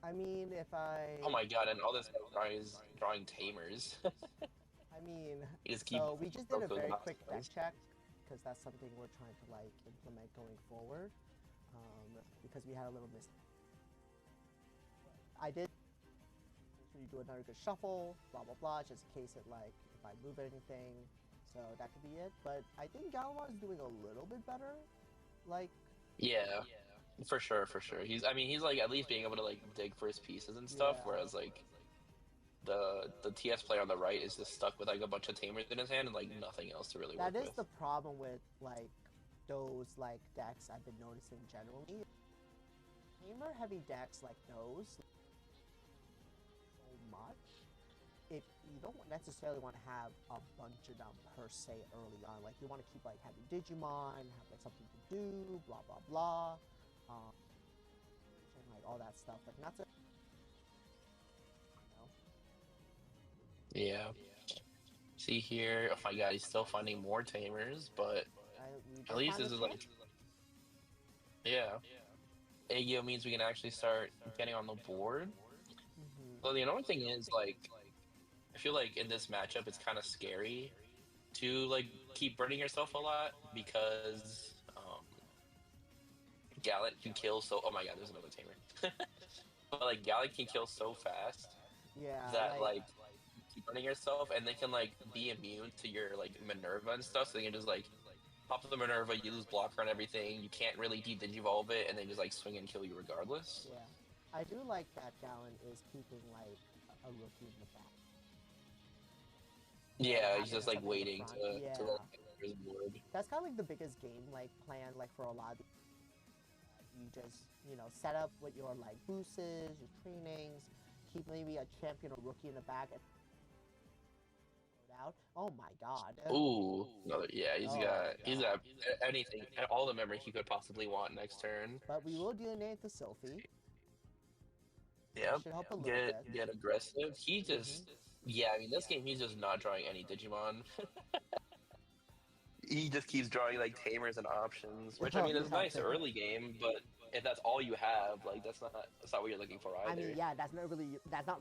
Speaker 1: I mean, if I...
Speaker 3: Oh my god, and all this guy is drawing tamers.
Speaker 1: I mean,
Speaker 3: You just keep
Speaker 1: so we just did a
Speaker 3: Rocco's
Speaker 1: very
Speaker 3: box
Speaker 1: quick deck
Speaker 3: plays.
Speaker 1: check because that's something we're trying to like implement going forward because we had a little mistake. I did you do another good shuffle, blah blah blah, just in case it like if I move anything, so that could be it. But I think Gallimard is doing a little bit better. Like
Speaker 3: Yeah, for sure, for sure. I mean, he's like at least being able to like dig for his pieces and stuff,
Speaker 1: Yeah.
Speaker 3: whereas like the TS player on the right is just stuck with like a bunch of tamers in his hand and like nothing else to really work
Speaker 1: that is
Speaker 3: with.
Speaker 1: the problem with like those like decks I've been noticing generally. Tamer heavy decks like those so much. If you don't necessarily want to have a bunch of them per se early on, like you want to keep like having Digimon, have like something to do, blah blah blah, and like all that stuff. Like not to,
Speaker 3: Yeah. See here, oh my god, he's still finding more tamers, but at least this is like, yeah. Aegyo means we can actually start getting on the board. Well, the annoying thing is, like, I feel like in this matchup, it's kind of scary to, like, keep burning yourself a lot because Gallant can kill so... Oh my god, there's another tamer. But, like, Gallant can kill so fast that, like, keep burning yourself, and they can, like, be immune to your, like, Minerva and stuff, so they can just, like, pop the Minerva, you lose blocker on everything, you can't really de-digivolve it, and they just, like, swing and kill you regardless.
Speaker 1: Yeah. I do like that Gallant is keeping, like, a rookie in the back.
Speaker 3: Yeah, he's just, like, waiting to let his board.
Speaker 1: That's kind of, like, the biggest game, like, plan, like, for a lot of these. You just, you know, set up with your, like, boosts, your trainings, keep maybe a champion or rookie in the back, and
Speaker 6: out. Oh my god.
Speaker 3: Ooh, no, yeah,
Speaker 6: Oh,
Speaker 3: he's
Speaker 6: God.
Speaker 3: got anything, all the memory he could possibly want next turn.
Speaker 6: But we will do a name to Sylphie.
Speaker 3: Yep,
Speaker 6: That should help a little bit.
Speaker 3: get aggressive. He
Speaker 6: Mhm.
Speaker 3: just, yeah, I mean, this game he's just not drawing any Digimon. He just keeps drawing like tamers and options, which I
Speaker 6: Oh,
Speaker 3: mean is
Speaker 6: yeah,
Speaker 3: nice
Speaker 6: man.
Speaker 3: early game, but if that's all you have, like that's not what you're looking for
Speaker 6: I
Speaker 3: either.
Speaker 6: mean, yeah, that's not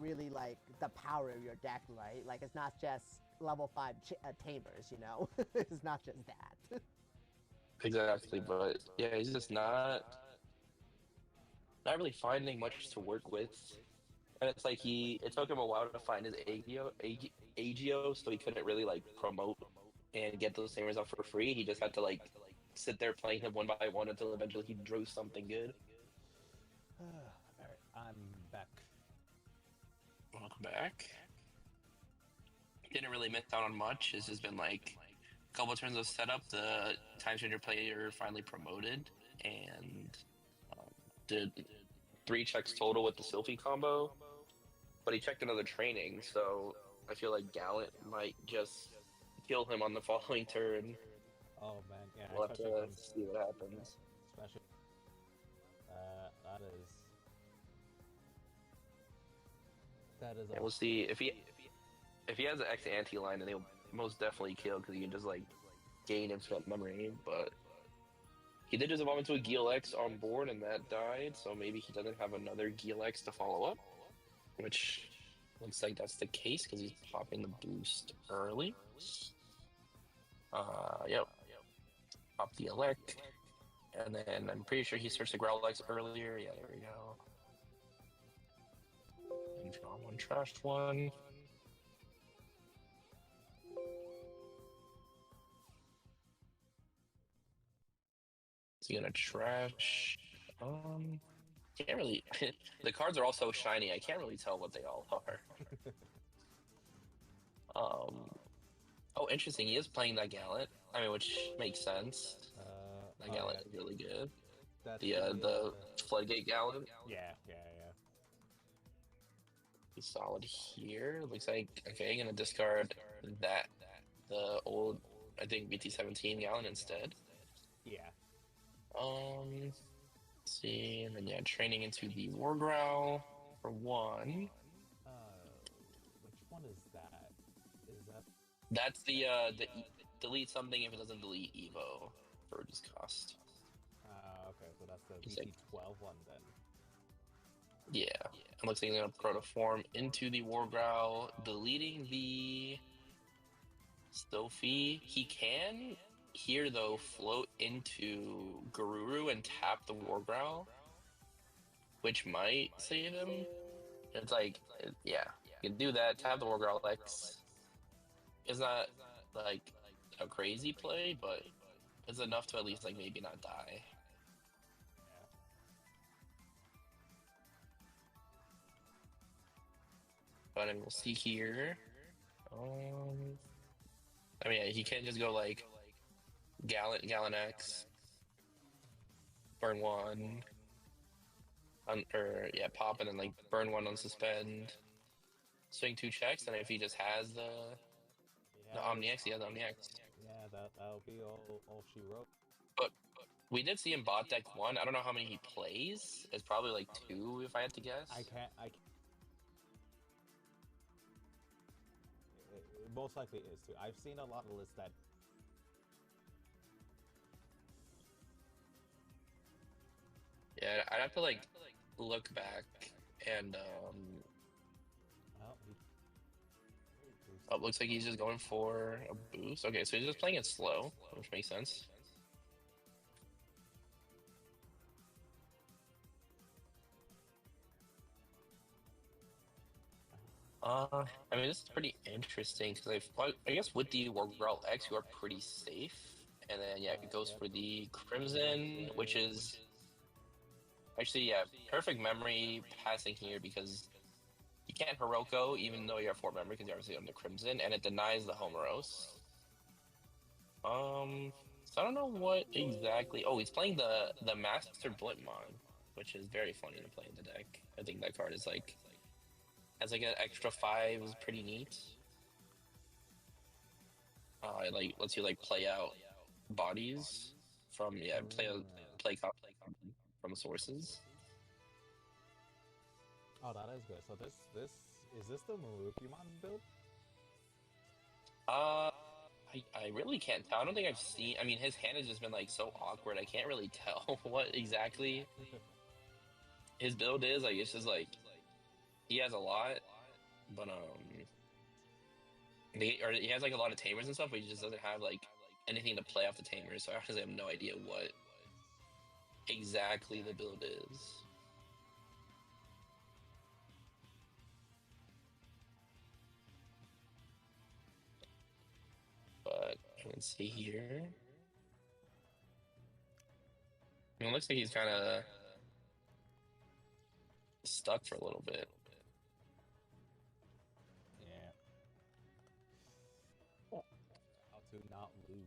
Speaker 6: really like the power of your deck, right? Like it's not just level 5 tamers, you know? It's not just that.
Speaker 3: Exactly, but yeah, he's just not really finding much to work with. And it's like it took him a while to find his Agio, so he couldn't really like promote and get those tamers out for free. He just had to like sit there playing him one by one until eventually he drew something good.
Speaker 2: Alright, I'm back.
Speaker 3: Welcome back. Didn't really miss out on much. It's just been like a couple of turns of setup. The time changer player finally promoted and did 3 checks total with the Sylphie combo. But he checked another training, so I feel like Gallant might just kill him on the following turn.
Speaker 2: Oh man, yeah,
Speaker 3: We'll have
Speaker 2: especially
Speaker 3: to
Speaker 2: from
Speaker 3: see what happens.
Speaker 2: especially that is
Speaker 3: And we'll see if he has an X anti line, then he'll most definitely kill because he can just like gain infinite memory. But he did just evolve into a Geel X on board, and that died. So maybe he doesn't have another Geel X to follow up, which looks like that's the case because he's popping the boost early. Yep. Pop the elect, and then I'm pretty sure he searched the Growlix earlier. Yeah, there we go. And draw one, trash one. Is he gonna trash? Can't really. The cards are all so shiny. I can't really tell what they all are. Oh, interesting. He is playing that Gallant. I mean, which makes sense. That Gallant is really good.
Speaker 2: that's
Speaker 3: The Floodgate Gallant.
Speaker 2: yeah.
Speaker 3: He's solid here. Looks like okay, gonna discard that the old I think BT17 Gallant instead.
Speaker 2: Yeah.
Speaker 3: Let's see, and then yeah, training into the War Growl for 1.
Speaker 2: Which one is that? Is that
Speaker 3: That's the delete something if it doesn't delete Evo for reduced cost.
Speaker 2: okay, so that's the
Speaker 3: It's like-
Speaker 2: BT12 one then.
Speaker 3: Yeah, it looks like he's gonna protoform into the War Growl, deleting the Sylphie. He can here though float into Garuru and tap the War Growl, which might save him. It's like, yeah, you can do that. Tap the War Growl X. It's not like a crazy play, but it's enough to at least like maybe not die. But I mean, we'll see here. I mean, yeah, he can't just go like Gallant X, burn 1, or yeah, pop and then like burn 1 on suspend, swing 2 checks, and if he just has the Omni X, he has Omni X.
Speaker 2: Yeah, that'll be all she wrote.
Speaker 3: But we did see him bot deck 1. I don't know how many he plays. It's probably like 2 if I had to guess.
Speaker 2: I can't. It most likely is too. I've seen a lot of lists that.
Speaker 3: Yeah, I'd have to like look back and
Speaker 2: Well,
Speaker 3: oh, looks like he's just going for a boost. Okay, so he's just playing it slow, which makes sense. I mean, this is pretty interesting because I guess with the War Growl X, you are pretty safe. And then, yeah, it goes for the Crimson, which is actually, yeah, perfect memory passing here because you can't Hiroko even though you have 4 memory because you're obviously on the Crimson, and it denies the Homeros. So I don't know what exactly. Oh, he's playing the Master Blitmon, which is very funny to play in the deck. I think that card is like has like an extra 5 is pretty neat. It like lets you like play out bodies from play from sources.
Speaker 2: Oh, that is good. So is this the Marukimon build?
Speaker 3: I really can't tell. I don't think I've seen. I mean, his hand has just been like so awkward. I can't really tell what exactly his build is. Like it's just like he has a lot, but he has like a lot of tamers and stuff, but he just doesn't have like anything to play off the tamers. So I honestly have no idea what exactly the build is. But let's see here. I mean, it looks like he's kind of stuck for a little bit.
Speaker 2: Yeah. How to not lose.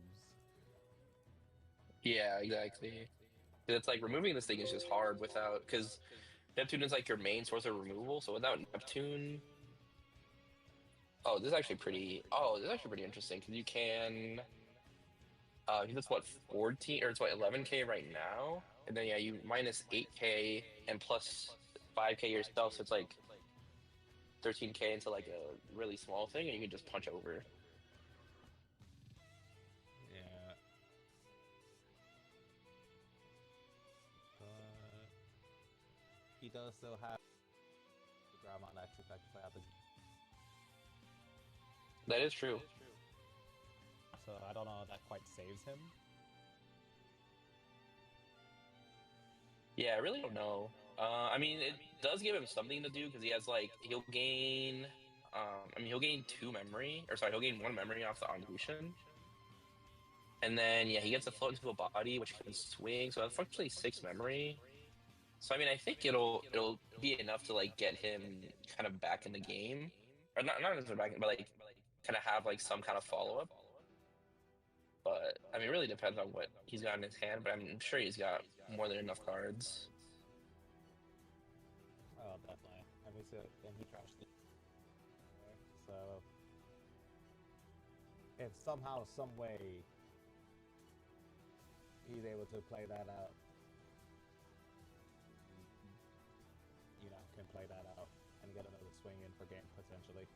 Speaker 3: Yeah, exactly. It's like removing this thing is just hard without, because Neptune is like your main source of removal. So without Neptune, this is actually pretty. Oh, this is actually pretty interesting because you can. That's what 14 or it's what 11K right now, and then yeah, you minus 8K and plus 5K yourself, so it's like 13K into like a really small thing, and you can just punch over.
Speaker 2: Yeah. But he does still have the grab on X effectively at the.
Speaker 3: That is true.
Speaker 2: So I don't know if that quite saves him.
Speaker 3: Yeah, I really don't know. I mean, it does give him something to do because he has like he'll gain. He'll gain 2 memory, or sorry, he'll gain 1 memory off the Evolution. And then yeah, he gets to float into a body which can swing, so that's functionally 6 memory. So I mean, I think it'll be enough to like get him kind of back in the game, or not necessarily back, but like kind of have like some kind of follow up. But I mean, it really depends on what he's got in his hand. But I'm sure he's got more than enough cards.
Speaker 2: Oh, definitely. I mean, so then he trashed the. So if somehow, some way, he's able to play that out, can play that out and get another swing in for game potentially.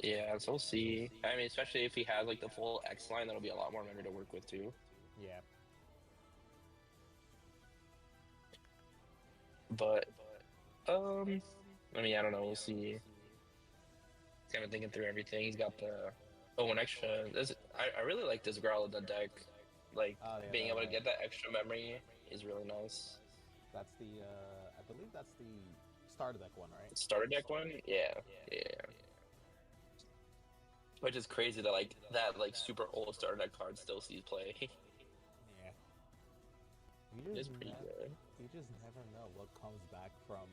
Speaker 3: Yeah, so we'll see. I mean, especially if he has like the full X line, that'll be a lot more memory to work with too.
Speaker 2: Yeah.
Speaker 3: But I mean, I don't know. We'll see. He's kind of thinking through everything. He's got the an extra. I really like this Growl in the deck. Like
Speaker 2: yeah,
Speaker 3: being able to get that extra memory is really nice.
Speaker 2: That's the I believe that's the starter deck one, right?
Speaker 3: Starter deck one, yeah. Which is crazy that that super old starter deck card still sees play.
Speaker 2: Yeah.
Speaker 3: It's pretty good.
Speaker 2: You just never know what comes back from.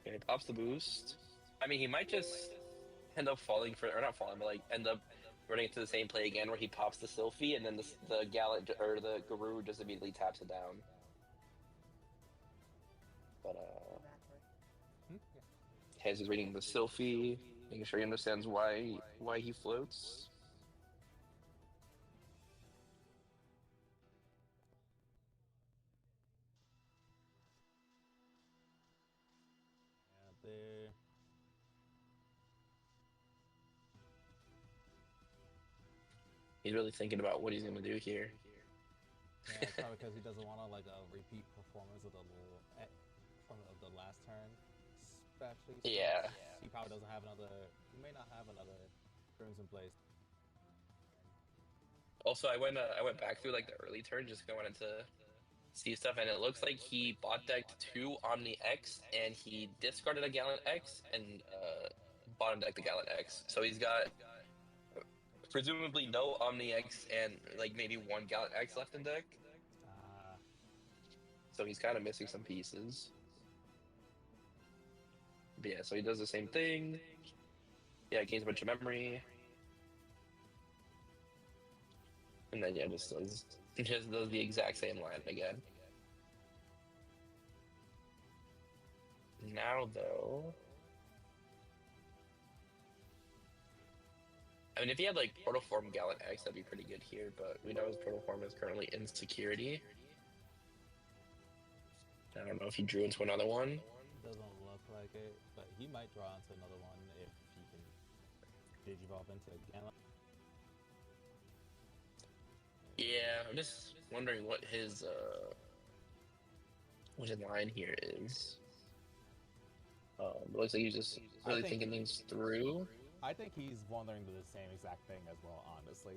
Speaker 3: Okay, pops the boost. I mean, he might just end up falling for, or not falling, but like end up running into the same play again where he pops the Sylphie and then the Gallant or the Garou just immediately taps it down. But Hez is reading the Sylphie, making sure he understands why he floats.
Speaker 2: Yeah, there.
Speaker 3: He's really thinking about what he's gonna do here.
Speaker 2: Yeah, it's probably because he doesn't want to like a repeat performance of the last turn, especially.
Speaker 3: Yeah.
Speaker 2: He probably doesn't have another. He may not have another Crimson Blaze.
Speaker 3: Also, I went back through like the early turn just because I wanted to see stuff, and it looks like he bot decked 2 Omni X and he discarded a Gallant X and bottom decked the Gallant X. So he's got presumably no Omni X and like maybe 1 Gallant X left in deck. So he's kind of missing some pieces. But yeah, so he does the same thing. Yeah, gains a bunch of memory. then yeah, just does the exact same line again. Now though, I mean, if he had like Protoform Gallant X, that'd be pretty good here. But we know his Protoform is currently in security. I don't know if he drew into another one.
Speaker 2: Doesn't look like it, but he might draw into another one if he can Digivolve into a Gamma.
Speaker 3: Yeah, I'm just wondering what his line here is. It looks like he's just really thinking things through.
Speaker 2: I think he's wondering the same exact thing as well, honestly.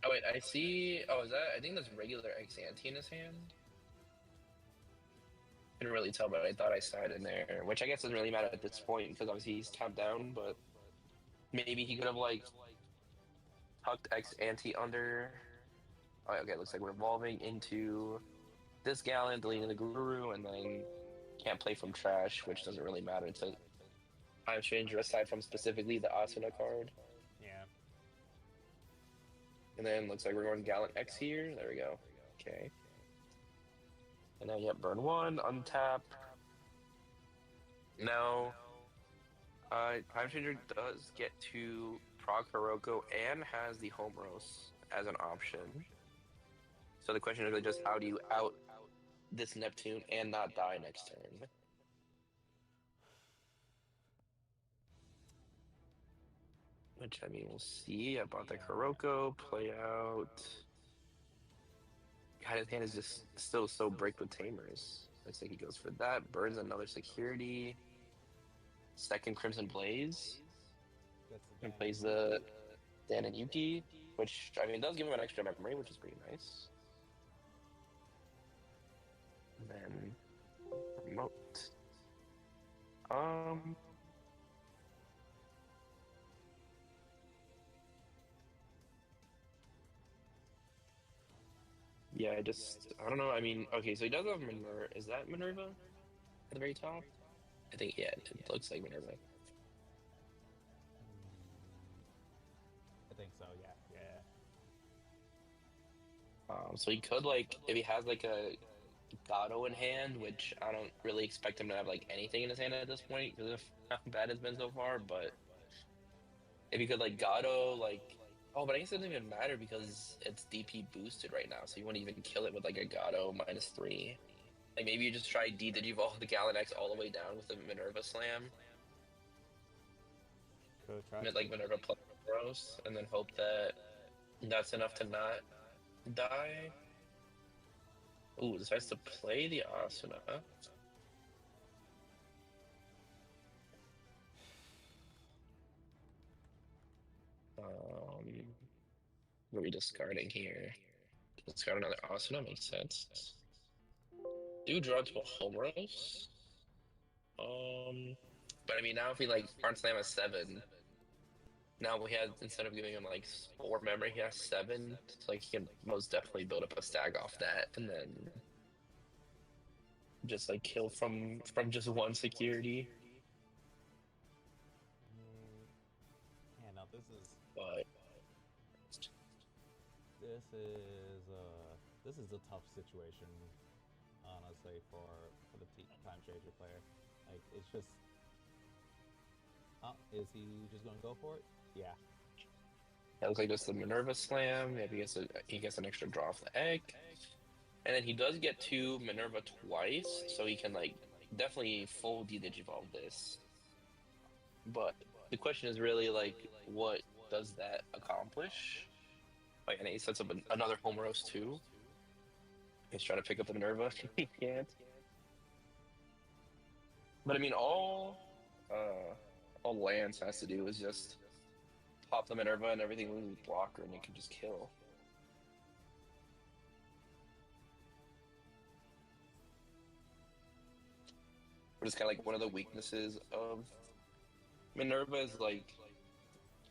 Speaker 3: Oh wait, I see. Oh, is that? I think that's regular X-Ante in his hand. Couldn't really tell, but I thought I saw it in there. Which I guess doesn't really matter at this point because obviously he's tapped down. But maybe he could have like tucked X-Ante under. Oh, okay, looks like we're evolving into this Gallant, deleting the Guru, and then can't play from trash, which doesn't really matter to Time Changer aside from specifically the Asuna card.
Speaker 2: Yeah.
Speaker 3: And then looks like we're going Gallant X here. There we go. Okay. And then, burn one, untap. Now, Time Changer does get to proc Hiroko and has the Homros as an option. So the question is really just how do you out this Neptune and not die next turn? Which, I mean, we'll see about the Hiroko play out. God, his hand is just still so brick with Tamers. Looks like he goes for that. Burns another security. Second Crimson Blaze. And plays the Dan and Yuki, which, I mean, does give him an extra memory, which is pretty nice. And then remote. Yeah, I don't know. I mean, okay, so he does have Minerva. Is that Minerva at the very top? I think, yeah, it looks like Minerva.
Speaker 2: I think so, yeah.
Speaker 3: So he could, like, if he has, like, a Gato in hand, which I don't really expect him to have, like, anything in his hand at this point, because of how bad it's been so far, but if he could, like, Gato, like, oh, but I guess it doesn't even matter because it's DP boosted right now, so you wouldn't even kill it with, like, a Gato -3. Like, maybe you just try D-Digivolve the Gallant X all the way down with the Minerva Slam. Like, Minerva plus Rose, and then hope that that's enough to not die. Ooh, decides to play the Asuna. What are we discarding here? Discard another Asuna, makes sense. Do draw to a Homros. But I mean, now if we like Barn Slam has 7, now we had, instead of giving him like 4 memory, he has 7. So like he can most definitely build up a stack off that, and then just like kill from just one security.
Speaker 2: Yeah, no, this is.
Speaker 3: But
Speaker 2: this is a tough situation, honestly, for the Time Changer player. Like, it's just. Is he just gonna go for it? Yeah.
Speaker 3: it looks like just the Minerva Slam. Maybe he gets an extra draw off the egg. And then he does get 2 Minerva twice, so he can like definitely full D-Digivolve this. But the question is really like, what does that accomplish? Like, and he sets up another Homros too. He's trying to pick up the Minerva. He can't. But I mean, all Lance has to do is just pop the Minerva and everything loses blocker, and it can just kill. But it's kind of like one of the weaknesses of Minerva is like,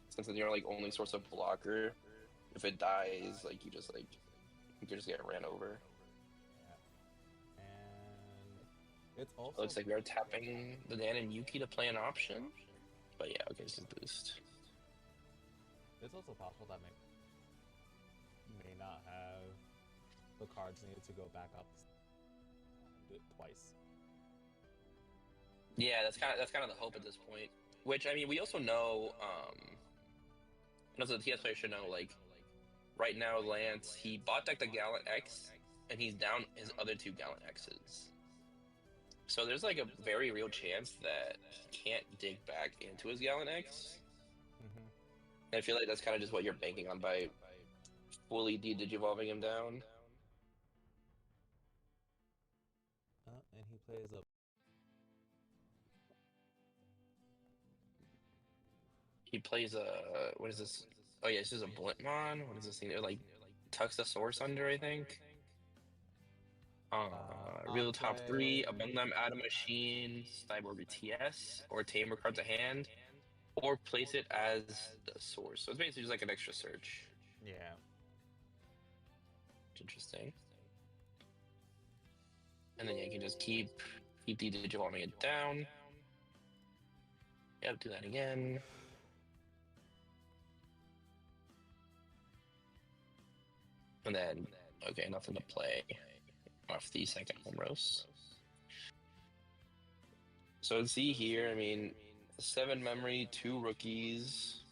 Speaker 3: since it's your like only source of blocker, if it dies, like you can just get ran over.
Speaker 2: Yeah. And it's also.
Speaker 3: It looks like we are tapping the Dan and Yuki to play an option. But yeah, okay, this is boost.
Speaker 2: It's also possible that may not have the cards needed to go back up and do it twice.
Speaker 3: Yeah, that's kind of the hope at this point. Which I mean, we also know, and also the TS player should know, like right now, Lance he bought deck the Gallant X, and he's down his other two Gallant X's. So there's like a very real chance that he can't dig back into his Gallant X.
Speaker 2: Mm-hmm.
Speaker 3: And I feel like that's kind of just what you're banking on by fully de-digivolving him down.
Speaker 2: And he plays a.
Speaker 3: He plays a what is this? Oh yeah, this is a Blintmon. What is this thing? It like tucks the source under, I think. Real top three. Among them, add a machine, Cyborg TS, or Tamer card to hand, or place it as the source. So it's basically just like an extra search.
Speaker 2: Yeah.
Speaker 3: Interesting. And then yeah, you can just keep de-digivolving it down. Yep, do that again. And then, okay, nothing to play off the second home roast. So let's see here, I mean, 7 memory, 2 rookies.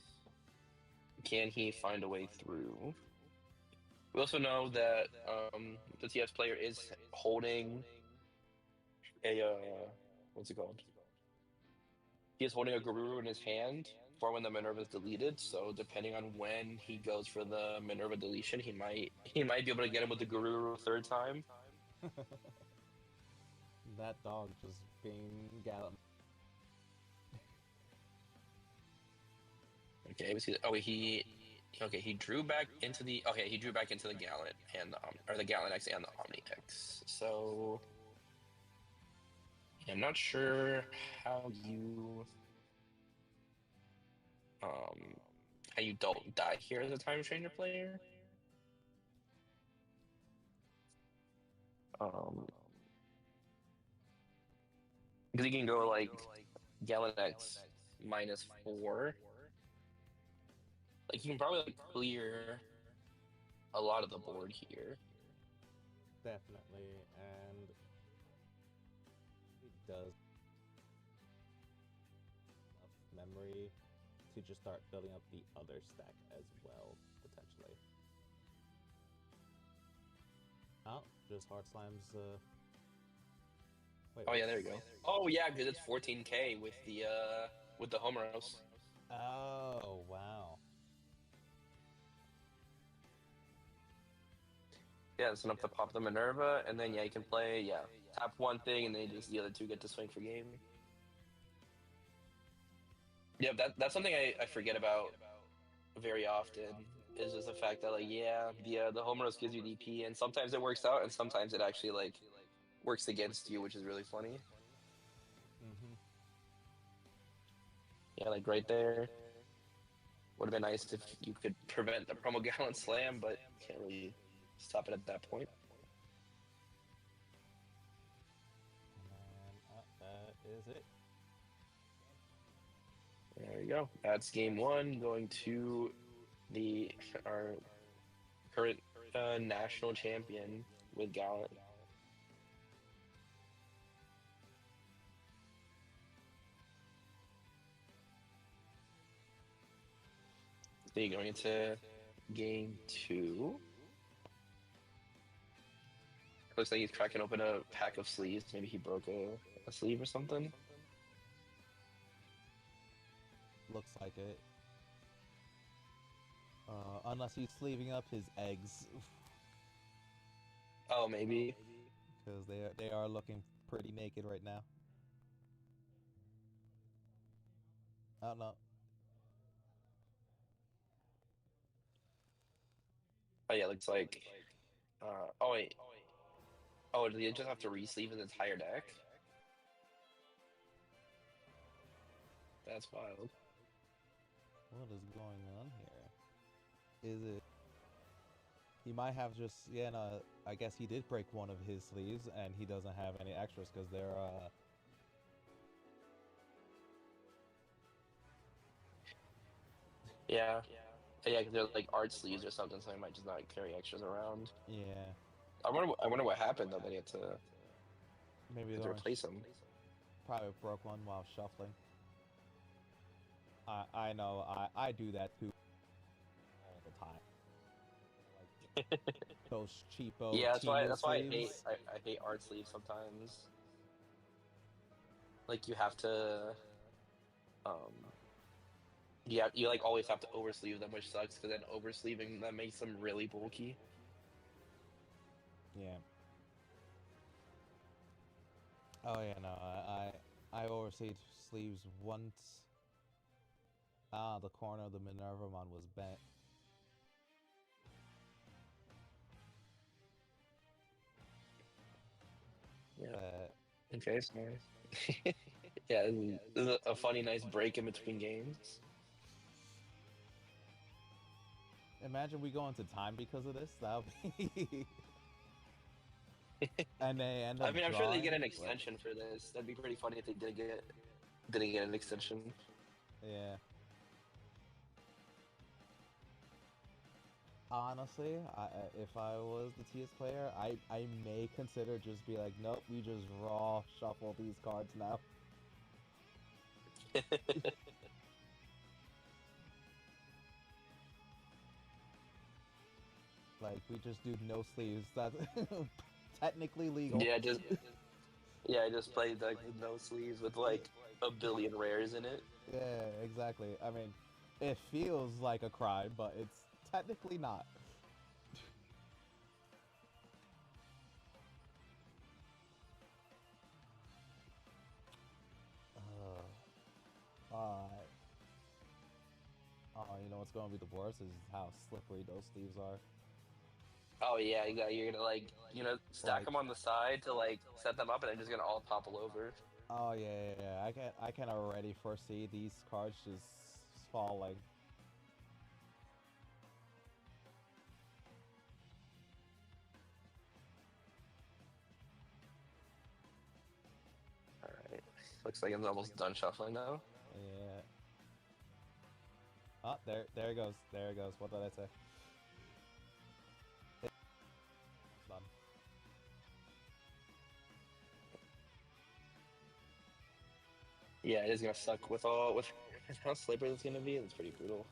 Speaker 3: Can he find a way through? We also know that the TS player is holding a, what's it called? He is holding a Garuru in his hand for when the Minerva is deleted, so depending on when he goes for the Minerva deletion, he might be able to get him with the Garuru a third time.
Speaker 2: That dog just being gallant.
Speaker 3: Okay, he drew back into the Gallant and the Gallant X and the Omni X. So I'm not sure how you don't die here as a Time Stranger player. Because you can go like Gallant X -4. Like you can probably like clear a lot of the board here.
Speaker 2: Definitely, and it does enough memory to just start building up the other stack as well, potentially. Oh, just Hard Slime's wait,
Speaker 3: Oh yeah, there we go. Oh yeah, because it's 14K with the Homeros.
Speaker 2: Oh wow.
Speaker 3: Yeah, it's enough to pop the Minerva, and then yeah, you can play tap one thing, and then just the other two get to swing for game. Yeah, that's something I forget about very often. Is just the fact that like the Homeros gives you DP, and sometimes it works out, and sometimes it actually like works against you, which is really funny.
Speaker 2: Mm-hmm.
Speaker 3: Yeah, like right there. Would have been nice if you could prevent the promo Gallant Slam, but can't really stop it at that point.
Speaker 2: And that is it.
Speaker 3: There you go. That's game 1, going to our current national champion with Gallant. So you're going into game 2. Looks like he's cracking open a pack of sleeves. Maybe he broke a sleeve or something.
Speaker 2: Looks like it. Unless he's sleeving up his eggs.
Speaker 3: Oh, maybe.
Speaker 2: Because they are looking pretty naked right now. I don't know.
Speaker 3: Oh yeah, looks like. Oh wait. Oh, did he just have to re-sleeve his entire deck? That's wild.
Speaker 2: What is going on here? Is it... He might have just... Yeah, no, I guess he did break one of his sleeves, and he doesn't have any extras, because they're,
Speaker 3: Yeah. Yeah, because they're like art sleeves or something, so they might just not carry extras around.
Speaker 2: Yeah.
Speaker 3: I wonder what happened though. They
Speaker 2: Maybe
Speaker 3: had
Speaker 2: they
Speaker 3: to
Speaker 2: weren't
Speaker 3: replace them.
Speaker 2: probably broke one while shuffling. I know I do that too all the time. Like those cheapo
Speaker 3: Yeah,
Speaker 2: Timu
Speaker 3: that's why I hate
Speaker 2: sleeves.
Speaker 3: I hate art sleeves sometimes. Like you have to um you like always have to oversleeve them, which sucks because then oversleeving them makes them really bulky.
Speaker 2: Yeah. Oh yeah, no, I oversleeved sleeves once. Ah, the corner of the Minervamon was bent.
Speaker 3: Yeah.
Speaker 2: Uh,
Speaker 3: Okay, so yeah, this is a funny, nice break in between games.
Speaker 2: Imagine we go into time because of this. That would be. And they end
Speaker 3: I
Speaker 2: up
Speaker 3: mean, I'm sure they get
Speaker 2: drawing.
Speaker 3: an extension for this. That'd be pretty funny if they didn't get an extension.
Speaker 2: Yeah. Honestly, if I was the TS player, I may consider just be like, nope, we just raw shuffle these cards now. Like we just do no sleeves. That's technically legal.
Speaker 3: Yeah, I just played like with no sleeves with like a billion rares in it.
Speaker 2: Yeah, exactly. I mean, it feels like a crime, but it's technically not. Uh, oh, you know what's going to be the worst is how slippery those sleeves are.
Speaker 3: Oh yeah, you're gonna like stack
Speaker 2: Like,
Speaker 3: them on the side to like set them up, and they're just gonna all topple over.
Speaker 2: oh yeah. I can already foresee these cards just falling.
Speaker 3: All right, looks like I'm almost done shuffling now.
Speaker 2: Yeah. Oh, there it goes. There it goes. What did I say? It's done.
Speaker 3: Yeah, it is gonna suck with all with how slippery it's gonna be. It's pretty brutal.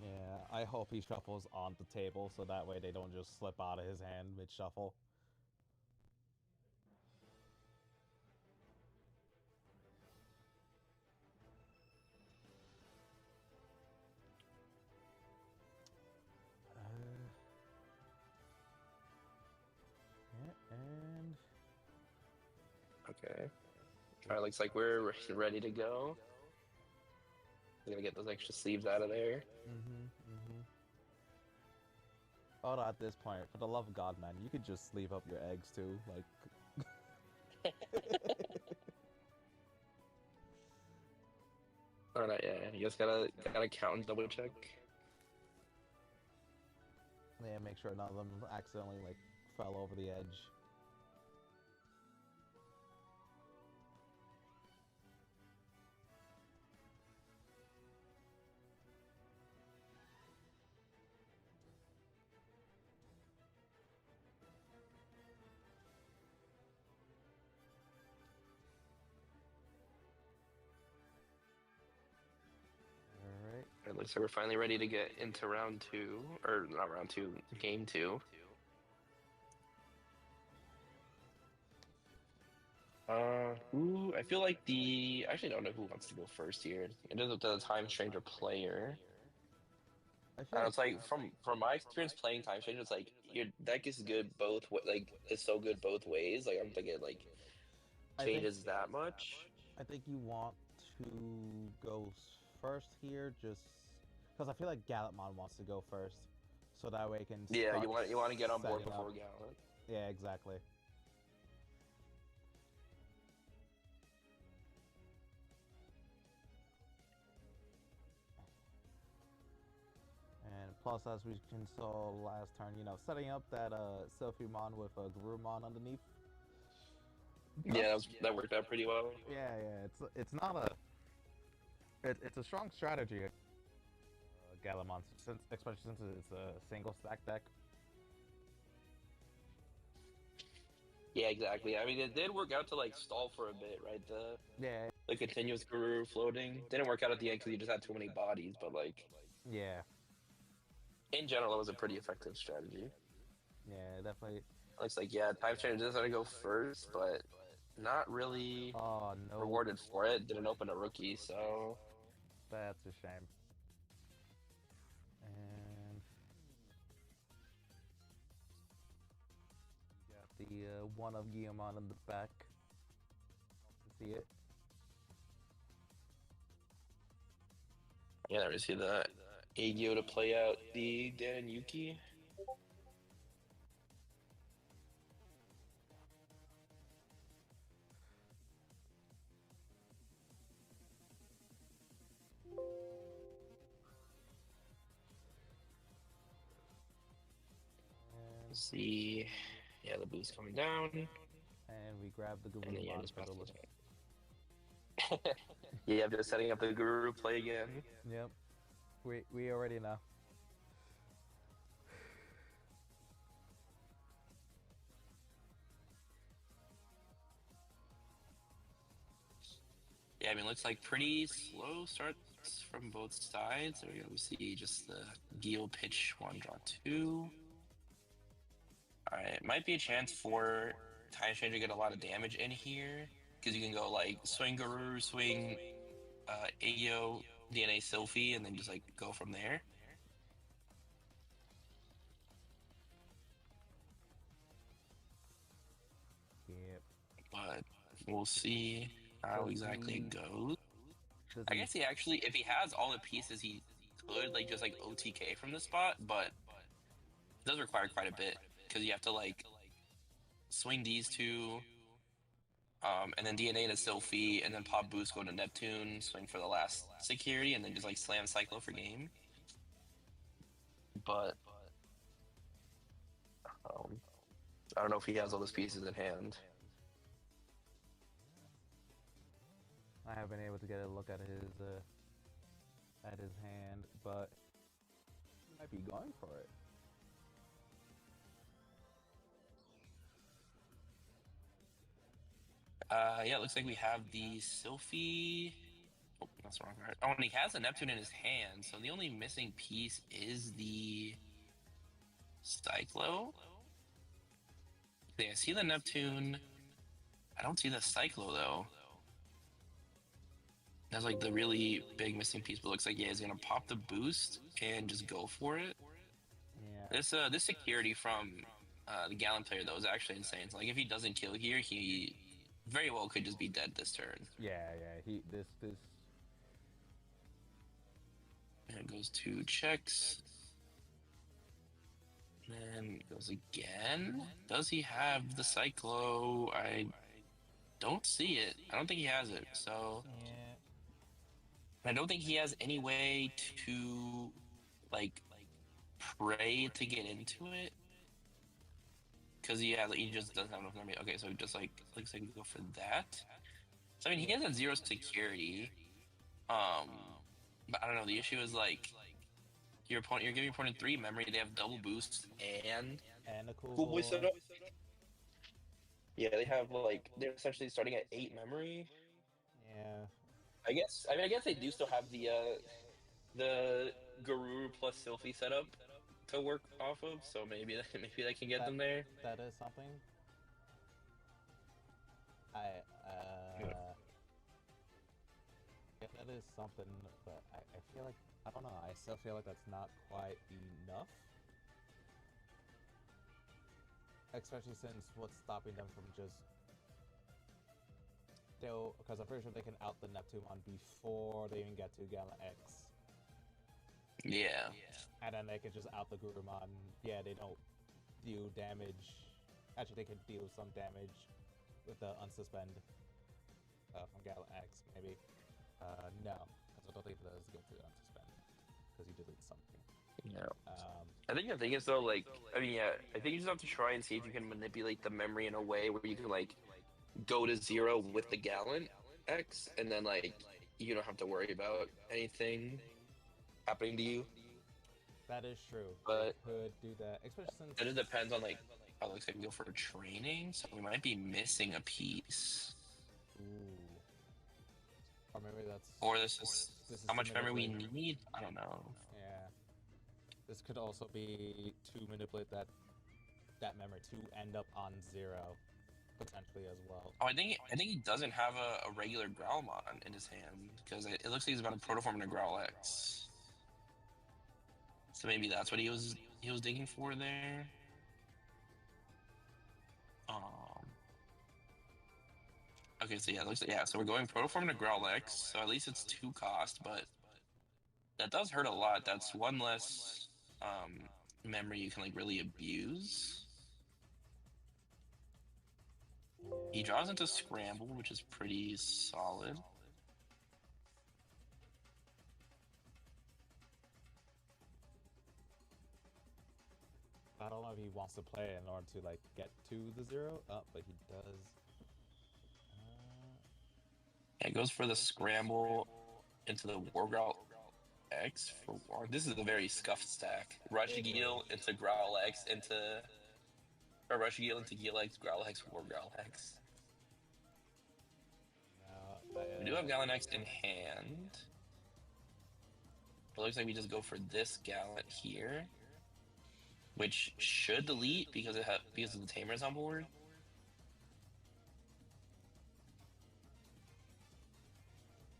Speaker 2: Yeah, I hope he shuffles on the table so that way they don't just slip out of his hand mid-shuffle. Yeah, and
Speaker 3: Okay. All right, looks like we're ready to go. We're gonna get those extra sleeves out of there.
Speaker 2: Oh, at this point, for the love of God, man, you could just sleeve up your eggs too. Like,
Speaker 3: All right, yeah, you just gotta count and double check.
Speaker 2: yeah, make sure none of them accidentally like fell over the edge. All right.
Speaker 3: It looks like we're finally ready to get into round two, or not round two, game two. I feel like I actually don't know who wants to go first here. It is up to the Time Stranger player.
Speaker 2: I feel
Speaker 3: And
Speaker 2: like
Speaker 3: it's like from my experience playing Time Stranger, it's like your deck is good like it's so good both ways. Like I'm thinking it like
Speaker 2: I think
Speaker 3: changes that much.
Speaker 2: I think you want to go first here, just because I feel like Gallantmon wants to go first, so that way it can
Speaker 3: Yeah,
Speaker 2: start
Speaker 3: you want to get on board
Speaker 2: setting up.
Speaker 3: before Gallant.
Speaker 2: Yeah, exactly. And plus, as we can saw last turn, you know, setting up that Sylphimon with a Garurumon underneath.
Speaker 3: Yeah, that worked out pretty well.
Speaker 2: Yeah, it's not a it's a strong strategy, Galamon, especially since it's a single stack deck.
Speaker 3: Yeah, exactly. I mean, it did work out to like stall for a bit, right?
Speaker 2: Yeah,
Speaker 3: The continuous guru floating didn't work out at the end because you just had too many bodies, but like
Speaker 2: yeah,
Speaker 3: in general, it was a pretty effective strategy.
Speaker 2: yeah, definitely.
Speaker 3: Looks like yeah, time stranger does have to go first, but not really
Speaker 2: Oh no,
Speaker 3: rewarded for it. Didn't open a rookie, so
Speaker 2: that's a shame. And you got the one of Guillemon in the back. You see it?
Speaker 3: yeah, never see the Agio to play out the Dan and Yuki. Let's see. Yeah, the boost coming down.
Speaker 2: And we grab the
Speaker 3: And then yeah,
Speaker 2: Guillemon
Speaker 3: just
Speaker 2: for the
Speaker 3: pass
Speaker 2: list.
Speaker 3: it. Yeah, I'm just setting up the guru play again.
Speaker 2: Yep, we already know.
Speaker 3: Yeah, I mean, looks like pretty slow starts from both sides. There we go. We see just the Gil pitch one, draw two. All right, might be a chance for Time Stranger to get a lot of damage in here because you can go like swing Guru, swing Ayo, DNA Sylphie, and then just like go from there.
Speaker 2: Yep.
Speaker 3: But we'll see how exactly it goes. I
Speaker 2: Doesn't
Speaker 3: guess he actually, if he has all the pieces, he could like just like OTK from the spot, but it does require quite a bit because you have to like swing these two, and then DNA to Sylphie, and then pop boost, go to Neptune, swing for the last security, and then just like slam Cyclo for game. But I don't know if he has all those pieces in hand.
Speaker 2: I haven't been able to get a look at his hand, but he might be going for it.
Speaker 3: Yeah, it looks like we have the Sylphie. Oh, that's the wrong card. Oh, and he has a Neptune in his hand, so the only missing piece is the Cyclo. Yeah, I see the Neptune. I don't see the Cyclo though. That's like the really big missing piece, but looks like yeah, he's gonna pop the boost and just go for it.
Speaker 2: Yeah.
Speaker 3: This security from the Gallon player though is actually insane. So, like if he doesn't kill here, he very well could just be dead this turn.
Speaker 2: Yeah. This.
Speaker 3: And it goes to checks. Then it goes again. Does he have the Cyclo? I don't see it. I don't think he has it. So
Speaker 2: Yeah.
Speaker 3: I don't think he has any way to like pray to get into it. Because he just doesn't have enough memory. Okay, so just like looks like we go for that. So I mean he has a 0 security. But I don't know, the issue is like you're giving your opponent 3 memory, they have double boost and
Speaker 2: a
Speaker 3: cool boy setup. Yeah, they have like they're essentially starting at 8 memory.
Speaker 2: Yeah.
Speaker 3: I guess they do still have the Guru plus Sylphie setup to work off of, so maybe they can get them there.
Speaker 2: That is something. Yeah, that is something, but I feel like I don't know. I still feel like that's not quite enough. Especially since what's stopping them from just because I'm pretty sure they can out the Neptune before they even get to Gala X.
Speaker 3: Yeah.
Speaker 2: And then they can just out the Gurumon. Yeah, they don't deal damage. Actually, they can deal some damage with the unsuspend from Gala X, maybe. No, because I don't think it does get to unsuspend because he deletes something.
Speaker 3: Yeah. I think the thing is though, like, I mean, yeah, I think you just have to try and see if you can manipulate the memory in a way where you can like go to 0 with the Gallant X, and then like you don't have to worry about anything happening to you.
Speaker 2: That is true.
Speaker 3: But
Speaker 2: They could do that, especially since.
Speaker 3: it depends on like how it looks like we go for training, so we might be missing a piece.
Speaker 2: Ooh. Or maybe that's.
Speaker 3: Or this is
Speaker 2: This is
Speaker 3: how
Speaker 2: to
Speaker 3: much memory we
Speaker 2: manipulate.
Speaker 3: need. I don't know.
Speaker 2: Yeah. This could also be to manipulate that memory to end up on 0, potentially as well.
Speaker 3: Oh, I think he doesn't have a regular Growlmon in his hand because it looks like he's about to protoform into Growl X. So maybe that's what he was digging for there. Okay, so yeah, it looks like, yeah. So we're going protoform into Growl X. So at least it's 2 cost, but that does hurt a lot. That's 1 less memory you can like really abuse. He draws into Scramble, which is pretty solid.
Speaker 2: I don't know if he wants to play in order to like get to the 0 up, but he does.
Speaker 3: Yeah, it goes for the Scramble into the Wargrowl X for 1. This is a very scuffed stack. Rush Geel into Growl X or Rush Geel into Geel X, Growl X, Wargrowl X. We do have Gallant X in hand. It looks like we just go for this Gallant here, which should delete because because of the Tamers on board.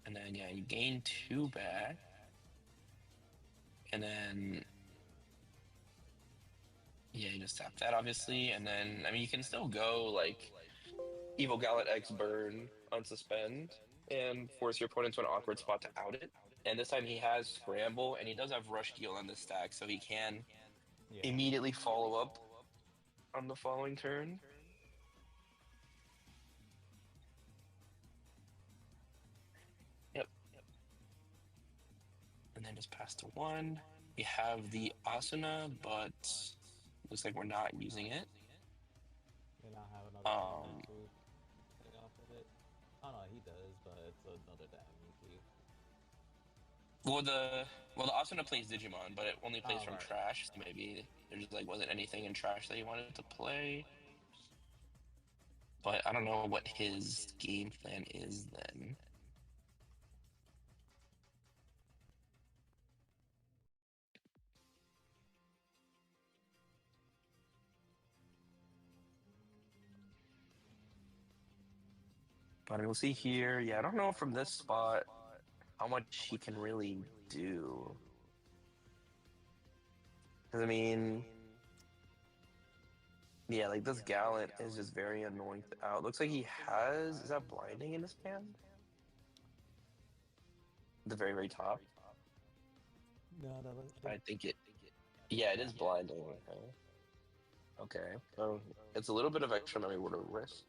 Speaker 3: And then yeah, you gain 2 back, and then yeah, you just tap that obviously, and then I mean you can still go like Evil Gallant X burn unsuspend and force your opponent to an awkward spot to out it. And this time he has Scramble, and he does have Rush Deal on this stack, so he can immediately follow up on the following turn. Yep. And then just pass to 1. We have the Asuna, but looks like we're not using it.
Speaker 2: May not have another to take off with it. Oh no, he does, but it's another damage key.
Speaker 3: Well, the Asuna plays Digimon, but it only plays from trash, so maybe there just like wasn't anything in trash that he wanted to play. But I don't know what his game plan is then. But we'll see here. Yeah, I don't know from this spot how much he can really do. Because, I mean, yeah, like this Gallant is just very annoying out. Looks like he has, is that blinding in his hand? The very, very top?
Speaker 2: No,
Speaker 3: I think it, yeah, it is blinding. Okay, so it's a little bit of extra memory would risk.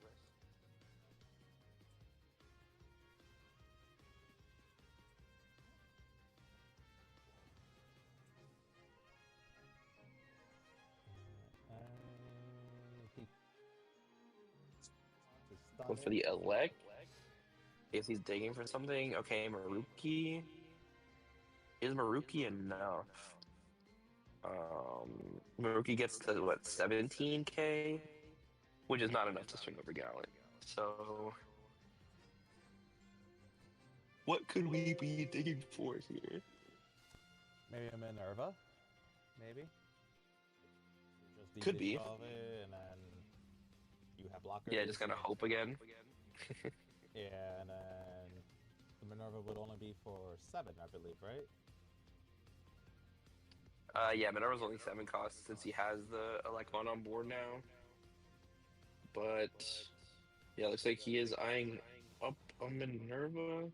Speaker 3: Go for the elect. If he's digging for something, okay, Maruki. Is Maruki enough? Maruki gets to what, 17k, which is not enough to swing over Gallant. So, what could we be digging for here?
Speaker 2: Maybe a Minerva? Maybe? Just
Speaker 3: Could be.
Speaker 2: It, and then you have blockers.
Speaker 3: Yeah, just kind of hope again.
Speaker 2: Yeah, and then the Minerva would only be for 7, I believe, right?
Speaker 3: Yeah, Minerva's only 7 costs since he has the Elecmon on board now. But, yeah, looks like he is eyeing up a Minerva.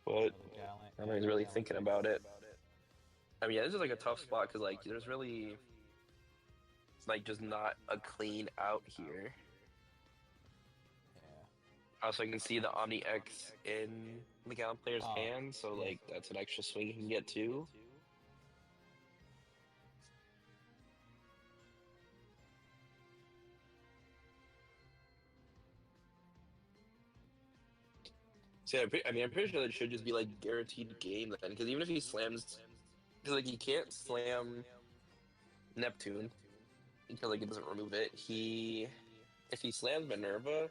Speaker 3: But I don't know, he's really thinking about it. I mean, yeah, this is like a tough spot because like there's really, it's like just not a clean out here.
Speaker 2: Yeah.
Speaker 3: Also, I can see the Omni X in the Gallant player's hand, so like that's an extra swing he can get too. So yeah, I'm pretty sure that should just be like guaranteed game then, because even if he slams, because like he can't slam Neptune because like it doesn't remove it. If he slams Minerva,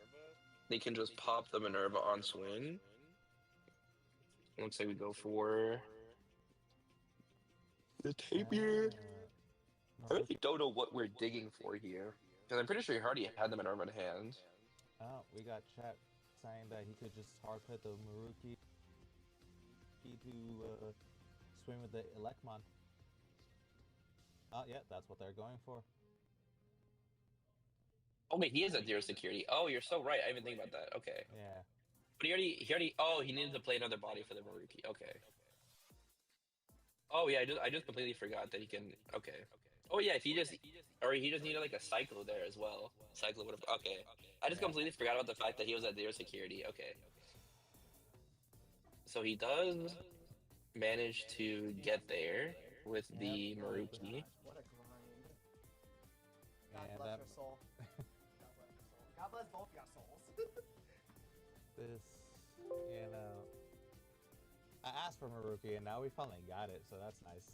Speaker 3: they can just pop the Minerva on swing. Looks like we go for the Tapir. I really don't know what we're digging for here, because I'm pretty sure he already had the Minerva in hand.
Speaker 2: Oh, we got chat saying that he could just hard put the Maruki to swing with the Elecmon. Oh, yeah, that's what they're going for.
Speaker 3: Oh wait, he is at 0 security. Oh, you're so right. I didn't think about that. Okay.
Speaker 2: Yeah.
Speaker 3: But oh, he needed to play another body for the Maruki. Okay. Oh yeah, I just completely forgot that he can. Okay. Oh yeah, if he just needed like a cycle there as well. Cycle would have. Okay. I just completely forgot about the fact that he was at 0 security. Okay. So he does manage to get there with the Maruki.
Speaker 6: What a grind. God bless your soul. God bless both your souls.
Speaker 2: This, you know, I asked for Maruki and now we finally got it, so that's nice.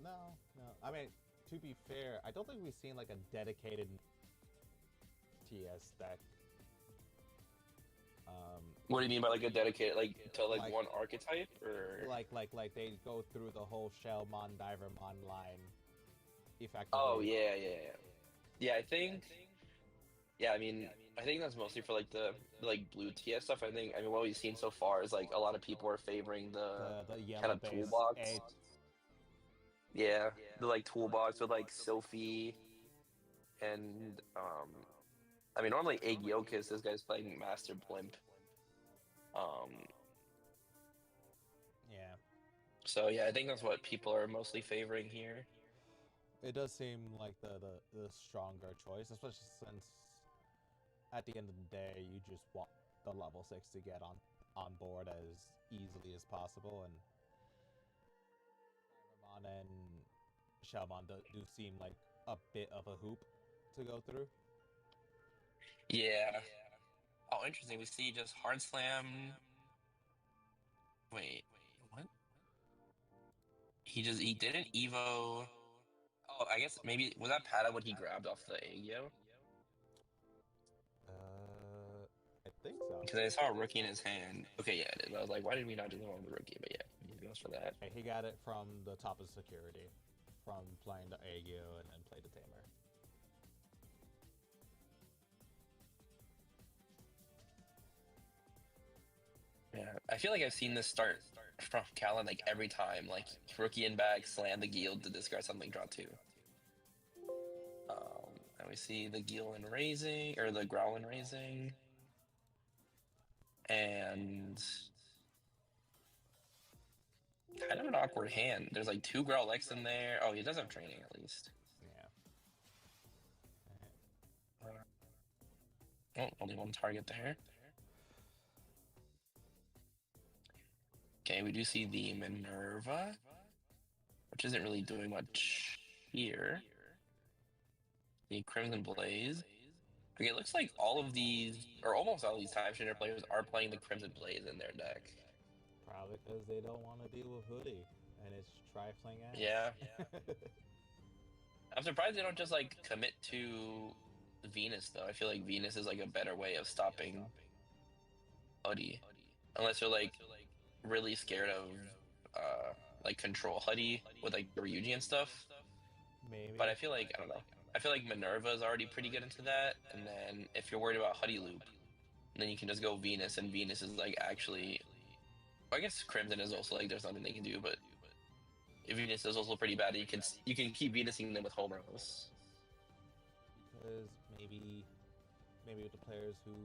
Speaker 2: No. I mean, to be fair, I don't think we've seen like a dedicated TS deck.
Speaker 3: What do you mean by like a dedicated, like to like one archetype, or
Speaker 2: like they go through the whole Shellmon Divermon line effectively?
Speaker 3: Oh yeah. I think. Yeah, I mean, I think that's mostly for like the like blue TS stuff. I mean what we've seen so far is like a lot of people are favoring the kind of toolbox. Yeah, the like toolbox with like Sylphie and I mean normally Aegyokus, this guy's playing Master Blimp.
Speaker 2: Yeah.
Speaker 3: So yeah, I think that's what people are mostly favoring here.
Speaker 2: It does seem like the stronger choice, especially since at the end of the day you just want the level 6 to get on board as easily as possible, and Divermon and Shellmon do seem like a bit of a hoop to go through.
Speaker 3: Yeah. Oh, interesting. We see just hard slam. Wait, what? He didn't Evo. Oh, I guess maybe was that Pata when he grabbed off the Aegyo?
Speaker 2: I think so.
Speaker 3: Because I saw a rookie in his hand. Okay, yeah, it is. I was like, why did we not do the one with the rookie? But yeah, he goes for that.
Speaker 2: He got it from the top of security, from playing the Aegyo and then played the Tamer.
Speaker 3: Yeah, I feel like I've seen this start from Callan like every time. Like rookie in back, slam the Guild to discard something, draw 2. And we see the Gillen raising, or the Growlin raising. And kind of an awkward hand. There's like 2 Growlix in there. Oh, he does have training at least.
Speaker 2: Yeah.
Speaker 3: Oh, only 1 target there. Okay, we do see the Minerva, which isn't really doing much here. The Crimson Blaze. Okay, it looks like all of these, or almost all these Time Shader players are playing the Crimson Blaze in their deck.
Speaker 2: Probably because they don't want to deal with Hoodie and its trifling ass.
Speaker 3: Yeah. I'm surprised they don't just like commit to Venus though. I feel like Venus is like a better way of stopping Hoodie. Unless you're like really scared of like control Hoodie with like Ryuji and stuff.
Speaker 2: Maybe.
Speaker 3: But I feel like, I don't know. I feel like Minerva is already pretty good into that, and then if you're worried about Hoodie Loop, then you can just go Venus, and Venus is like actually, I guess Crimson is also like there's nothing they can do, but Venus is also pretty bad. You can keep Venusing them with Homers.
Speaker 2: Because maybe with the players who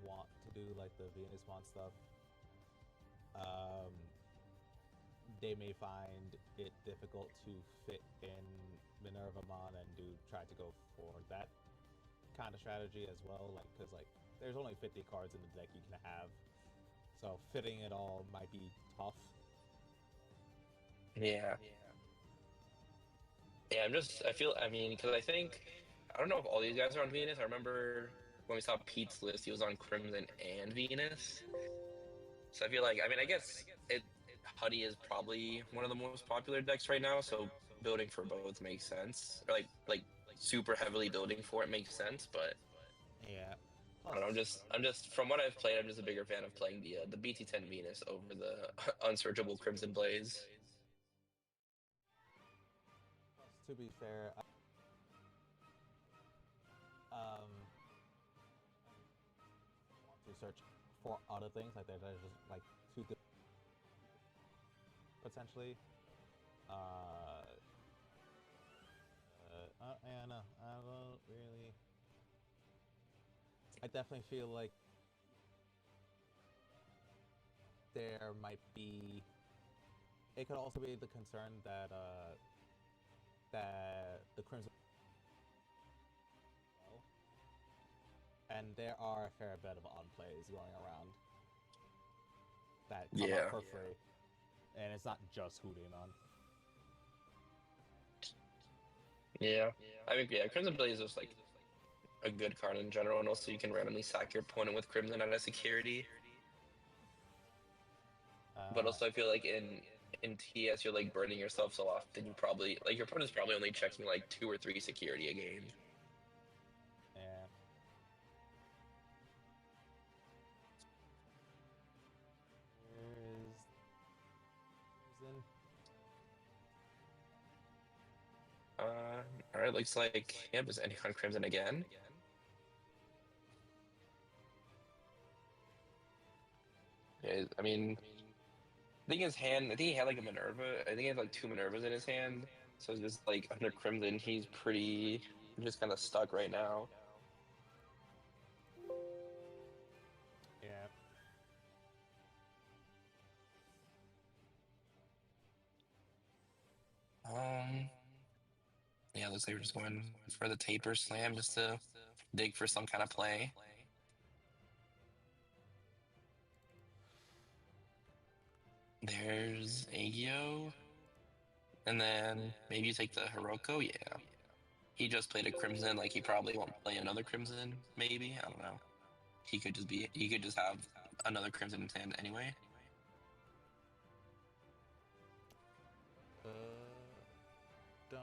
Speaker 2: want to do like the Venusmon stuff, they may find it difficult to fit in Minervamon and try to go for that kind of strategy as well. Like, because like there's only 50 cards in the deck you can have, so fitting it all might be tough.
Speaker 3: Yeah. Yeah, I mean, because I think I don't know if all these guys are on Venus. I remember when we saw Pete's list, he was on Crimson and Venus. So I feel like, I mean, I guess Huddy is probably one of the most popular decks right now. So building for both makes sense. Or like super heavily building for it makes sense. But
Speaker 2: Yeah.
Speaker 3: I don't know. I'm just from what I've played, I'm just a bigger fan of playing the BT10 Venus over the unsearchable Crimson Blaze.
Speaker 2: To be fair, to search for other things like that are just like too good potentially. Yeah, no, I don't really. I definitely feel like there might be. It could also be the concern that that the Crimson, and there are a fair bit of unplays going around that come
Speaker 3: Yeah.
Speaker 2: up for free, and it's not just Hoodaemon.
Speaker 3: Yeah. I mean, yeah, Crimson Blaze is just like a good card in general, and also you can randomly sack your opponent with Crimson out of security. But also, I feel like in TS, you're like burning yourself so often. You probably like your opponent's probably only checking like 2 or 3 security a game.
Speaker 2: Yeah.
Speaker 3: All right, looks like yeah, just ending on Crimson again. Yeah, I mean, I think his hand. I think he had like a Minerva. I think he had like 2 Minervas in his hand. So it's just like under Crimson, he's pretty just kind of stuck right now.
Speaker 2: Yeah.
Speaker 3: Yeah, looks like we're just going for the taper slam just to dig for some kind of play. There's Agio. And then maybe you take the Hiroko, yeah. He just played a Crimson, like he probably won't play another Crimson, maybe. I don't know. He could just have another Crimson in his hand anyway.
Speaker 2: Don't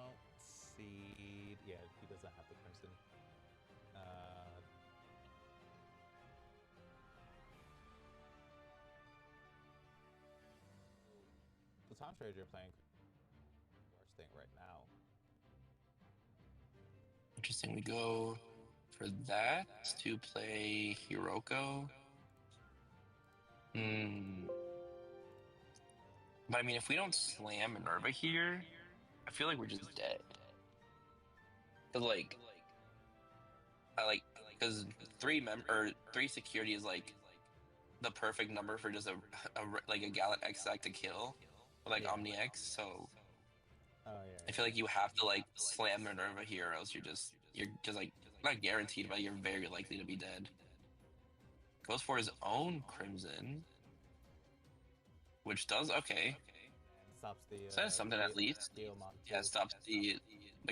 Speaker 2: see. Yeah, he doesn't have the Crimson. The time trade you're playing, worst thing right now.
Speaker 3: Interesting. We go for that to play Hiroko. But I mean, if we don't slam Minerva here, I feel like we're just dead. Cause like, because 3 security is like the perfect number for just a Gallant Exec to kill, or like
Speaker 2: Yeah.
Speaker 3: Omni X. So
Speaker 2: Oh yeah.
Speaker 3: I feel like you have to like slam Minerva here, or else you're just like not guaranteed, but you're very likely to be dead. Goes for his own Crimson, which does okay.
Speaker 2: Stops the.
Speaker 3: Says something at least. Yeah, stops the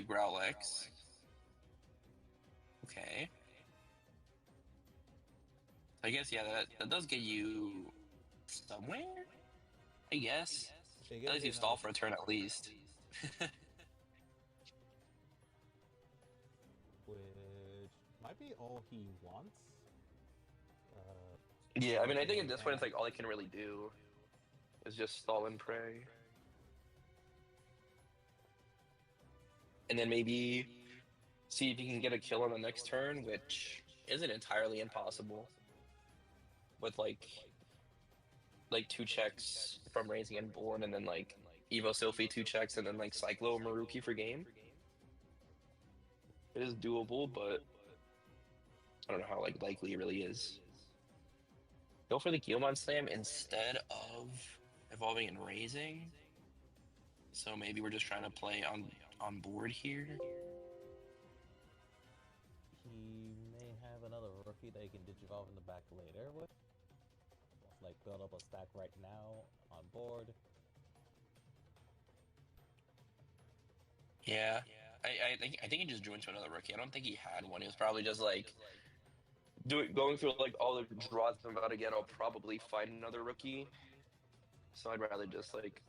Speaker 3: Growl X. Okay. I guess yeah, that does get you somewhere. I guess. At least you stall for a turn at least.
Speaker 2: Which might be all he wants.
Speaker 3: Yeah, I mean, I think at this point it's like all I can really do is just stall and pray. And then maybe see if you can get a kill on the next turn, which isn't entirely impossible. With like 2 checks from Raising and Born, and then like Evo Sylphie 2 checks, and then like Cyclo Maruki for game. It is doable, but I don't know how like likely it really is. Go for the Guilmon Slam instead of evolving and raising. So maybe we're just trying to play on board here.
Speaker 2: He may have another rookie that he can digivolve in the back later with. Like build up a stack right now on board.
Speaker 3: Yeah. I think he just drew into another rookie. I don't think he had one. He was probably just like going through like all the draws I'm about to get. I'll probably find another rookie. So I'd rather just like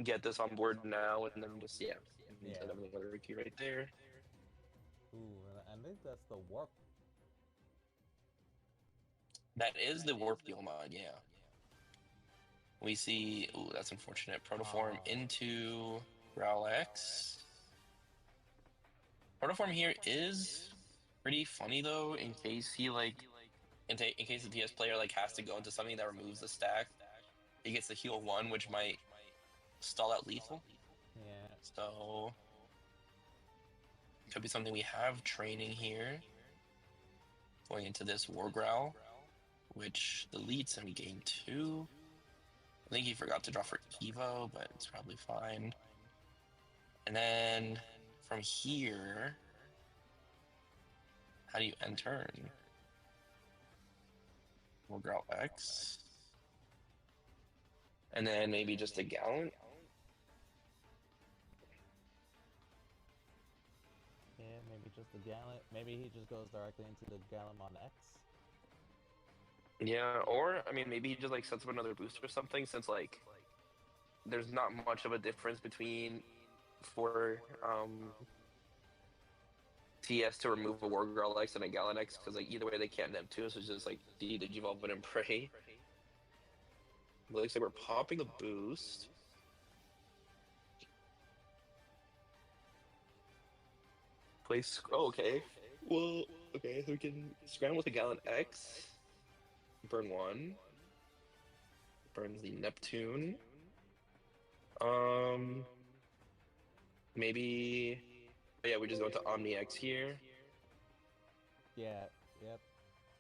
Speaker 3: get this on board now and then just instead of another rookie right there.
Speaker 2: Ooh, and I think that's the warp.
Speaker 3: That is the warp Gilmon, yeah. We see, ooh, that's unfortunate. Protoform into Growl X. Protoform here is pretty funny though, in case he like, in case the TS player like has to go into something that removes the stack. He gets the heal 1, which might stall out lethal.
Speaker 2: Yeah.
Speaker 3: So could be something we have training here. Going into this War Growl, which deletes and we gain 2. I think he forgot to draw for Evo, but it's probably fine. And then from here, how do you end turn? We'll Growl X. And then maybe just a Gallant.
Speaker 2: Yeah, maybe just the Gallant. Maybe he just goes directly into the Gallimon X.
Speaker 3: Yeah, or I mean, maybe he just like sets up another boost or something, since like there's not much of a difference between for TS to remove a War Girl X and a Gallant X, because like either way they can't nip too, so it's just like Digivolve and pray. It looks like we're popping a boost. Place. Oh, okay. Well, okay, so we can scramble with a Gallant X. Burn 1. Burns the Neptune. Maybe. But yeah, we just go into Omni X here.
Speaker 2: Yeah. Yep.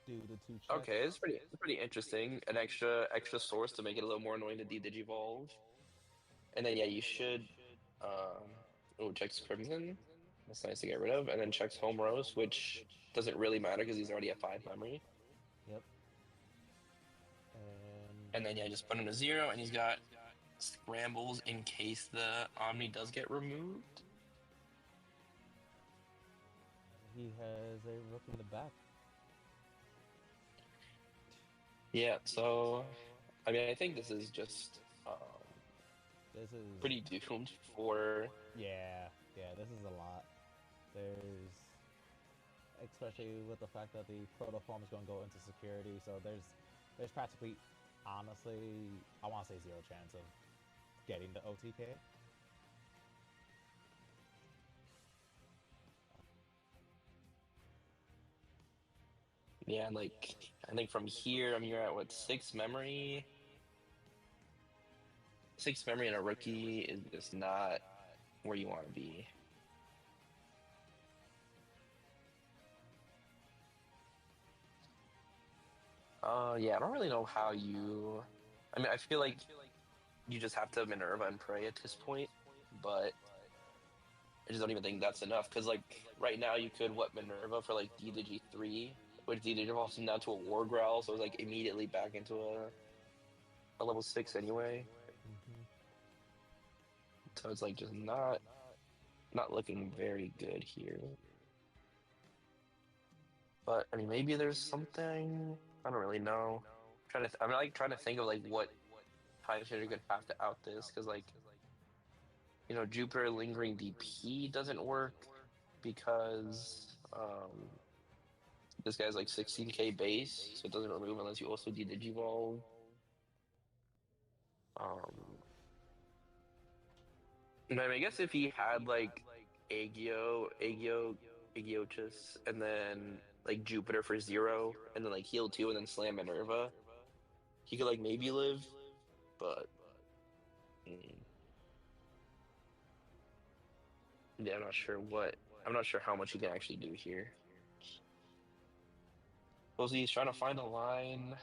Speaker 2: Do the 2 checks.
Speaker 3: Okay, it's pretty interesting. An extra source to make it a little more annoying to Digivolve. And then yeah, you should checks Crimson. That's nice to get rid of. And then checks Home Rose, which doesn't really matter because he's already at 5 memory.
Speaker 2: Yep.
Speaker 3: And then yeah, just put him to 0, and he's got scrambles in case the Omni does get removed.
Speaker 2: He has a rook in the back.
Speaker 3: Yeah, so I mean, I think this is just
Speaker 2: this is
Speaker 3: pretty doomed for.
Speaker 2: Yeah, this is a lot. There's, especially with the fact that the protoform is going to go into security, so there's practically, honestly, I want to say 0 chance of getting the OTK.
Speaker 3: Yeah, like I think from here, you're at what, 6 memory? 6 memory and a rookie is just not where you want to be. Yeah, I don't really know how you. I mean, I feel like you just have to Minerva and pray at this point, but I just don't even think that's enough. Because like right now, you could Minerva for like DDG3, which Digivolves him down to a War Growl, so it's like immediately back into a level 6 anyway. So it's like just not looking very good here. But I mean, maybe there's something. I don't really know. I'm like trying to think of like what time hitter could have to out this, because like, you know, Jupiter lingering DP doesn't work because this guy's like 16k base, so it doesn't remove unless you also de-digivolve. I mean, I guess if he had like Aegyochus, and then like Jupiter for 0, and then like heal 2, and then slam Minerva, he could like maybe live, but yeah, I'm not sure how much he can actually do here. Supposedly he's trying to find a line.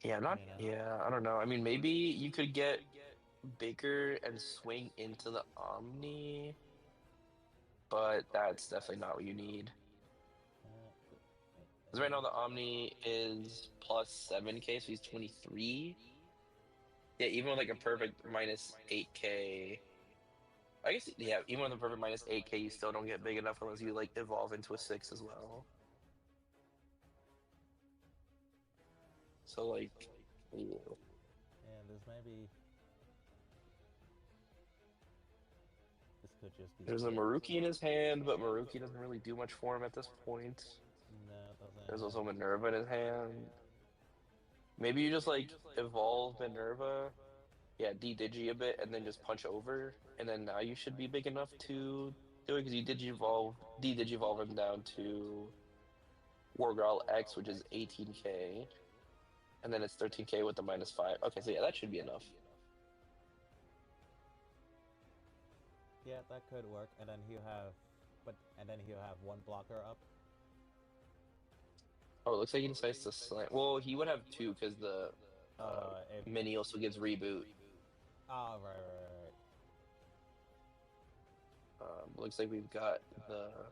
Speaker 3: Yeah, I don't know. I mean, maybe you could get Baker and swing into the Omni, but that's definitely not what you need. Because right now the Omni is plus 7k, so he's 23. Yeah, even with like a perfect minus 8k. I guess, yeah, even with a perfect minus 8k, you still don't get big enough unless you like evolve into a 6 as well. So like, yeah.
Speaker 2: And there's maybe this could just be.
Speaker 3: There's a Maruki in his hand, but Maruki doesn't really do much for him at this point.
Speaker 2: No, it doesn't.
Speaker 3: There's also Minerva in his hand. Maybe you just like evolve Minerva, yeah, D-Digi a bit, and then just punch over, and then now you should be big enough to do it because you Digivolve, D-Digivolve him down to Wargrowl X, which is 18k, and then it's 13k with the -5. Okay, so yeah, that should be enough.
Speaker 2: Yeah, that could work, and then he'll have, he'll have one blocker up.
Speaker 3: Oh, it looks like he decides to slam. Well, he would have two because the mini also gives reboot.
Speaker 2: Oh, right.
Speaker 3: Looks like we've got the.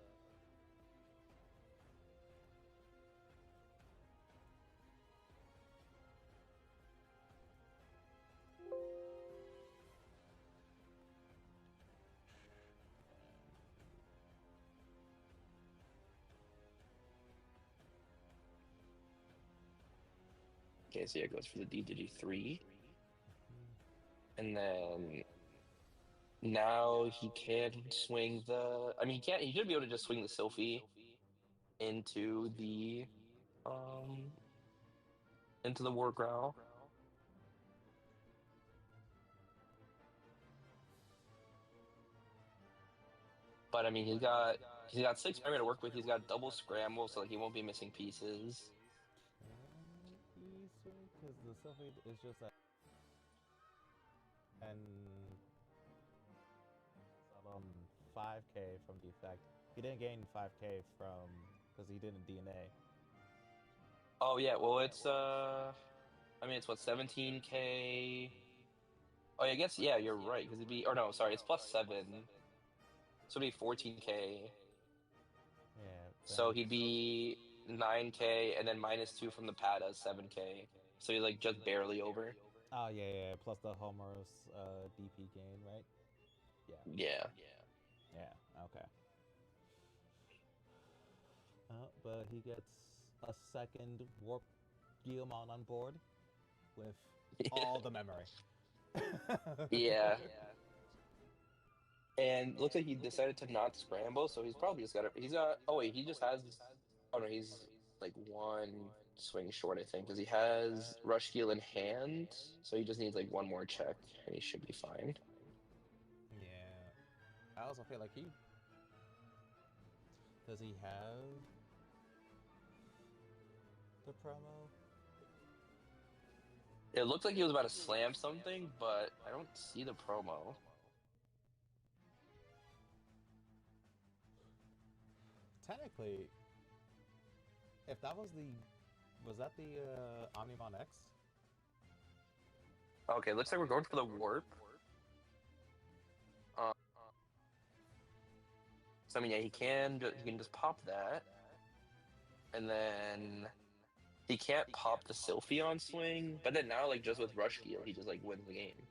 Speaker 3: Okay, so yeah, it goes for the D-Digi 3. And then now he can swing the. I mean, he should be able to just swing the Sylphie into the Wargrowl. But I mean, he's got 6 primary to work with. He's got double scramble, so like, he won't be missing pieces.
Speaker 2: Because the Sylphie is just a... And 5k from the effect. He didn't gain 5k from because he didn't DNA.
Speaker 3: Oh yeah, well it's I mean it's what 17k. Oh yeah, I guess yeah, you're right because it'd be, or no, sorry, it's +7, so it'd be 14k.
Speaker 2: Yeah.
Speaker 3: So he'd be 9k and then -2 from the pad as 7k. So he's like just barely over.
Speaker 2: Oh yeah. Plus the Homer's DP gain, right?
Speaker 3: Yeah.
Speaker 2: Yeah. Okay. But he gets a second Warp Digimon on board with all the memory.
Speaker 3: Yeah. And looks like he decided to not scramble, so he's probably just got. Oh wait, he just has. Oh no, he's like one swing short, I think, because he has Rush Heal in hand, so he just needs like one more check, and he should be fine.
Speaker 2: Yeah. I also feel like he... Does he have the promo?
Speaker 3: It looks like he was about to slam something, but I don't see the promo.
Speaker 2: Technically, if that was the... Was that the Omnimon X?
Speaker 3: Okay, looks like we're going for the warp. So I mean, yeah, he can just pop that, and then he can't pop the Sylphion swing. But then now, like just with Rush Heal, he just like wins the game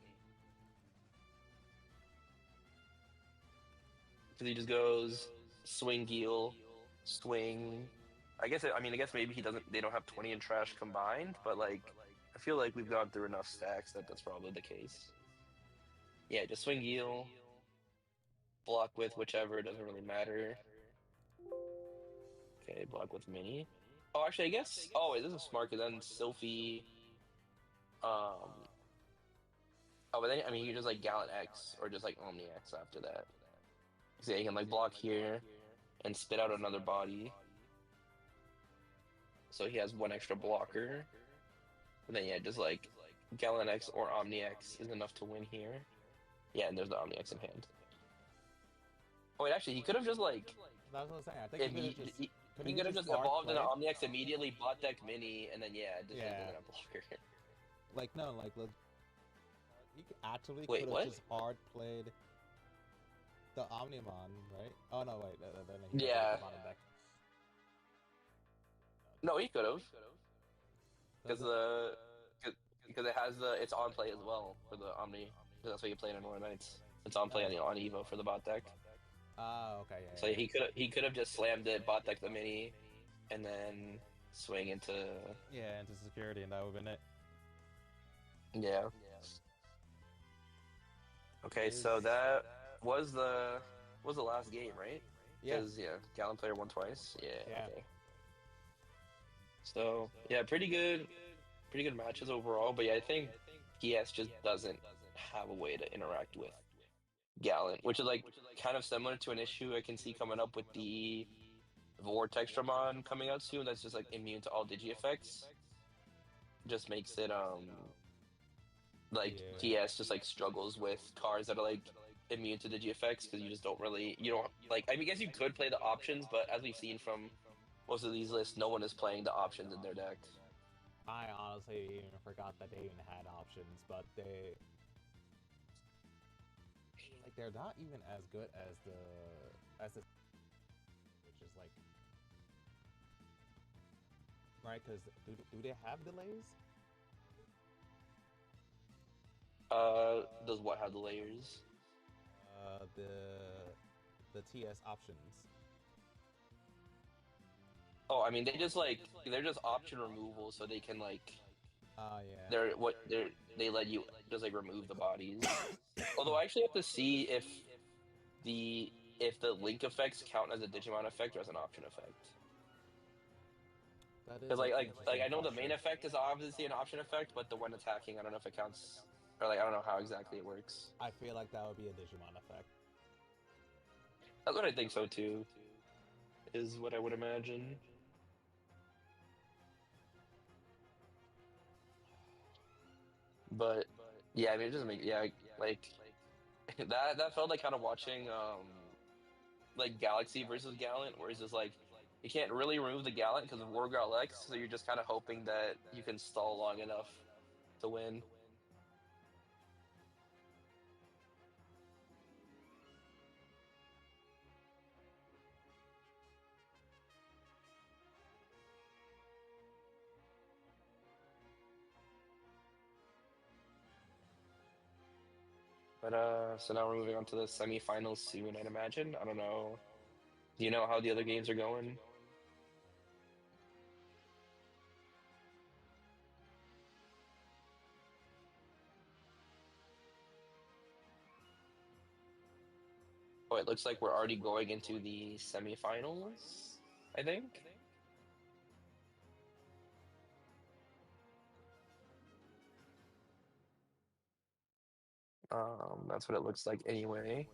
Speaker 3: because he just goes swing Heal, swing. I guess maybe he doesn't. They don't have 20 in trash combined, but like I feel like we've gone through enough stacks that that's probably the case. Yeah, just swing Heal. Block with whichever, doesn't really matter. Okay, block with mini. Oh, actually, I guess. Oh, wait, this is smart because then Sylphie. Oh, but then I mean, you just like Gallant X or just like Omni X after that. So yeah, you can like block here and spit out another body. So he has one extra blocker. And then yeah, just like Gallant X or Omni X is enough to win here. Yeah, and there's the Omni X in hand. Oh wait, actually, he could have just like.
Speaker 2: That's what I was saying. I think
Speaker 3: he could have just evolved into Omni-X immediately, bot deck mini, and then yeah, just doesn't have blocker.
Speaker 2: Like no, like he actually
Speaker 3: Wait,
Speaker 2: could
Speaker 3: what?
Speaker 2: have just hard played the Omnimon, right? Oh no, wait, then he
Speaker 3: Yeah.
Speaker 2: the bottom deck.
Speaker 3: No, he could have, because
Speaker 2: Does it?
Speaker 3: because it has it's on play as well for the Omni. 'Cause that's what you play in Northern Knights. It's on play on Evo for the bot deck.
Speaker 2: Oh, okay,
Speaker 3: So
Speaker 2: yeah,
Speaker 3: he could have just slammed it, bot deck the mini, and then swing into
Speaker 2: yeah, into security, and that would have been it.
Speaker 3: yeah. Okay,
Speaker 2: Is
Speaker 3: so that was the last game, right?
Speaker 2: yeah,
Speaker 3: Because Gallon player won twice. Yeah.
Speaker 2: yeah.
Speaker 3: Okay. So yeah, pretty good matches overall. But yeah, I think PS just doesn't have a way to interact with Gallon, which is like kind of similar to an issue I can see coming up with the Vortex Dramon coming out soon. That's just like immune to all digi effects. Just makes it like
Speaker 2: Yeah.
Speaker 3: TS just like struggles with cards that are like immune to digi effects because you don't like I mean I guess you could play the options, but as we've seen from most of these lists, no one is playing the options in their deck.
Speaker 2: I honestly even forgot that they even had options, but they're not even as good as the which is like right because do they have delays?
Speaker 3: Does what have the layers?
Speaker 2: The TS options.
Speaker 3: Oh, I mean they're just option removal, so they can like
Speaker 2: Yeah.
Speaker 3: they let you just like remove the bodies. Although I actually have to see the if the link effects count as a Digimon effect or as an option effect.
Speaker 2: That
Speaker 3: Because
Speaker 2: is an
Speaker 3: like
Speaker 2: interesting
Speaker 3: I know the main
Speaker 2: question.
Speaker 3: effect is obviously an option effect, but the when attacking, I don't know if it counts, or like I don't know how exactly it works.
Speaker 2: I feel like that would be a Digimon effect.
Speaker 3: That's what I think so too. Is what I would imagine. But yeah, I mean it doesn't make like that felt like kind of watching like Galaxy versus Gallant, where it's just like you can't really remove the Gallant because of Wargrowl X, so you're just kind of hoping that you can stall long enough to win. But so now we're moving on to the semifinals soon, I'd imagine. I don't know. Do you know how the other games are going? Oh, it looks like we're already going into the semifinals, I think. That's what it looks like anyway.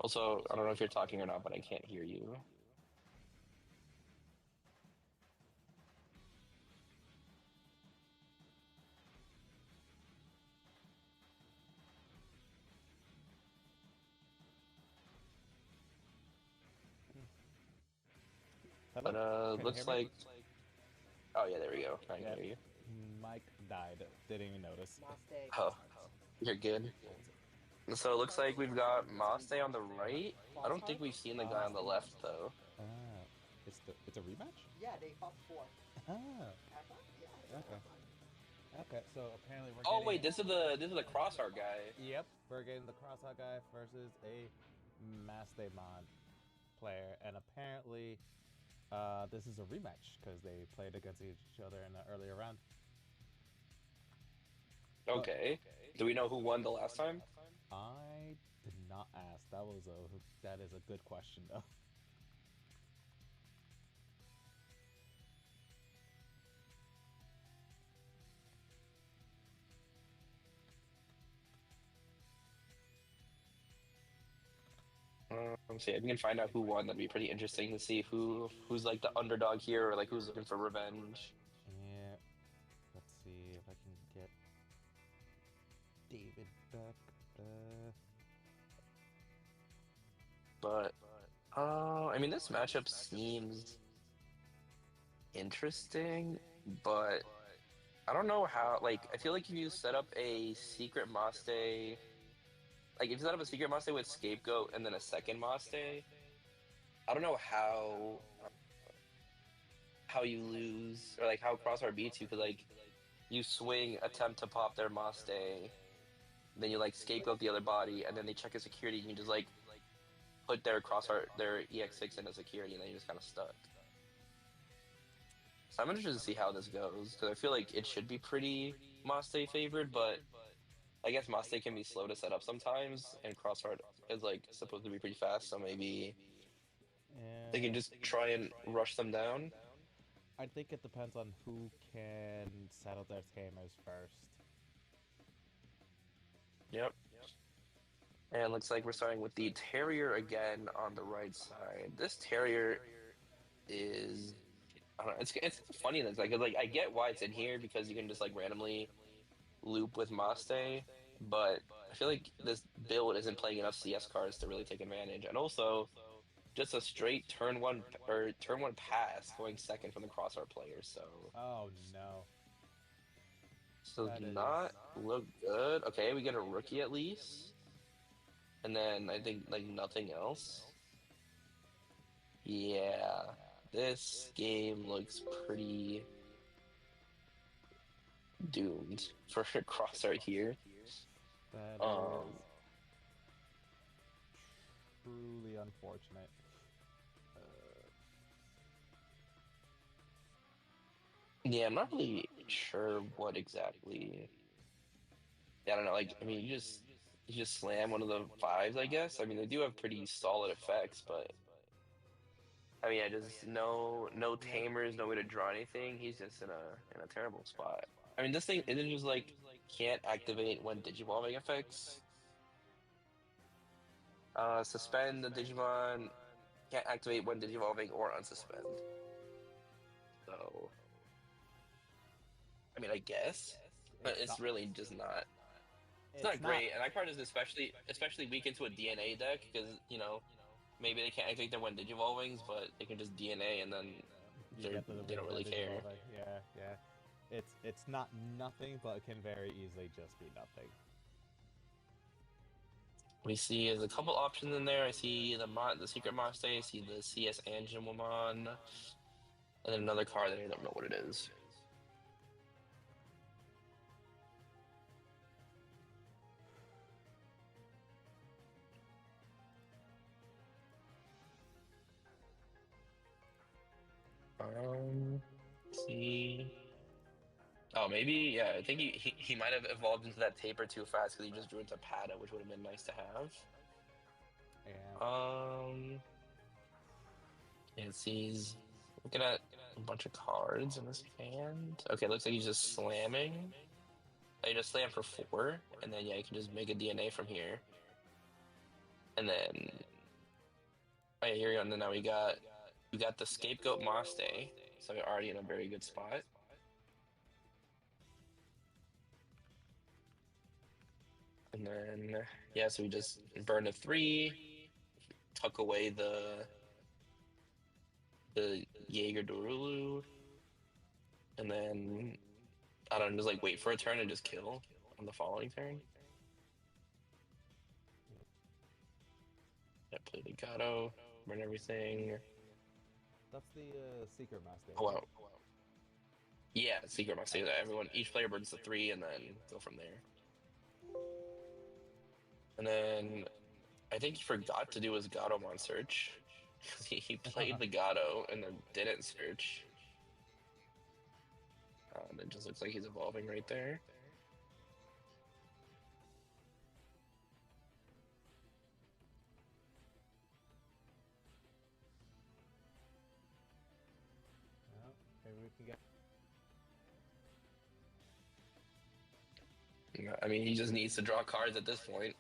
Speaker 3: Also, I don't know if you're talking or not, but I can't hear you.
Speaker 2: Hello?
Speaker 3: But
Speaker 2: Can you hear
Speaker 3: looks
Speaker 2: me?
Speaker 3: like oh yeah, there we go. I can
Speaker 2: Yep.
Speaker 3: hear you.
Speaker 2: Mike died. Didn't even notice.
Speaker 6: Maste.
Speaker 3: Oh, you're good. So it looks like we've got Maste on the right. I don't think we've seen the guy on the left though.
Speaker 2: Ah, it's a rematch?
Speaker 6: Yeah, they fought before.
Speaker 2: Ah,
Speaker 6: I thought, yeah, I
Speaker 2: okay.
Speaker 6: thought.
Speaker 2: Okay, so apparently we're
Speaker 3: Oh
Speaker 2: getting.
Speaker 3: wait, this is the crossheart guy.
Speaker 2: Yep, we're getting the Crossout guy versus a Mastodon player, and apparently, this is a rematch because they played against each other in the earlier round.
Speaker 3: Okay. Do we know who won the last time?
Speaker 2: I did not ask. That is a good question though.
Speaker 3: See if we can find out who won. That'd be pretty interesting to see who's like the underdog here, or like who's looking for revenge.
Speaker 2: Yeah, let's see if I can get David back.
Speaker 3: But I mean, this matchup seems interesting, but I don't know how. Like, I feel like if you set up a secret Maste, like if you set up a secret Maste with Scapegoat and then a second Maste, I don't know how you lose or like how Crossfire beats you because like you swing, attempt to pop their Maste, then you like Scapegoat the other body, and then they check a security. You can just like put their their EX6 into security, and then you're just kind of stuck. So I'm interested to see how this goes because I feel like it should be pretty Maste favored, but I guess Maste can be slow to set up sometimes, and Crossfire is like supposed to be pretty fast, so maybe they can
Speaker 2: And
Speaker 3: just try and rush them down.
Speaker 2: I think it depends on who can settle their gamers first.
Speaker 3: Yep. And it looks like we're starting with the Terrier again on the right side. This Terrier is, I don't know, it's funny that's like I get why it's in here because you can just like randomly loop with Maste, but I feel like this build isn't playing enough CS cards to really take advantage. And also, just a straight turn one pass going second from the Crosshair player.
Speaker 2: Oh no.
Speaker 3: So
Speaker 2: That is
Speaker 3: not look good. Okay, we get a rookie at least, and then I think like nothing else. Yeah, this game looks pretty doomed for Crosshair here.
Speaker 2: that
Speaker 3: Um,
Speaker 2: is truly unfortunate.
Speaker 3: yeah, I'm not really sure what exactly. Yeah, I don't know. Like, I mean, you just slam one of the fives, I guess. I mean, they do have pretty solid effects, but I mean, I just no tamers, no way to draw anything. He's just in a terrible spot. I mean, this thing isn't just like can't activate when digivolving effects. Suspend the Digimon can't activate when digivolving or unsuspend. So, I mean, I guess, but it's really just not. It's not great, and that card is especially weak into a DNA deck because you know maybe they can't activate their when digivolvings, but they can just DNA and then
Speaker 2: You get the
Speaker 3: they don't really care.
Speaker 2: Yeah, yeah. It's not nothing, but it can very easily just be nothing.
Speaker 3: We see there's a couple options in there. I see the secret Maste, I see the CS Angemon, and then another card that I don't know what it is. See. Oh, maybe, yeah, I think he might have evolved into that taper too fast because he just drew into Pada, which would have been nice to have.
Speaker 2: Yeah.
Speaker 3: And he's looking at a bunch of cards in his hand. Okay, looks like he's just slamming. You just slam for 4, and then yeah, you can just make a DNA from here. And then, oh yeah, here we go. And then now we got the Scapegoat Maste, so you're already in a very good spot. And then yeah, so we just burn a 3, tuck away the Jaeger Dorulu, and then I don't know, just like wait for a turn and just kill on the following turn. Yeah, play the Gato, burn everything.
Speaker 2: That's the secret master.
Speaker 3: Oh wow. Yeah, secret must say that each player burns the 3 and then go from there. And then I think he forgot to do his Gatomon search because he played the Gato and then didn't search. And it just looks like he's evolving right there.
Speaker 2: Well, maybe we can get.
Speaker 3: I mean, he just needs to draw cards at this point.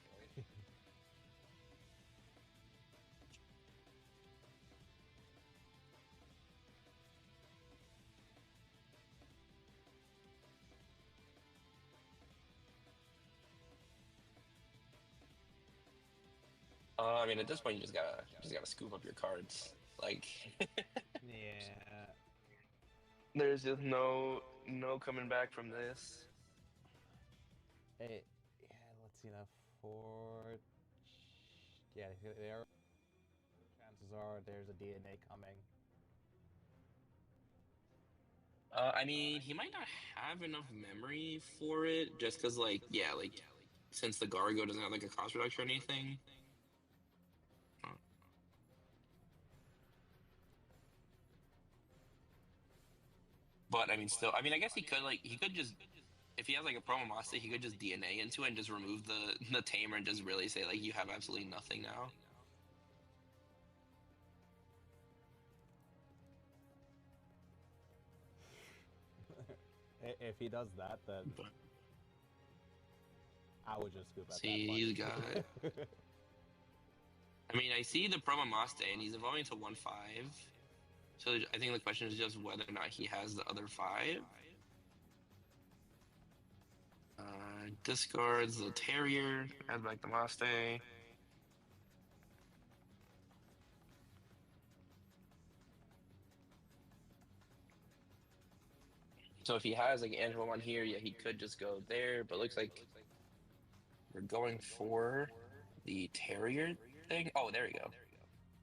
Speaker 3: I mean, at this point, you just gotta scoop up your cards. Like,
Speaker 2: Yeah.
Speaker 3: there's just no coming back from this.
Speaker 2: Hey, yeah. Let's see now. 4, Yeah, there. Chances are there's a DNA coming.
Speaker 3: I mean, he might not have enough memory for it, just because, like, yeah, like, since the Gargo doesn't have like a cost reduction or anything. Uh, But I mean, still, I mean, I guess he could just if he has like a promo master, he could just DNA into it and just remove the tamer and just really say like you have absolutely nothing now.
Speaker 2: If he does that, then
Speaker 3: But
Speaker 2: I would just scoop at that
Speaker 3: see, he's got.
Speaker 2: point.
Speaker 3: I mean, I see the promo master and he's evolving to 1/5. So I think the question is just whether or not he has the other 5. Discards the Terrier, adds back the Maste. So if he has like Angelo on here, yeah, he could just go there. But looks like we're going for the Terrier thing. Oh, there we go.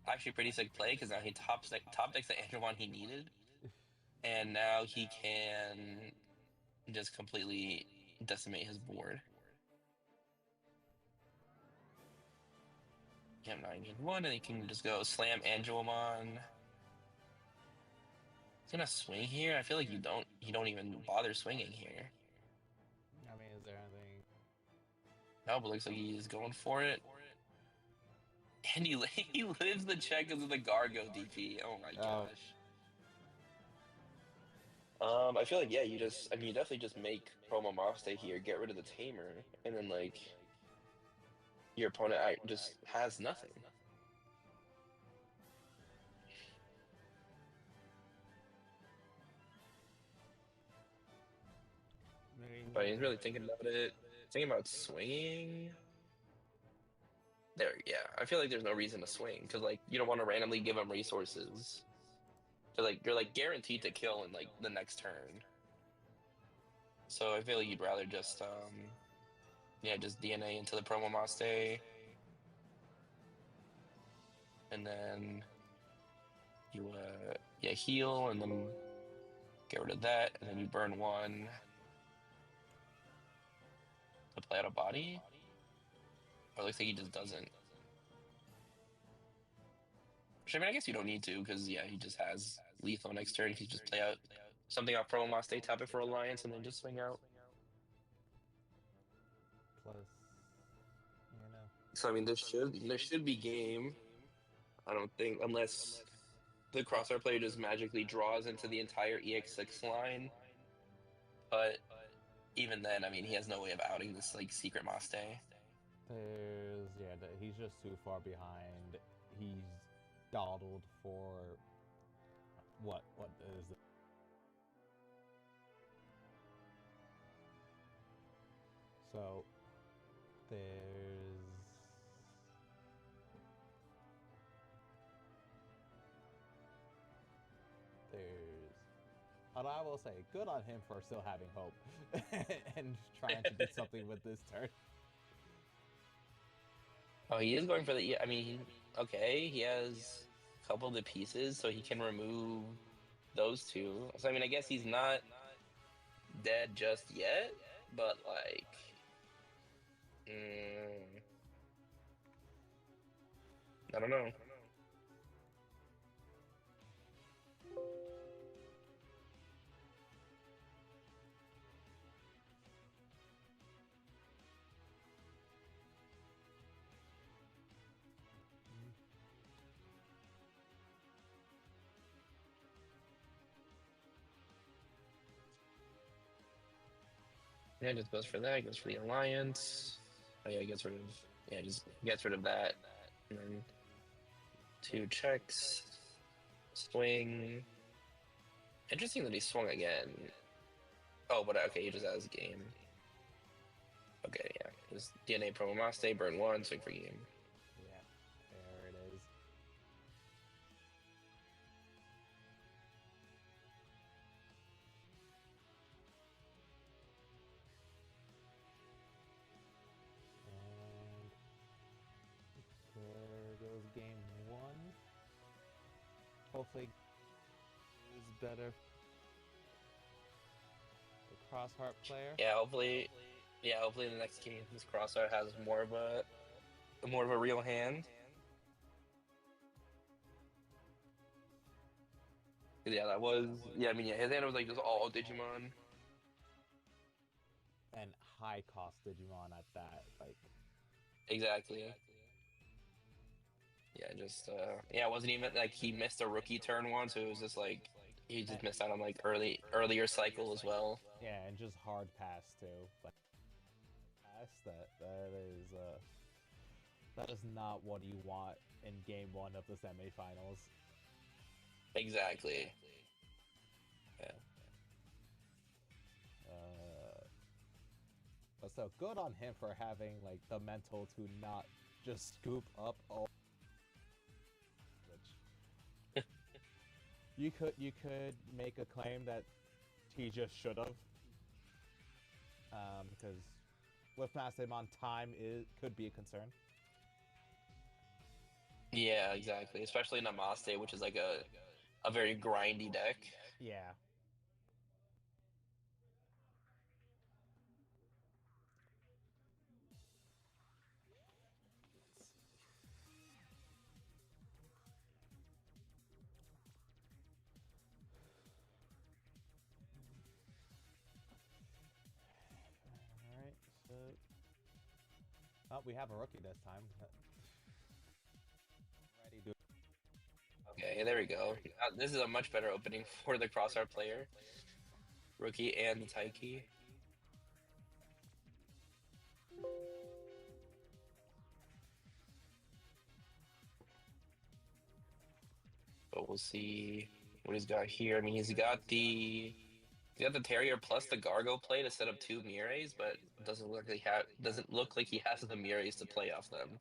Speaker 3: Actually, pretty sick play because now he top decks the Angelo he needed, and now he can just completely decimate his board. Yeah, 9 and he can just go slam Angelomon. He's gonna swing here. I feel like you don't even bother swinging here.
Speaker 2: I mean, is there anything?
Speaker 3: No, but looks like he's going for it. And he lives the check because of the Gargo DP. Oh my gosh. I feel like yeah, I mean you definitely just make Promo Maste here, get rid of the Tamer, and then like your opponent just has nothing. But he's really thinking about it. Thinking about swinging. There, yeah. I feel like there's no reason to swing because like you don't want to randomly give him resources. So like you're like guaranteed to kill in like the next turn. So I feel like you'd rather just yeah, just DNA into the Promo Maste. And then you yeah, heal and then get rid of that, and then you burn 1 to play out a body. Or it looks like he just doesn't. Which I mean I guess you don't need to, because yeah, he just has lethal next turn. He just play out something off Promo Maste, tap it for Alliance, and then just swing out.
Speaker 2: Plus, you know.
Speaker 3: So I mean there should be game. I don't think unless the crosshair player just magically draws into the entire EX6 line. But even then, I mean, he has no way of outing this like secret Maste.
Speaker 2: Yeah, he's just too far behind. He's dawdled for what is it? So there's and I will say, good on him for still having hope and trying to do something with this turn.
Speaker 3: Oh, he is going for the. I mean, okay, he has a couple of the pieces, so he can remove those 2. So I mean, I guess he's not dead just yet, but like, I don't know. Yeah, just goes for that. Goes for the Alliance. Oh yeah, gets rid of. Yeah, just gets rid of that, and then 2 checks, swing. Interesting that he swung again. Oh, but okay, he just has game. Okay, yeah. Just DNA Promo Maste, burn 1, swing for game.
Speaker 2: Yeah, there it is. And hopefully is better. The Crossheart player.
Speaker 3: Yeah, hopefully. Yeah, hopefully in the next game, this Crosshair has more of a real hand. Yeah, that was. Yeah, I mean, yeah, his hand was like just all Digimon.
Speaker 2: And high cost Digimon at that, like.
Speaker 3: Exactly. Yeah, just yeah, it wasn't even like he missed a rookie turn one, so it was just like he just missed out on like earlier cycle as well.
Speaker 2: Yeah, and just hard pass too. Like pass that is not what you want in game 1 of the semifinals.
Speaker 3: Exactly. Yeah.
Speaker 2: But so good on him for having like the mental to not just scoop up all. Which you could make a claim that he just should have, because with Mastemon, time could be a concern.
Speaker 3: Yeah, exactly. Especially Namaste, which is like a very grindy deck.
Speaker 2: Yeah. Alright, so... Oh, we have a rookie this time. Ready to...
Speaker 3: Okay, there we go. This is a much better opening for the Crosshair player. Rookie and the Taiki. But we'll see what he's got here. I mean, he's got the Terrier plus the Gargo play to set up 2 Mires, but doesn't look like he has the Mires to play off them.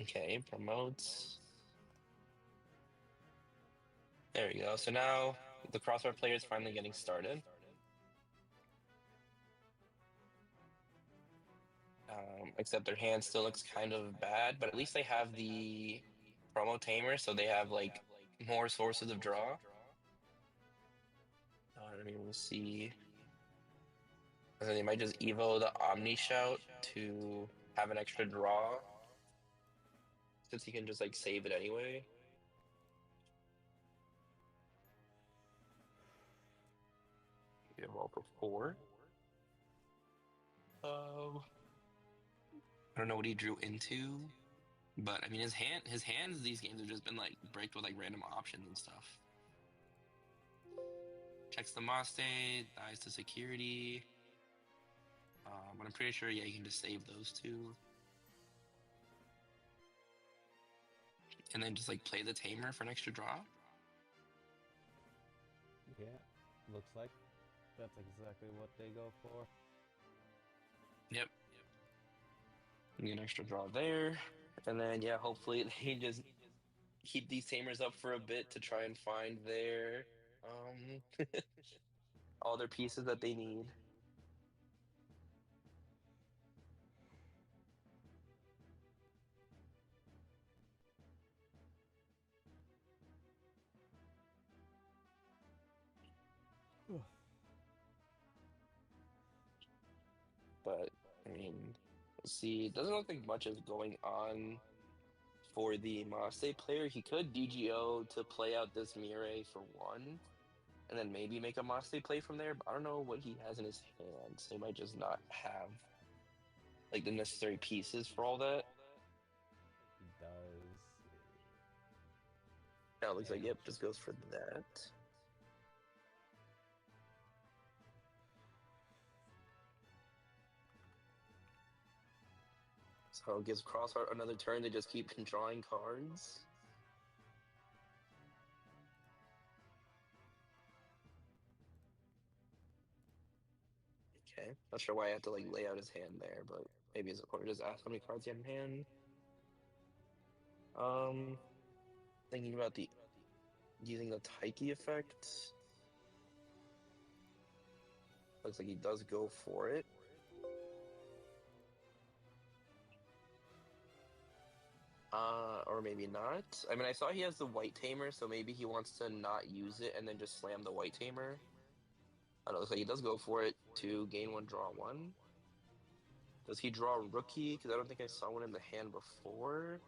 Speaker 3: Okay, promotes. There we go. So now the Crosshair player is finally getting started. Except their hand still looks kind of bad, but at least they have the promo tamer, so they have like more sources of draw. I don't even see. And then they might just evo the Omni Shout to have an extra draw, since he can just like save it anyway. You have all for 4. I don't know what he drew into, but I mean his hands these games have just been like bricked with like random options and stuff. Checks the Moste, dies to security. But I'm pretty sure, yeah, you can just save those 2. And then just like play the Tamer for an extra draw.
Speaker 2: Yeah, looks like that's exactly what they go for.
Speaker 3: Yep. Get an extra draw there. And then, yeah, hopefully they just keep these Tamers up for a bit to try and find their, all their pieces that they need. But, I mean, we'll see. It doesn't look like much is going on for the Maste player. He could DGO to play out this Mirai for 1, and then maybe make a Maste play from there, but I don't know what he has in his hand, so he might just not have like the necessary pieces for all that.
Speaker 2: He does.
Speaker 3: Now it looks like, yep, just goes for that. So it gives Crossheart another turn to just keep drawing cards. Okay. Not sure why I had to like lay out his hand there, but maybe his opponent just asked how many cards he had in hand. Thinking about the using the Taiki effect. Looks like he does go for it. Or maybe not. I mean, I saw he has the White Tamer, so maybe he wants to not use it and then just slam the White Tamer. I don't know, looks like he does go for it to gain one, draw one. Does he draw Rookie? Because I don't think I saw one in the hand before.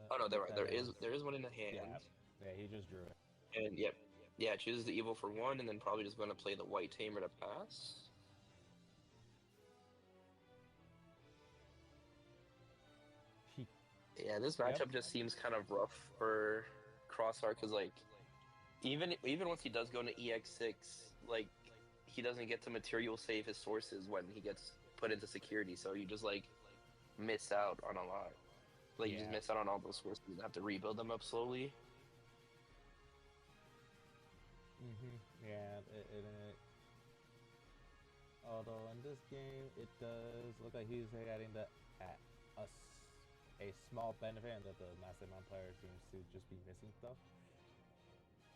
Speaker 3: Oh no, there is one in the
Speaker 2: Yeah,
Speaker 3: hand.
Speaker 2: yeah, he just drew it.
Speaker 3: And yep, yeah, chooses the evil for one, and then probably just going to play the White Tamer to pass. Yeah, this matchup just seems kind of rough for Crossheart because like even once he does go into EX6, like he doesn't get to material save his sources when he gets put into security, so you just like miss out on a lot. Like you just
Speaker 2: Yeah.
Speaker 3: miss out on all those sources and have to rebuild them up slowly.
Speaker 2: Yeah, although in this game, it does look like he's getting a small benefit, and that the Mastermind player seems to just be missing stuff.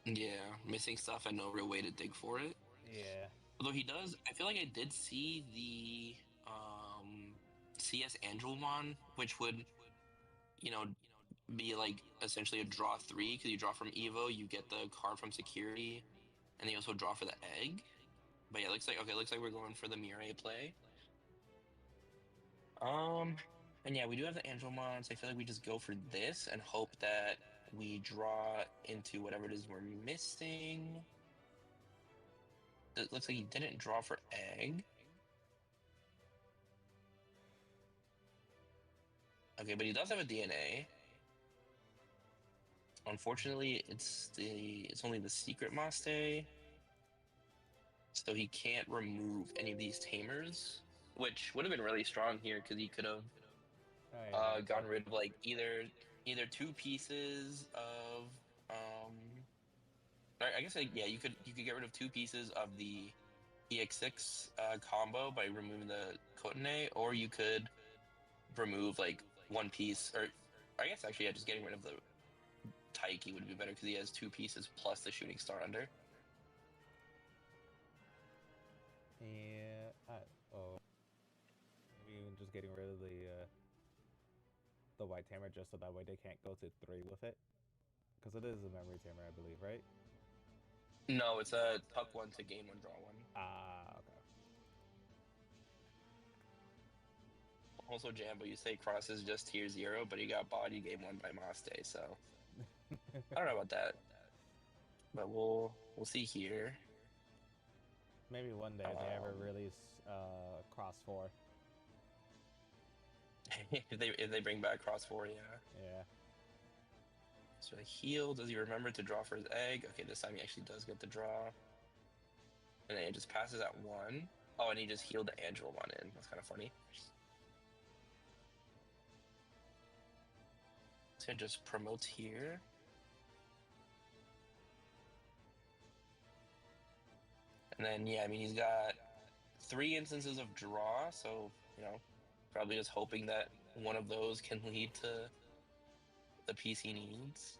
Speaker 3: Yeah, missing stuff and no real way to dig for it.
Speaker 2: Yeah.
Speaker 3: Although he does, I feel like I did see the CS Angelmon, which would, you know, be like essentially a draw three because you draw from Evo, you get the card from security, and then you also draw for the egg. But yeah, looks like we're going for the Mirai play. Um, and yeah, we do have the Angelmon, so I feel like we just go for this and hope that we draw into whatever it is we're missing. It looks like he didn't draw for egg. Okay, but he does have a DNA. Unfortunately, it's only the secret Maste, so he can't remove any of these tamers, which would have been really strong here because he could have gotten rid of like either two pieces of I guess like, yeah, you could get rid of two pieces of the EX6 combo by removing the Kotane, or you could remove like one piece, or I guess actually yeah, just getting rid of the Taiki would be better because he has two pieces plus the shooting star under.
Speaker 2: Yeah. Maybe even just getting rid of the White Tamer just so that way they can't go to 3 with it, because it is a memory tamer, I believe, right?
Speaker 3: No, it's a tuck one to gain one, draw one.
Speaker 2: Ah, okay.
Speaker 3: Also, Jambo, you say Cross is just tier 0, but he got body game 1 by Maste, so I don't know about that. But we'll see here.
Speaker 2: Maybe one day if they ever release Cross 4.
Speaker 3: if they bring back Cross 4, yeah.
Speaker 2: Yeah.
Speaker 3: So heal, does he remember to draw for his egg? Okay, this time he actually does get the draw. And then he just passes at 1. Oh, and he just healed the Angelmon in. That's kind of funny. So it just promotes here. And then, yeah, I mean, he's got 3 instances of draw, so, probably just hoping that one of those can lead to the piece he needs.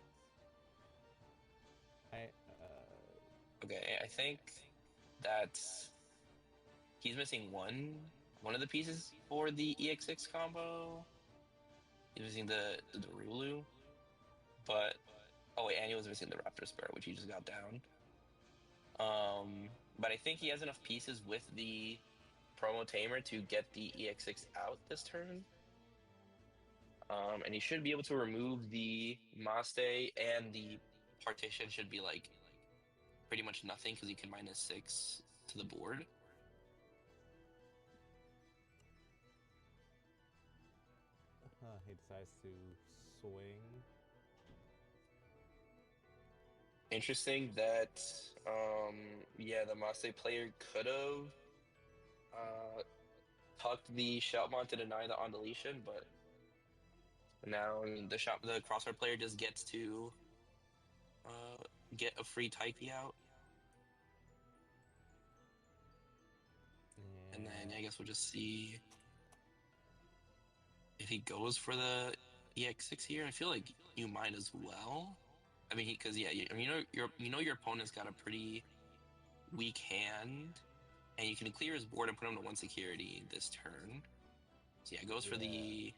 Speaker 3: Okay, I think that he's missing one of the pieces for the EX6 combo. He's missing the Rulu, but oh wait, and he was missing the Raptor Spur, which he just got down. But I think he has enough pieces with the promo tamer to get the EX6 out this turn. And he should be able to remove the Maste, and the partition should be like pretty much nothing because he can -6 to the board.
Speaker 2: He decides to swing.
Speaker 3: Interesting that, yeah, the Maste player could have tucked the Shoutmon to deny the on deletion, but now the Crosshair player just gets to get a free Taiki out. And then I guess we'll just see if he goes for the EX6 here. I feel like you might as well. I mean, because yeah, your opponent's got a pretty weak hand, and you can clear his board and put him to 1 security this turn. So yeah, it goes for the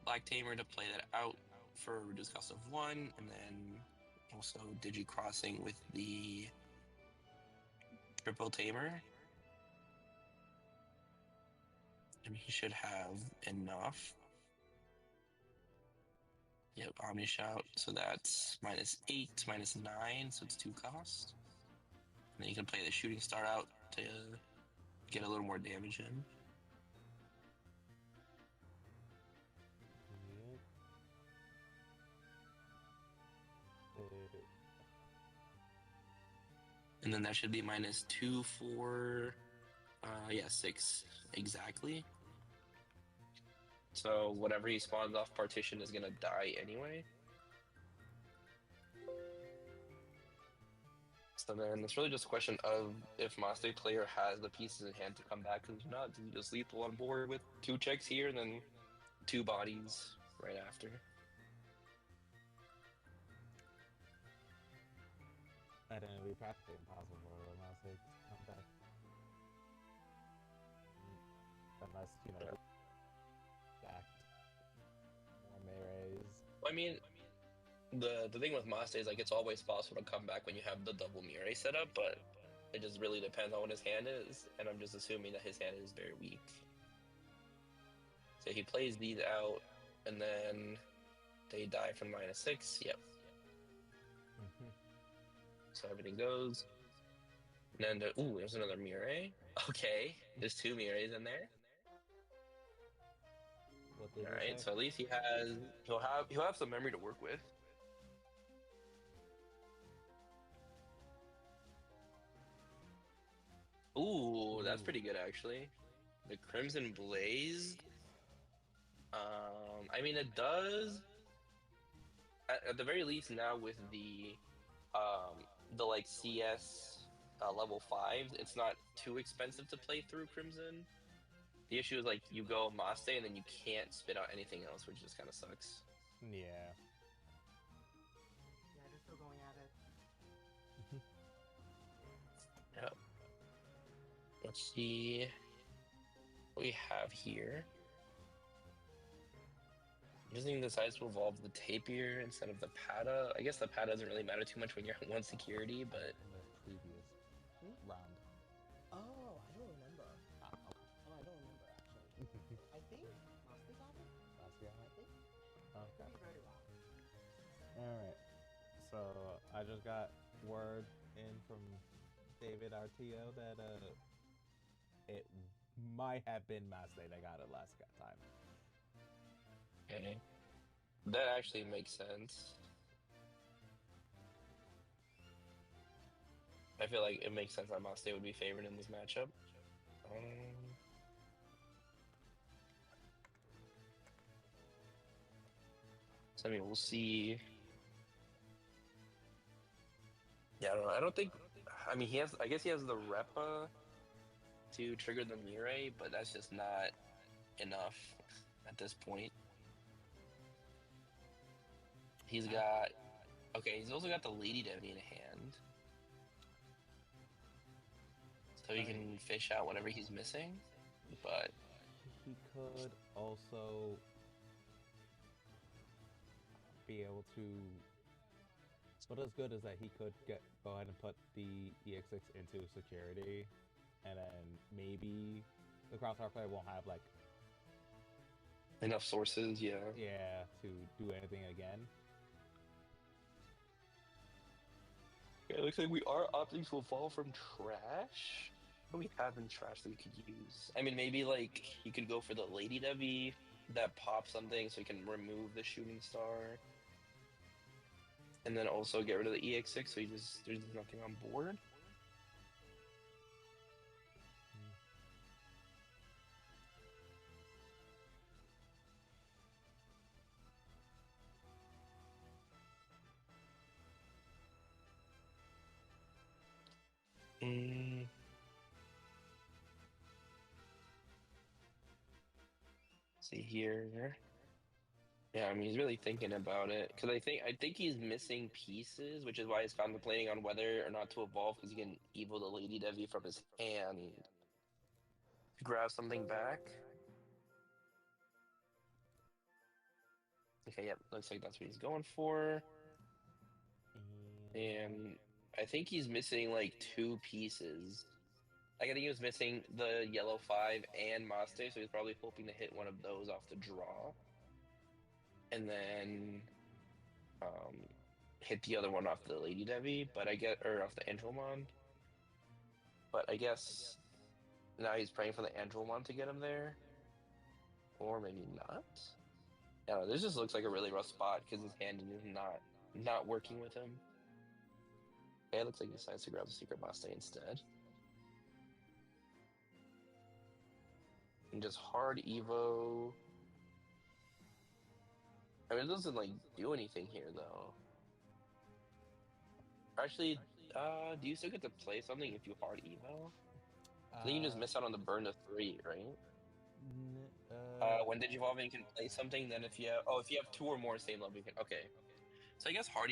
Speaker 3: Black Tamer to play that out for a reduced cost of 1, and then also Digi Crossing with the Triple Tamer. And he should have enough. Yep, Omni Shout. So that's -8, -9, so it's 2 cost. And then you can play the Shooting Star out to get a little more damage in. And then that should be -2 for, yeah, 6 exactly. So whatever he spawns off partition is gonna die anyway. So then it's really just a question of if Maste player has the pieces in hand to come back, because if not, you just lethal on board with 2 checks here and then 2 bodies right after.
Speaker 2: And then it'd be practically impossible for Mouse to come back. Unless, you know, stacked more melees.
Speaker 3: I mean, the thing with Maste is like it's always possible to come back when you have the double Mirai set up, but it just really depends on what his hand is, and I'm just assuming that his hand is very weak. So he plays these out, and then they die from -6. Yep. So everything goes. And then, ooh, there's another Mirai. Okay, there's 2 Mirais in there. All right, so at least he'll have some memory to work with. Ooh, that's pretty good actually. The Crimson Blaze. I mean, it does. At the very least, now with the like CS level 5s, it's not too expensive to play through Crimson. The issue is like you go Maste and then you can't spit out anything else, which just kind of sucks.
Speaker 2: Yeah.
Speaker 6: Yeah, they're still going at it.
Speaker 3: Yep. Let's see what we have here. Using decides to evolve the Tapir instead of the Pata. I guess the Pata doesn't really matter too much when you're at 1 security, but
Speaker 2: In the previous round.
Speaker 6: Oh, I don't remember. Oh, I don't remember actually. I think Master got it. I think.
Speaker 2: Okay.
Speaker 6: Could be very wrong.
Speaker 2: Alright. So I just got word in from David RTO that it might have been Maste that got it last time.
Speaker 3: okay. That actually makes sense. I feel like it makes sense that Maste would be favored in this matchup. So I mean, we'll see. Yeah, I don't know. I don't think. I mean, he has. I guess he has the Repa to trigger the Mirai, but that's just not enough at this point. He's got. Okay, he's also got the Lady Devi in hand, so he can fish out whatever he's missing. But
Speaker 2: He could also be able to. What is good is that he could go ahead and put the EX6 into security, and then maybe the crossfire player won't have like
Speaker 3: enough sources, yeah.
Speaker 2: to do anything again.
Speaker 3: Yeah, it looks like we are opting to evolve from trash. What do we have in trash that we could use? I mean, maybe like you could go for the Lady Devi that pops something so you can remove the Shooting Star. And then also get rid of the EX6 so there's nothing on board. see here. Yeah, I mean he's really thinking about it because I think he's missing pieces, which is why he's contemplating on whether or not to evolve because he can evil the Lady Devi from his hand to grab something back. Okay, yep, looks like that's what he's going for. And I think he's missing like 2 pieces. Like, I think he was missing the yellow 5 and Maste, so he's probably hoping to hit one of those off the draw. And then hit the other one off the Lady Devi, or off the Angelmon. But I guess now he's praying for the Angelmon to get him there. Or maybe not. Yeah, this just looks like a really rough spot because his hand is not working with him. Okay, it looks like he decides to grab the Secret Maste instead. And just hard Evo. I mean, it doesn't like do anything here though. Actually, do you still get to play something if you hard Evo? I think you just miss out on the burn of 3, right? When Digivolving, you can play something. Then if you have 2 or more same level, you can. Okay, so I guess hard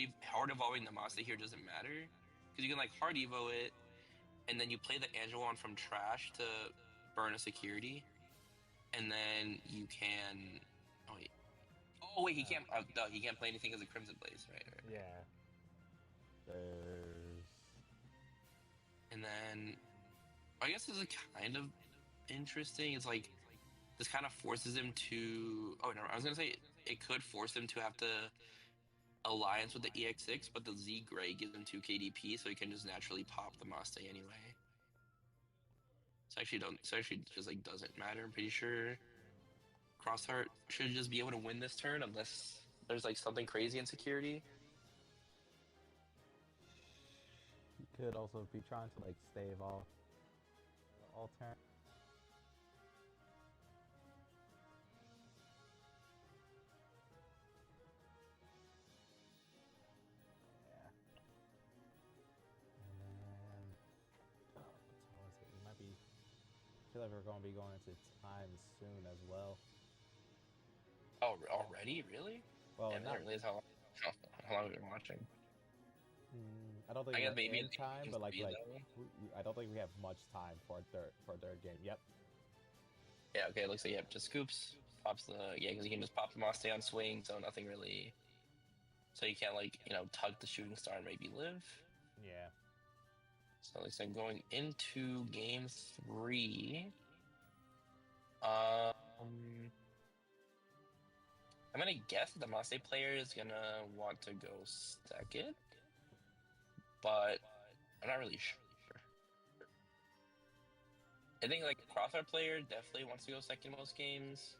Speaker 3: evolving the Master here doesn't matter because you can like hard Evo it, and then you play the Angelon from trash to burn a security, and then you can. Oh wait, he can't. No, he can't play anything as a Crimson Blaze, right?
Speaker 2: Yeah. There's.
Speaker 3: And then, I guess this is kind of interesting. It's like this kind of forces him to. Oh no, I was gonna say it could force him to have to alliance with the EX6, but the Z Gray gives him 2 KDP, so he can just naturally pop the Maste anyway. So actually just like doesn't matter. I'm pretty sure Crossheart should just be able to win this turn unless there's like something crazy in security.
Speaker 2: He could also be trying to like stave off all turn. Yeah. And what was it? We might be. I feel like we're going to be going into time soon as well.
Speaker 3: Oh, already? Really?
Speaker 2: Well,
Speaker 3: Yeah, I didn't realize how long we've been watching.
Speaker 2: I don't think
Speaker 3: I guess
Speaker 2: we're
Speaker 3: maybe
Speaker 2: in time, but like
Speaker 3: I
Speaker 2: I don't think we have much time for a third game. Yep.
Speaker 3: Yeah, okay, it looks like, just scoops. Pops because you can just pop the Maste on swing, so nothing really. So you can't, like, tug the shooting star and maybe live.
Speaker 2: Yeah.
Speaker 3: So it looks like going into game 3. I'm gonna guess that the Maste player is gonna want to go second, but I'm not really sure. I think like Crosshair player definitely wants to go second most games,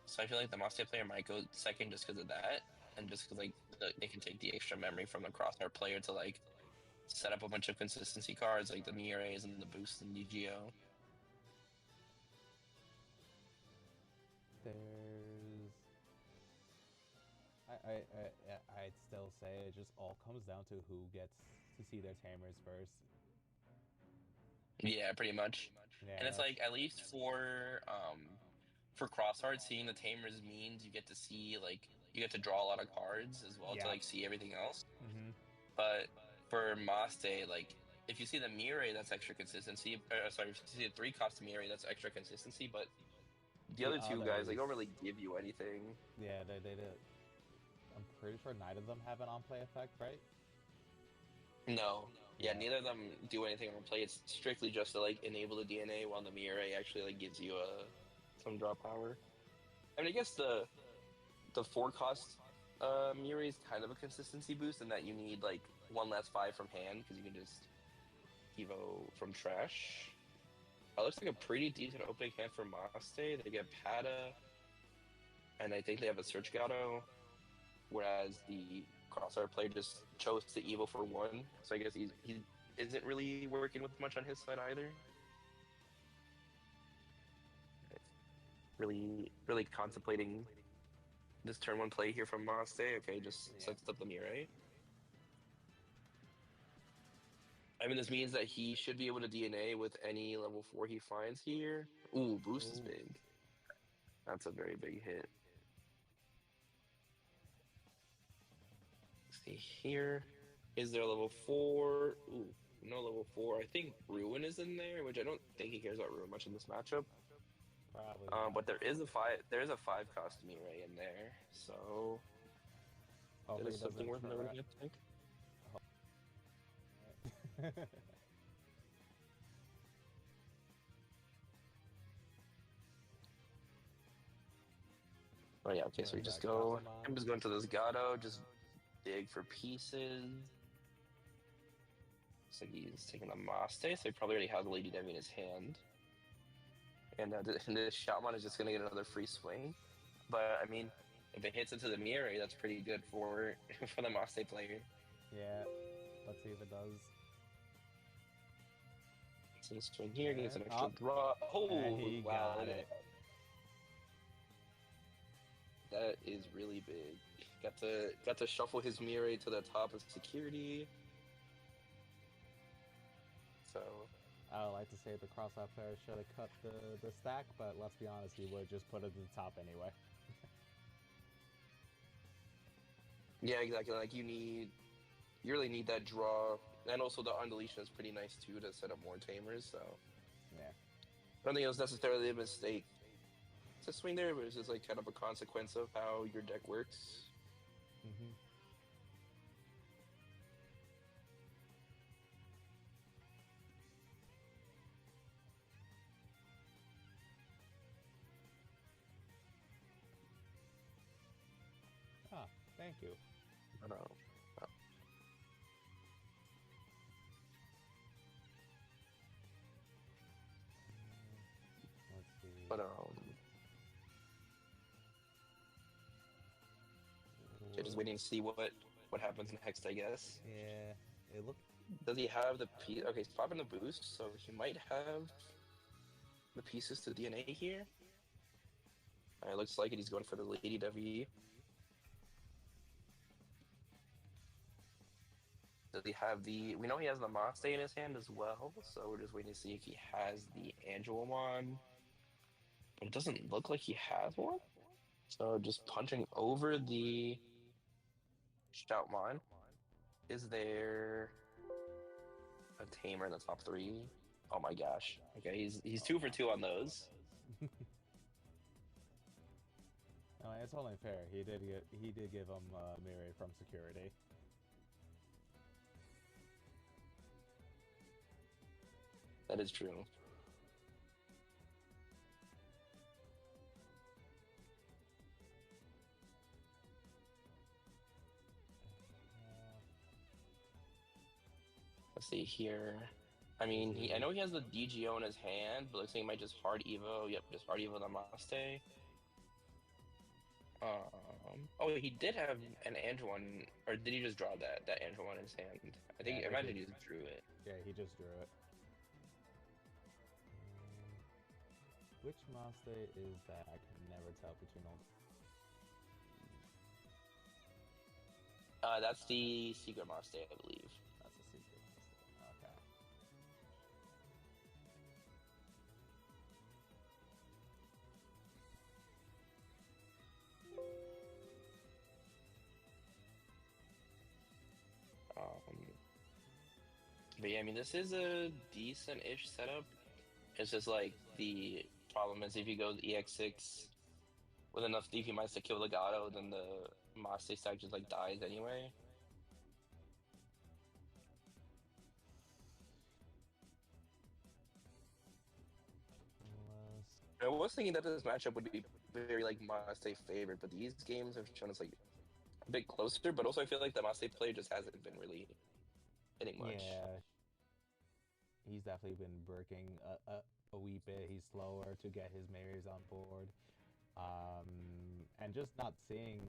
Speaker 3: so I feel like the Maste player might go second just because of that, and just because like they can take the extra memory from the Crosshair player to like set up a bunch of consistency cards like the Mire's and the boost and DGO.
Speaker 2: There's. I'd still say it just all comes down to who gets to see their tamers first.
Speaker 3: Yeah, pretty much.
Speaker 2: Yeah,
Speaker 3: And it's like at least for Crossheart, seeing the tamers means you get to see like you get to draw a lot of cards as well to like see everything else.
Speaker 2: Mm-hmm.
Speaker 3: But for Maste, like if you see the Mire, that's extra consistency. Sorry, if you see the 3-cost Mire, that's extra consistency. But the other 2 guys, they don't really give you anything.
Speaker 2: Yeah, they did. I'm pretty sure neither of them have an on-play effect, right?
Speaker 3: No. Yeah, neither of them do anything on play. It's strictly just to like enable the DNA, while the Mire actually like gives you some draw power. I mean, I guess the 4-cost Mire is kind of a consistency boost in that you need like 1 less 5 from hand because you can just Evo from trash. It looks like a pretty decent opening hand for Maste. They get Pada, and I think they have a Search Gato, whereas the Crosshair player just chose to Evo for 1. So I guess he isn't really working with much on his side either. Really, really contemplating this turn 1 play here from Maste. Okay, just sets up the Mire. I mean, this means that he should be able to DNA with any level 4 he finds here. Ooh, boost is big. That's a very big hit. Let's see here. Is there a level 4? Ooh, no level 4. I think Ruin is in there, which I don't think he cares about Ruin much in this matchup.
Speaker 2: Probably.
Speaker 3: But there is a 5. There is a 5 cost Mirai in there, so that
Speaker 2: Hopefully
Speaker 3: is
Speaker 2: he
Speaker 3: something worth
Speaker 2: doesn't
Speaker 3: noting, I think. Oh yeah, okay, so we just go. I'm just going to this Gato, just dig for pieces. Looks like he's taking a Maste, so he probably already has a Lady Devi in his hand. And this Shoutmon is just gonna get another free swing. But I mean, if it hits into the Mirai, that's pretty good for for the Maste player.
Speaker 2: Yeah, let's see if it does.
Speaker 3: So this swing here gets an
Speaker 2: And
Speaker 3: extra draw. Oh,
Speaker 2: and he
Speaker 3: wow.
Speaker 2: got it.
Speaker 3: That is really big. Got to shuffle his Mirai to the top of security. So
Speaker 2: I would like to say the cross-out player should have cut the stack, but let's be honest, he would just put it at the top anyway.
Speaker 3: yeah, exactly. Like you really need that draw, and also the undeletion is pretty nice too to set up more tamers. So
Speaker 2: Yeah.
Speaker 3: I don't think it was necessarily a mistake to swing there, but it's just like kind of a consequence of how your deck works.
Speaker 2: Mm-hmm. Ah, thank you.
Speaker 3: I don't know.
Speaker 2: Let's see.
Speaker 3: But yeah, just waiting to see what happens next, I guess.
Speaker 2: Yeah, it looked.
Speaker 3: Does he have the piece? Okay, he's popping the boost, so he might have the pieces to DNA here. It looks like it. He's going for the Lady Devi. Does he have the? We know he has the Maste in his hand as well, so we're just waiting to see if he has the Angelomon. But it doesn't look like he has one. So just punching over the Shoutmon. Is there a tamer in the top 3? Oh my gosh. Okay, he's 2 for 2 on those.
Speaker 2: No, it's only fair. He did give him Mirai from security.
Speaker 3: That is true. Let's see here. I mean, I know he has the DGO in his hand, but looks like he might just hard Evo. Yep, just hard Evo the Maste. Oh, he did have an Angelon, or did he just draw that Angelon in his hand? I think,
Speaker 2: Yeah,
Speaker 3: imagine he just drew it.
Speaker 2: Yeah, he just drew it. Which Maste is that? I can never tell between all.
Speaker 3: That's the Secret Maste, I believe.
Speaker 2: That's a secret Maste. Okay.
Speaker 3: But yeah, I mean, this is a decent-ish setup. It's just like the problem is if you go EX6 with enough DP mice to kill Legato, then the Maste stack just like dies anyway. I was thinking that this matchup would be very like Maste favored, but these games have shown us like a bit closer. But also, I feel like the Maste player just hasn't been really hitting much.
Speaker 2: Yeah, he's definitely been working a wee bit. He's slower to get his Marys on board, and just not seeing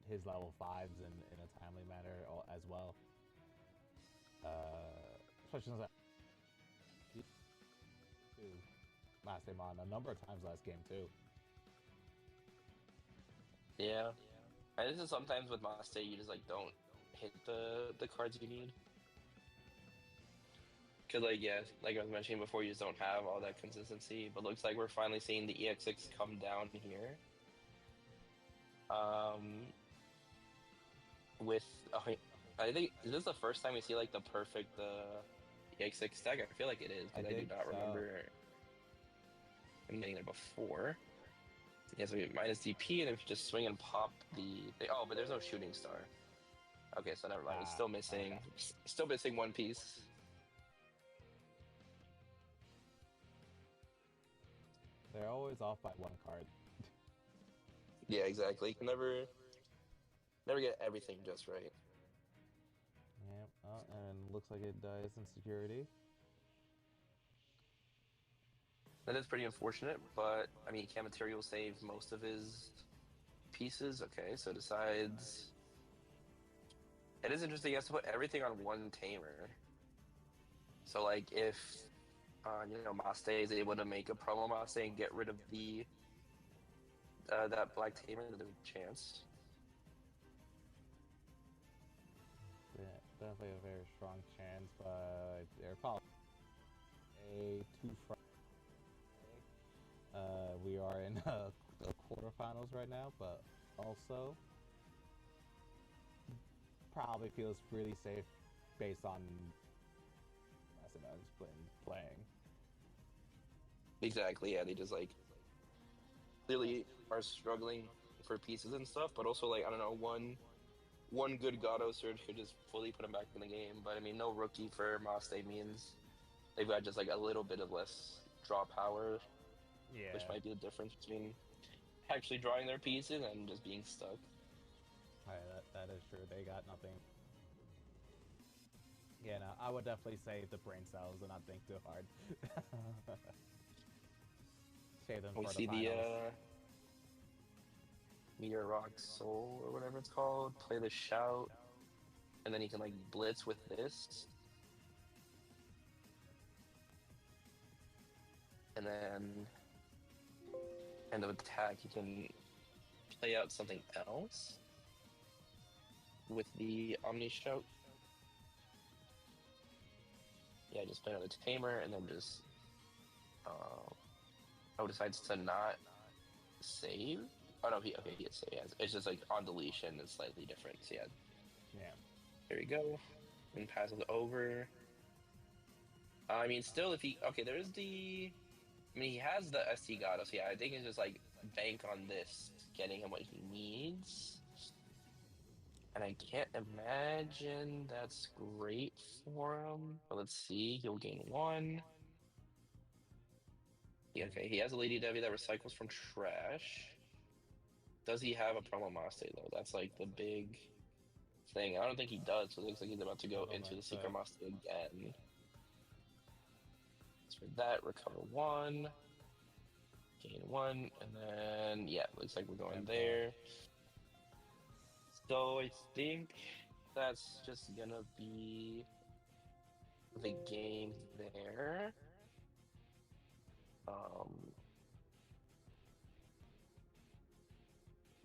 Speaker 2: his level 5s in a timely manner as well. Especially since last game on a number of times last game too.
Speaker 3: Yeah, and this is sometimes with Maste you just like don't hit the cards you need. Because, like, yeah, like I was mentioning before, you just don't have all that consistency. But looks like we're finally seeing the EX6 come down here. With, I think, is this the first time we see, like, the perfect EX6 stack? I feel like it is,
Speaker 2: I
Speaker 3: because I do
Speaker 2: think
Speaker 3: not
Speaker 2: so.
Speaker 3: remember him getting it before. Yeah, so we minus DP, and if you just swing and pop oh, but there's no shooting star. Okay, so never mind. It's still missing.
Speaker 2: Okay.
Speaker 3: Still missing one piece.
Speaker 2: They're always off by one card.
Speaker 3: Yeah, exactly. You can never get everything just right.
Speaker 2: Yep. Oh, and looks like it dies in security.
Speaker 3: That is pretty unfortunate, but I mean, can material save most of his pieces? Okay, so decides. It is interesting. He has to put everything on one tamer. So, like, if Maste is able to make a promo Maste and get rid of the that black tamer, there's a chance.
Speaker 2: Yeah, definitely a very strong chance, but they're probably too far. We are in the quarterfinals right now, but also probably feels really safe based on Macedon's playing.
Speaker 3: Exactly. Yeah, they just like clearly are struggling for pieces and stuff, but also like I don't know, one good Gato surge could just fully put him back in the game. But I mean, no rookie for Maste means they've got just like a little bit of less draw power,
Speaker 2: Yeah.
Speaker 3: which might be the difference between actually drawing their pieces and just being stuck.
Speaker 2: That is true. They got nothing. Yeah, no, I would definitely save the brain cells and not think too hard. Save them
Speaker 3: We
Speaker 2: for
Speaker 3: see
Speaker 2: the finals.
Speaker 3: the Meteor Rock Soul or whatever it's called. Play the shout, and then he can like blitz with this, and then end of attack he can play out something else with the Omni Shout. Yeah, just play out the Tamer, and then just decides to not save. Oh no, he has save. It's just like on deletion, it's slightly different. So yeah.
Speaker 2: Yeah.
Speaker 3: There we go. And passes over. I mean, still, if he there's the. I mean, he has the ST Gato, so yeah, I think it's just like bank on this, getting him what he needs. And I can't imagine that's great for him. But let's see, he'll gain 1. Yeah, okay, he has a Lady Debbie that recycles from trash. Does he have a promo Maste though? That's like the big thing. I don't think he does, so it looks like he's about to go into the Secret Maste again. So for that, recover 1. Gain 1, and then yeah, looks like we're going there. So I think that's just gonna be the game there.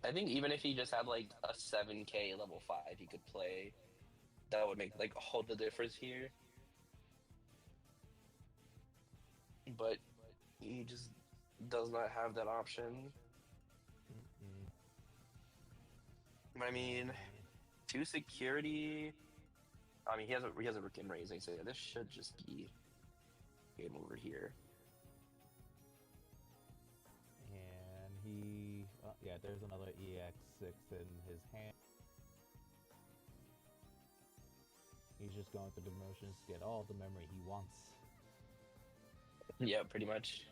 Speaker 3: I think even if he just had like a 7K level 5 he could play, that would make like all the difference here. But he just does not have that option. But I mean, 2 security. I mean, he has a Rick and Raising, so yeah, this should just be game over here.
Speaker 2: And he, yeah, there's another EX6 in his hand. He's just going through the motions to get all the memory he wants.
Speaker 3: Yeah, pretty much.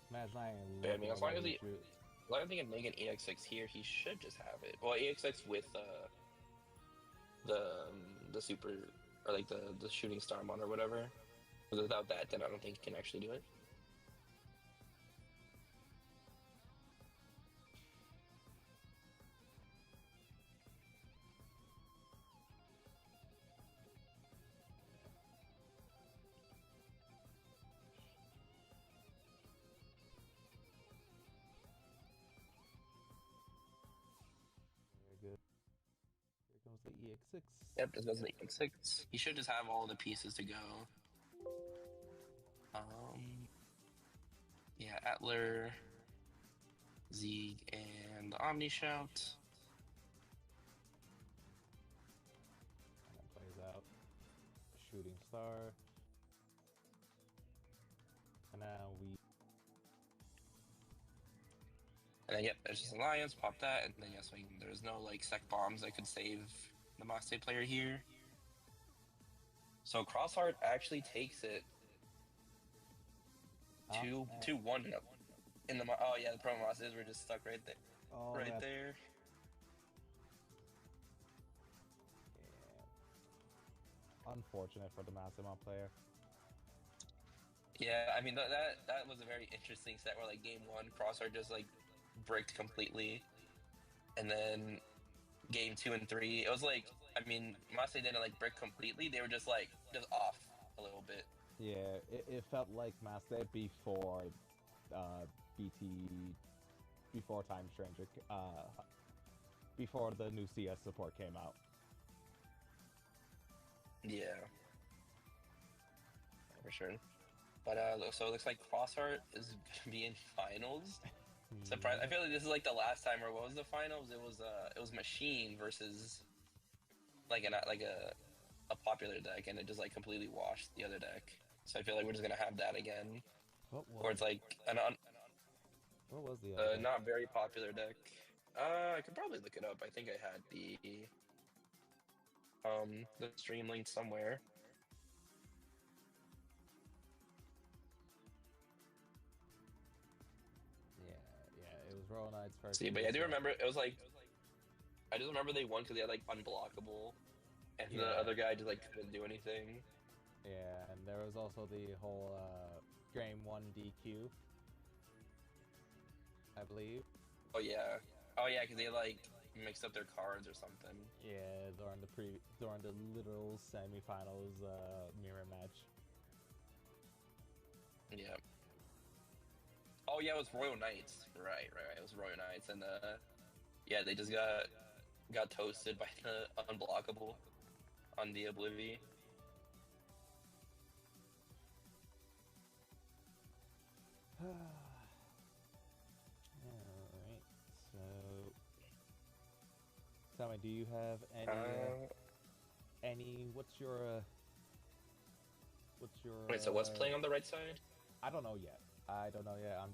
Speaker 2: Imagine I
Speaker 3: mean, as long as he can make an EX6 here, he should just have it. Well, EX6 with the super, or like the shooting star mon or whatever. Without that, then I don't think he can actually do it.
Speaker 2: the EX6.
Speaker 3: Yep, this goes to the EX6. He should just have all the pieces to go. Yeah, Atler, Zeeg, and the Omni Shout.
Speaker 2: And then plays out Shooting Star. And now we.
Speaker 3: And then, yep, there's just Alliance, pop that, and then, yes, there's no, like, sec bombs that could save the Maste player here. So Crossheart actually takes it 2-1 in the, oh yeah, the promo Mastes were just stuck right there.
Speaker 2: Oh,
Speaker 3: right there.
Speaker 2: Yeah. Unfortunate for the Massimo player.
Speaker 3: Yeah, I mean, that was a very interesting set where, like, game 1, Crossheart just, like, bricked completely. And then game 2 and 3, it was like, I mean, Maste didn't, like, brick completely. They were just, like, just off a little bit.
Speaker 2: Yeah, it felt like Master before BT, before Time Stranger, before the new CS support came out.
Speaker 3: Yeah. For sure. But so it looks like Crossheart is gonna be in finals. Surprise! I feel like this is like the last time, or what was the finals? It was Machine versus like a popular deck, and it just like completely washed the other deck. So I feel like we're just gonna have that again, or it's like
Speaker 2: what was the other deck?
Speaker 3: not very popular deck. I could probably look it up. I think I had the stream link somewhere.
Speaker 2: Yeah, it was Royal Knights first.
Speaker 3: See, but yeah, I do remember it was like I just remember they won because they had like unblockable, and the other guy just like couldn't do anything.
Speaker 2: Yeah, and there was also the whole game 1 DQ, I believe.
Speaker 3: Oh yeah, because they like mixed up their cards or something.
Speaker 2: Yeah, during the literal semifinals mirror match.
Speaker 3: Yeah. Oh yeah, it was Royal Knights. Right. It was Royal Knights, and yeah, they just got toasted by the unblockable on the Oblivion.
Speaker 2: Alright, so tell me, do you have any what's your
Speaker 3: Wait, so what's playing on the right side?
Speaker 2: I don't know yet. I'm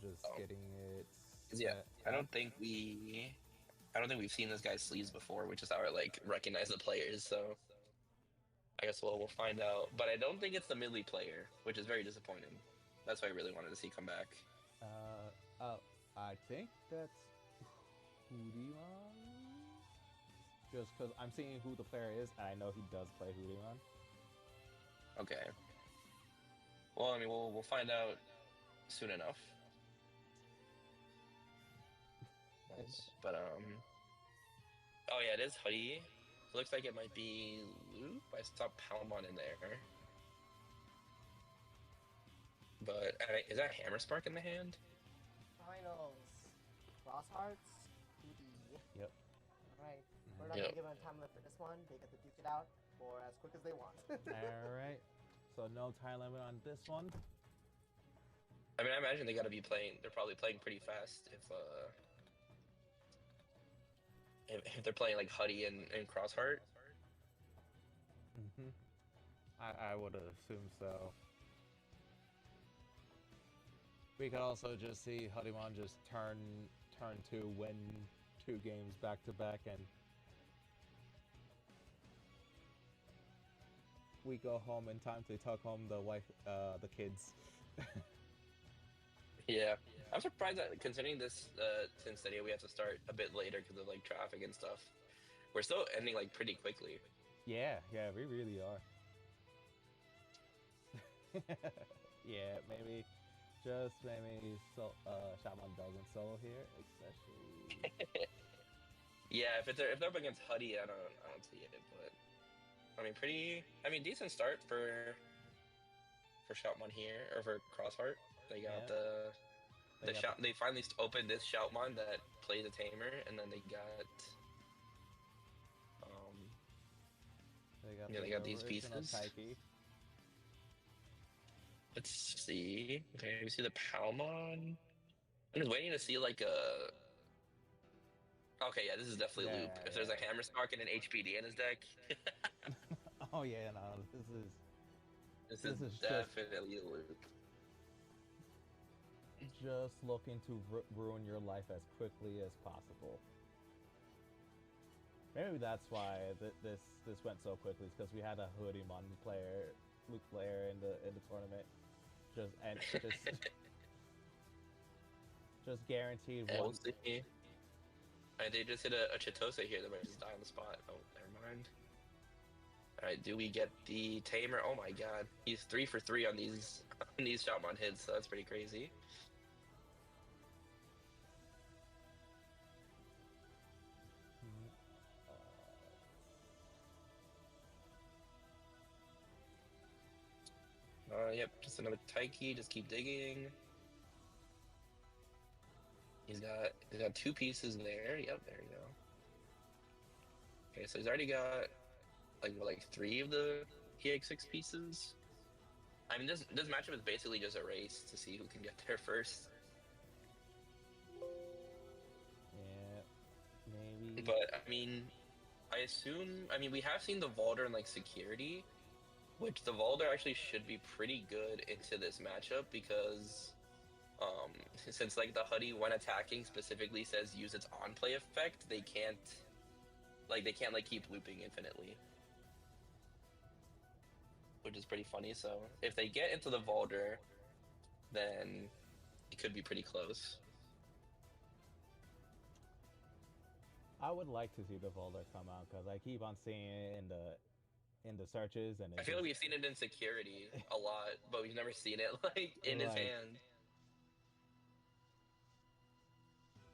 Speaker 2: just getting it.
Speaker 3: Yeah, I don't think we've seen this guy's sleeves before, which is how I like recognize the players. So I guess we'll find out. But I don't think it's the Midley player, which is very disappointing. That's why I really wanted to see come back.
Speaker 2: I think that's Digimon. Just because I'm seeing who the player is, and I know he does play Digimon.
Speaker 3: Okay. Well, I mean, we'll find out soon enough. Nice. But oh yeah, it is Hoodie. It looks like it might be Loop. I saw Palmon in there. But is that Hammer Spark in the hand?
Speaker 6: Finals. Crosshearts. BD.
Speaker 2: Yep.
Speaker 6: Alright. We're not gonna give them a time limit for this one. They get to duke it out for as quick as they want.
Speaker 2: Alright. So no time limit on this one.
Speaker 3: I mean, I imagine they gotta be playing. They're probably playing pretty fast if they're playing like Huddy and Crossheart.
Speaker 2: Mm-hmm. I would assume so. We could also just see Hudimon just turn to win 2 games back to back, and we go home in time to tuck home the wife, the kids.
Speaker 3: Yeah, I'm surprised that considering this Cincinnati, we have to start a bit later because of like traffic and stuff. We're still ending like pretty quickly.
Speaker 2: Yeah, we really are. Yeah, maybe Shaman doesn't solo here, especially.
Speaker 3: Yeah, if they're up against Huddy, I don't see it, but I mean decent start for Shoutmon here, or for Crossheart. They got they finally opened this Shoutmon that plays a tamer, and then they got Yeah, they got these
Speaker 2: original
Speaker 3: pieces.
Speaker 2: Taiki.
Speaker 3: Let's see. Okay, we see the Palmon. I'm just waiting to see like a. Okay, yeah, this is definitely
Speaker 2: Yeah,
Speaker 3: Loop.
Speaker 2: yeah,
Speaker 3: If there's a
Speaker 2: yeah.
Speaker 3: Hammerstock and an HPD in his deck,
Speaker 2: Oh yeah, no,
Speaker 3: this is
Speaker 2: this is
Speaker 3: definitely a Loop.
Speaker 2: just looking to ruin your life as quickly as possible. Maybe that's why this went so quickly. It's because we had a Hoodie-mon player, Luke player in the tournament, just just guaranteed
Speaker 3: And we'll
Speaker 2: one.
Speaker 3: see. They just hit a Chitose here that might just die on the spot. Oh, never mind. Alright, do we get the Tamer? Oh my god. He's 3 for 3 on these on these Shotmon hits, so that's pretty crazy. Yep, just another Taiki, just keep digging. He's got 2 pieces there. Yep, there you go. Okay, so he's already got like 3 of the PX6 pieces. I mean, this matchup is basically just a race to see who can get there first.
Speaker 2: Yeah, maybe.
Speaker 3: But I mean, I mean, we have seen the Valder in like security, which the Valder actually should be pretty good into this matchup because since like the Huddy when attacking specifically says use its on play effect, they can't like keep looping infinitely, which is pretty funny. So if they get into the Valder, then it could be pretty close.
Speaker 2: I would like to see the Volder come out because I keep on seeing it in the searches and
Speaker 3: I
Speaker 2: it
Speaker 3: feel like
Speaker 2: just
Speaker 3: we've seen it in security a lot, but we've never seen it like in his
Speaker 2: like
Speaker 3: hand.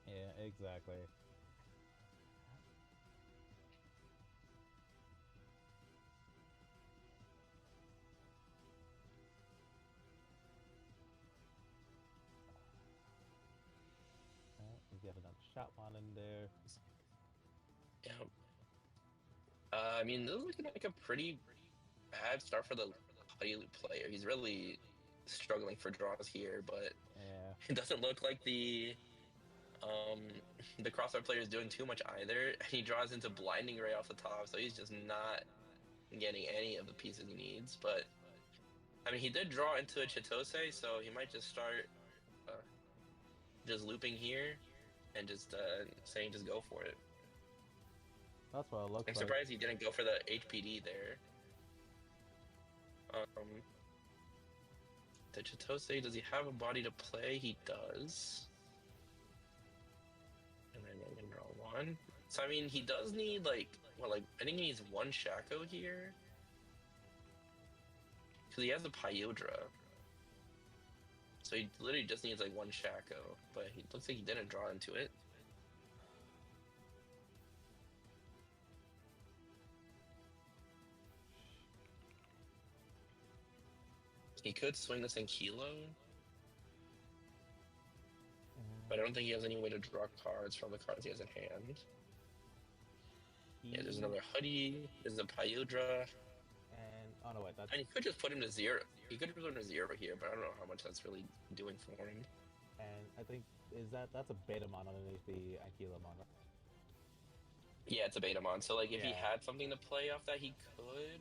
Speaker 2: yeah, exactly. We get another Shotmon in there.
Speaker 3: Yeah. I mean, this is looking like a pretty bad start for the Huddy Loop player. He's really struggling for draws here, but
Speaker 2: Yeah.
Speaker 3: it doesn't look like um the crossbar player is doing too much either. He draws into Blinding Ray off the top, so he's just not getting any of the pieces he needs. But I mean, he did draw into a Chitose, so he might just start uh, just looping here and just saying just go for it.
Speaker 2: That's what it looks
Speaker 3: I'm
Speaker 2: like.
Speaker 3: surprised he didn't go for the HPD there. Um, the Chitose, does he have a body to play? He does. And then I'm gonna draw 1. So I mean, he does need like, well, like I think he needs 1 Shaco here, because he has a Pyodra. So he literally just needs like 1 Shaco, but he looks like he didn't draw into it. He could swing this in Kilo, but I don't think he has any way to draw cards from the cards he has in hand. Yeah, there's another Huddy. There's a Pyodra.
Speaker 2: And oh no, wait, that's
Speaker 3: And he could just put him to 0. He could put him to 0 here, but I don't know how much that's really doing for him.
Speaker 2: and I think that's a Betamon underneath the Ankylomon.
Speaker 3: Yeah, it's a Betamon. So like if he
Speaker 2: Yeah.
Speaker 3: had something to play off that, he could.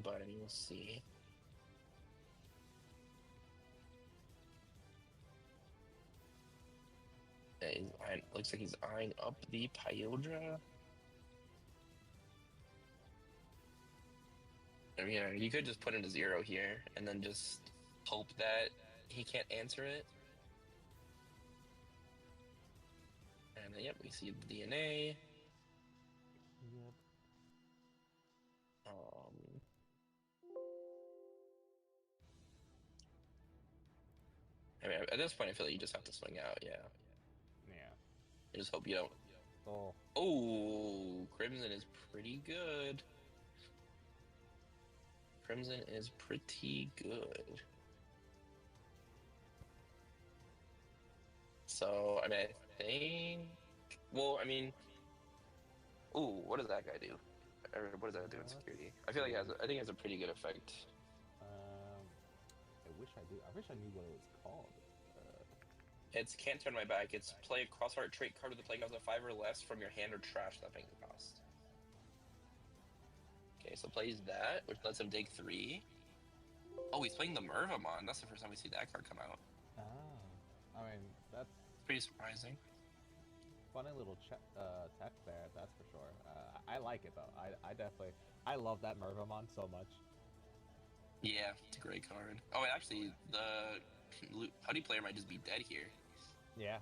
Speaker 3: But I mean, we'll see. Yeah, looks like he's eyeing up the Pyodra. I mean, yeah, you could just put him to 0 here and then just hope that he can't answer it. And then, yep, we see the DNA.
Speaker 2: Yep.
Speaker 3: I mean, at this point, I feel like you just have to swing out. Yeah,
Speaker 2: Yeah.
Speaker 3: I just hope you don't.
Speaker 2: Oh.
Speaker 3: Oh, Crimson is pretty good. Crimson is pretty good. So, I mean, I think. Well, I mean, Ooh, what does that guy do? Or what does that do in security? I feel like I think it has a pretty good effect.
Speaker 2: I wish I knew what it was called.
Speaker 3: It's can't turn my back. It's play a crossheart trait card with the playing cost of 5 or less from your hand or trash that paying cost. Okay, so plays that, which lets him dig 3. Oh, he's playing the Mervamon. That's the first time we see that card come out.
Speaker 2: Oh, I mean that's
Speaker 3: Pretty surprising.
Speaker 2: funny little tech there. That's for sure. I like it though. I definitely love that Mervamon so much.
Speaker 3: Yeah, it's a great card. Oh, and actually, the Huddy player might just be dead here.
Speaker 2: Yeah.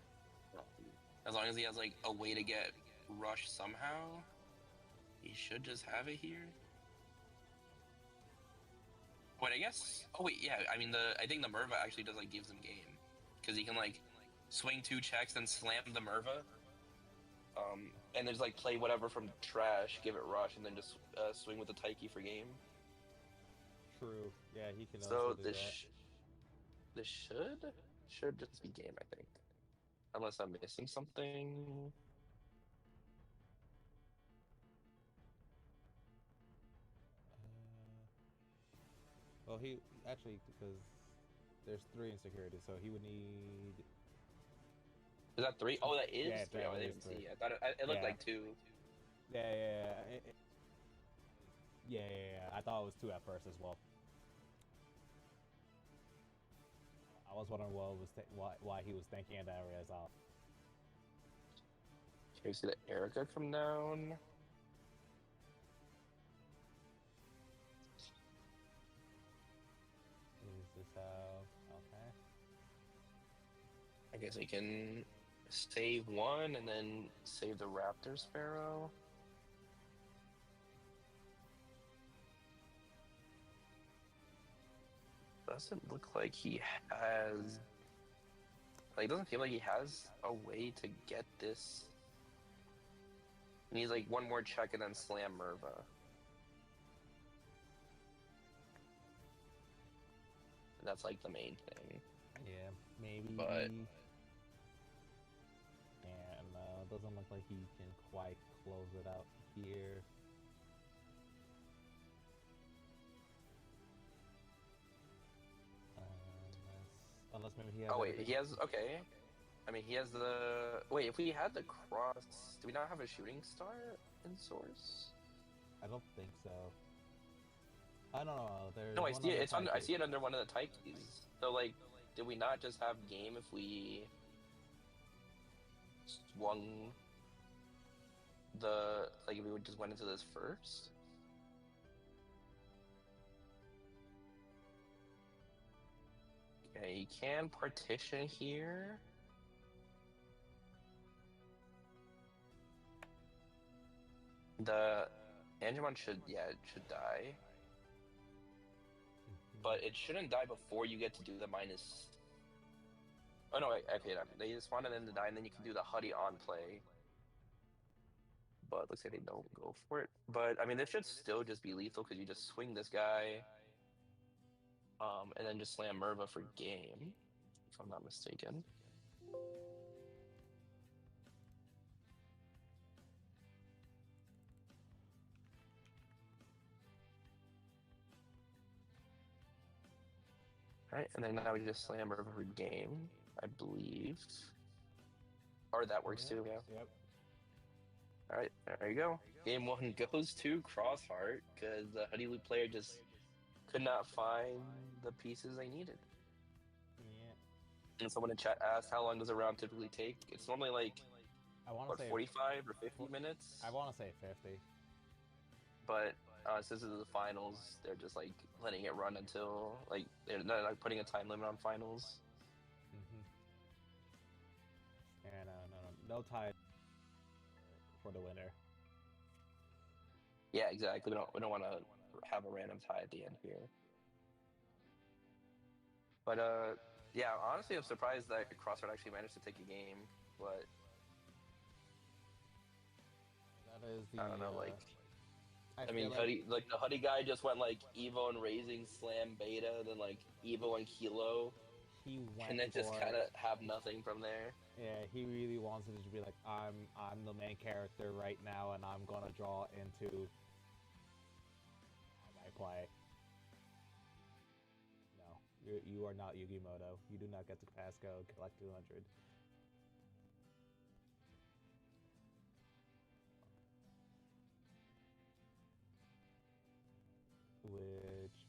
Speaker 3: As long as he has like a way to get rush somehow, he should just have it here. Wait, I guess. Oh wait, yeah. I mean, I think the Merva actually does like gives him game because he can like swing 2 checks, then slam the Merva. And there's like play whatever from trash, give it rush, and then just swing with the Taiki for game.
Speaker 2: True. Yeah, he can
Speaker 3: So
Speaker 2: also do that.
Speaker 3: This should just be game, I think, unless I'm missing something.
Speaker 2: Well, he actually because there's 3 in security, so he would need.
Speaker 3: Is that 3? Oh, that is
Speaker 2: Yeah,
Speaker 3: 3.
Speaker 2: that
Speaker 3: Oh, I
Speaker 2: is
Speaker 3: didn't
Speaker 2: 3.
Speaker 3: see. I thought it looked
Speaker 2: Yeah.
Speaker 3: like 2.
Speaker 2: Yeah. I thought it was 2 at first as well. I was wondering why he was thinking in that area as well.
Speaker 3: Can you see the Erica come down?
Speaker 2: Is this how? Okay.
Speaker 3: I guess we can save 1 and then save the Raptor Sparrow. Doesn't look like he has. Like, it doesn't feel like he has a way to get this. He needs like 1 more check and then slam Merva. And that's like the main thing.
Speaker 2: Yeah, maybe.
Speaker 3: But-
Speaker 2: Yeah, no, it doesn't look like he can quite close it out here. Unless maybe he has.
Speaker 3: Oh wait,
Speaker 2: everything-
Speaker 3: he has. Okay. I mean, he has the. Wait, if we had the cross, do we not have a shooting star in source?
Speaker 2: I don't think so. I don't know. There's
Speaker 3: No, I
Speaker 2: one
Speaker 3: see it.
Speaker 2: other
Speaker 3: It's under. I
Speaker 2: Taiki.
Speaker 3: see it under one of the Taikis. So like, did we not just have game if we swung the like if we just went into this first? Okay, you can partition here. The Angemon should it should die. But it shouldn't die before you get to do the minus. Oh no, okay, they just wanted them to die, and then you can do the Huddy on play. But it looks like they don't go for it. But I mean, this should still just be lethal because you just swing this guy, and then just slam Merva for game, if I'm not mistaken. Right, and then now we just slam Merva for game, I believe. Or that works too, yeah.
Speaker 2: Yep.
Speaker 3: All right, there you go. Game 1 goes to Crossheart because the Huddy Loop player just could not find the pieces they needed.
Speaker 2: Yeah.
Speaker 3: And someone in chat asked, how long does a round typically take? It's normally like,
Speaker 2: I want to
Speaker 3: what,
Speaker 2: say
Speaker 3: 45 or 50 minutes?
Speaker 2: I want to say 50.
Speaker 3: But since this is the finals, they're just like letting it run until, like, they're not like putting a time limit on finals.
Speaker 2: And no tie for the winner.
Speaker 3: Yeah, exactly. We don't want to have a random tie at the end here. But yeah, honestly, I'm surprised that Crossheart actually managed to take a game. But
Speaker 2: That is the.
Speaker 3: I don't know, like, I
Speaker 2: feel
Speaker 3: mean,
Speaker 2: like,
Speaker 3: the Huddy guy just went like Evo and Raising Slam Beta, then like Evo and Kilo,
Speaker 2: he went
Speaker 3: And then just
Speaker 2: for
Speaker 3: kind of have nothing from there.
Speaker 2: yeah, he really wants it to be like I'm the main character right now, and I'm gonna draw into how I play. No, you are not Yugimoto. You do not get to pass go collect 200. Which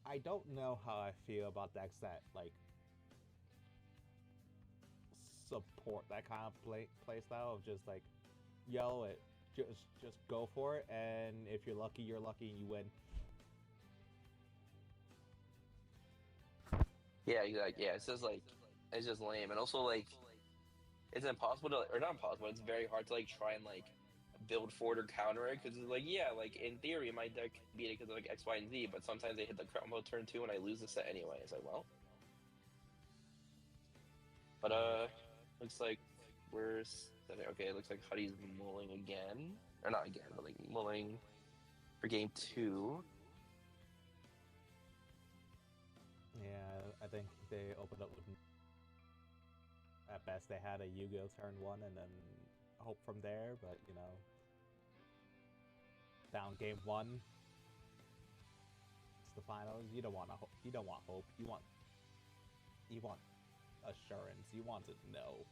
Speaker 2: I don't know how I feel about decks that like support that kind of play style of just like yell it, just go for it, and if you're lucky and you win.
Speaker 3: Yeah, exactly. Yeah, it's just lame, and also like it's impossible to, or not impossible. It's very hard to like try and like build forward or counter it because it's like yeah, like in theory my deck can beat it because of like X, Y, and Z, but sometimes they hit the combo turn 2 and I lose the set anyway. It's like well, but looks like we're okay. It looks like Huddy's mulling again, or not again, but like mulling for game 2.
Speaker 2: Yeah, I think they opened up with at best they had a Yu-Gi-Oh turn 1 and then hope from there, but you know, down game 1. It's the finals. You don't want hope. You don't want hope. You want assurance. You want to know.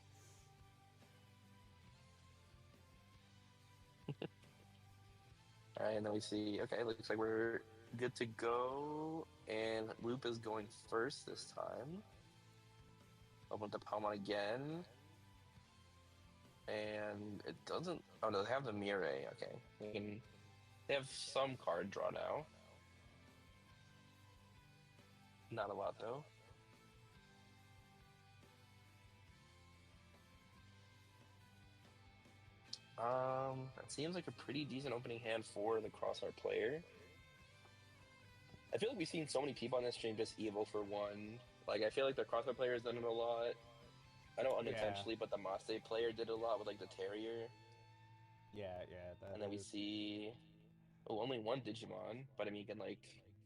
Speaker 3: All right, and then we see okay. Looks like we're good to go, and Loop is going first this time. Open up the Palmon again. And it doesn't... Oh, no, they have the Mirai. Okay. They have some card draw now. Not a lot, though. That seems like a pretty decent opening hand for the Crosshair player. I feel like we've seen so many people on this stream just evil for 1. Like, I feel like the Crosshair player has done it a lot. I know unintentionally, but the Maste player did it a lot with, like, the Terrier.
Speaker 2: Yeah.
Speaker 3: And then we see... Oh, only 1 Digimon, but I mean, you can, like,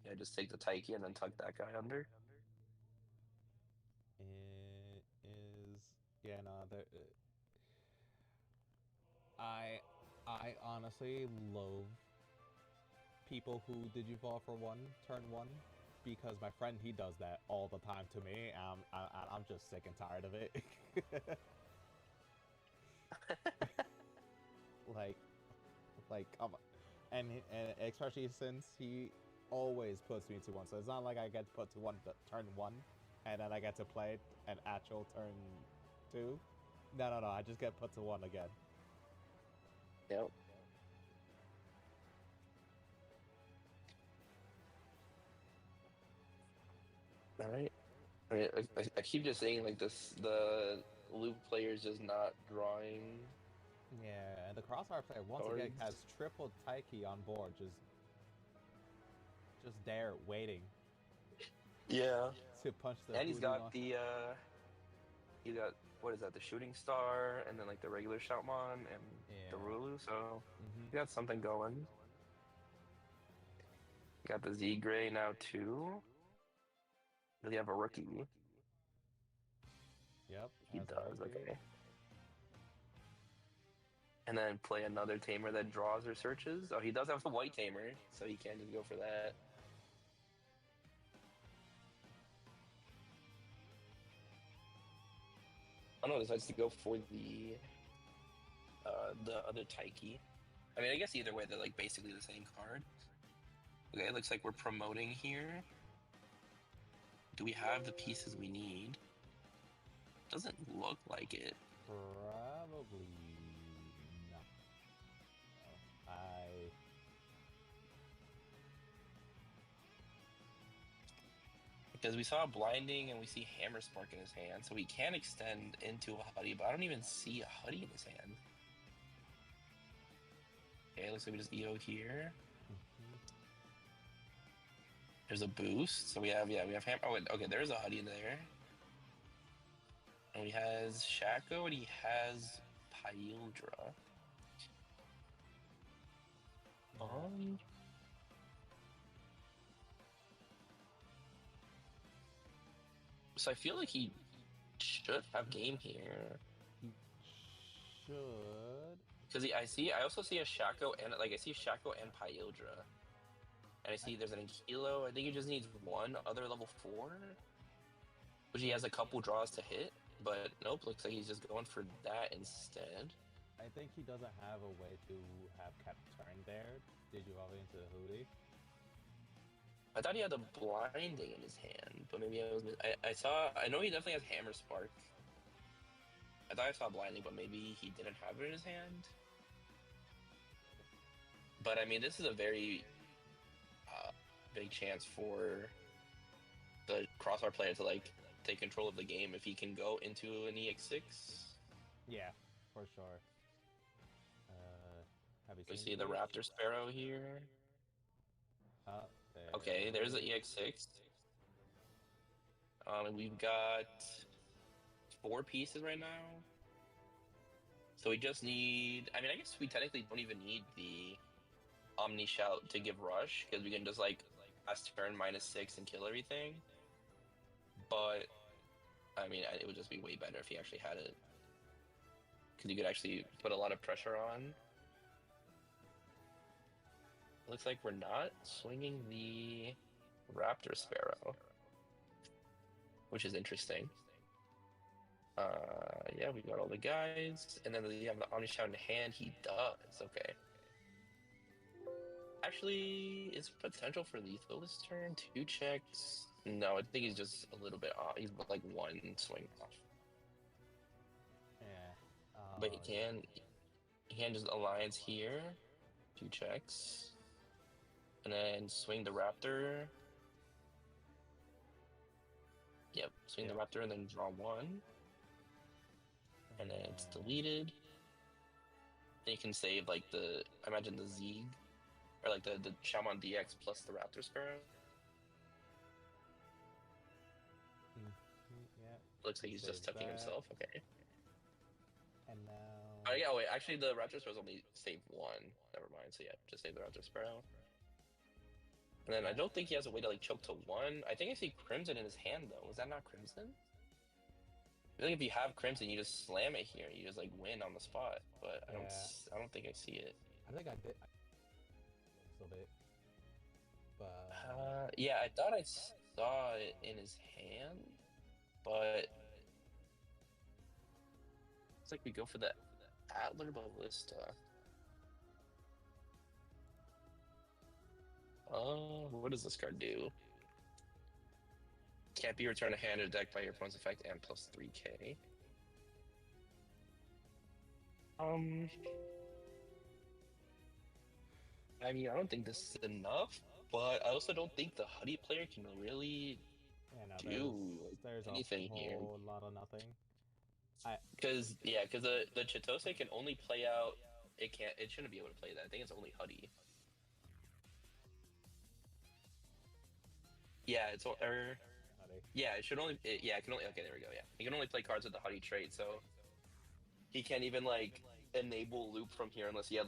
Speaker 3: yeah, just take the Taiki and then tuck that guy under.
Speaker 2: It is... Yeah, no, I honestly loathe people who Digivolve for 1, turn 1, because my friend, he does that all the time to me, and I'm just sick and tired of it. like, come on. And especially since he always puts me to 1, so it's not like I get to put to 1 turn 1, and then I get to play an actual turn 2. No, I just get put to 1 again.
Speaker 3: Yep. All right. I keep just saying like this, the Loop player is just not drawing.
Speaker 2: Yeah, and the Crossfire player once again has triple Taiki on board, just there waiting.
Speaker 3: Yeah.
Speaker 2: To punch the.
Speaker 3: And he's got the he got what is that? The Shooting Star, and then like the regular Shoutmon and the Rulu. So he got something going. Got the Z Gray now too. Does he have a rookie?
Speaker 2: Yep,
Speaker 3: he does. Okay. And then play another tamer that draws or searches. Oh, he does have the white tamer, so he can't just go for that. Oh no, decides to go for the other Taiki. I mean, I guess either way, they're like basically the same card. Okay, it looks like we're promoting here. Do we have the pieces we need? Doesn't look like it.
Speaker 2: Probably not.
Speaker 3: Because we saw Blinding and we see Hammer Spark in his hand, so he can extend into a Huddy, but I don't even see a Huddy in his hand. Okay, looks like we just EO here. There's a boost, so we have Hammer. Oh, wait, okay, there's a Huddy in there. And he has Shaco and he has Pyildra. So I feel like he should have game here.
Speaker 2: He should.
Speaker 3: Because I also see a Shaco and I see Shaco and Pyodra. And I see there's an Ankylo. I think he just needs one other level 4. Which he has a couple draws to hit. But nope, looks like he's just going for that instead.
Speaker 2: I think he doesn't have a way to have kept turn there. Did you evolve into the Hootie?
Speaker 3: I thought he had the blinding in his hand, but maybe I know he definitely has Hammer Spark. I thought I saw blinding, but maybe he didn't have it in his hand. But I mean, this is a very big chance for the Crossbar player to take control of the game if he can go into an EX6.
Speaker 2: Yeah, for sure. Have you
Speaker 3: We
Speaker 2: seen
Speaker 3: see the Raptor Sparrow here.
Speaker 2: There.
Speaker 3: Okay, there's the EX6. And we've got 4 pieces right now. So we just need... I mean, I guess we technically don't even need the Omni Shout to give Rush, because we can just, last turn -6 and kill everything. But, I mean, it would just be way better if he actually had it. Because you could actually put a lot of pressure on. Looks like we're not swinging the Raptor Sparrow, which is interesting. Yeah, we got all the guys, and then you have the Omni Shout in hand. He does, okay. Actually, is potential for lethal this turn? 2 checks. No, I think he's just a little bit off. He's like 1 swing off.
Speaker 2: Yeah.
Speaker 3: But he can just Alliance here. 2 checks. And then swing the Raptor. Yep, swing the Raptor and then draw 1. And then it's deleted. Then you can save I imagine the Zeeg. Or the Shaman DX plus the Raptor Sparrow.
Speaker 2: Yeah.
Speaker 3: Looks like he's just tucking himself, okay.
Speaker 2: And now...
Speaker 3: Oh yeah, wait, actually the Raptor Sparrow's only saved 1. Never mind, so yeah, just save the Raptor Sparrow. And then I don't think he has a way to choke to 1. I think I see Crimson in his hand though. Was that not Crimson? I feel like if you have Crimson, you just slam it here. You just win on the spot. But I don't think I see it.
Speaker 2: I think I did a little bit. But
Speaker 3: yeah, I thought I saw it in his hand, but it's like we go for the Adler Ballista. What does this card do? Can't be returned to hand or deck by your opponent's effect and plus 3k. I mean, I don't think this is enough, but I also don't think the Huddy player can really do
Speaker 2: there's
Speaker 3: anything
Speaker 2: a
Speaker 3: here.
Speaker 2: whole lot of nothing.
Speaker 3: Because the Chitose can only play out. It shouldn't be able to play that. I think it's only Huddy. Yeah, it should only. It can only. Okay, there we go. Yeah, he can only play cards with the Huddy trait, so he can't even enable loop from here unless he had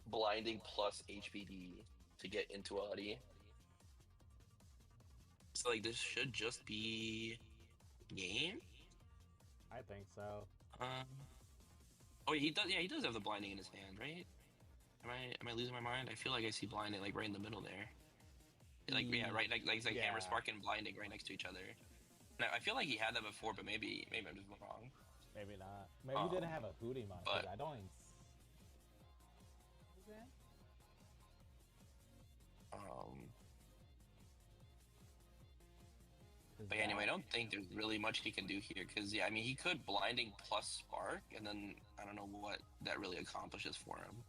Speaker 3: blinding plus HPD to get into a Huddy. So this should just be game.
Speaker 2: I think so.
Speaker 3: Oh, he does. Yeah, he does have the blinding in his hand, right? Am I losing my mind? I feel like I see blinding right in the middle there. Yeah, right. It's Hammer Spark and blinding right next to each other. Now I feel like he had that before, but maybe I'm just wrong.
Speaker 2: Maybe not. Maybe he didn't have a Hootie mod.
Speaker 3: But
Speaker 2: I don't.
Speaker 3: But anyway, I don't think there's really much he can do here because I mean he could blinding plus spark, and then I don't know what that really accomplishes for him.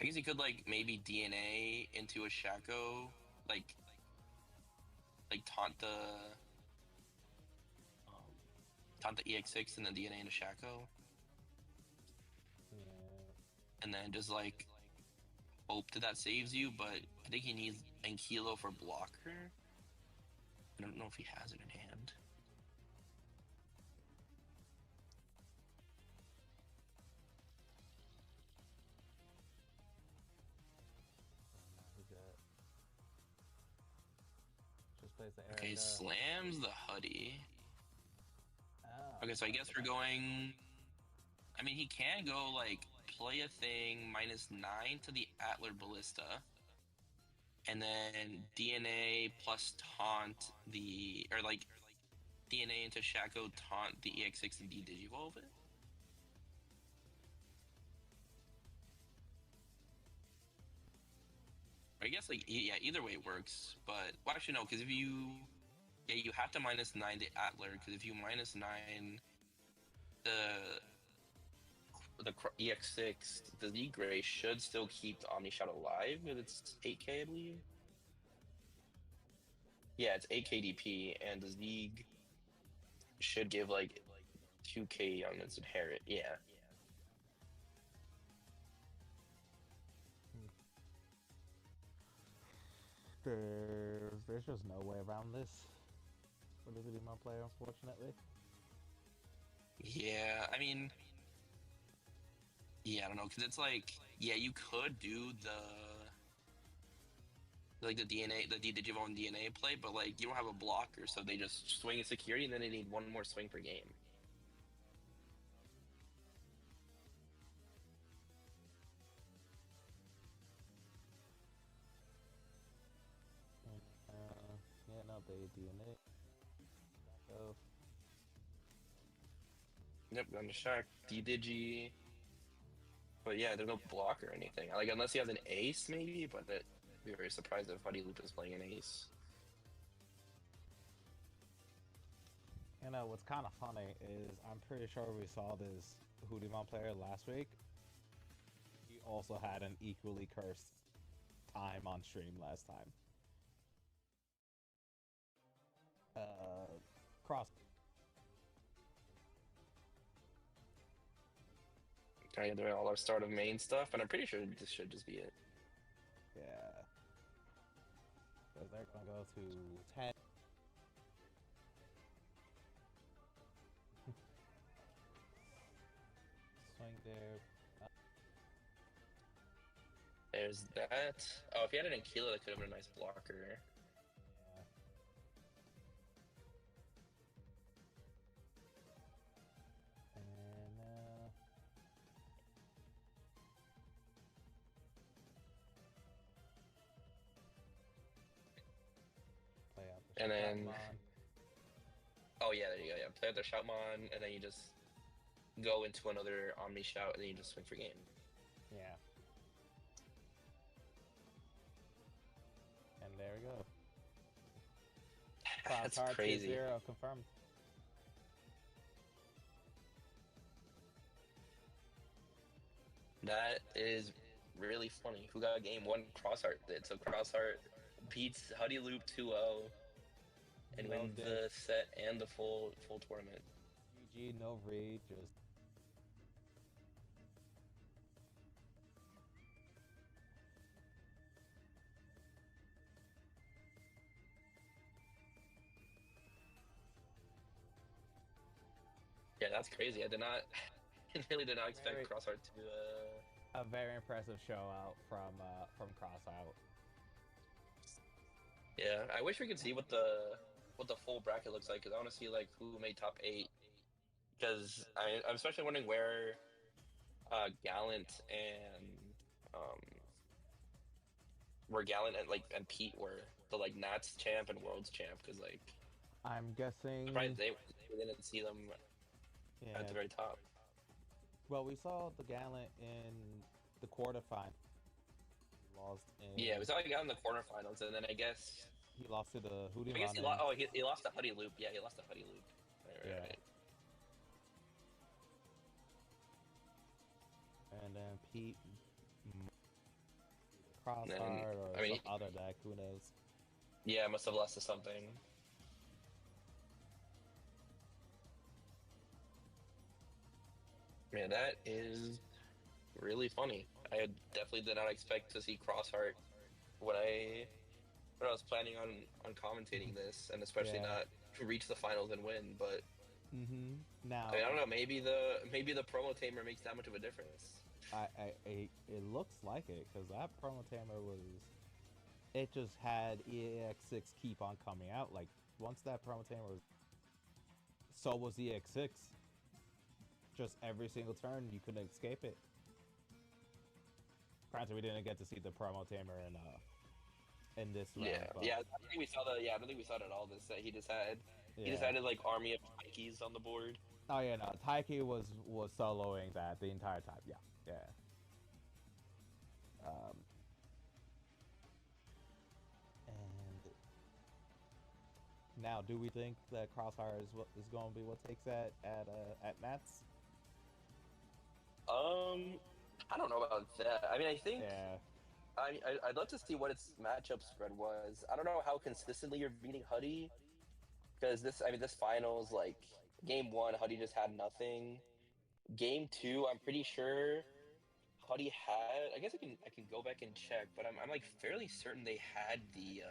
Speaker 3: I guess he could maybe DNA into a Shaco, taunt the EX6 and then DNA into Shaco.
Speaker 2: Yeah.
Speaker 3: And then just hope that saves you, but I think he needs Ankylo for blocker. I don't know if he has it in hand.
Speaker 2: Just plays the
Speaker 3: Okay, slams the Huddy. Okay, so I guess we're going. I mean, he can go like play a thing -9 to the Atler Ballista, and then DNA plus taunt the or like DNA into Shaco taunt the EX6 and de-digivolve it. I guess like yeah, either way works. But well, actually no, because if you you have to -9 the Atler because if you -9 the EX6, the Z Gray should still keep the Omni Shot alive if it's 8K, I believe. Yeah, it's 8K DP, and the Zeeg should give like 2K on its inherit. Yeah.
Speaker 2: There's just no way around this for the Digimon player, unfortunately.
Speaker 3: Yeah, I mean, yeah, I don't know, because it's like, yeah, you could do the DNA, the Digimon DNA play, but like you don't have a blocker, so they just swing in security, and then they need one more swing per game.
Speaker 2: Yeah, no, they DNA. So,
Speaker 3: Yep, on the Shack, D-Digi. But yeah, there's no block or anything. Like, unless he has an ace, maybe, but I'd be very surprised if Buddy Loop is playing an ace.
Speaker 2: you know, what's kind of funny is I'm pretty sure we saw this Hoodimon player last week. He also had an equally cursed time on stream last time. Cross.
Speaker 3: Kind of doing all our start of main stuff, and I'm pretty sure this should just be it.
Speaker 2: Yeah. So they're gonna go to 10. Swing there.
Speaker 3: There's that. Oh, if he had an Aquila, that could have been a nice blocker.
Speaker 2: Yeah. And play out the
Speaker 3: And then,
Speaker 2: Shoutmon.
Speaker 3: oh yeah, there you go. Yeah, play out the Shoutmon, and then you just go into another Omni Shout, and then you just swing for game.
Speaker 2: Yeah. And there we go.
Speaker 3: That's
Speaker 2: Card
Speaker 3: crazy.
Speaker 2: 2-0 confirmed.
Speaker 3: That is really funny. Who got game one? Crossheart did. So Crossheart beats Huddy Loop 2-0 and
Speaker 2: No
Speaker 3: wins
Speaker 2: dig.
Speaker 3: the set and the full tournament.
Speaker 2: GG, no read, just
Speaker 3: Yeah, that's crazy. I did not, really did not expect
Speaker 2: Very-
Speaker 3: Crossheart to.
Speaker 2: a very impressive show out from Crossout.
Speaker 3: Yeah, I wish we could see what the full bracket looks like because I want to see like who made top 8. Because I'm especially wondering where Gallant and and Pete were the like Nats champ and Worlds champ because like
Speaker 2: I'm guessing.
Speaker 3: surprised they didn't see them
Speaker 2: Yeah.
Speaker 3: at the very top.
Speaker 2: Well, we saw the Gallant in the quarterfinal. Lost in.
Speaker 3: Yeah, we saw he got in the quarterfinals, and then I guess
Speaker 2: He lost to the Hoodie.
Speaker 3: I guess he lost. Oh, he lost to Huddy Loop. Yeah, he lost to Huddy Loop.
Speaker 2: Yeah.
Speaker 3: Right.
Speaker 2: And then Pete, Crossheart,
Speaker 3: then,
Speaker 2: or
Speaker 3: I mean,
Speaker 2: some other deck. Who knows?
Speaker 3: Yeah, must have lost to something. Man, that is really funny. I definitely did not expect to see Crossheart when I was planning on commentating this, and especially
Speaker 2: Yeah.
Speaker 3: not reach the finals and win. But
Speaker 2: Mm-hmm. Now,
Speaker 3: I mean, I don't know. Maybe the promo tamer makes that much of a difference.
Speaker 2: it looks like it because that promo tamer was. It just had EX6 keep on coming out. Like once that promo tamer was So was the X6. Just every single turn, you couldn't escape it. Granted, we didn't get to see the promo tamer in this round.
Speaker 3: Yeah,
Speaker 2: but,
Speaker 3: yeah. I don't think we saw the. Yeah, I don't think we saw it at all. This he just had. He just
Speaker 2: yeah.
Speaker 3: had like army of Pikes on the board.
Speaker 2: Oh yeah, no. Taiki was soloing that the entire time. Yeah, yeah. And now, do we think that Crossfire is going to be what takes at Nats?
Speaker 3: I don't know about that. I mean, I think.
Speaker 2: Yeah.
Speaker 3: I'd love to see what its matchup spread was. I don't know how consistently you're beating Huddy, because this finals, like game one, Huddy just had nothing. Game two, I'm pretty sure Huddy had. I guess I can go back and check, but I'm like fairly certain they had the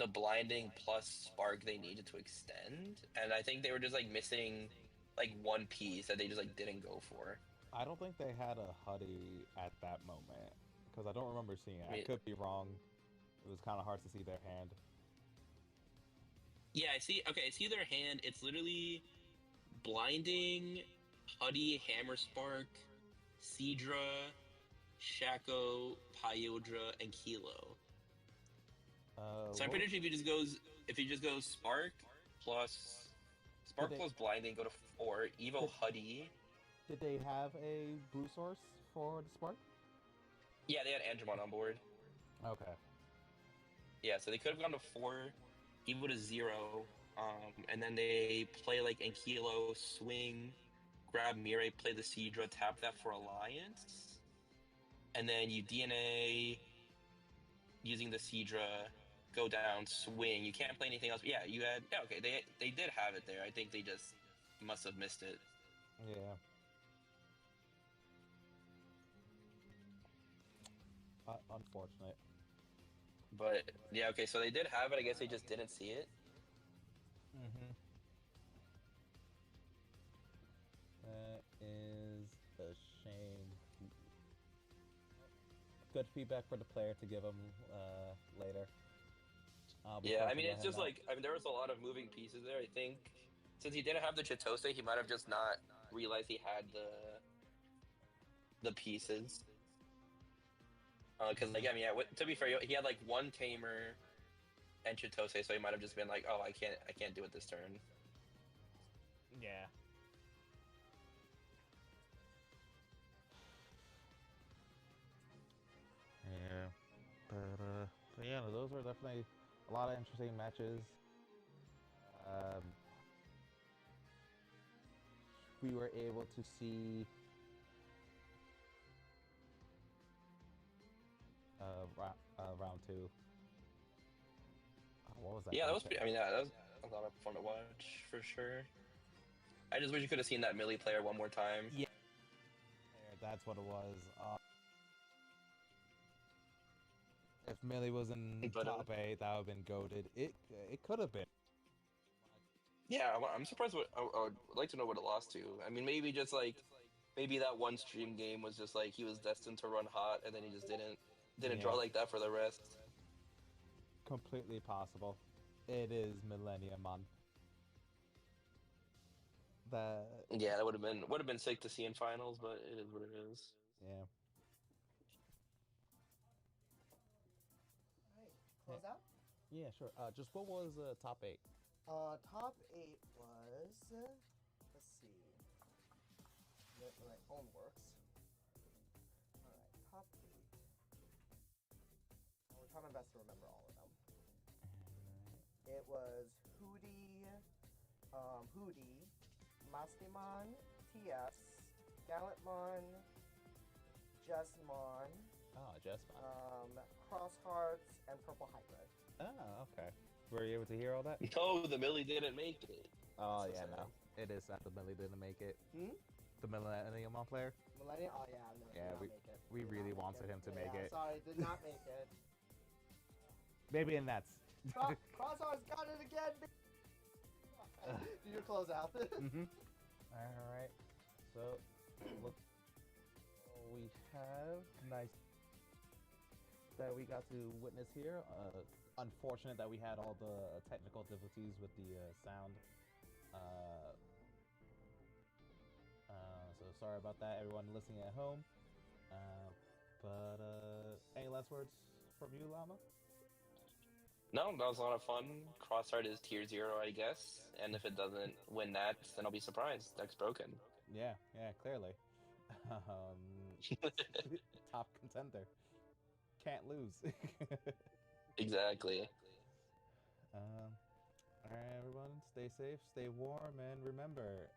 Speaker 3: blinding plus spark they needed to extend, and I think they were just like missing like one piece that they just like didn't go for.
Speaker 2: I don't think they had a Huddy at that moment because I don't remember seeing it.
Speaker 3: I mean,
Speaker 2: I could be wrong. It was kind of hard to see their hand.
Speaker 3: Yeah, I see. Okay, I see their hand. It's literally blinding, Huddy, Hammer Spark, Seadra, Shaco, Pyodra, and Kilo. So I'm pretty sure if he just goes Spark plus blinding, go to 4. Evo Huddy.
Speaker 2: Did they have a blue source for the Spark?
Speaker 3: Yeah, they had Andromon on board.
Speaker 2: Okay.
Speaker 3: Yeah, so they could have gone to 4, Evo to 0, and then they play like Ankylo, swing, grab Mirai, play the Seadra, tap that for Alliance, and then you DNA using the Seadra, go down, swing. You can't play anything else. But yeah, you had. Yeah, okay, they did have it there. I think they just must have missed it.
Speaker 2: Yeah. Unfortunate.
Speaker 3: But yeah, okay, so they did have it. I guess they just didn't see it.
Speaker 2: Mm-hmm. That is a shame. Good feedback for the player to give them later.
Speaker 3: Yeah, I mean, it's just like, I mean, there was a lot of moving pieces there. I think since he didn't have the Chitose, he might have just not realized he had the pieces. Because, like, I mean, yeah, to be fair, he had like one Tamer and Chitose, so he might have just been like, "Oh, I can't do it this turn."
Speaker 2: Yeah. Yeah, but yeah, those were definitely a lot of interesting matches. We were able to see round 2. What was that?
Speaker 3: Yeah, that was pretty. I mean, yeah, that was a lot of fun to watch for sure. I just wish you could have seen that Millie player one more time.
Speaker 2: Yeah, that's what it was. If Millie was in top 8, that would have been goated. It could have been.
Speaker 3: Yeah, I'm surprised. I would like to know what it lost to. I mean, maybe just like maybe that one stream game was just like he was destined to run hot, and then he just didn't draw like that for the rest.
Speaker 2: Completely possible. It is Millennium Month.
Speaker 3: Yeah, that would have been sick to see in finals, but it is what it is.
Speaker 2: Yeah.
Speaker 1: Alright, close out?
Speaker 2: Yeah, sure. Just what was top 8?
Speaker 1: Top 8 was, let's see, my phone works. Alright, top 8. I'll try my best to remember all of them. It was Hootie, Mastimon, TS, Gallantmon, Jessmon.
Speaker 2: Oh, Jessmon.
Speaker 1: Cross Hearts, and Purple Hybrid.
Speaker 2: Oh, okay. Were you able to hear all that?
Speaker 3: No, the Millie didn't make it.
Speaker 2: Oh, yeah, no. It is that the Millie didn't make it.
Speaker 1: Hmm?
Speaker 2: The Millennium Month player?
Speaker 1: Millennium? Oh, yeah, no,
Speaker 2: yeah,
Speaker 1: did not make it.
Speaker 2: We really wanted him to make it.
Speaker 1: Sorry, did not make it.
Speaker 2: Maybe in that.
Speaker 1: Crosshearts got it again! Do your close out.
Speaker 2: Mm-hmm. Alright. So, look. We have nice that we got to witness here. Unfortunate that we had all the technical difficulties with the sound So sorry about that, everyone listening at home. But any last words from you, Llama?
Speaker 3: No, that was a lot of fun. Crossheart is tier 0, I guess. And if it doesn't win that, then I'll be surprised. Deck's broken.
Speaker 2: Yeah, clearly. Um, top contender. Can't lose.
Speaker 3: Exactly.
Speaker 2: Alright, everyone, stay safe, stay warm, and remember,